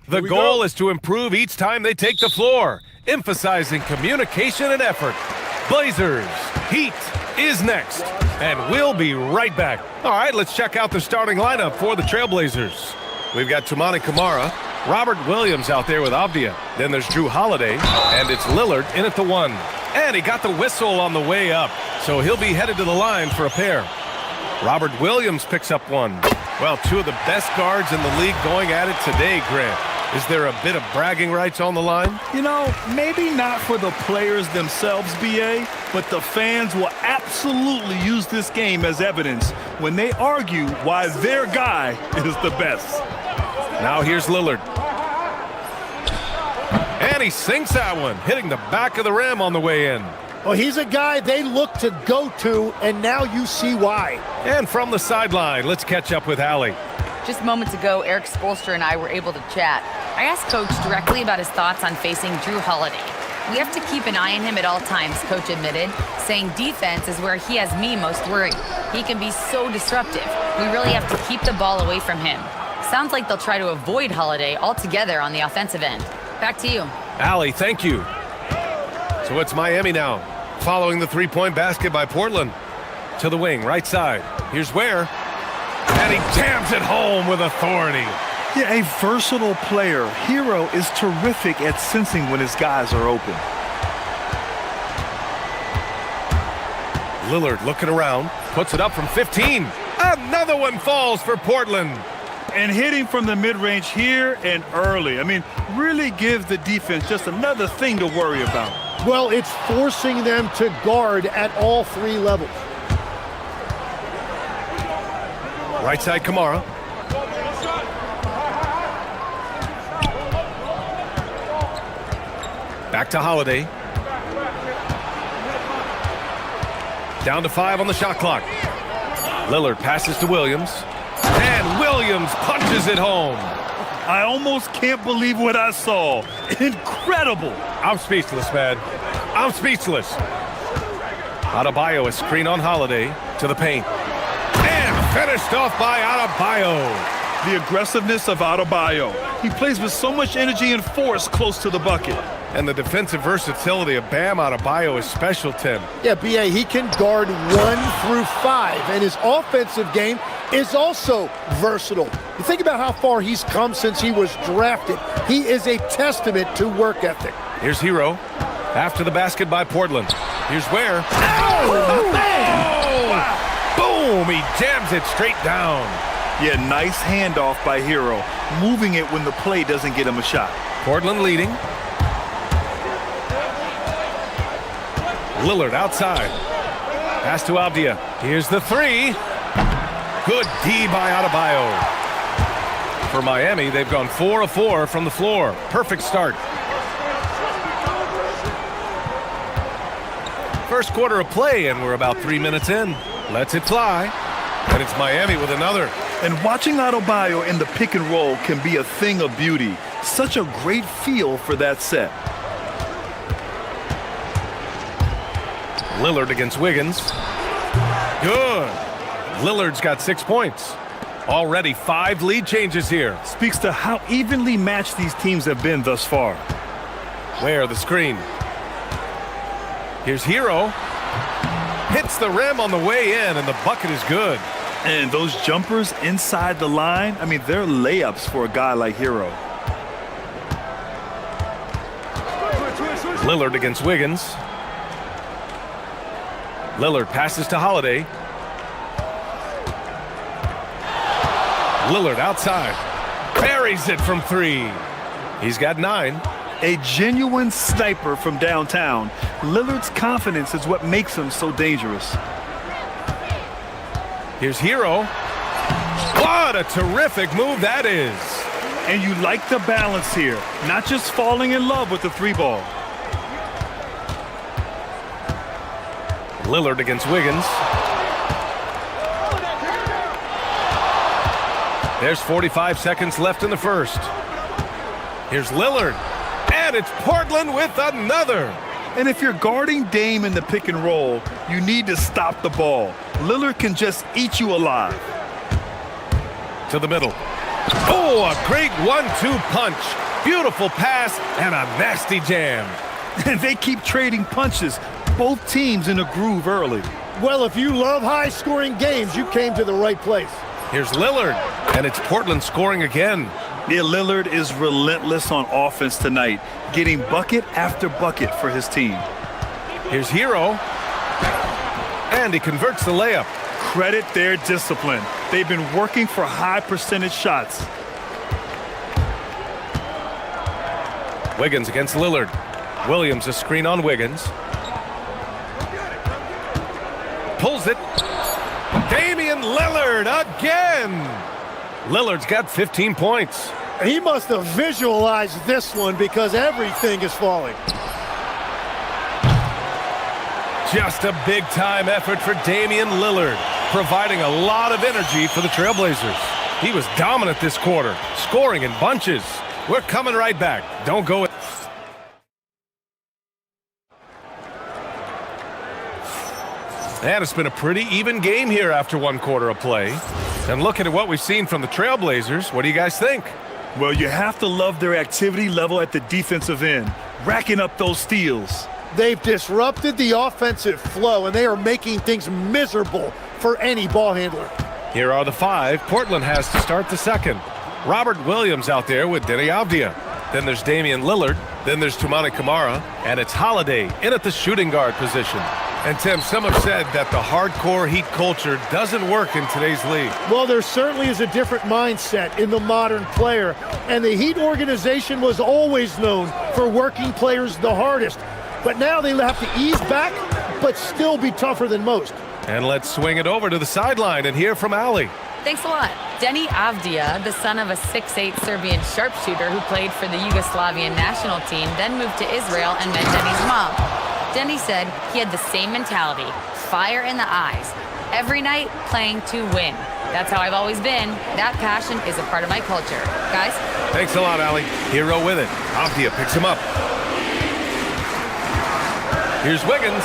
Speaker 7: The goal is to improve each time they take the floor, emphasizing communication and effort. Blazers, Heat is next, and we'll be right back. All right, let's check out the starting lineup for the Trailblazers. We've got Toumani Camara, Robert Williams out there with Avdia. Then there's Drew Holiday, and it's Lillard in at the 1. And he got the whistle on the way up, so he'll be headed to the line for a pair. Robert Williams picks up 1. Well, 2 of the best guards in the league going at it today, Grant. Is there a bit of bragging rights on the line?
Speaker 8: You know, maybe not for the players themselves, BA, but the fans will absolutely use this game as evidence when they argue why their guy is the best.
Speaker 7: Now here's Lillard. And he sinks that one, hitting the back of the rim on the way in.
Speaker 2: Well, he's a guy they look to go to, and now you see why.
Speaker 7: And from the sideline, let's catch up with Allie.
Speaker 4: Just moments ago, Eric Spoelstra and I were able to chat. I asked Coach directly about his thoughts on facing Drew Holiday. We have to keep an eye on him at all times, Coach admitted, saying defense is where he has me most worried. He can be so disruptive. We really have to keep the ball away from him. Sounds like they'll try to avoid Holiday altogether on the offensive end. Back to you.
Speaker 7: Allie, thank you. So it's Miami now, following the three-point basket by Portland. To the wing, right side. Here's Ware. And he jams it home with authority.
Speaker 8: Yeah, a versatile player. Hero is terrific at sensing when his guys are open.
Speaker 7: Lillard looking around, puts it up from 15. Another one falls for Portland.
Speaker 8: And hitting from the mid-range here and early. I mean, really gives the defense just another thing to worry about.
Speaker 2: Well, it's forcing them to guard at all 3 levels.
Speaker 7: Right side, Camara. Back to Holiday. Down to 5 on the shot clock. Lillard passes to Williams. And Williams punches it home.
Speaker 8: I almost can't believe what I saw. Incredible.
Speaker 7: I'm speechless, man. I'm speechless. Adebayo, a screen on Holiday to the paint. And finished off by Adebayo.
Speaker 8: The aggressiveness of Adebayo. He plays with so much energy and force close to the bucket.
Speaker 7: And the defensive versatility of Bam Adebayo is special, Tim.
Speaker 2: Yeah, B.A., he can guard 1 through 5, and his offensive game is also versatile. You think about how far he's come since he was drafted. He is a testament to work ethic.
Speaker 7: Here's Hero. After the basket by Portland. Here's Ware.
Speaker 2: Oh, man!
Speaker 7: Wow. Boom! He jams it straight down.
Speaker 8: Yeah, nice handoff by Hero. Moving it when the play doesn't get him a shot.
Speaker 7: Portland leading. Lillard outside. Pass to Avdia. Here's the 3. Good D by Adebayo. For Miami, they've gone 4 of 4 from the floor. Perfect start. First quarter of play, and we're about 3 minutes in. Lets it fly. And it's Miami with another.
Speaker 8: And watching Adebayo in the pick and roll can be a thing of beauty. Such a great feel for that set.
Speaker 7: Lillard against Wiggins. Good. Lillard's got 6 points. Already 5 lead changes here.
Speaker 8: Speaks to how evenly matched these teams have been thus far.
Speaker 7: Ware the screen. Here's Hero. Hits the rim on the way in, and the bucket is good.
Speaker 8: And those jumpers inside the line, I mean, they're layups for a guy like Hero.
Speaker 7: Lillard against Wiggins. Lillard passes to Holiday. Lillard outside. Buries it from 3. He's got 9.
Speaker 8: A genuine sniper from downtown. Lillard's confidence is what makes him so dangerous.
Speaker 7: Here's Hero. What a terrific move that is.
Speaker 8: And you like the balance here. Not just falling in love with the 3-ball.
Speaker 7: Lillard against Wiggins. There's 45 seconds left in the first. Here's Lillard. And it's Portland with another.
Speaker 8: And if you're guarding Dame in the pick and roll, you need to stop the ball. Lillard can just eat you alive.
Speaker 7: To the middle. Oh, a great 1-2 punch. Beautiful pass and a nasty jam.
Speaker 8: And they keep trading punches. Both teams in a groove early.
Speaker 2: Well, if you love high-scoring games, you came to the right place.
Speaker 7: Here's Lillard, and it's Portland scoring again.
Speaker 8: Yeah, Lillard is relentless on offense tonight, getting bucket after bucket for his team.
Speaker 7: Here's Hero, and he converts the layup.
Speaker 8: Credit their discipline. They've been working for high percentage shots.
Speaker 7: Wiggins against Lillard. Williams a screen on Wiggins. Pulls it. Damian Lillard again. Lillard's got 15 points.
Speaker 2: He must have visualized this one because everything is falling.
Speaker 7: Just a big-time effort for Damian Lillard, providing a lot of energy for the Trailblazers. He was dominant this quarter, scoring in bunches. We're coming right back. Don't go. And it's been a pretty even game here after one quarter of play. And looking at what we've seen from the Trailblazers, what do you guys think?
Speaker 8: Well, you have to love their activity level at the defensive end, racking up those steals.
Speaker 2: They've disrupted the offensive flow, and they are making things miserable for any ball handler.
Speaker 7: Here are the five Portland has to start the second. Robert Williams out there with Denny Avdia. Then there's Damian Lillard. Then there's Toumani Camara. And it's Holiday in at the shooting guard position. And Tim, some have said that the hardcore Heat culture doesn't work in today's league.
Speaker 2: Well, there certainly is a different mindset in the modern player. And the Heat organization was always known for working players the hardest. But now they have to ease back, but still be tougher than most.
Speaker 7: And let's swing it over to the sideline and hear from Allie.
Speaker 4: Thanks a lot. Denny Avdia, the son of a 6'8" Serbian sharpshooter who played for the Yugoslavian national team, then moved to Israel and met Denny's mom. Denny said he had the same mentality, fire in the eyes, every night playing to win. That's how I've always been. That passion is a part of my culture. Guys?
Speaker 7: Thanks a lot, Allie. Hero with it. Avdia picks him up. Here's Wiggins.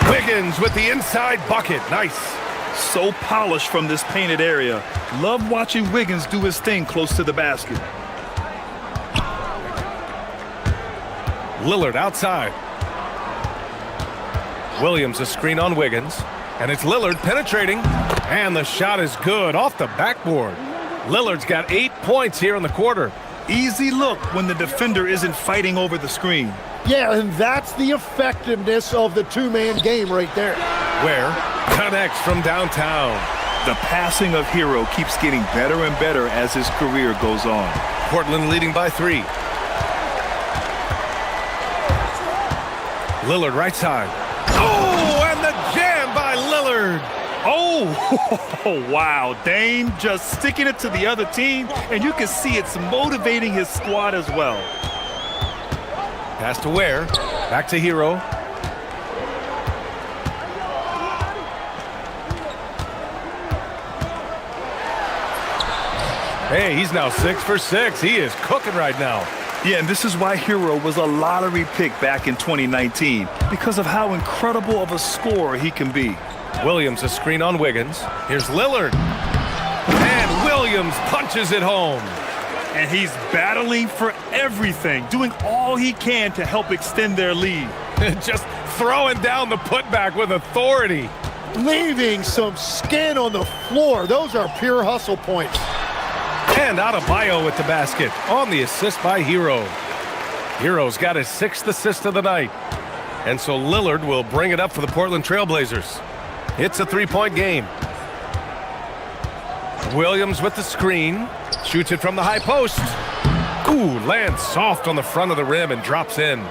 Speaker 7: Wiggins with the inside bucket. Nice.
Speaker 8: So polished from this painted area. Love watching Wiggins do his thing close to the basket.
Speaker 7: Lillard outside. Williams a screen on Wiggins. And it's Lillard penetrating. And the shot is good off the backboard. Lillard's got 8 points here in the quarter.
Speaker 8: Easy look when the defender isn't fighting over the screen.
Speaker 2: Yeah, and that's the effectiveness of the two-man game right there.
Speaker 7: Where connects from downtown.
Speaker 8: The passing of Hero keeps getting better and better as his career goes on.
Speaker 7: Portland leading by 3. Lillard right side. Oh, and the jam by Lillard.
Speaker 8: Oh, wow. Dame just sticking it to the other team, and you can see it's motivating his squad as well.
Speaker 7: Pass to Ware. Back to Hero. Hey, he's now 6 for 6. He is cooking right now.
Speaker 8: Yeah, and this is why Hero was a lottery pick back in 2019, because of how incredible of a scorer he can be.
Speaker 7: Williams a screen on Wiggins. Here's Lillard. And Williams punches it home.
Speaker 8: And he's battling for everything, doing all he can to help extend their lead.
Speaker 7: Just throwing down the putback with authority.
Speaker 2: Leaving some skin on the floor. Those are pure hustle points.
Speaker 7: And Adebayo with the basket on the assist by Hero. Hero's got his 6th assist of the night. And so Lillard will bring it up for the Portland Trailblazers. It's a 3-point game. Williams with the screen. Shoots it from the high post. Ooh, lands soft on the front of the rim and drops in.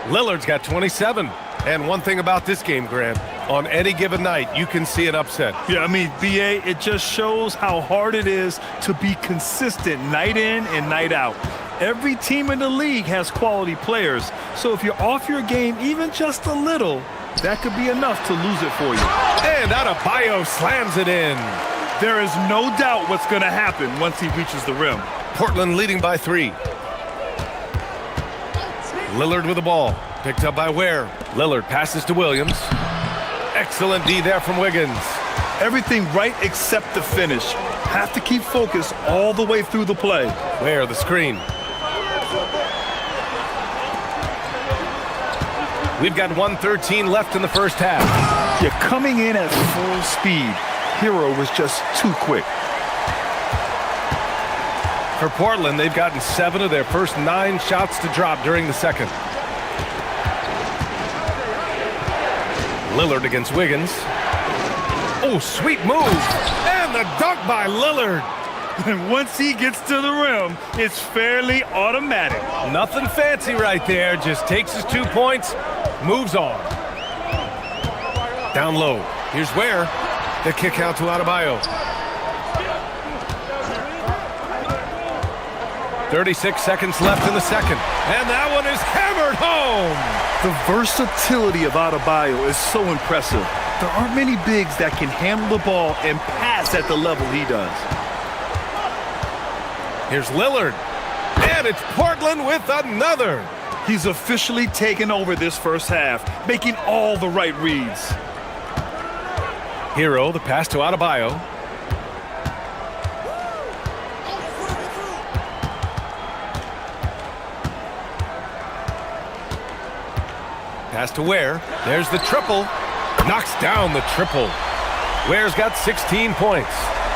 Speaker 7: Lillard's got 27. And one thing about this game, Grant, on any given night, you can see an upset.
Speaker 8: Yeah, I mean, BA, it just shows how hard it is to be consistent night in and night out. Every team in the league has quality players. So if you're off your game even just a little, that could be enough to lose it for you.
Speaker 7: And Adebayo slams it in.
Speaker 8: There is no doubt what's going to happen once he reaches the rim.
Speaker 7: Portland leading by 3. Lillard with the ball. Picked up by Ware. Lillard passes to Williams. Excellent D there from Wiggins.
Speaker 8: Everything right except the finish. Have to keep focused all the way through the play.
Speaker 7: Where the screen. We've got 1:13 left in the first half.
Speaker 8: You're coming in at full speed. Hero was just too quick.
Speaker 7: For Portland, they've gotten 7 of their first 9 shots to drop during the second. Lillard against Wiggins. Oh, sweet move. And the dunk by Lillard.
Speaker 8: And once he gets to the rim, it's fairly automatic.
Speaker 7: Nothing fancy right there. Just takes his 2 points, moves on. Down low. Here's Ware. The kick out to Adebayo. 36 seconds left in the second. And that one is hammered home.
Speaker 8: The versatility of Adebayo is so impressive. There aren't many bigs that can handle the ball and pass at the level he does.
Speaker 7: Here's Lillard. And it's Portland with another.
Speaker 8: He's officially taken over this first half, making all the right reads.
Speaker 7: Hero, the pass to Adebayo. Pass to Ware. There's the triple. Knocks down the triple. Ware's got 16 points.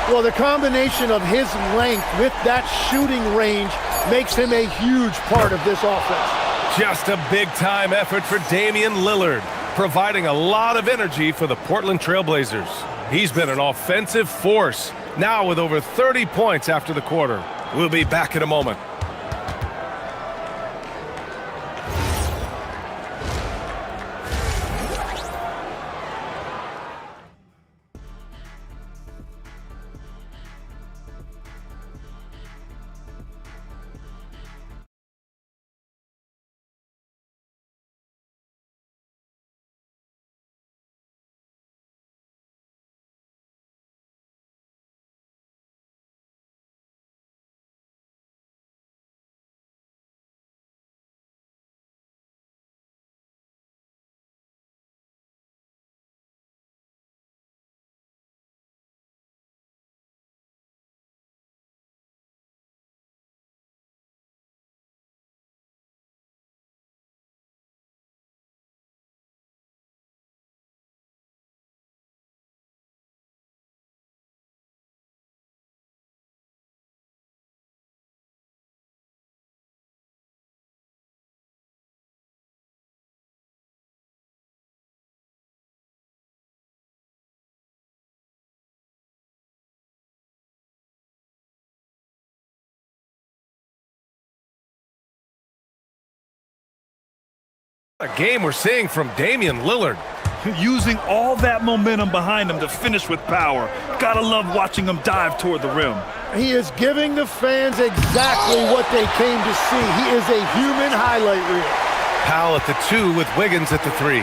Speaker 2: Well, the combination of his length with that shooting range makes him a huge part of this offense.
Speaker 7: Just a big-time effort for Damian Lillard, providing a lot of energy for the Portland Trail Blazers. He's been an offensive force, now with over 30 points after the quarter. We'll be back in a moment. A game we're seeing from Damian Lillard.
Speaker 8: Using all that momentum behind him to finish with power. Gotta love watching him dive toward the rim.
Speaker 2: He is giving the fans exactly what they came to see. He is a human highlight reel.
Speaker 7: Powell at the 2 with Wiggins at the 3.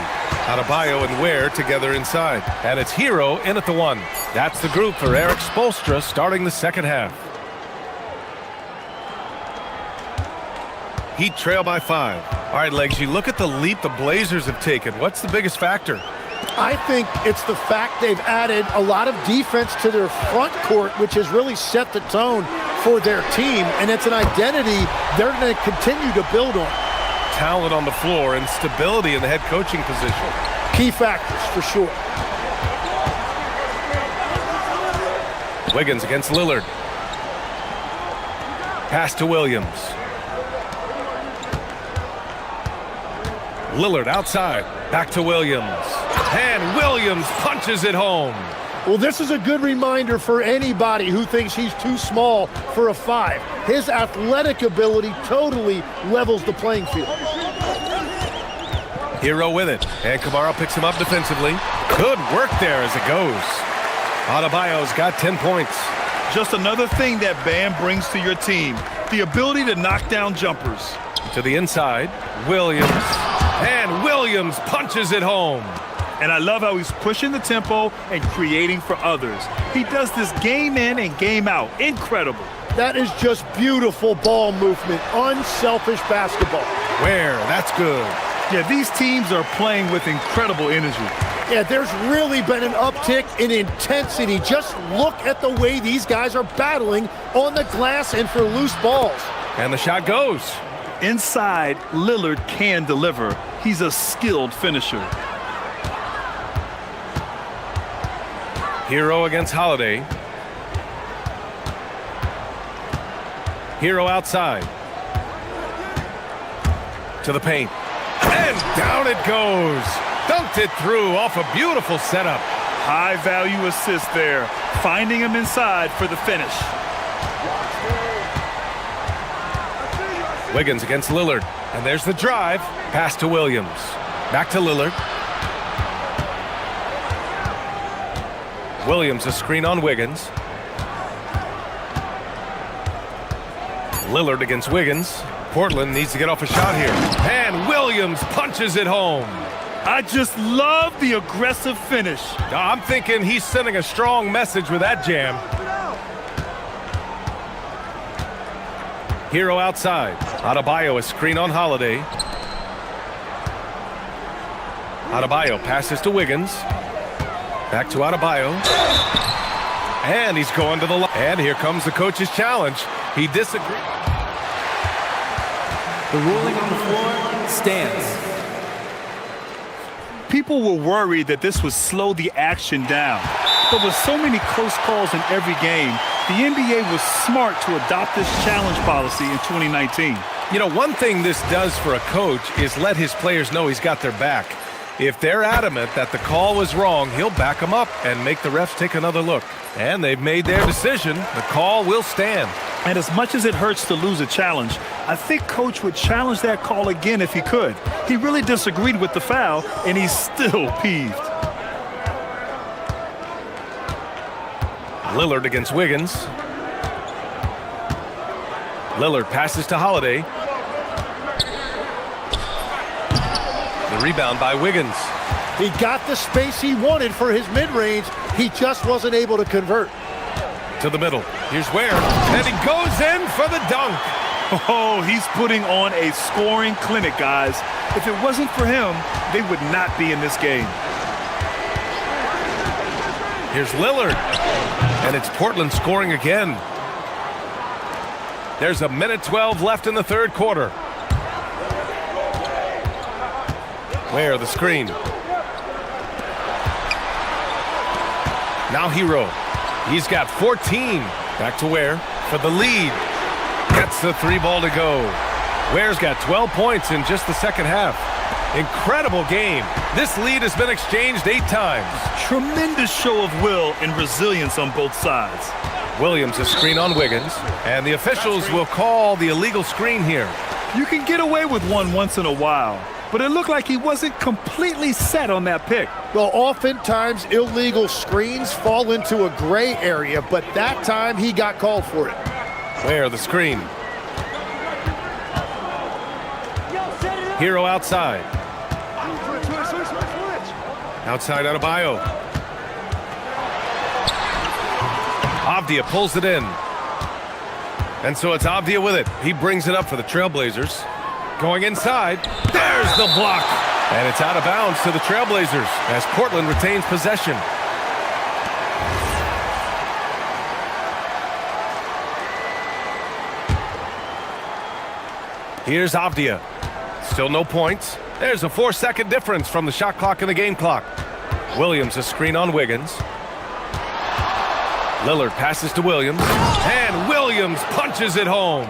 Speaker 7: Adebayo and Ware together inside. And it's Hero in at the 1. That's the group for Eric Spoelstra starting the second half. Heat trail by 5. All right, Legs, you look at the leap the Blazers have taken. What's the biggest factor?
Speaker 2: I think it's the fact they've added a lot of defense to their front court, which has really set the tone for their team, and it's an identity they're going to continue to build on.
Speaker 7: Talent on the floor and stability in the head coaching position.
Speaker 2: Key factors, for sure.
Speaker 7: Wiggins against Lillard. Pass to Williams. Lillard outside. Back to Williams. And Williams punches it home.
Speaker 2: Well, this is a good reminder for anybody who thinks he's too small for a 5. His athletic ability totally levels the playing field.
Speaker 7: Hero with it. And Kamara picks him up defensively. Good work there as it goes. Adebayo's got 10 points.
Speaker 8: Just another thing that Bam brings to your team. The ability to knock down jumpers.
Speaker 7: To the inside. Williams. And Williams punches it home.
Speaker 8: And I love how he's pushing the tempo and creating for others. He does this game in and game out. Incredible.
Speaker 2: That is just beautiful ball movement. Unselfish basketball.
Speaker 7: Where? That's good.
Speaker 8: Yeah, these teams are playing with incredible energy.
Speaker 2: Yeah, there's really been an uptick in intensity. Just look at the way these guys are battling on the glass and for loose balls.
Speaker 7: And the shot goes.
Speaker 8: Inside, Lillard can deliver. He's a skilled finisher.
Speaker 7: Hero against Holiday. Hero outside. To the paint. And down it goes. Dunked it through off a beautiful setup.
Speaker 8: High value assist there. Finding him inside for the finish.
Speaker 7: Wiggins against Lillard. And there's the drive. Pass to Williams. Back to Lillard. Williams a screen on Wiggins. Lillard against Wiggins. Portland needs to get off a shot here. And Williams punches it home.
Speaker 8: I just love the aggressive finish.
Speaker 7: I'm thinking he's sending a strong message with that jam. Hero outside. Adebayo a screen on Holiday. Adebayo passes to Wiggins. Back to Adebayo. And he's going to the line. And here comes the coach's challenge. He disagrees.
Speaker 6: The ruling on the floor stands.
Speaker 8: People were worried that this would slow the action down. But with so many close calls in every game, the NBA was smart to adopt this challenge policy in 2019.
Speaker 7: You know, one thing this does for a coach is let his players know he's got their back. If they're adamant that the call was wrong, he'll back them up and make the refs take another look. And they've made their decision. The call will stand.
Speaker 8: And as much as it hurts to lose a challenge, I think Coach would challenge that call again if he could. He really disagreed with the foul, and he's still peeved.
Speaker 7: Lillard against Wiggins. Lillard passes to Holiday. The rebound by Wiggins.
Speaker 2: He got the space he wanted for his mid-range. He just wasn't able to convert.
Speaker 7: To the middle. Here's Ware. And he goes in for the dunk.
Speaker 8: Oh, he's putting on a scoring clinic, guys. If it wasn't for him, they would not be in this game.
Speaker 7: Here's Lillard. And it's Portland scoring again. There's a minute 12 left in the third quarter. Ware the screen. Now Hero. He's got 14. Back to Ware for the lead. Gets the three ball to go. Ware's got 12 points in just the second half. Incredible game. This lead has been exchanged 8 times.
Speaker 8: Tremendous show of will and resilience on both sides.
Speaker 7: Williams a screen on Wiggins. And the officials will call the illegal screen here.
Speaker 8: You can get away with one once in a while, but it looked like he wasn't completely set on that pick.
Speaker 2: Well, oftentimes illegal screens fall into a gray area, but that time he got called for it.
Speaker 7: Ware the screen. Hero outside. Outside Adebayo. Avdia pulls it in. And so it's Avdia with it. He brings it up for the Trailblazers. Going inside. There's the block. And it's out of bounds to the Trailblazers as Portland retains possession. Here's Avdia. Still no points. There's a 4-second difference from the shot clock and the game clock. Williams a screen on Wiggins. Lillard passes to Williams. And Williams punches it home.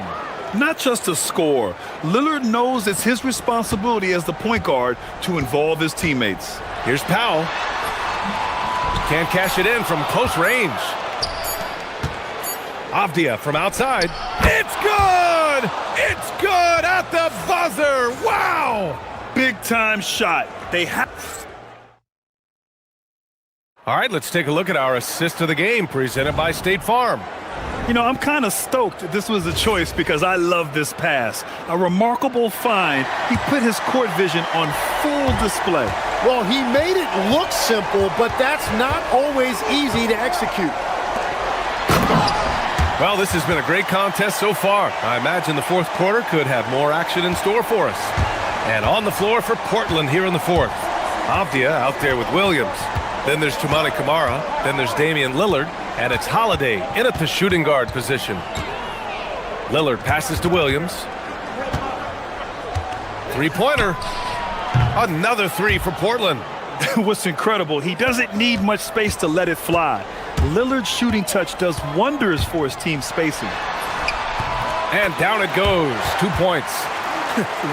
Speaker 8: Not just a score. Lillard knows it's his responsibility as the point guard to involve his teammates.
Speaker 7: Here's Powell. Can't cash it in from close range. Avdia from outside. It's good! It's good at the buzzer! Wow!
Speaker 8: Big time shot. They have.
Speaker 7: All right, let's take a look at our assist of the game presented by State Farm.
Speaker 8: You know, I'm kind of stoked this was a choice because I love this pass. A remarkable find. He put his court vision on full display.
Speaker 2: Well, he made it look simple, but that's not always easy to execute.
Speaker 7: Well, this has been a great contest so far. I imagine the fourth quarter could have more action in store for us. And on the floor for Portland here in the fourth. Avdia out there with Williams. Then there's Toumani Camara. Then there's Damian Lillard. And it's Holiday in at the shooting guard position. Lillard passes to Williams. Three-pointer. Another three for Portland.
Speaker 8: What's incredible, he doesn't need much space to let it fly. Lillard's shooting touch does wonders for his team's spacing.
Speaker 7: And down it goes. 2 points.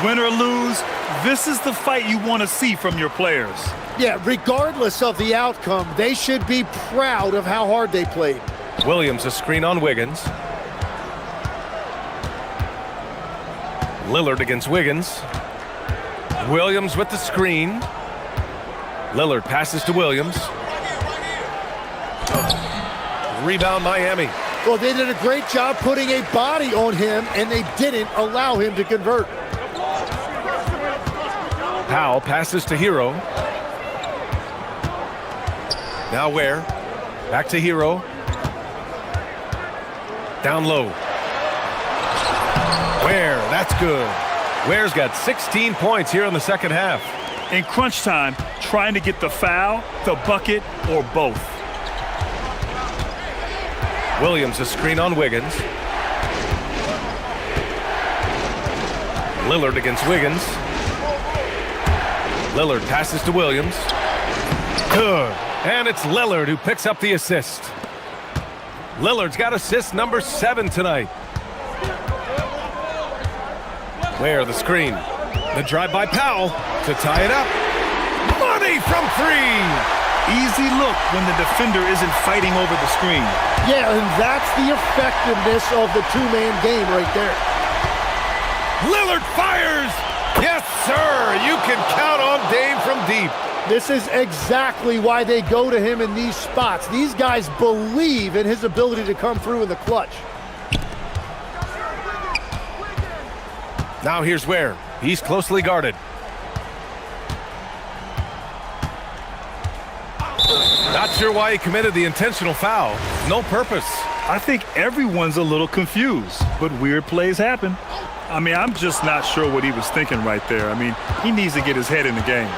Speaker 8: Win or lose, this is the fight you want to see from your players.
Speaker 2: Yeah, regardless of the outcome, they should be proud of how hard they played.
Speaker 7: Williams a screen on Wiggins. Lillard against Wiggins. Williams with the screen. Lillard passes to Williams. Rebound Miami.
Speaker 2: Well, they did a great job putting a body on him, and they didn't allow him to convert.
Speaker 7: Powell passes to Hero. Now Ware. Back to Hero. Down low. Ware, that's good. Ware's got 16 points here in the second half.
Speaker 8: In crunch time, trying to get the foul, the bucket, or both.
Speaker 7: Williams a screen on Wiggins. Lillard against Wiggins. Lillard passes to Williams. Good. And it's Lillard who picks up the assist. Lillard's got assist number 7 tonight. Ware the screen. The drive by Powell to tie it up. Money from 3.
Speaker 8: Easy look when the defender isn't fighting over the screen.
Speaker 2: Yeah, and that's the effectiveness of the two-man game right there.
Speaker 7: Lillard fires! Yes, sir! You can count on Dame from deep.
Speaker 2: This is exactly why they go to him in these spots. These guys believe in his ability to come through in the clutch.
Speaker 7: Now here's Ware. He's closely guarded. Not sure why he committed the intentional foul. No purpose.
Speaker 8: I think everyone's a little confused, but weird plays happen. I mean, I'm just not sure what he was thinking right there. I mean, he needs to get his head in the game.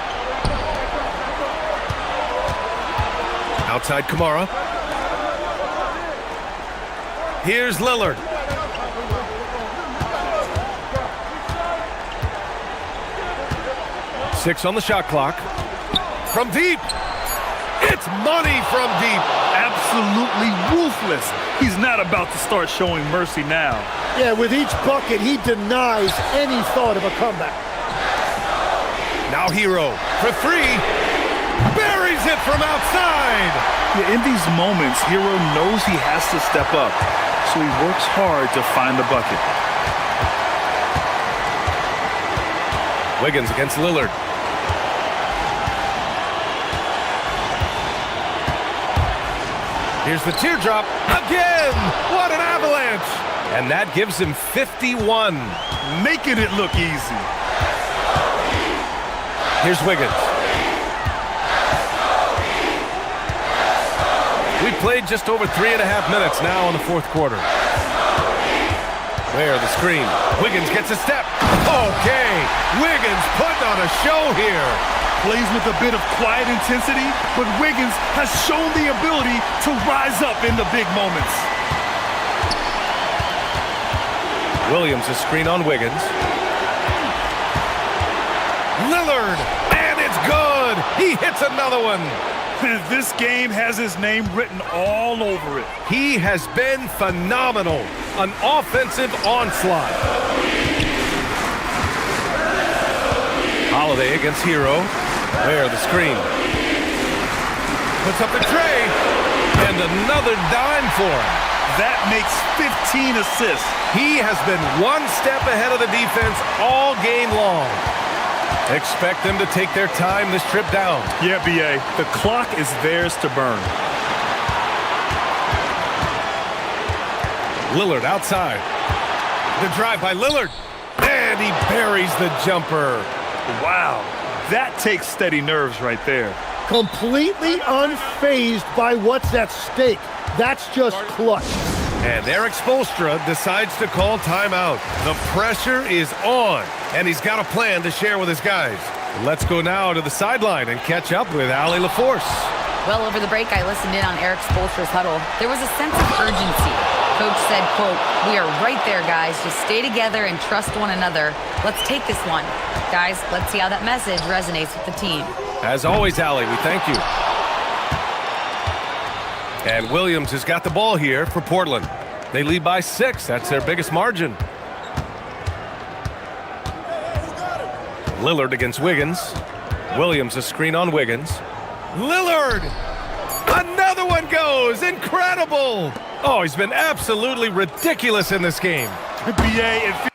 Speaker 7: Outside Camara. Here's Lillard. Six on the shot clock. From deep. It's money from deep.
Speaker 8: Absolutely ruthless. He's not about to start showing mercy now.
Speaker 2: Yeah, with each bucket, he denies any thought of a comeback.
Speaker 7: Now Hero for 3. Buries it from outside.
Speaker 8: Yeah, in these moments, Hero knows he has to step up, so he works hard to find the bucket.
Speaker 7: Wiggins against Lillard. Here's the teardrop again. What an avalanche. And that gives him 51.
Speaker 8: Making it look easy.
Speaker 7: Here's Wiggins. We played just over 3.5 minutes now in the fourth quarter. Ware the screen. Wiggins gets a step. Okay. Wiggins putting on a show here.
Speaker 8: Plays with a bit of quiet intensity, but Wiggins has shown the ability to rise up in the big moments.
Speaker 7: Williams a screen on Wiggins. Lillard, and it's good. He hits another one.
Speaker 8: This game has his name written all over it.
Speaker 7: He has been phenomenal. An offensive onslaught. Holiday against Hero. Ware the screen. Puts up the tray. And another dime for him.
Speaker 8: That makes 15 assists.
Speaker 7: He has been one step ahead of the defense all game long. Expect them to take their time this trip down.
Speaker 8: Yeah, B.A. The clock is theirs to burn.
Speaker 7: Lillard outside. The drive by Lillard. And he buries the jumper.
Speaker 8: Wow. That takes steady nerves right there.
Speaker 2: Completely unfazed by what's at stake. That's just clutch.
Speaker 7: And Eric Spoelstra decides to call timeout. The pressure is on, and he's got a plan to share with his guys. Let's go now to the sideline and catch up with Allie LaForce.
Speaker 4: Well, over the break, I listened in on Eric Spoelstra's huddle. There was a sense of urgency. Coach said, quote, "We are right there, guys. Just stay together and trust one another. Let's take this one. Guys, let's see how that message resonates with the team."
Speaker 7: As always, Allie, we thank you. And Williams has got the ball here for Portland. They lead by 6. That's their biggest margin. Lillard against Wiggins. Williams a screen on Wiggins. Lillard! Another one goes! Incredible! Oh, he's been absolutely ridiculous in this game.
Speaker 8: NBA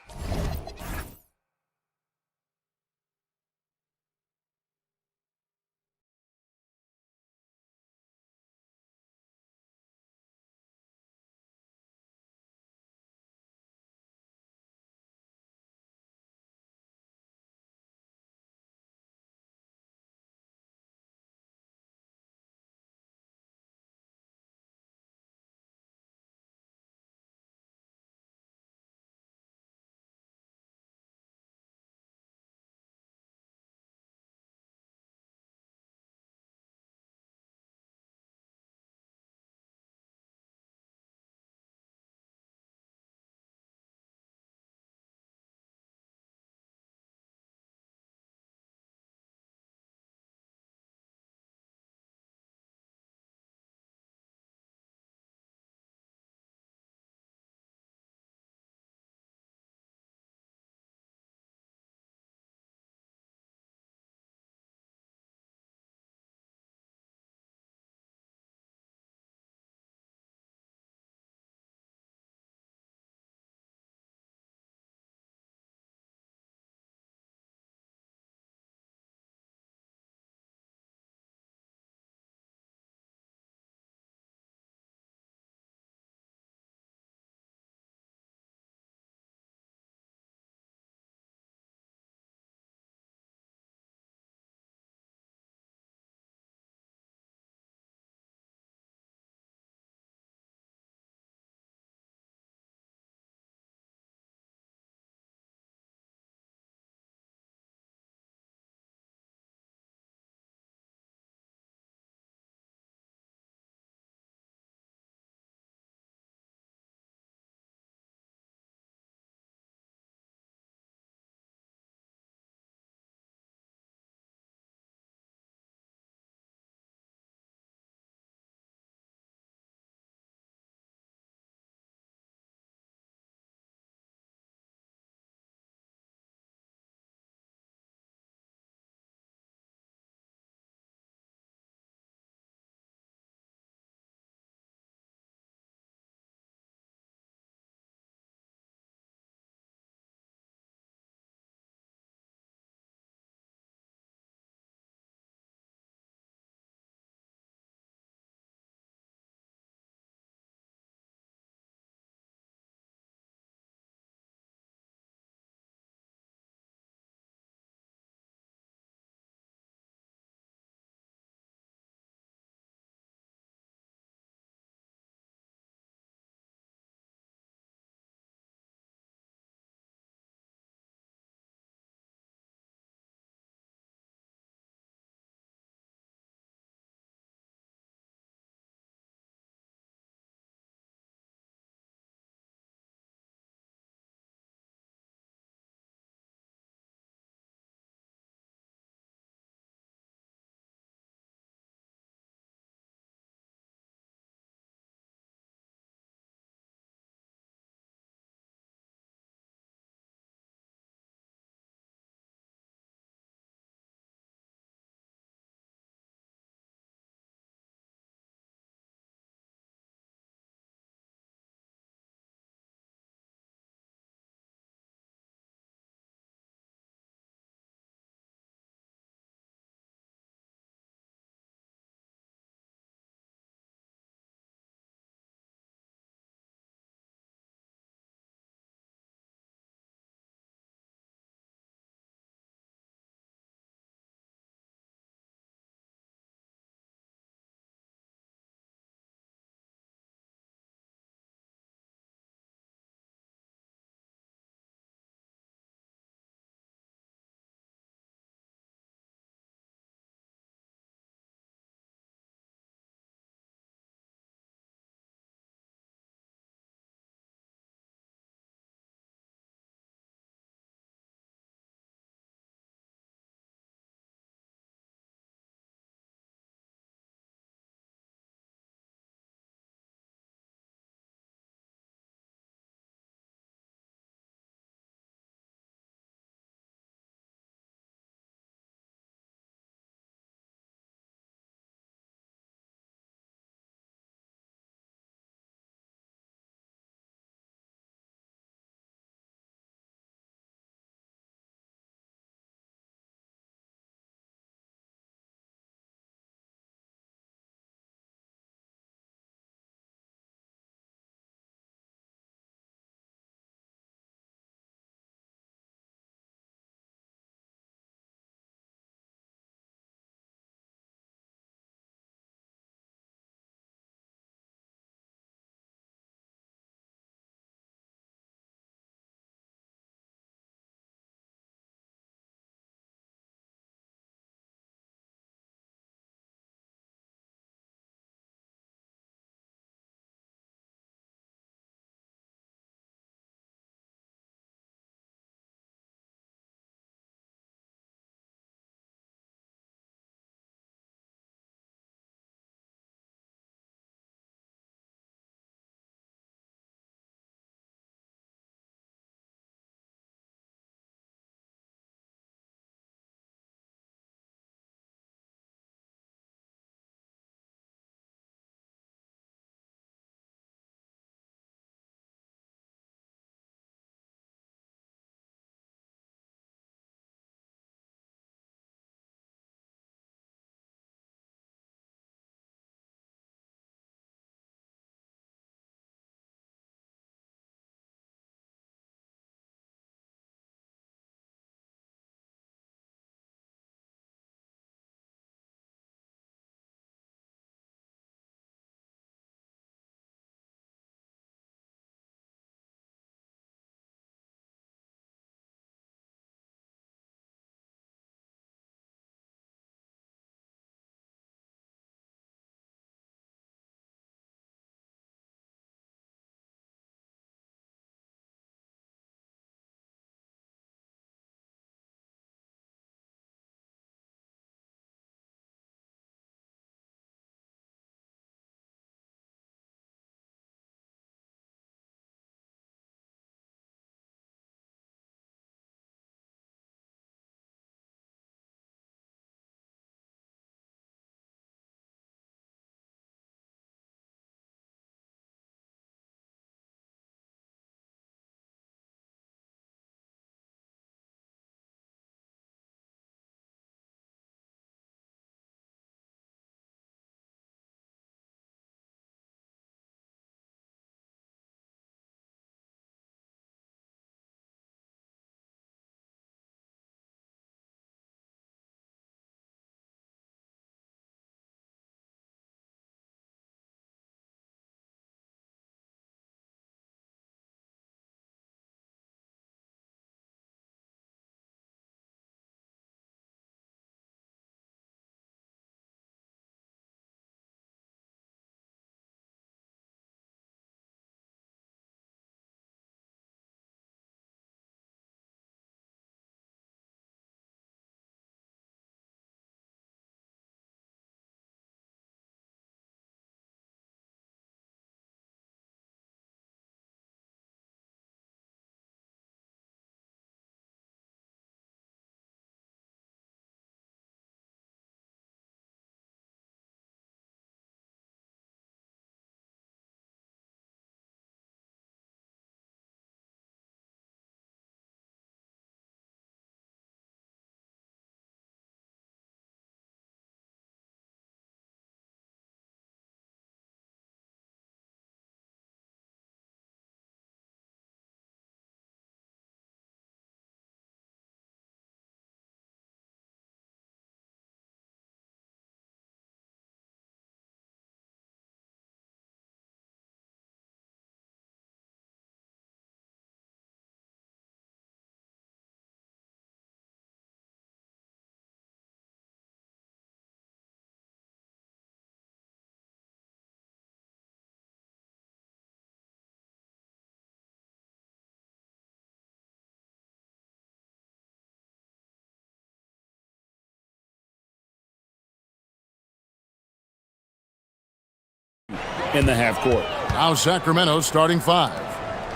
Speaker 5: in the half court.
Speaker 1: Now Sacramento starting 5.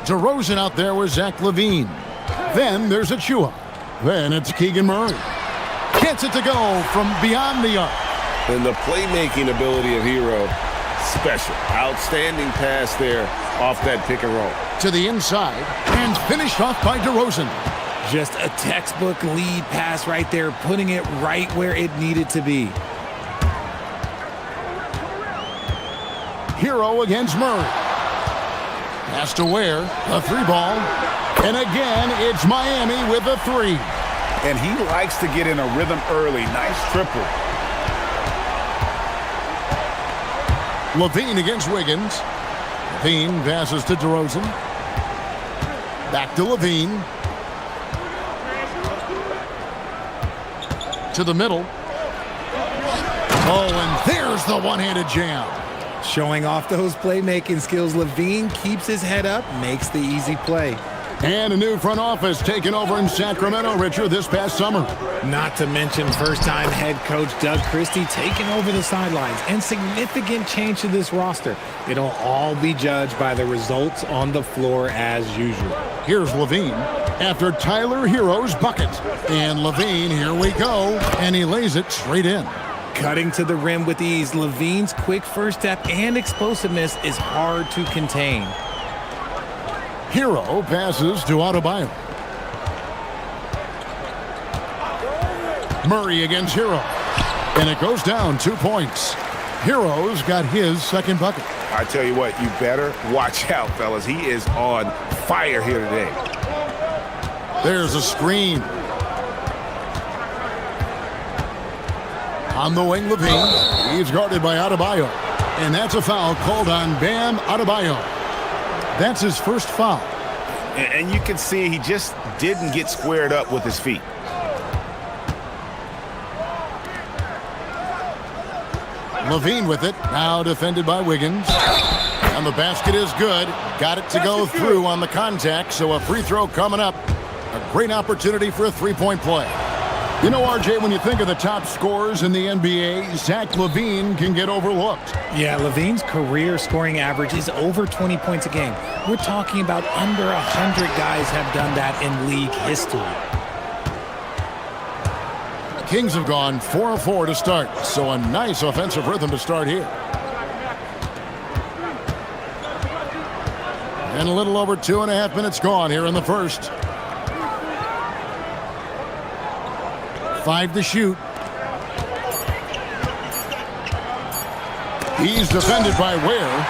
Speaker 1: DeRozan out there with Zach LaVine. Then there's Achua. Then it's Keegan Murray. Gets it to go from beyond the arc.
Speaker 5: And the playmaking ability of Hero, special. Outstanding pass there off that pick and roll.
Speaker 1: To the inside and finished off by DeRozan.
Speaker 13: Just a textbook lead pass right there, putting it right where it needed to be.
Speaker 1: Hero against Murray. Pass to Ware, a 3-ball. And again, it's Miami with a 3.
Speaker 15: And he likes to get in a rhythm early. Nice triple.
Speaker 1: LaVine against Wiggins. LaVine passes to DeRozan. Back to LaVine. To the middle. Oh, and there's the one-handed jam.
Speaker 13: Showing off those playmaking skills, LaVine keeps his head up, makes the easy play.
Speaker 1: And a new front office taken over in Sacramento, Richard, this past summer.
Speaker 13: Not to mention first-time head coach Doug Christie taking over the sidelines, and significant change to this roster. It'll all be judged by the results on the floor as usual.
Speaker 1: Here's LaVine after Tyler Hero's bucket. And LaVine, here we go, and he lays it straight in.
Speaker 13: Cutting to the rim with ease, LaVine's quick first step and explosiveness is hard to contain.
Speaker 1: Hero passes to Adebayo. Murray against Hero. And it goes down 2 points. Hero's got his second bucket.
Speaker 15: I tell you what, you better watch out, fellas. He is on fire here today.
Speaker 1: There's a screen. On the wing, LaVine. He's guarded by Adebayo. And that's a foul called on Bam Adebayo. That's his first foul.
Speaker 15: And you can see he just didn't get squared up with his feet.
Speaker 1: LaVine with it. Now defended by Wiggins. And the basket is good. Got it to go through on the contact, so a free throw coming up. A great opportunity for a three-point play. You know, RJ, when you think of the top scorers in the NBA, Zach LaVine can get overlooked.
Speaker 13: Yeah, LaVine's career scoring average is over 20 points a game. We're talking about under 100 guys have done that in league history.
Speaker 1: Kings have gone 4 of 4 to start, so a nice offensive rhythm to start here. And a little over 2.5 minutes gone here in the first. 5 to shoot. He's defended by Ware.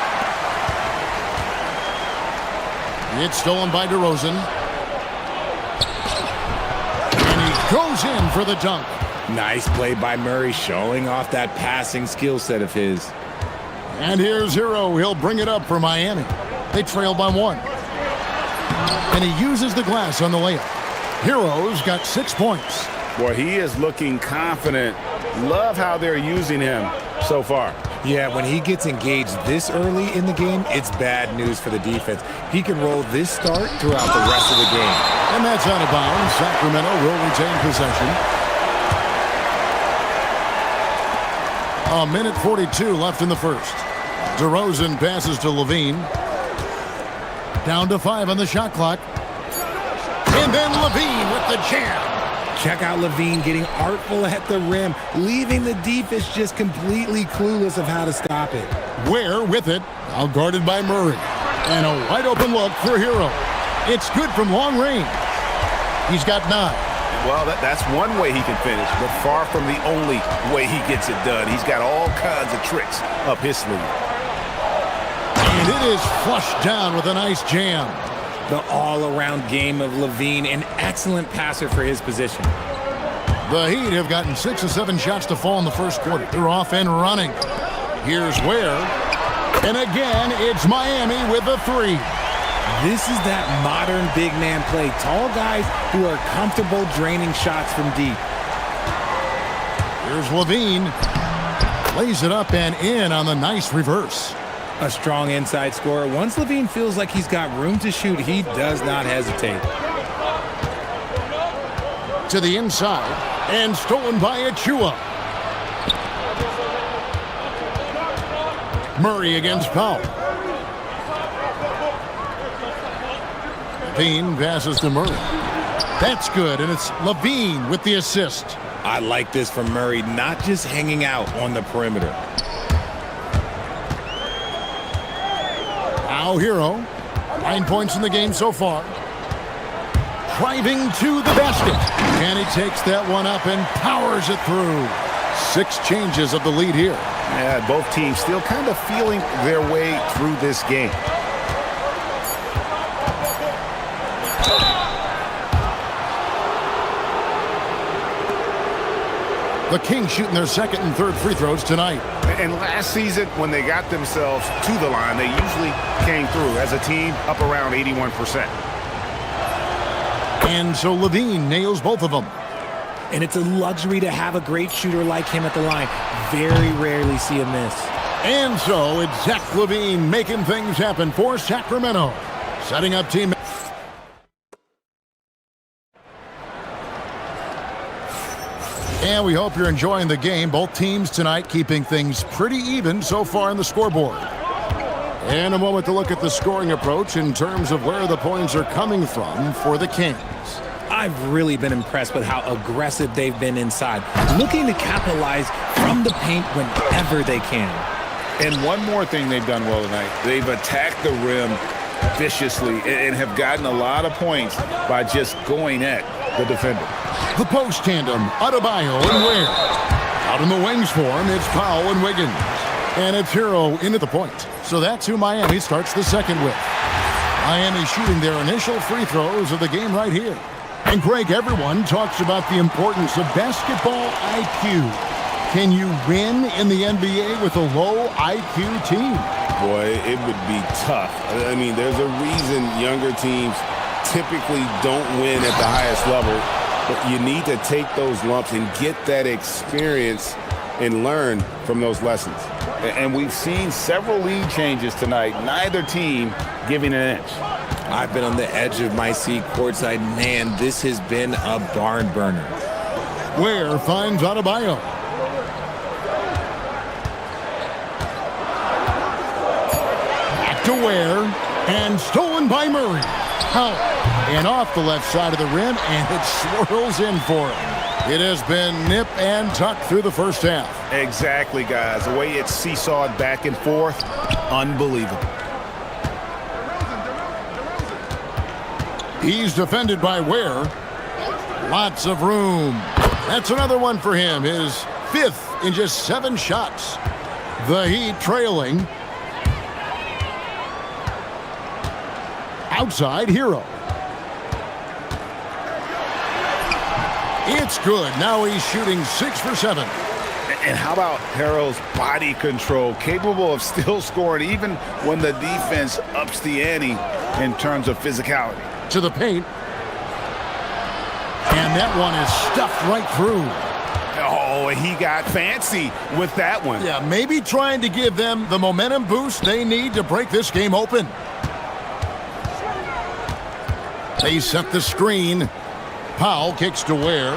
Speaker 1: It's stolen by DeRozan. And he goes in for the dunk.
Speaker 13: Nice play by Murray, showing off that passing skill set of his.
Speaker 1: And here's Hero. He'll bring it up for Miami. They trail by 1. And he uses the glass on the layup. Hero's got 6 points.
Speaker 5: Boy, he is looking confident. Love how they're using him so far.
Speaker 13: Yeah, when he gets engaged this early in the game, it's bad news for the defense. He can roll this start throughout the rest of the game.
Speaker 1: And that's out of bounds. Sacramento will retain possession. A minute 42 left in the first. DeRozan passes to LaVine. Down to 5 on the shot clock. And then LaVine with the jam.
Speaker 13: Check out LaVine getting artful at the rim, leaving the defense just completely clueless of how to stop it.
Speaker 1: Ware with it, now guarded by Murray. And a wide open look for Hero. It's good from long range. He's got 9.
Speaker 15: Well, that's one way he can finish, but far from the only way he gets it done. He's got all kinds of tricks up his sleeve.
Speaker 1: And it is flushed down with a nice jam.
Speaker 13: The all-around game of LaVine, an excellent passer for his position.
Speaker 1: The Heat have gotten 6 of 7 shots to fall in the first quarter. They're off and running. Here's Ware. And again, it's Miami with a 3.
Speaker 13: This is that modern big man play. Tall guys who are comfortable draining shots from deep.
Speaker 1: Here's LaVine. Lays it up and in on the nice reverse.
Speaker 13: A strong inside scorer. Once LaVine feels like he's got room to shoot, he does not hesitate.
Speaker 1: To the inside, and stolen by Achua. Murray against Powell. Levine passes to Murray. That's good, and it's Levine with the assist.
Speaker 13: I like this from Murray, not just hanging out on the perimeter.
Speaker 1: Now Hero, 9 points in the game so far. Driving to the basket, and he takes that one up and powers it through. 6 changes of the lead here.
Speaker 15: Yeah, both teams still kind of feeling their way through this game.
Speaker 1: The Kings shooting their second and third free throws tonight.
Speaker 15: And last season, when they got themselves to the line, they usually came through as a team up around 81%.
Speaker 1: And so Levine nails both of them.
Speaker 13: And it's a luxury to have a great shooter like him at the line. Very rarely see a miss.
Speaker 1: And so it's Zach Levine making things happen for Sacramento. Setting up team. And we hope you're enjoying the game. Both teams tonight keeping things pretty even so far on the scoreboard. And a moment to look at the scoring approach in terms of where the points are coming from for the Kings.
Speaker 13: I've really been impressed with how aggressive they've been inside, looking to capitalize from the paint whenever they can.
Speaker 15: And one more thing they've done well tonight, they've attacked the rim viciously and have gotten a lot of points by just going at the defender.
Speaker 1: The post tandem, Adebayo and Ware. Out in the wings for him, it's Powell and Wiggins. And it's Hero into the point. So that's who Miami starts the second with. Miami shooting their initial free throws of the game right here. And Greg, everyone talks about the importance of basketball IQ. Can you win in the NBA with a low IQ team?
Speaker 5: Boy, it would be tough. I mean, there's a reason younger teams typically don't win at the highest level. But you need to take those lumps and get that experience and learn from those lessons.
Speaker 15: And we've seen several lead changes tonight, neither team giving an inch.
Speaker 13: I've been on the edge of my seat courtside. Man, this has been a barn burner.
Speaker 1: Ware finds Adebayo. Back to Ware, and stolen by Murray. And off the left side of the rim, and it swirls in for him. It has been nip and tuck through the first half.
Speaker 15: Exactly, guys. The way it's seesawed back and forth, unbelievable.
Speaker 1: He's defended by Ware. Lots of room. That's another one for him. His 5th in just 7 shots. The Heat trailing. Outside, Hero. It's good. Now he's shooting 6 for 7.
Speaker 15: And how about Hero's body control, capable of still scoring even when the defense ups the ante in terms of physicality.
Speaker 1: To the paint. And that one is stuffed right through.
Speaker 15: Oh, he got fancy with that one.
Speaker 1: Yeah, maybe trying to give them the momentum boost they need to break this game open. They set the screen. Powell kicks to Ware.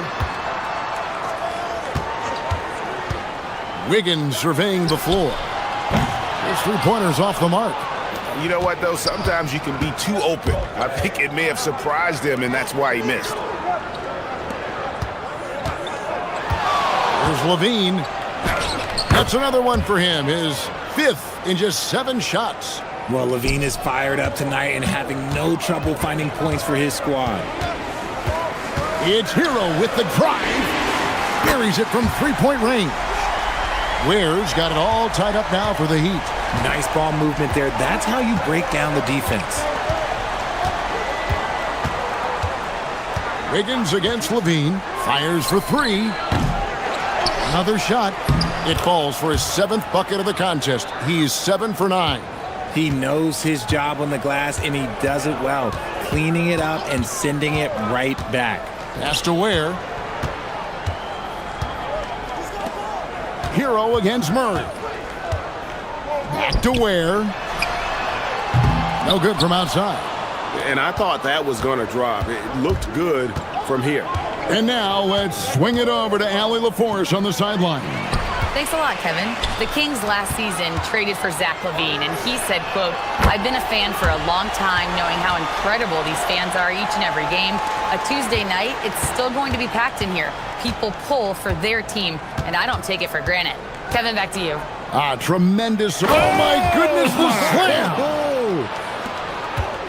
Speaker 1: Wiggins surveying the floor. His 3-pointers off the mark.
Speaker 15: You know what, though? Sometimes you can be too open. I think it may have surprised him, and that's why he missed.
Speaker 1: There's Levine. That's another one for him. His 5th in just 7 shots.
Speaker 13: Well, Levine is fired up tonight and having no trouble finding points for his squad.
Speaker 1: It's Hero with the drive. Buries it from 3-point range. Ware's got it all tied up now for the Heat.
Speaker 13: Nice ball movement there. That's how you break down the defense.
Speaker 1: Wiggins against Levine. Fires for 3. Another shot. It falls for his 7th bucket of the contest. He's 7 for 9.
Speaker 13: He knows his job on the glass, and he does it well, cleaning it up and sending it right back.
Speaker 1: Pass to Ware. Hero against Murray. Back to Ware. No good from outside.
Speaker 15: And I thought that was going to drop. It looked good from here.
Speaker 1: And now let's swing it over to Allie LaForce on the sideline.
Speaker 4: Thanks a lot, Kevin. The Kings last season traded for Zach LaVine, and he said, quote, "I've been a fan for a long time, knowing how incredible these fans are each and every game. A Tuesday night, it's still going to be packed in here. People pull for their team, and I don't take it for granted." Kevin, back to you.
Speaker 1: Tremendous. Oh, my goodness, the slam.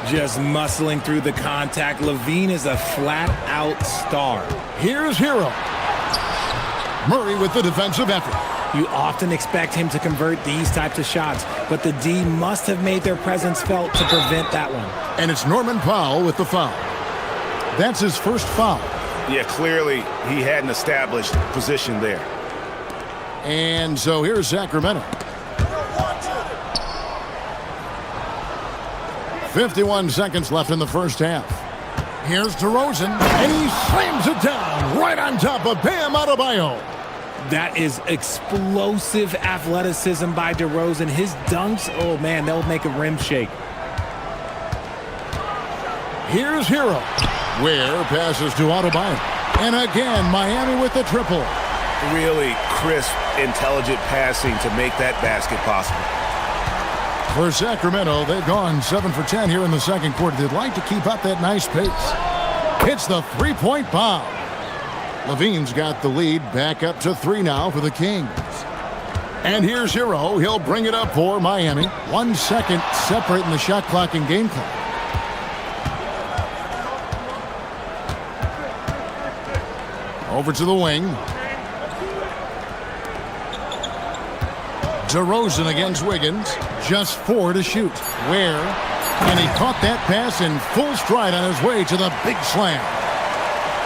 Speaker 13: Just muscling through the contact. LaVine is a flat-out star.
Speaker 1: Here's Hero. Murray with the defensive effort.
Speaker 13: You often expect him to convert these types of shots, but the D must have made their presence felt to prevent that one.
Speaker 1: And it's Norman Powell with the foul. That's his first foul.
Speaker 15: Yeah, clearly he hadn't established position there.
Speaker 1: And so here's Sacramento. 51 seconds left in the first half. Here's DeRozan, and he slams it down right on top of Bam Adebayo.
Speaker 13: That is explosive athleticism by DeRozan. His dunks, oh man, they'll make a rim shake.
Speaker 1: Here's Hero. Ware passes to Adebayo. And again, Miami with the triple.
Speaker 15: Really crisp, intelligent passing to make that basket possible.
Speaker 1: For Sacramento, they've gone 7 for 10 here in the second quarter. They'd like to keep up that nice pace. Hits the three-point bomb. LaVine's got the lead back up to 3 now for the Kings. And here's Hero. He'll bring it up for Miami. 1 second separating the shot clock and game clock. Over to the wing. DeRozan against Wiggins. Just 4 to shoot. Ware. And he caught that pass in full stride on his way to the big slam.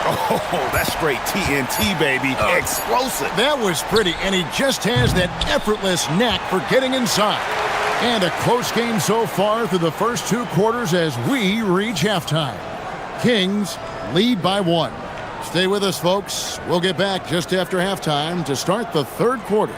Speaker 15: Oh, that's straight TNT, baby. Explosive.
Speaker 1: That was pretty, and he just has that effortless knack for getting inside. And a close game so far through the first 2 quarters as we reach halftime. Kings lead by 1. Stay with us, folks. We'll get back just after halftime to start the third quarter.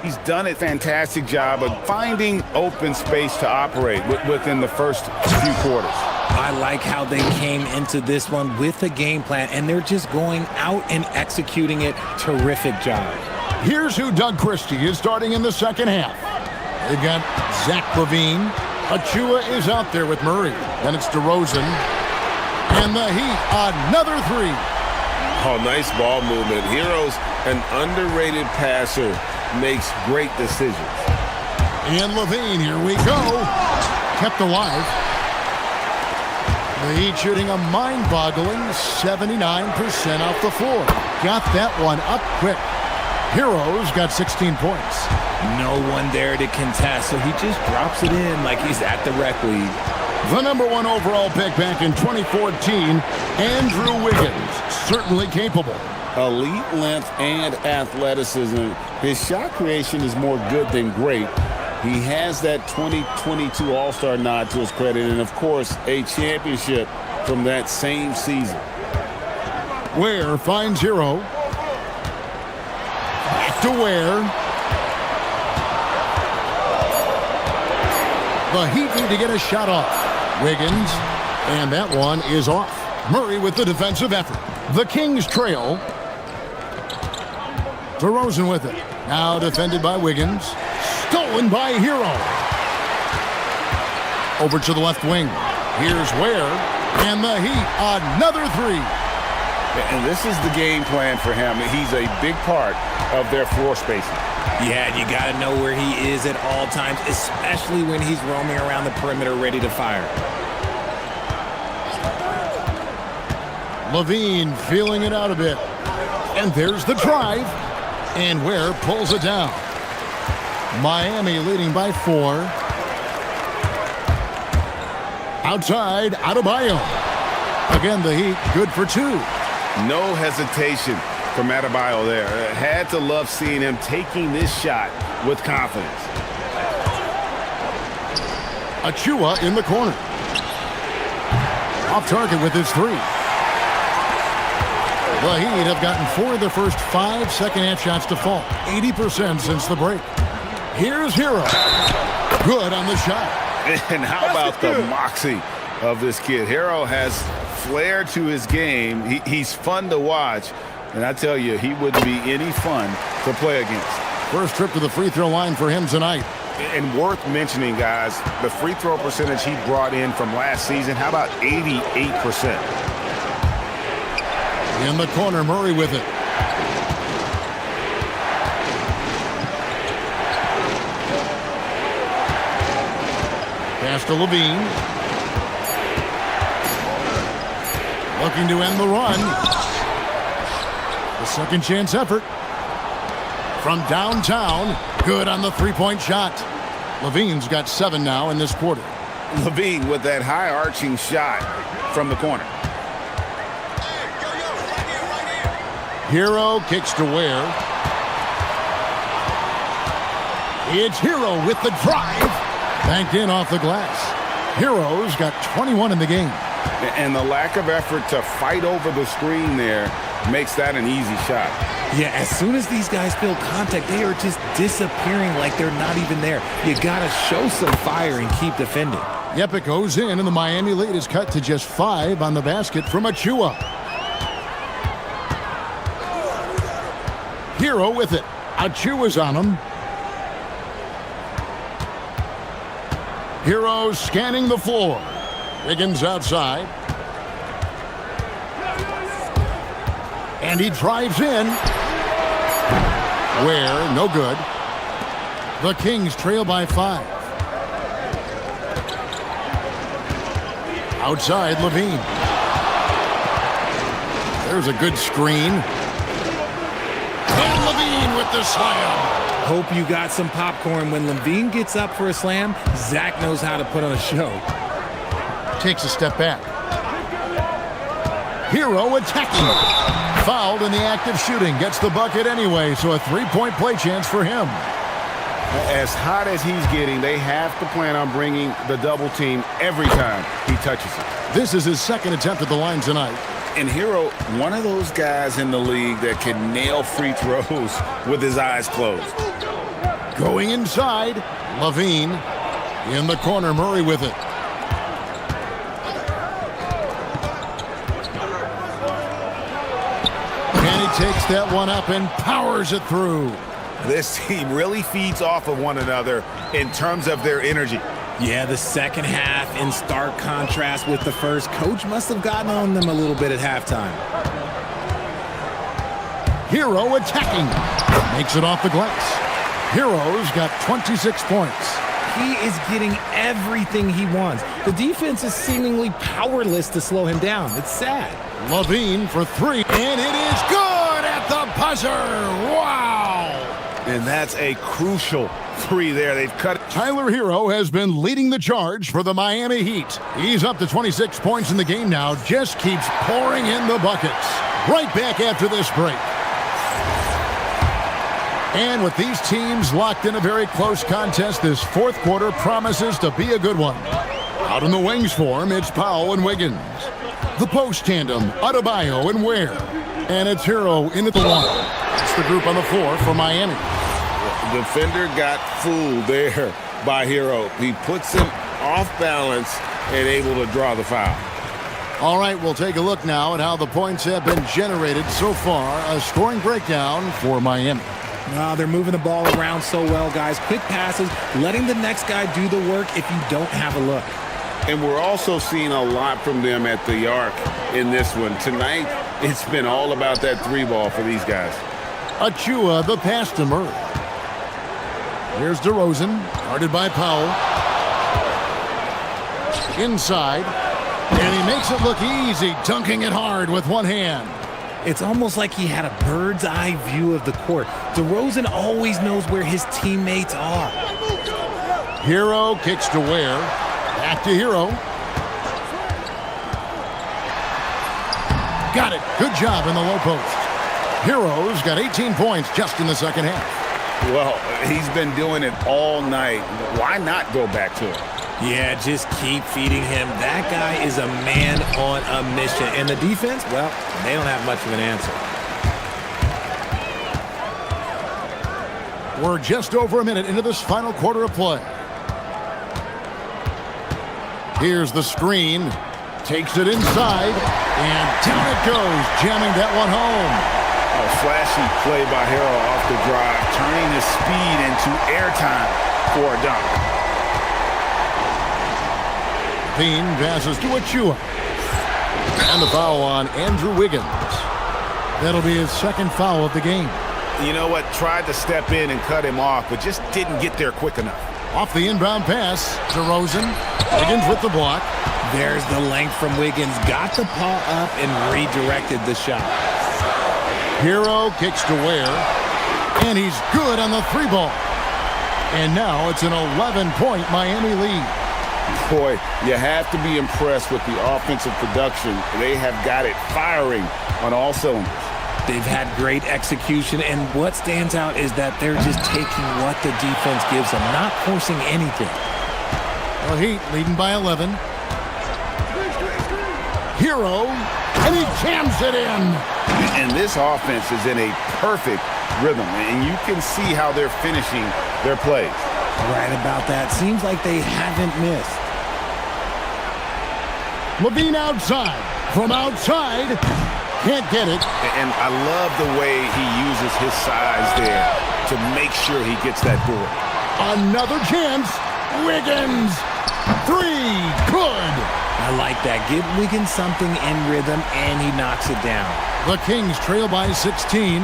Speaker 15: He's done a fantastic job of finding open space to operate within the first few quarters.
Speaker 13: I like how they came into this one with a game plan, and they're just going out and executing it. Terrific job.
Speaker 1: Here's who Doug Christie is starting in the second half. They've got Zach LaVine. Achua is out there with Murray. Then it's DeRozan. And the Heat, another 3.
Speaker 3: Oh, nice ball movement. Hero's an underrated passer. Makes great decisions.
Speaker 1: And LaVine, here we go. Kept alive. The Heat shooting a mind-boggling 79% off the floor. Got that one up quick. Hero's got 16 points.
Speaker 13: No one there to contest, so he just drops it in like he's at the rec league.
Speaker 1: The number 1 overall pick back in 2014, Andrew Wiggins, certainly capable.
Speaker 3: Elite length and athleticism. His shot creation is more good than great. He has that 2022 All-Star nod to his credit, and of course, a championship from that same season.
Speaker 1: Ware finds Hero. Back to Ware. The Heat need to get a shot off. Wiggins, and that one is off. Murray with the defensive effort. The Kings trail. DeRozan with it. Now defended by Wiggins. Stolen by Hero. Over to the left wing. Here's Ware. And the Heat, another three.
Speaker 5: And this is the game plan for him. He's a big part of their floor spacing.
Speaker 13: Yeah, you got to know where he is at all times, especially when he's roaming around the perimeter ready to fire.
Speaker 1: Levine feeling it out a bit. And there's the drive. And Ware pulls it down. Miami leading by 4. Outside, Adebayo. Again, the Heat good for 2.
Speaker 5: No hesitation from Adebayo there. Had to love seeing him taking this shot with confidence.
Speaker 1: Achua in the corner. Off target with his 3. The Heat have gotten 4 of their first 5 second-half shots to fall. 80% since the break. Here's Hero. Good on the shot.
Speaker 5: And how about the moxie of this kid? Hero has flair to his game. He's fun to watch. And I tell you, he wouldn't be any fun to play against.
Speaker 1: First trip to the free throw line for him tonight.
Speaker 5: And worth mentioning, guys, the free throw percentage he brought in from last season, how about 88%?
Speaker 1: In the corner, Murray with it. Pass to Levine. Looking to end the run. The second chance effort. From downtown. Good on the three-point shot. Levine's got 7 now in this quarter.
Speaker 5: Levine with that high arching shot from the corner.
Speaker 1: Hero kicks to Ware. It's Hero with the drive. Banked in off the glass. Hero's got 21 in the game.
Speaker 5: And the lack of effort to fight over the screen there makes that an easy shot.
Speaker 13: Yeah, as soon as these guys feel contact, they are just disappearing like they're not even there. You got to show some fire and keep defending.
Speaker 1: Yep, it goes in, and the Miami lead is cut to just 5 on the basket from Achua. Hero with it. Achua's on him. Hero scanning the floor. Wiggins outside. And he drives in. Ware, no good. The Kings trail by 5. Outside, Levine. There's a good screen. And Levine with the slam.
Speaker 13: Hope you got some popcorn. When Levine gets up for a slam, Zach knows how to put on a show.
Speaker 1: Takes a step back. Hero attacking. Fouled in the act of shooting. Gets the bucket anyway, so a 3-point play chance for him.
Speaker 5: As hot as he's getting, they have to plan on bringing the double team every time he touches it.
Speaker 1: This is his second attempt at the line tonight.
Speaker 5: And Hero, one of those guys in the league that can nail free throws with his eyes closed.
Speaker 1: Going inside, Levine. In the corner, Murray with it. And he takes that one up and powers it through.
Speaker 5: This team really feeds off of one another in terms of their energy.
Speaker 13: Yeah, the second half in stark contrast with the first. Coach must have gotten on them a little bit at halftime.
Speaker 1: Hero attacking. Makes it off the glass. Hero's got 26 points.
Speaker 13: He is getting everything he wants. The defense is seemingly powerless to slow him down. It's sad.
Speaker 1: Levine for 3, and it is good at the buzzer. Wow!
Speaker 5: And that's a crucial 3 there. They've cut it.
Speaker 1: Tyler Hero has been leading the charge for the Miami Heat. He's up to 26 points in the game now. Just keeps pouring in the buckets. Right back after this break. And with these teams locked in a very close contest, this fourth quarter promises to be a good one. Out in the wings for him, it's Powell and Wiggins. The post tandem, Adebayo and Ware. And it's Hero in at the line. It's the group on the floor for Miami.
Speaker 5: The defender got fooled there by Hero. He puts him off balance and able to draw the foul.
Speaker 1: All right, we'll take a look now at how the points have been generated so far. A scoring breakdown for Miami.
Speaker 13: They're moving the ball around so well, guys. Quick passes, letting the next guy do the work if you don't have a look.
Speaker 5: And we're also seeing a lot from them at the arc in this one. Tonight, it's been all about that three ball for these guys.
Speaker 1: Achua, the pass to Murray. Here's DeRozan, guarded by Powell. Inside, and he makes it look easy, dunking it hard with one hand.
Speaker 13: It's almost like he had a bird's eye view of the court. DeRozan always knows where his teammates are.
Speaker 1: Hero kicks to Ware. Back to Hero. Got it. Good job in the low post. Hero's got 18 points just in the second half.
Speaker 15: Well, he's been doing it all night. Why not go back to it?
Speaker 13: Yeah, just keep feeding him. That guy is a man on a mission. And the defense, well, they don't have much of an answer.
Speaker 1: We're just over a minute into this final quarter of play. Here's the screen. Takes it inside. And down it goes, jamming that one home.
Speaker 15: A flashy play by Hero off the drive, turning his speed into airtime for a dunk.
Speaker 1: Bean passes to Achua. And the foul on Andrew Wiggins. That'll be his second foul of the game.
Speaker 15: You know what? Tried to step in and cut him off, but just didn't get there quick enough.
Speaker 1: Off the inbound pass, DeRozan. Wiggins with the block.
Speaker 13: There's the length from Wiggins. Got the paw up and redirected the shot.
Speaker 1: Hero kicks to Ware. And he's good on the three ball. And now it's an 11-point Miami lead.
Speaker 5: Boy, you have to be impressed with the offensive production. They have got it firing on all cylinders.
Speaker 13: They've had great execution, and what stands out is that they're just taking what the defense gives them, not forcing anything.
Speaker 1: The Heat leading by 11. Hero, and he jams it in.
Speaker 15: And this offense is in a perfect rhythm, and you can see how they're finishing their plays.
Speaker 13: Right about that. Seems like they haven't missed.
Speaker 1: Levine outside. From outside. Can't get it.
Speaker 15: And I love the way he uses his size there to make sure he gets that board.
Speaker 1: Another chance. Wiggins. Three. Good.
Speaker 13: I like that. Give Wiggins something in rhythm, and he knocks it down.
Speaker 1: The Kings trail by 16.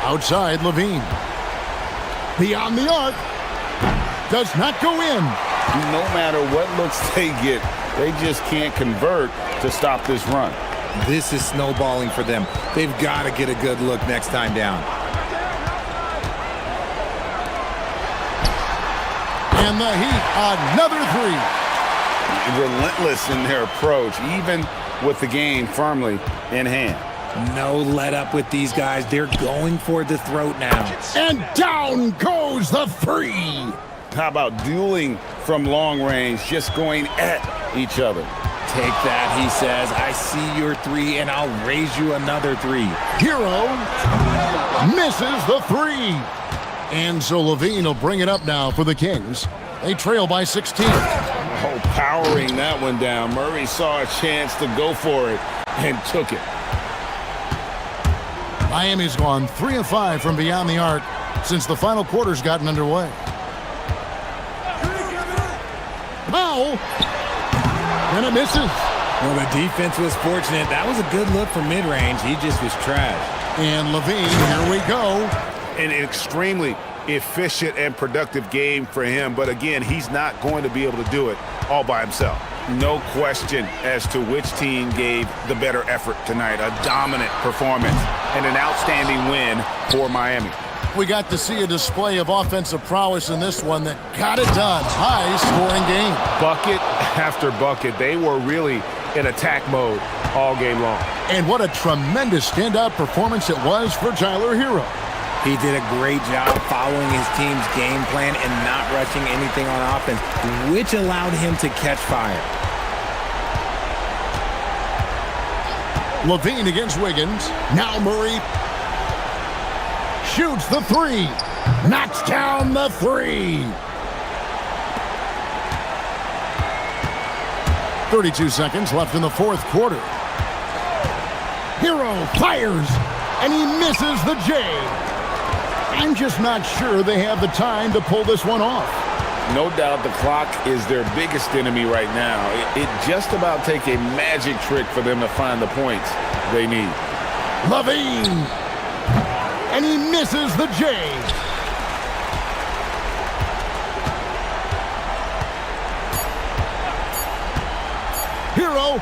Speaker 1: Outside, Levine. Beyond the arc. Does not go in.
Speaker 5: No matter what looks they get, they just can't convert to stop this run.
Speaker 13: This is snowballing for them. They've got to get a good look next time down.
Speaker 1: And the Heat, another three.
Speaker 15: Relentless in their approach, even with the game firmly in hand.
Speaker 13: No let up with these guys. They're going for the throat now.
Speaker 1: And down goes the three.
Speaker 5: How about dueling from long range, just going at each other?
Speaker 13: Take that, he says. I see your three, and I'll raise you another three.
Speaker 1: Hero misses the three. And so Levine will bring it up now for the Kings. They trail by 16.
Speaker 5: Oh, powering that one down. Murray saw a chance to go for it and took it.
Speaker 1: Miami's gone 3 of 5 from beyond the arc since the final quarter's gotten underway. Foul. And it misses.
Speaker 13: Well, the defense was fortunate. That was a good look from mid-range. He just was trash.
Speaker 1: And Levine, here we go.
Speaker 15: An extremely efficient and productive game for him. But again, he's not going to be able to do it all by himself. No question as to which team gave the better effort tonight. A dominant performance and an outstanding win for Miami.
Speaker 1: We got to see a display of offensive prowess in this one that got it done. High-scoring game.
Speaker 15: Bucket after bucket. They were really in attack mode all game long.
Speaker 1: And what a tremendous standout performance it was for Tyler Hero.
Speaker 13: He did a great job following his team's game plan and not rushing anything on offense, which allowed him to catch fire.
Speaker 1: Levine against Wiggins. Now Murray shoots the three. Knocks down the three. 32 seconds left in the fourth quarter. Hero fires, and he misses the J. I'm just not sure they have the time to pull this one off.
Speaker 5: No doubt the clock is their biggest enemy right now. It just about take a magic trick for them to find the points they need.
Speaker 1: Levine, and he misses the J. Hero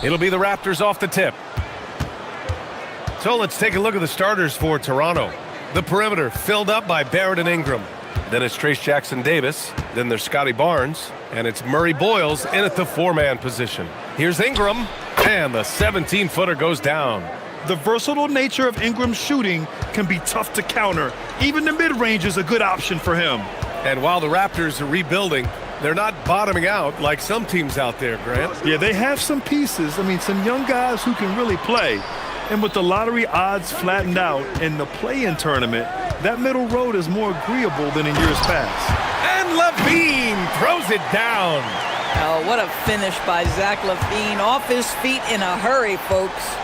Speaker 7: It'll be the Raptors off the tip. So let's take a look at the starters for Toronto. The perimeter filled up by Barrett and Ingram. Then it's Trace Jackson-Davis. Then there's Scotty Barnes. And it's Murray Boyles in at the four-man position. Here's Ingram. And the 17-footer goes down.
Speaker 8: The versatile nature of Ingram's shooting can be tough to counter. Even the mid-range is a good option for him.
Speaker 7: And while the Raptors are rebuilding, they're not bottoming out like some teams out there, Grant.
Speaker 8: Yeah, they have some pieces. I mean, some young guys who can really play. And with the lottery odds flattened out in the play-in tournament, that middle road is more agreeable than in years past.
Speaker 7: And LaVine throws it down.
Speaker 9: Oh, what a finish by Zach LaVine. Off his feet in a hurry, folks.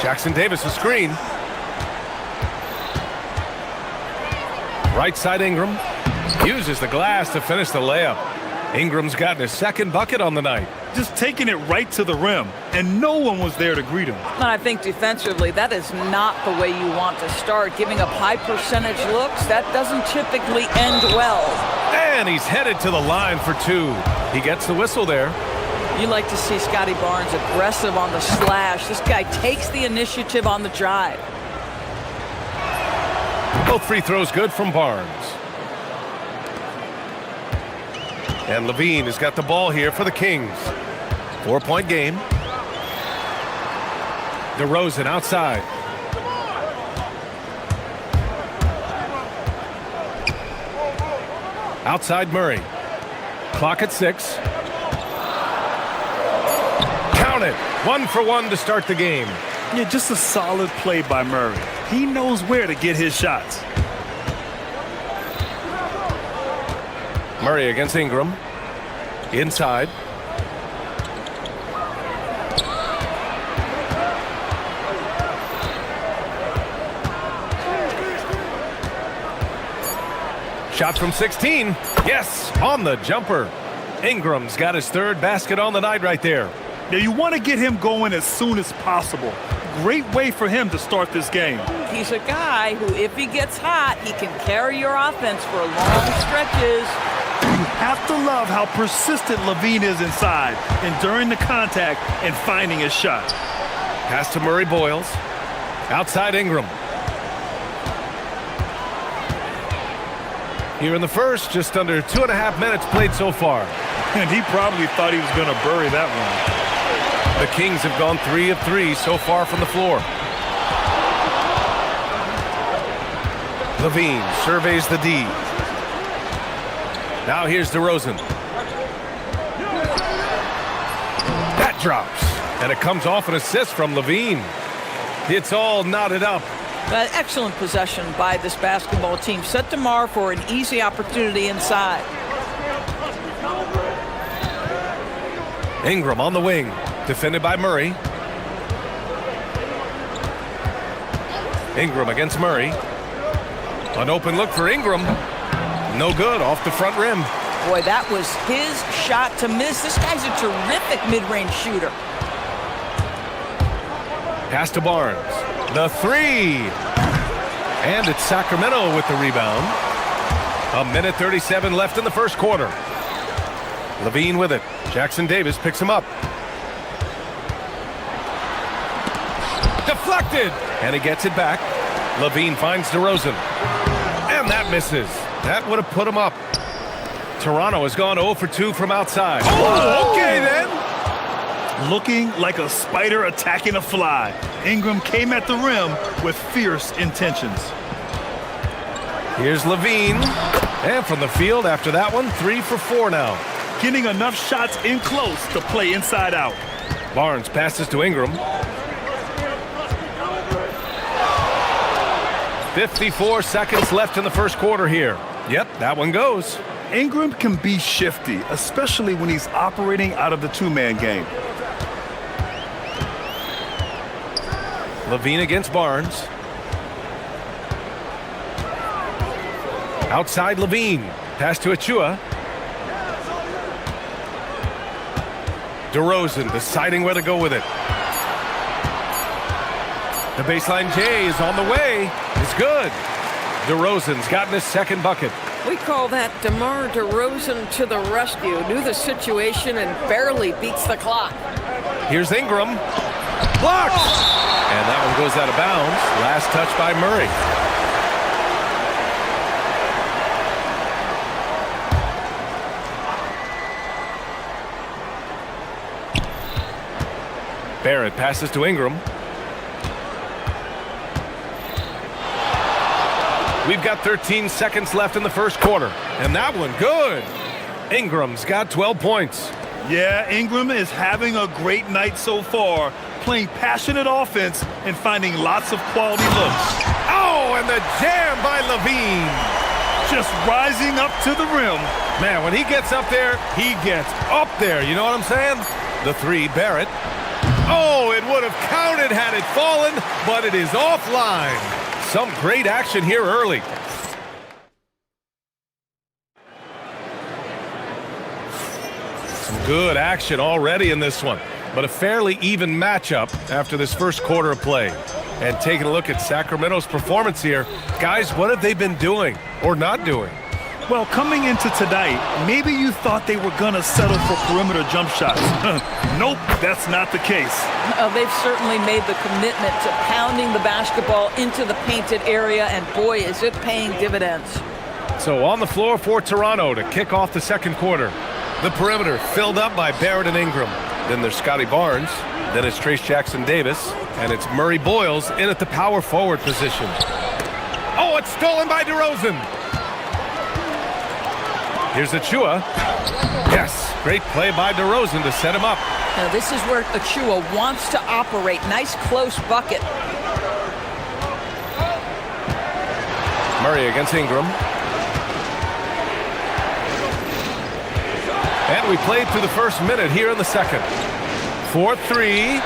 Speaker 7: Jackson-Davis a screen. Right side Ingram. Uses the glass to finish the layup. Ingram's gotten his second bucket on the night.
Speaker 8: Just taking it right to the rim, and no one was there to greet him.
Speaker 9: And I think defensively, that is not the way you want to start. Giving up high percentage looks, that doesn't typically end well.
Speaker 7: And he's headed to the line for two. He gets the whistle there.
Speaker 9: You like to see Scotty Barnes aggressive on the slash. This guy takes the initiative on the drive.
Speaker 7: Both free throws good from Barnes. And LaVine has got the ball here for the Kings. 4-point game. DeRozan outside. Outside Murray. Clock at 6. Count it. 1 for 1 to start the game.
Speaker 8: Yeah, just a solid play by Murray. He knows where to get his shots.
Speaker 7: Murray against Ingram. Inside. Shot from 16. Yes, on the jumper. Ingram's got his third basket on the night right there.
Speaker 8: Now you want to get him going as soon as possible. Great way for him to start this game.
Speaker 9: He's a guy who, if he gets hot, he can carry your offense for long stretches.
Speaker 8: You have to love how persistent LaVine is inside and during the contact and finding his shot.
Speaker 7: Pass to Murray Boyles. Outside Ingram. Here in the first, just under 2.5 minutes played so far.
Speaker 8: And he probably thought he was going to bury that one.
Speaker 7: The Kings have gone 3 of 3 so far from the floor. LaVine surveys the D. Now here's DeRozan. That drops. And it comes off an assist from LaVine. It's all knotted up.
Speaker 9: Excellent possession by this basketball team. Set DeMar for an easy opportunity inside.
Speaker 7: Ingram on the wing. Defended by Murray. Ingram against Murray. An open look for Ingram. No good, off the front rim.
Speaker 9: Boy, that was his shot to miss. This guy's a terrific mid-range shooter.
Speaker 7: Pass to Barnes. The three. And it's Sacramento with the rebound. 1:37 left in the first quarter. LaVine with it. Jackson-Davis picks him up. Deflected. And he gets it back. LaVine finds DeRozan. And that misses. That would have put him up. Toronto has gone 0 for 2 from outside.
Speaker 8: Oh, okay then. Looking like a spider attacking a fly. Ingram came at the rim with fierce intentions.
Speaker 7: Here's LaVine. And from the field after that one, 3 for 4 now.
Speaker 8: Getting enough shots in close to play inside out.
Speaker 7: Barnes passes to Ingram. 54 seconds left in the first quarter here. Yep, that one goes.
Speaker 8: Ingram can be shifty, especially when he's operating out of the two-man game.
Speaker 7: LaVine against Barnes. Outside LaVine. Pass to Achua. DeRozan deciding where to go with it. The baseline J is on the way. It's good. DeRozan's gotten his second bucket.
Speaker 10: We call that DeMar DeRozan to the rescue. Knew the situation and barely beats the clock.
Speaker 7: Here's Ingram. Blocked! And that one goes out of bounds. Last touch by Murray. Barrett passes to Ingram. We've got 13 seconds left in the first quarter. And that one, good. Ingram's got 12 points.
Speaker 8: Yeah, Ingram is having a great night so far, playing passionate offense and finding lots of quality looks.
Speaker 7: Oh, and the jam by Levine.
Speaker 8: Just rising up to the rim.
Speaker 7: Man, when he gets up there, he gets up there. You know what I'm saying? The three, Barrett. Oh, it would have counted had it fallen, but it is offline. Some great action here early. Some good action already in this one, but a fairly even matchup after this first quarter of play. And taking a look at Sacramento's performance here, guys, what have they been doing or not doing?
Speaker 8: Well, coming into tonight, maybe you thought they were going to settle for perimeter jump shots. Nope, that's not the case.
Speaker 9: They've certainly made the commitment to pounding the basketball into the painted area, and boy, is it paying dividends.
Speaker 7: So on the floor for Toronto to kick off the second quarter. The perimeter filled up by Barrett and Ingram. Then there's Scotty Barnes. Then it's Trace Jackson-Davis. And it's Murray Boyles in at the power forward position. Oh, it's stolen by DeRozan. Here's Achua. Yes, great play by DeRozan to set him up.
Speaker 9: Now this is where Achua wants to operate. Nice close bucket.
Speaker 7: Murray against Ingram. And we played through the first minute here in the second. 4-3.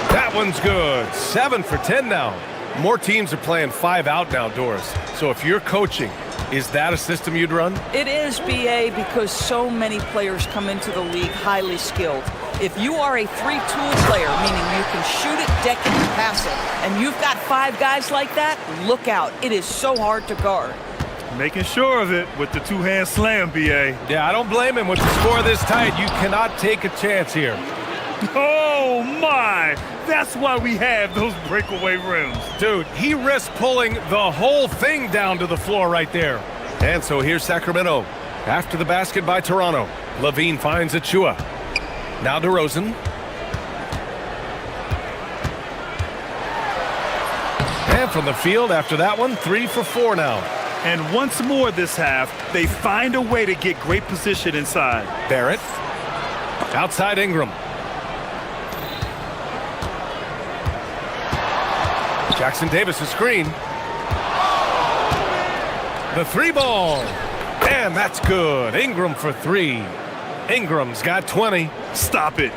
Speaker 7: That one's good. 7 for 10 now. More teams are playing 5 out now, Doris. So if you're coaching, is that a system you'd run?
Speaker 9: It is, BA, because so many players come into the league highly skilled. If you are a three-tool player, meaning you can shoot it, deck it, and pass it, and you've got 5 guys like that, look out. It is so hard to guard.
Speaker 8: Making sure of it with the two-hand slam, BA.
Speaker 7: Yeah, I don't blame him with the score this tight. You cannot take a chance here.
Speaker 8: Oh, my! That's why we have those breakaway rims.
Speaker 7: Dude, he risked pulling the whole thing down to the floor right there. And so here's Sacramento. After the basket by Toronto, Levine finds Achua. Now DeRozan. And from the field after that one, 3 for 4 now.
Speaker 8: And once more this half, they find a way to get great position inside.
Speaker 7: Barrett. Outside Ingram. Jackson-Davis' screen. The 3-ball. And that's good. Ingram for 3. Ingram's got 20.
Speaker 8: Stop it.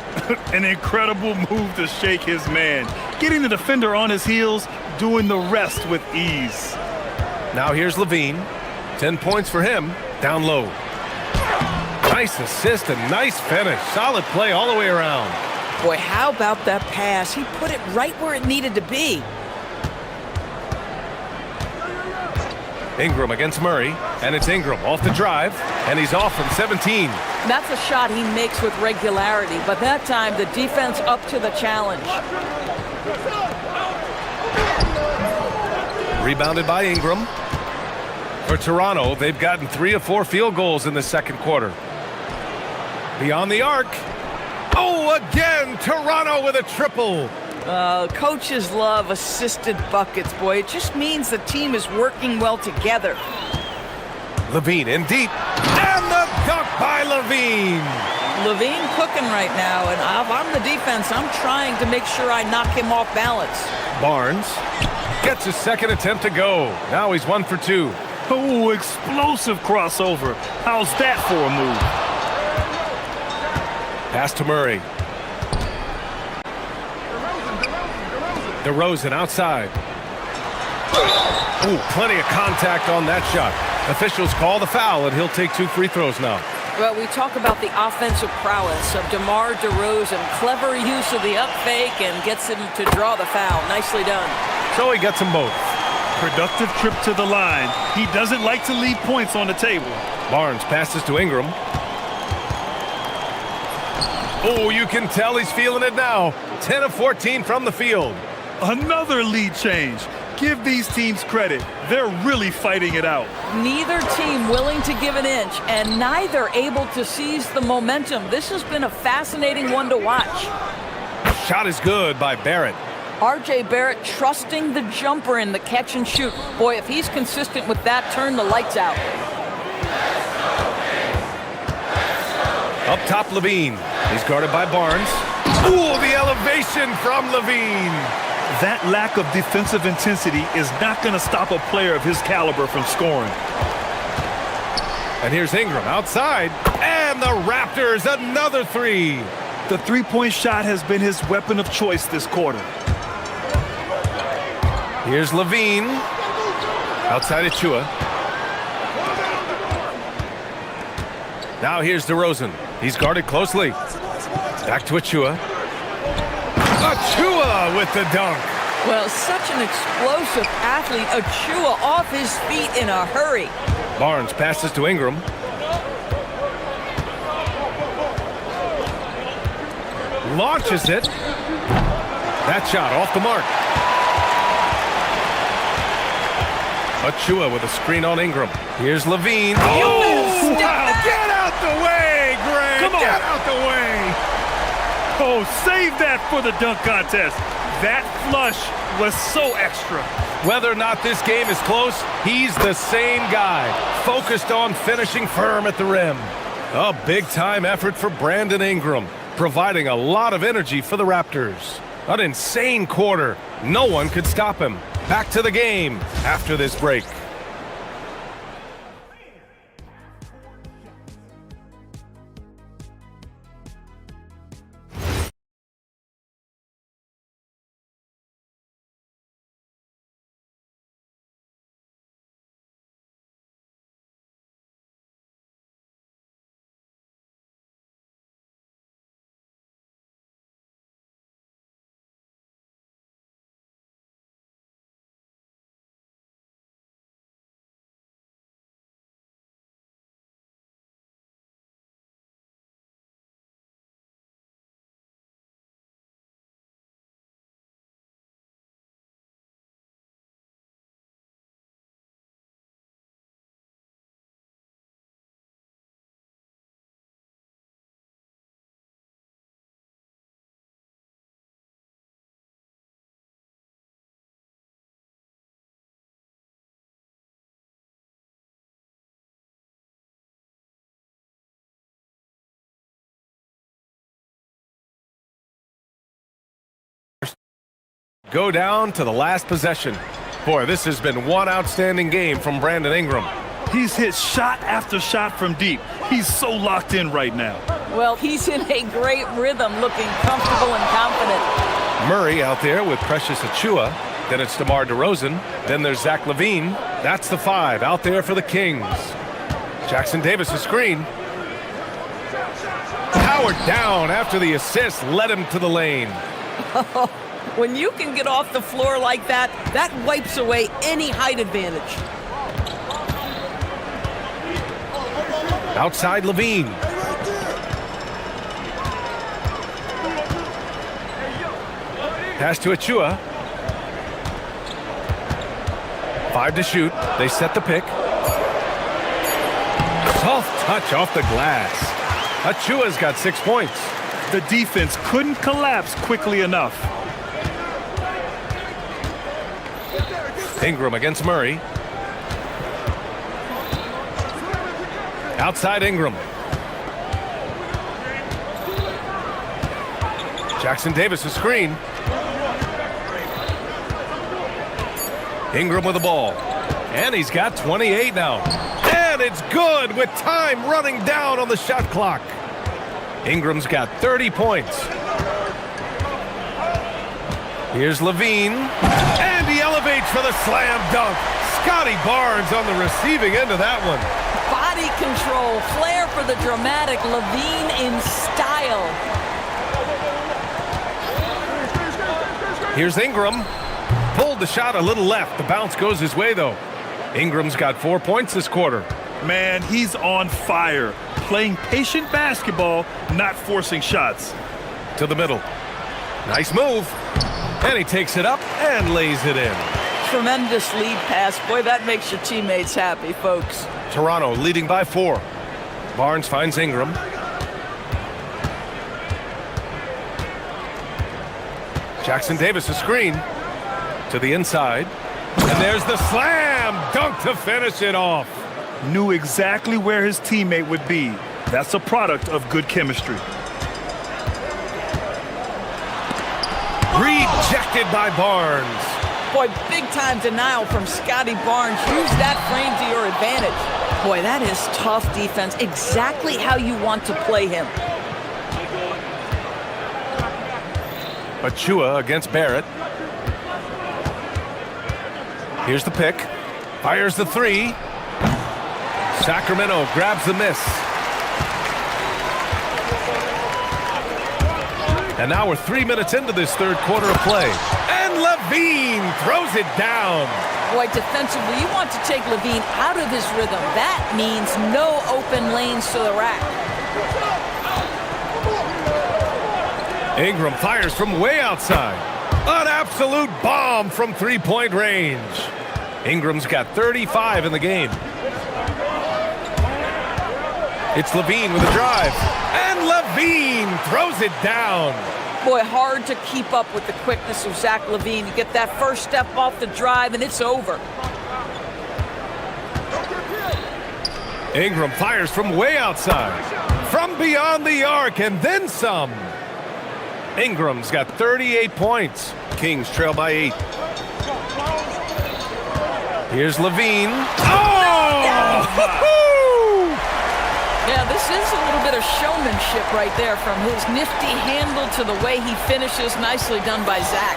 Speaker 8: An incredible move to shake his man. Getting the defender on his heels, doing the rest with ease.
Speaker 7: Now here's Levine. 10 points for him. Down low. Nice assist and nice finish. Solid play all the way around.
Speaker 9: Boy, how about that pass? He put it right where it needed to be.
Speaker 7: Ingram against Murray, and it's Ingram off the drive, and he's off from 17.
Speaker 9: That's a shot he makes with regularity, but that time the defense up to the challenge.
Speaker 7: Rebounded by Ingram. For Toronto, they've gotten 3 of 4 field goals in the second quarter. Beyond the arc. Oh, again, Toronto with a triple.
Speaker 9: Coaches love assisted buckets, boy. It just means the team is working well together.
Speaker 7: Levine in deep. And the dunk by Levine.
Speaker 9: Levine cooking right now, and if I'm the defense, I'm trying to make sure I knock him off balance.
Speaker 7: Barnes gets his second attempt to go. Now he's 1 for 2.
Speaker 8: Oh, explosive crossover. How's that for a move?
Speaker 7: Pass to Murray. DeRozan outside. Ooh, plenty of contact on that shot. Officials call the foul, and he'll take 2 free throws now.
Speaker 9: Well, we talk about the offensive prowess of DeMar DeRozan. Clever use of the up fake and gets him to draw the foul. Nicely done.
Speaker 7: So he gets them both.
Speaker 8: Productive trip to the line. He doesn't like to leave points on the table.
Speaker 7: Barnes passes to Ingram. Oh, you can tell he's feeling it now. 10 of 14 from the field.
Speaker 8: Another lead change. Give these teams credit. They're really fighting it out.
Speaker 9: Neither team willing to give an inch, and neither able to seize the momentum. This has been a fascinating one to watch.
Speaker 7: Shot is good by Barrett.
Speaker 9: R.J. Barrett trusting the jumper in the catch and shoot. Boy, if he's consistent with that, turn the lights out.
Speaker 7: Up top, Levine. He's guarded by Barnes. Ooh, the elevation from Levine.
Speaker 8: That lack of defensive intensity is not going to stop a player of his caliber from scoring.
Speaker 7: And here's Ingram outside. And the Raptors, another three.
Speaker 8: The three-point shot has been his weapon of choice this quarter.
Speaker 7: Here's Levine. Outside Achua. Now here's DeRozan. He's guarded closely. Back to Achua. Achua with the dunk.
Speaker 9: Well, such an explosive athlete. Achua off his feet in a hurry.
Speaker 7: Barnes passes to Ingram. Launches it. That shot off the mark. Achua with a screen on Ingram. Here's Levine.
Speaker 8: Oh, wow.
Speaker 7: Get out the way, Greg.
Speaker 8: Come on.
Speaker 7: Get out the way.
Speaker 8: Oh, save that for the dunk contest. That flush was so extra.
Speaker 7: Whether or not this game is close, he's the same guy, focused on finishing firm at the rim. A big-time effort for Brandon Ingram, providing a lot of energy for the Raptors. An insane quarter. No one could stop him. Back to the game after this break. Go down to the last possession. Boy, this has been one outstanding game from Brandon Ingram.
Speaker 8: He's hit shot after shot from deep. He's so locked in right now.
Speaker 9: Well, he's in a great rhythm, looking comfortable and confident.
Speaker 7: Murray out there with Precious Achua. Then it's DeMar DeRozan. Then there's Zach LaVine. That's the five out there for the Kings. Jackson Davis, a screen. Powered down after the assist led him to the lane.
Speaker 9: When you can get off the floor like that, that wipes away any height advantage.
Speaker 7: Outside Levine. Pass to Achua. 5 to shoot. They set the pick. Soft touch off the glass. Achua's got 6 points.
Speaker 8: The defense couldn't collapse quickly enough.
Speaker 7: Ingram against Murray. Outside Ingram. Jackson Davis, a screen. Ingram with the ball. And he's got 28 now. And it's good with time running down on the shot clock. Ingram's got 30 points. Here's Levine. And he elevates for the slam dunk. Scotty Barnes on the receiving end of that one.
Speaker 9: Body control, flair for the dramatic, Levine in style.
Speaker 7: Here's Ingram. Pulled the shot a little left. The bounce goes his way, though. Ingram's got 4 points this quarter.
Speaker 8: Man, he's on fire. Playing patient basketball, not forcing shots.
Speaker 7: To the middle. Nice move. And he takes it up and lays it in.
Speaker 9: Tremendous lead pass. Boy, that makes your teammates happy, folks.
Speaker 7: Toronto leading by 4. Barnes finds Ingram. Jackson Davis a screen to the inside. And there's the slam dunk to finish it off.
Speaker 8: Knew exactly where his teammate would be. That's a product of good chemistry.
Speaker 7: Rejected by Barnes.
Speaker 9: Boy, big-time denial from Scotty Barnes. Use that frame to your advantage. Boy, that is tough defense. Exactly how you want to play him.
Speaker 7: Achua against Barrett. Here's the pick. Fires the 3. Sacramento grabs the miss. And now we're 3 minutes into this third quarter of play. And Levine throws it down.
Speaker 9: Boy, defensively, you want to take Levine out of his rhythm. That means no open lanes to the rack.
Speaker 7: Ingram fires from way outside. An absolute bomb from three-point range. Ingram's got 35 in the game. It's Levine with a drive. And Levine throws it down.
Speaker 9: Boy, hard to keep up with the quickness of Zach Levine. You get that first step off the drive, and it's over.
Speaker 7: Ingram fires from way outside. From beyond the arc, and then some. Ingram's got 38 points. Kings trail by 8. Here's Levine. Oh!
Speaker 9: Yeah, this is a little bit of showmanship right there, from his nifty handle to the way he finishes. Nicely done by Zach.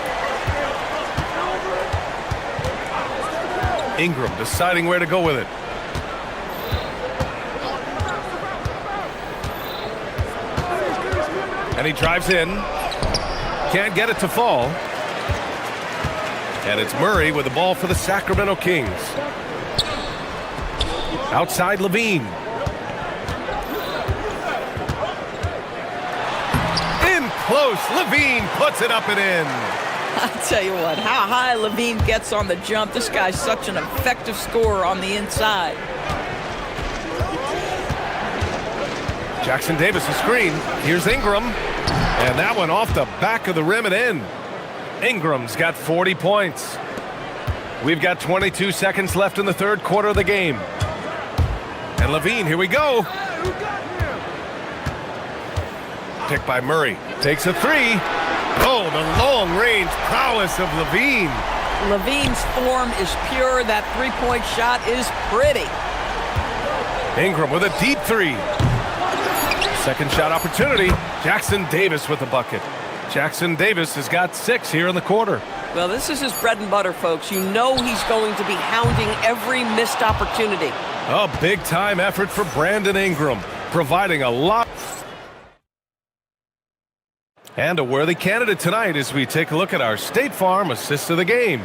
Speaker 7: Ingram deciding where to go with it. And he drives in. Can't get it to fall. And it's Murray with the ball for the Sacramento Kings. Outside Levine. In close, Levine puts it up and in.
Speaker 9: I'll tell you what, how high Levine gets on the jump. This guy's such an effective scorer on the inside.
Speaker 7: Jackson Davis a screen. Here's Ingram. And that one off the back of the rim and in. Ingram's got 40 points. We've got 22 seconds left in the third quarter of the game. And Levine, here we go. Picked by Murray. Takes a 3. Oh, the long-range prowess of Levine.
Speaker 9: Levine's form is pure. That three-point shot is pretty.
Speaker 7: Ingram with a deep 3. Second shot opportunity. Jackson Davis with the bucket. Jackson Davis has got 6 here in the quarter.
Speaker 9: Well, this is his bread and butter, folks. You know he's going to be hounding every missed opportunity.
Speaker 7: A big-time effort for Brandon Ingram, providing a lot. And a worthy candidate tonight as we take a look at our State Farm assist of the game.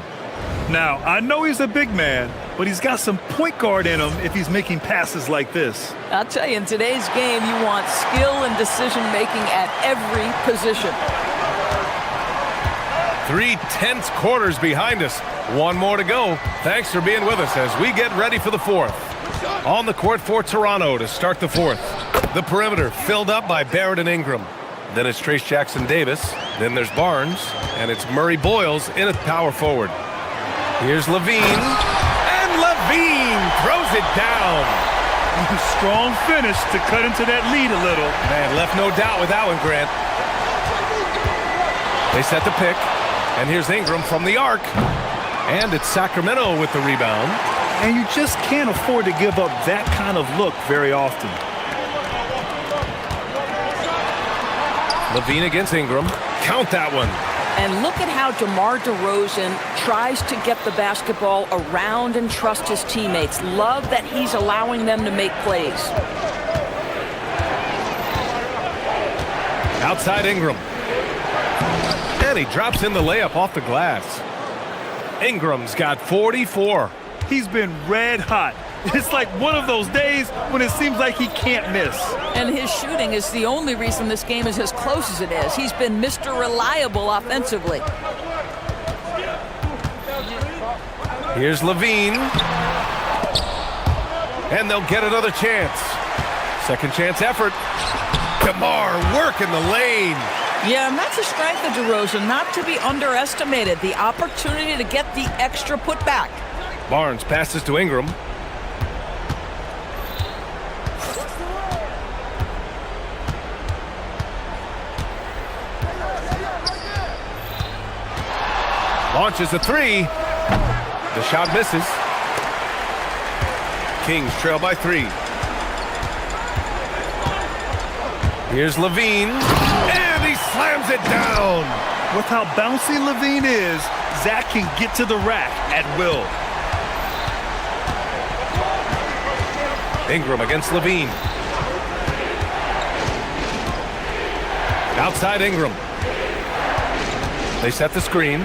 Speaker 8: Now, I know he's a big man, but he's got some point guard in him if he's making passes like this.
Speaker 9: I'll tell you, in today's game, you want skill and decision-making at every position.
Speaker 7: 3 tense quarters behind us. One more to go. Thanks for being with us as we get ready for the fourth. On the court for Toronto to start the fourth. The perimeter filled up by Barrett and Ingram. Then it's Trace Jackson Davis. Then there's Barnes. And it's Murray Boyles in at power forward. Here's Levine. And Levine throws it down.
Speaker 8: Strong finish to cut into that lead a little.
Speaker 7: Man, left no doubt with that one, Grant. They set the pick. And here's Ingram from the arc. And it's Sacramento with the rebound.
Speaker 8: And you just can't afford to give up that kind of look very often.
Speaker 7: Levine against Ingram. Count that one.
Speaker 9: And look at how DeMar DeRozan tries to get the basketball around and trust his teammates. Love that he's allowing them to make plays.
Speaker 7: Outside Ingram. And he drops in the layup off the glass. Ingram's got 44.
Speaker 8: He's been red hot. It's like one of those days when it seems like he can't miss.
Speaker 9: And his shooting is the only reason this game is as close as it is. He's been Mr. Reliable offensively.
Speaker 7: Here's Levine. And they'll get another chance. Second chance effort. DeMar working the lane.
Speaker 9: Yeah, and that's a strength of DeRozan, not to be underestimated. The opportunity to get the extra putback.
Speaker 7: Barnes passes to Ingram. Launches a three. The shot misses. Kings trail by 3. Here's Levine. And he slams it down.
Speaker 8: With how bouncy Levine is, Zach can get to the rack at will.
Speaker 7: Ingram against Levine. Outside Ingram. They set the screen.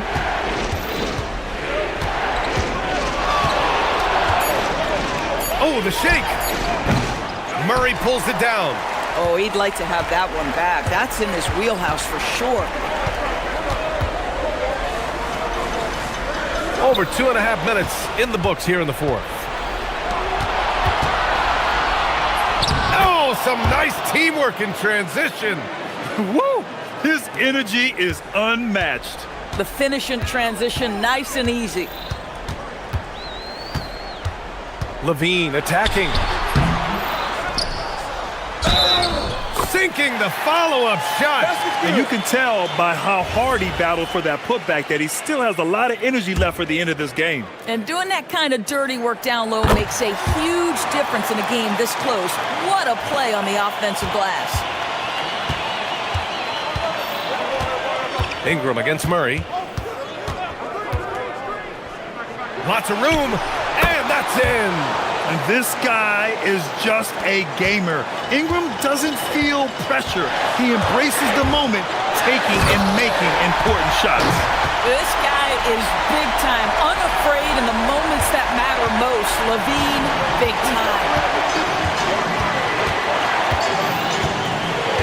Speaker 7: Oh, the shake. Murray pulls it down.
Speaker 9: Oh, he'd like to have that one back. That's in his wheelhouse for sure.
Speaker 7: Over 2.5 minutes in the books here in the fourth. Oh, some nice teamwork in transition.
Speaker 8: Woo! His energy is unmatched.
Speaker 9: The finish in transition, nice and easy.
Speaker 7: Levine attacking. Sinking the follow-up shot.
Speaker 8: And you can tell by how hard he battled for that putback that he still has a lot of energy left for the end of this game.
Speaker 9: And doing that kind of dirty work down low makes a huge difference in a game this close. What a play on the offensive glass.
Speaker 7: Ingram against Murray. Lots of room, and that's in.
Speaker 8: And this guy is just a gamer. Ingram doesn't feel pressure. He embraces the moment, taking and making important shots.
Speaker 9: This guy is big time, unafraid in the moments that matter most. Levine, big time.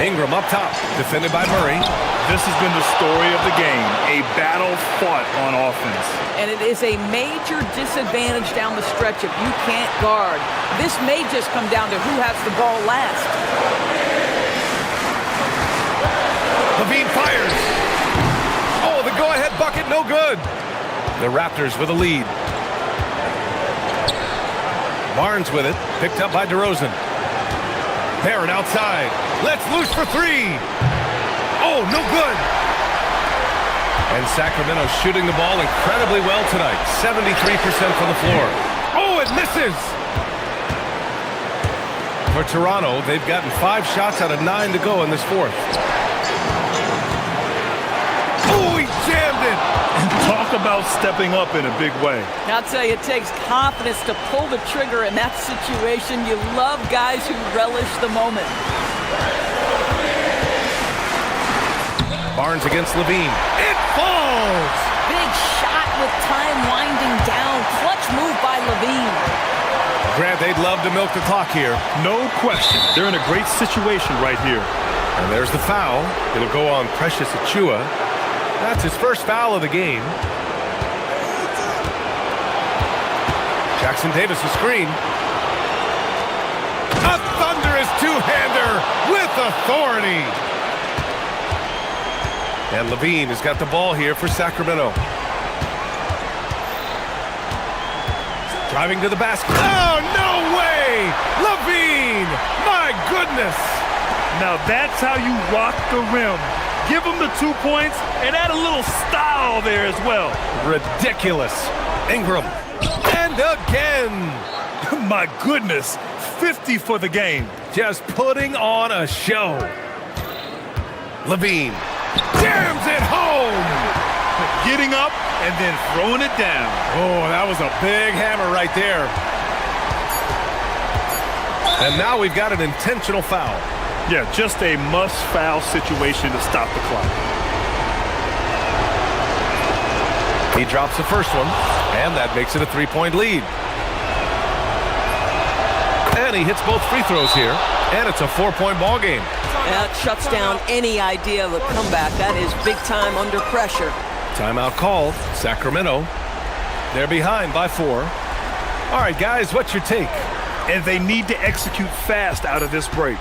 Speaker 7: Ingram up top, defended by Murray.
Speaker 8: This has been the story of the game, a battle fought on offense.
Speaker 9: And it is a major disadvantage down the stretch if you can't guard. This may just come down to who has the ball last.
Speaker 7: Levine fires. Oh, the go-ahead bucket, no good. The Raptors with a lead. Barnes with it, picked up by DeRozan. Barrett outside. Let's loose for 3. Oh, no good. And Sacramento shooting the ball incredibly well tonight. 73% from the floor. Oh, it misses. For Toronto, they've gotten 5 shots out of 9 to go in this fourth. Oh, he jammed it.
Speaker 8: And talk about stepping up in a big way.
Speaker 9: I'll tell you, it takes confidence to pull the trigger in that situation. You love guys who relish the moment.
Speaker 7: Barnes against Levine. It falls!
Speaker 9: Big shot with time winding down. Clutch move by Levine.
Speaker 7: Grant, they'd love to milk the clock here.
Speaker 8: No question. They're in a great situation right here.
Speaker 7: And there's the foul. It'll go on Precious Achiuwa. That's his first foul of the game. Jackson Davis a screen. A thunderous two-hander with authority. And Levine has got the ball here for Sacramento. Driving to the basket. Oh, no way! Levine! My goodness!
Speaker 8: Now that's how you rock the rim. Give him the 2 points and add a little style there as well.
Speaker 7: Ridiculous. Ingram. And again.
Speaker 8: My goodness. 50 for the game.
Speaker 7: Just putting on a show. Levine. Jams it home!
Speaker 8: Getting up and then throwing it down.
Speaker 7: Oh, that was a big hammer right there. And now we've got an intentional foul.
Speaker 8: Yeah, just a must-foul situation to stop the clock.
Speaker 7: He drops the first one, and that makes it a 3-point lead. And he hits both free throws here, and it's a 4-point ball game.
Speaker 9: That shuts down any idea of a comeback. That is big time under pressure.
Speaker 7: Timeout called. Sacramento. They're behind by 4. All right, guys, what's your take?
Speaker 8: And they need to execute fast out of this break.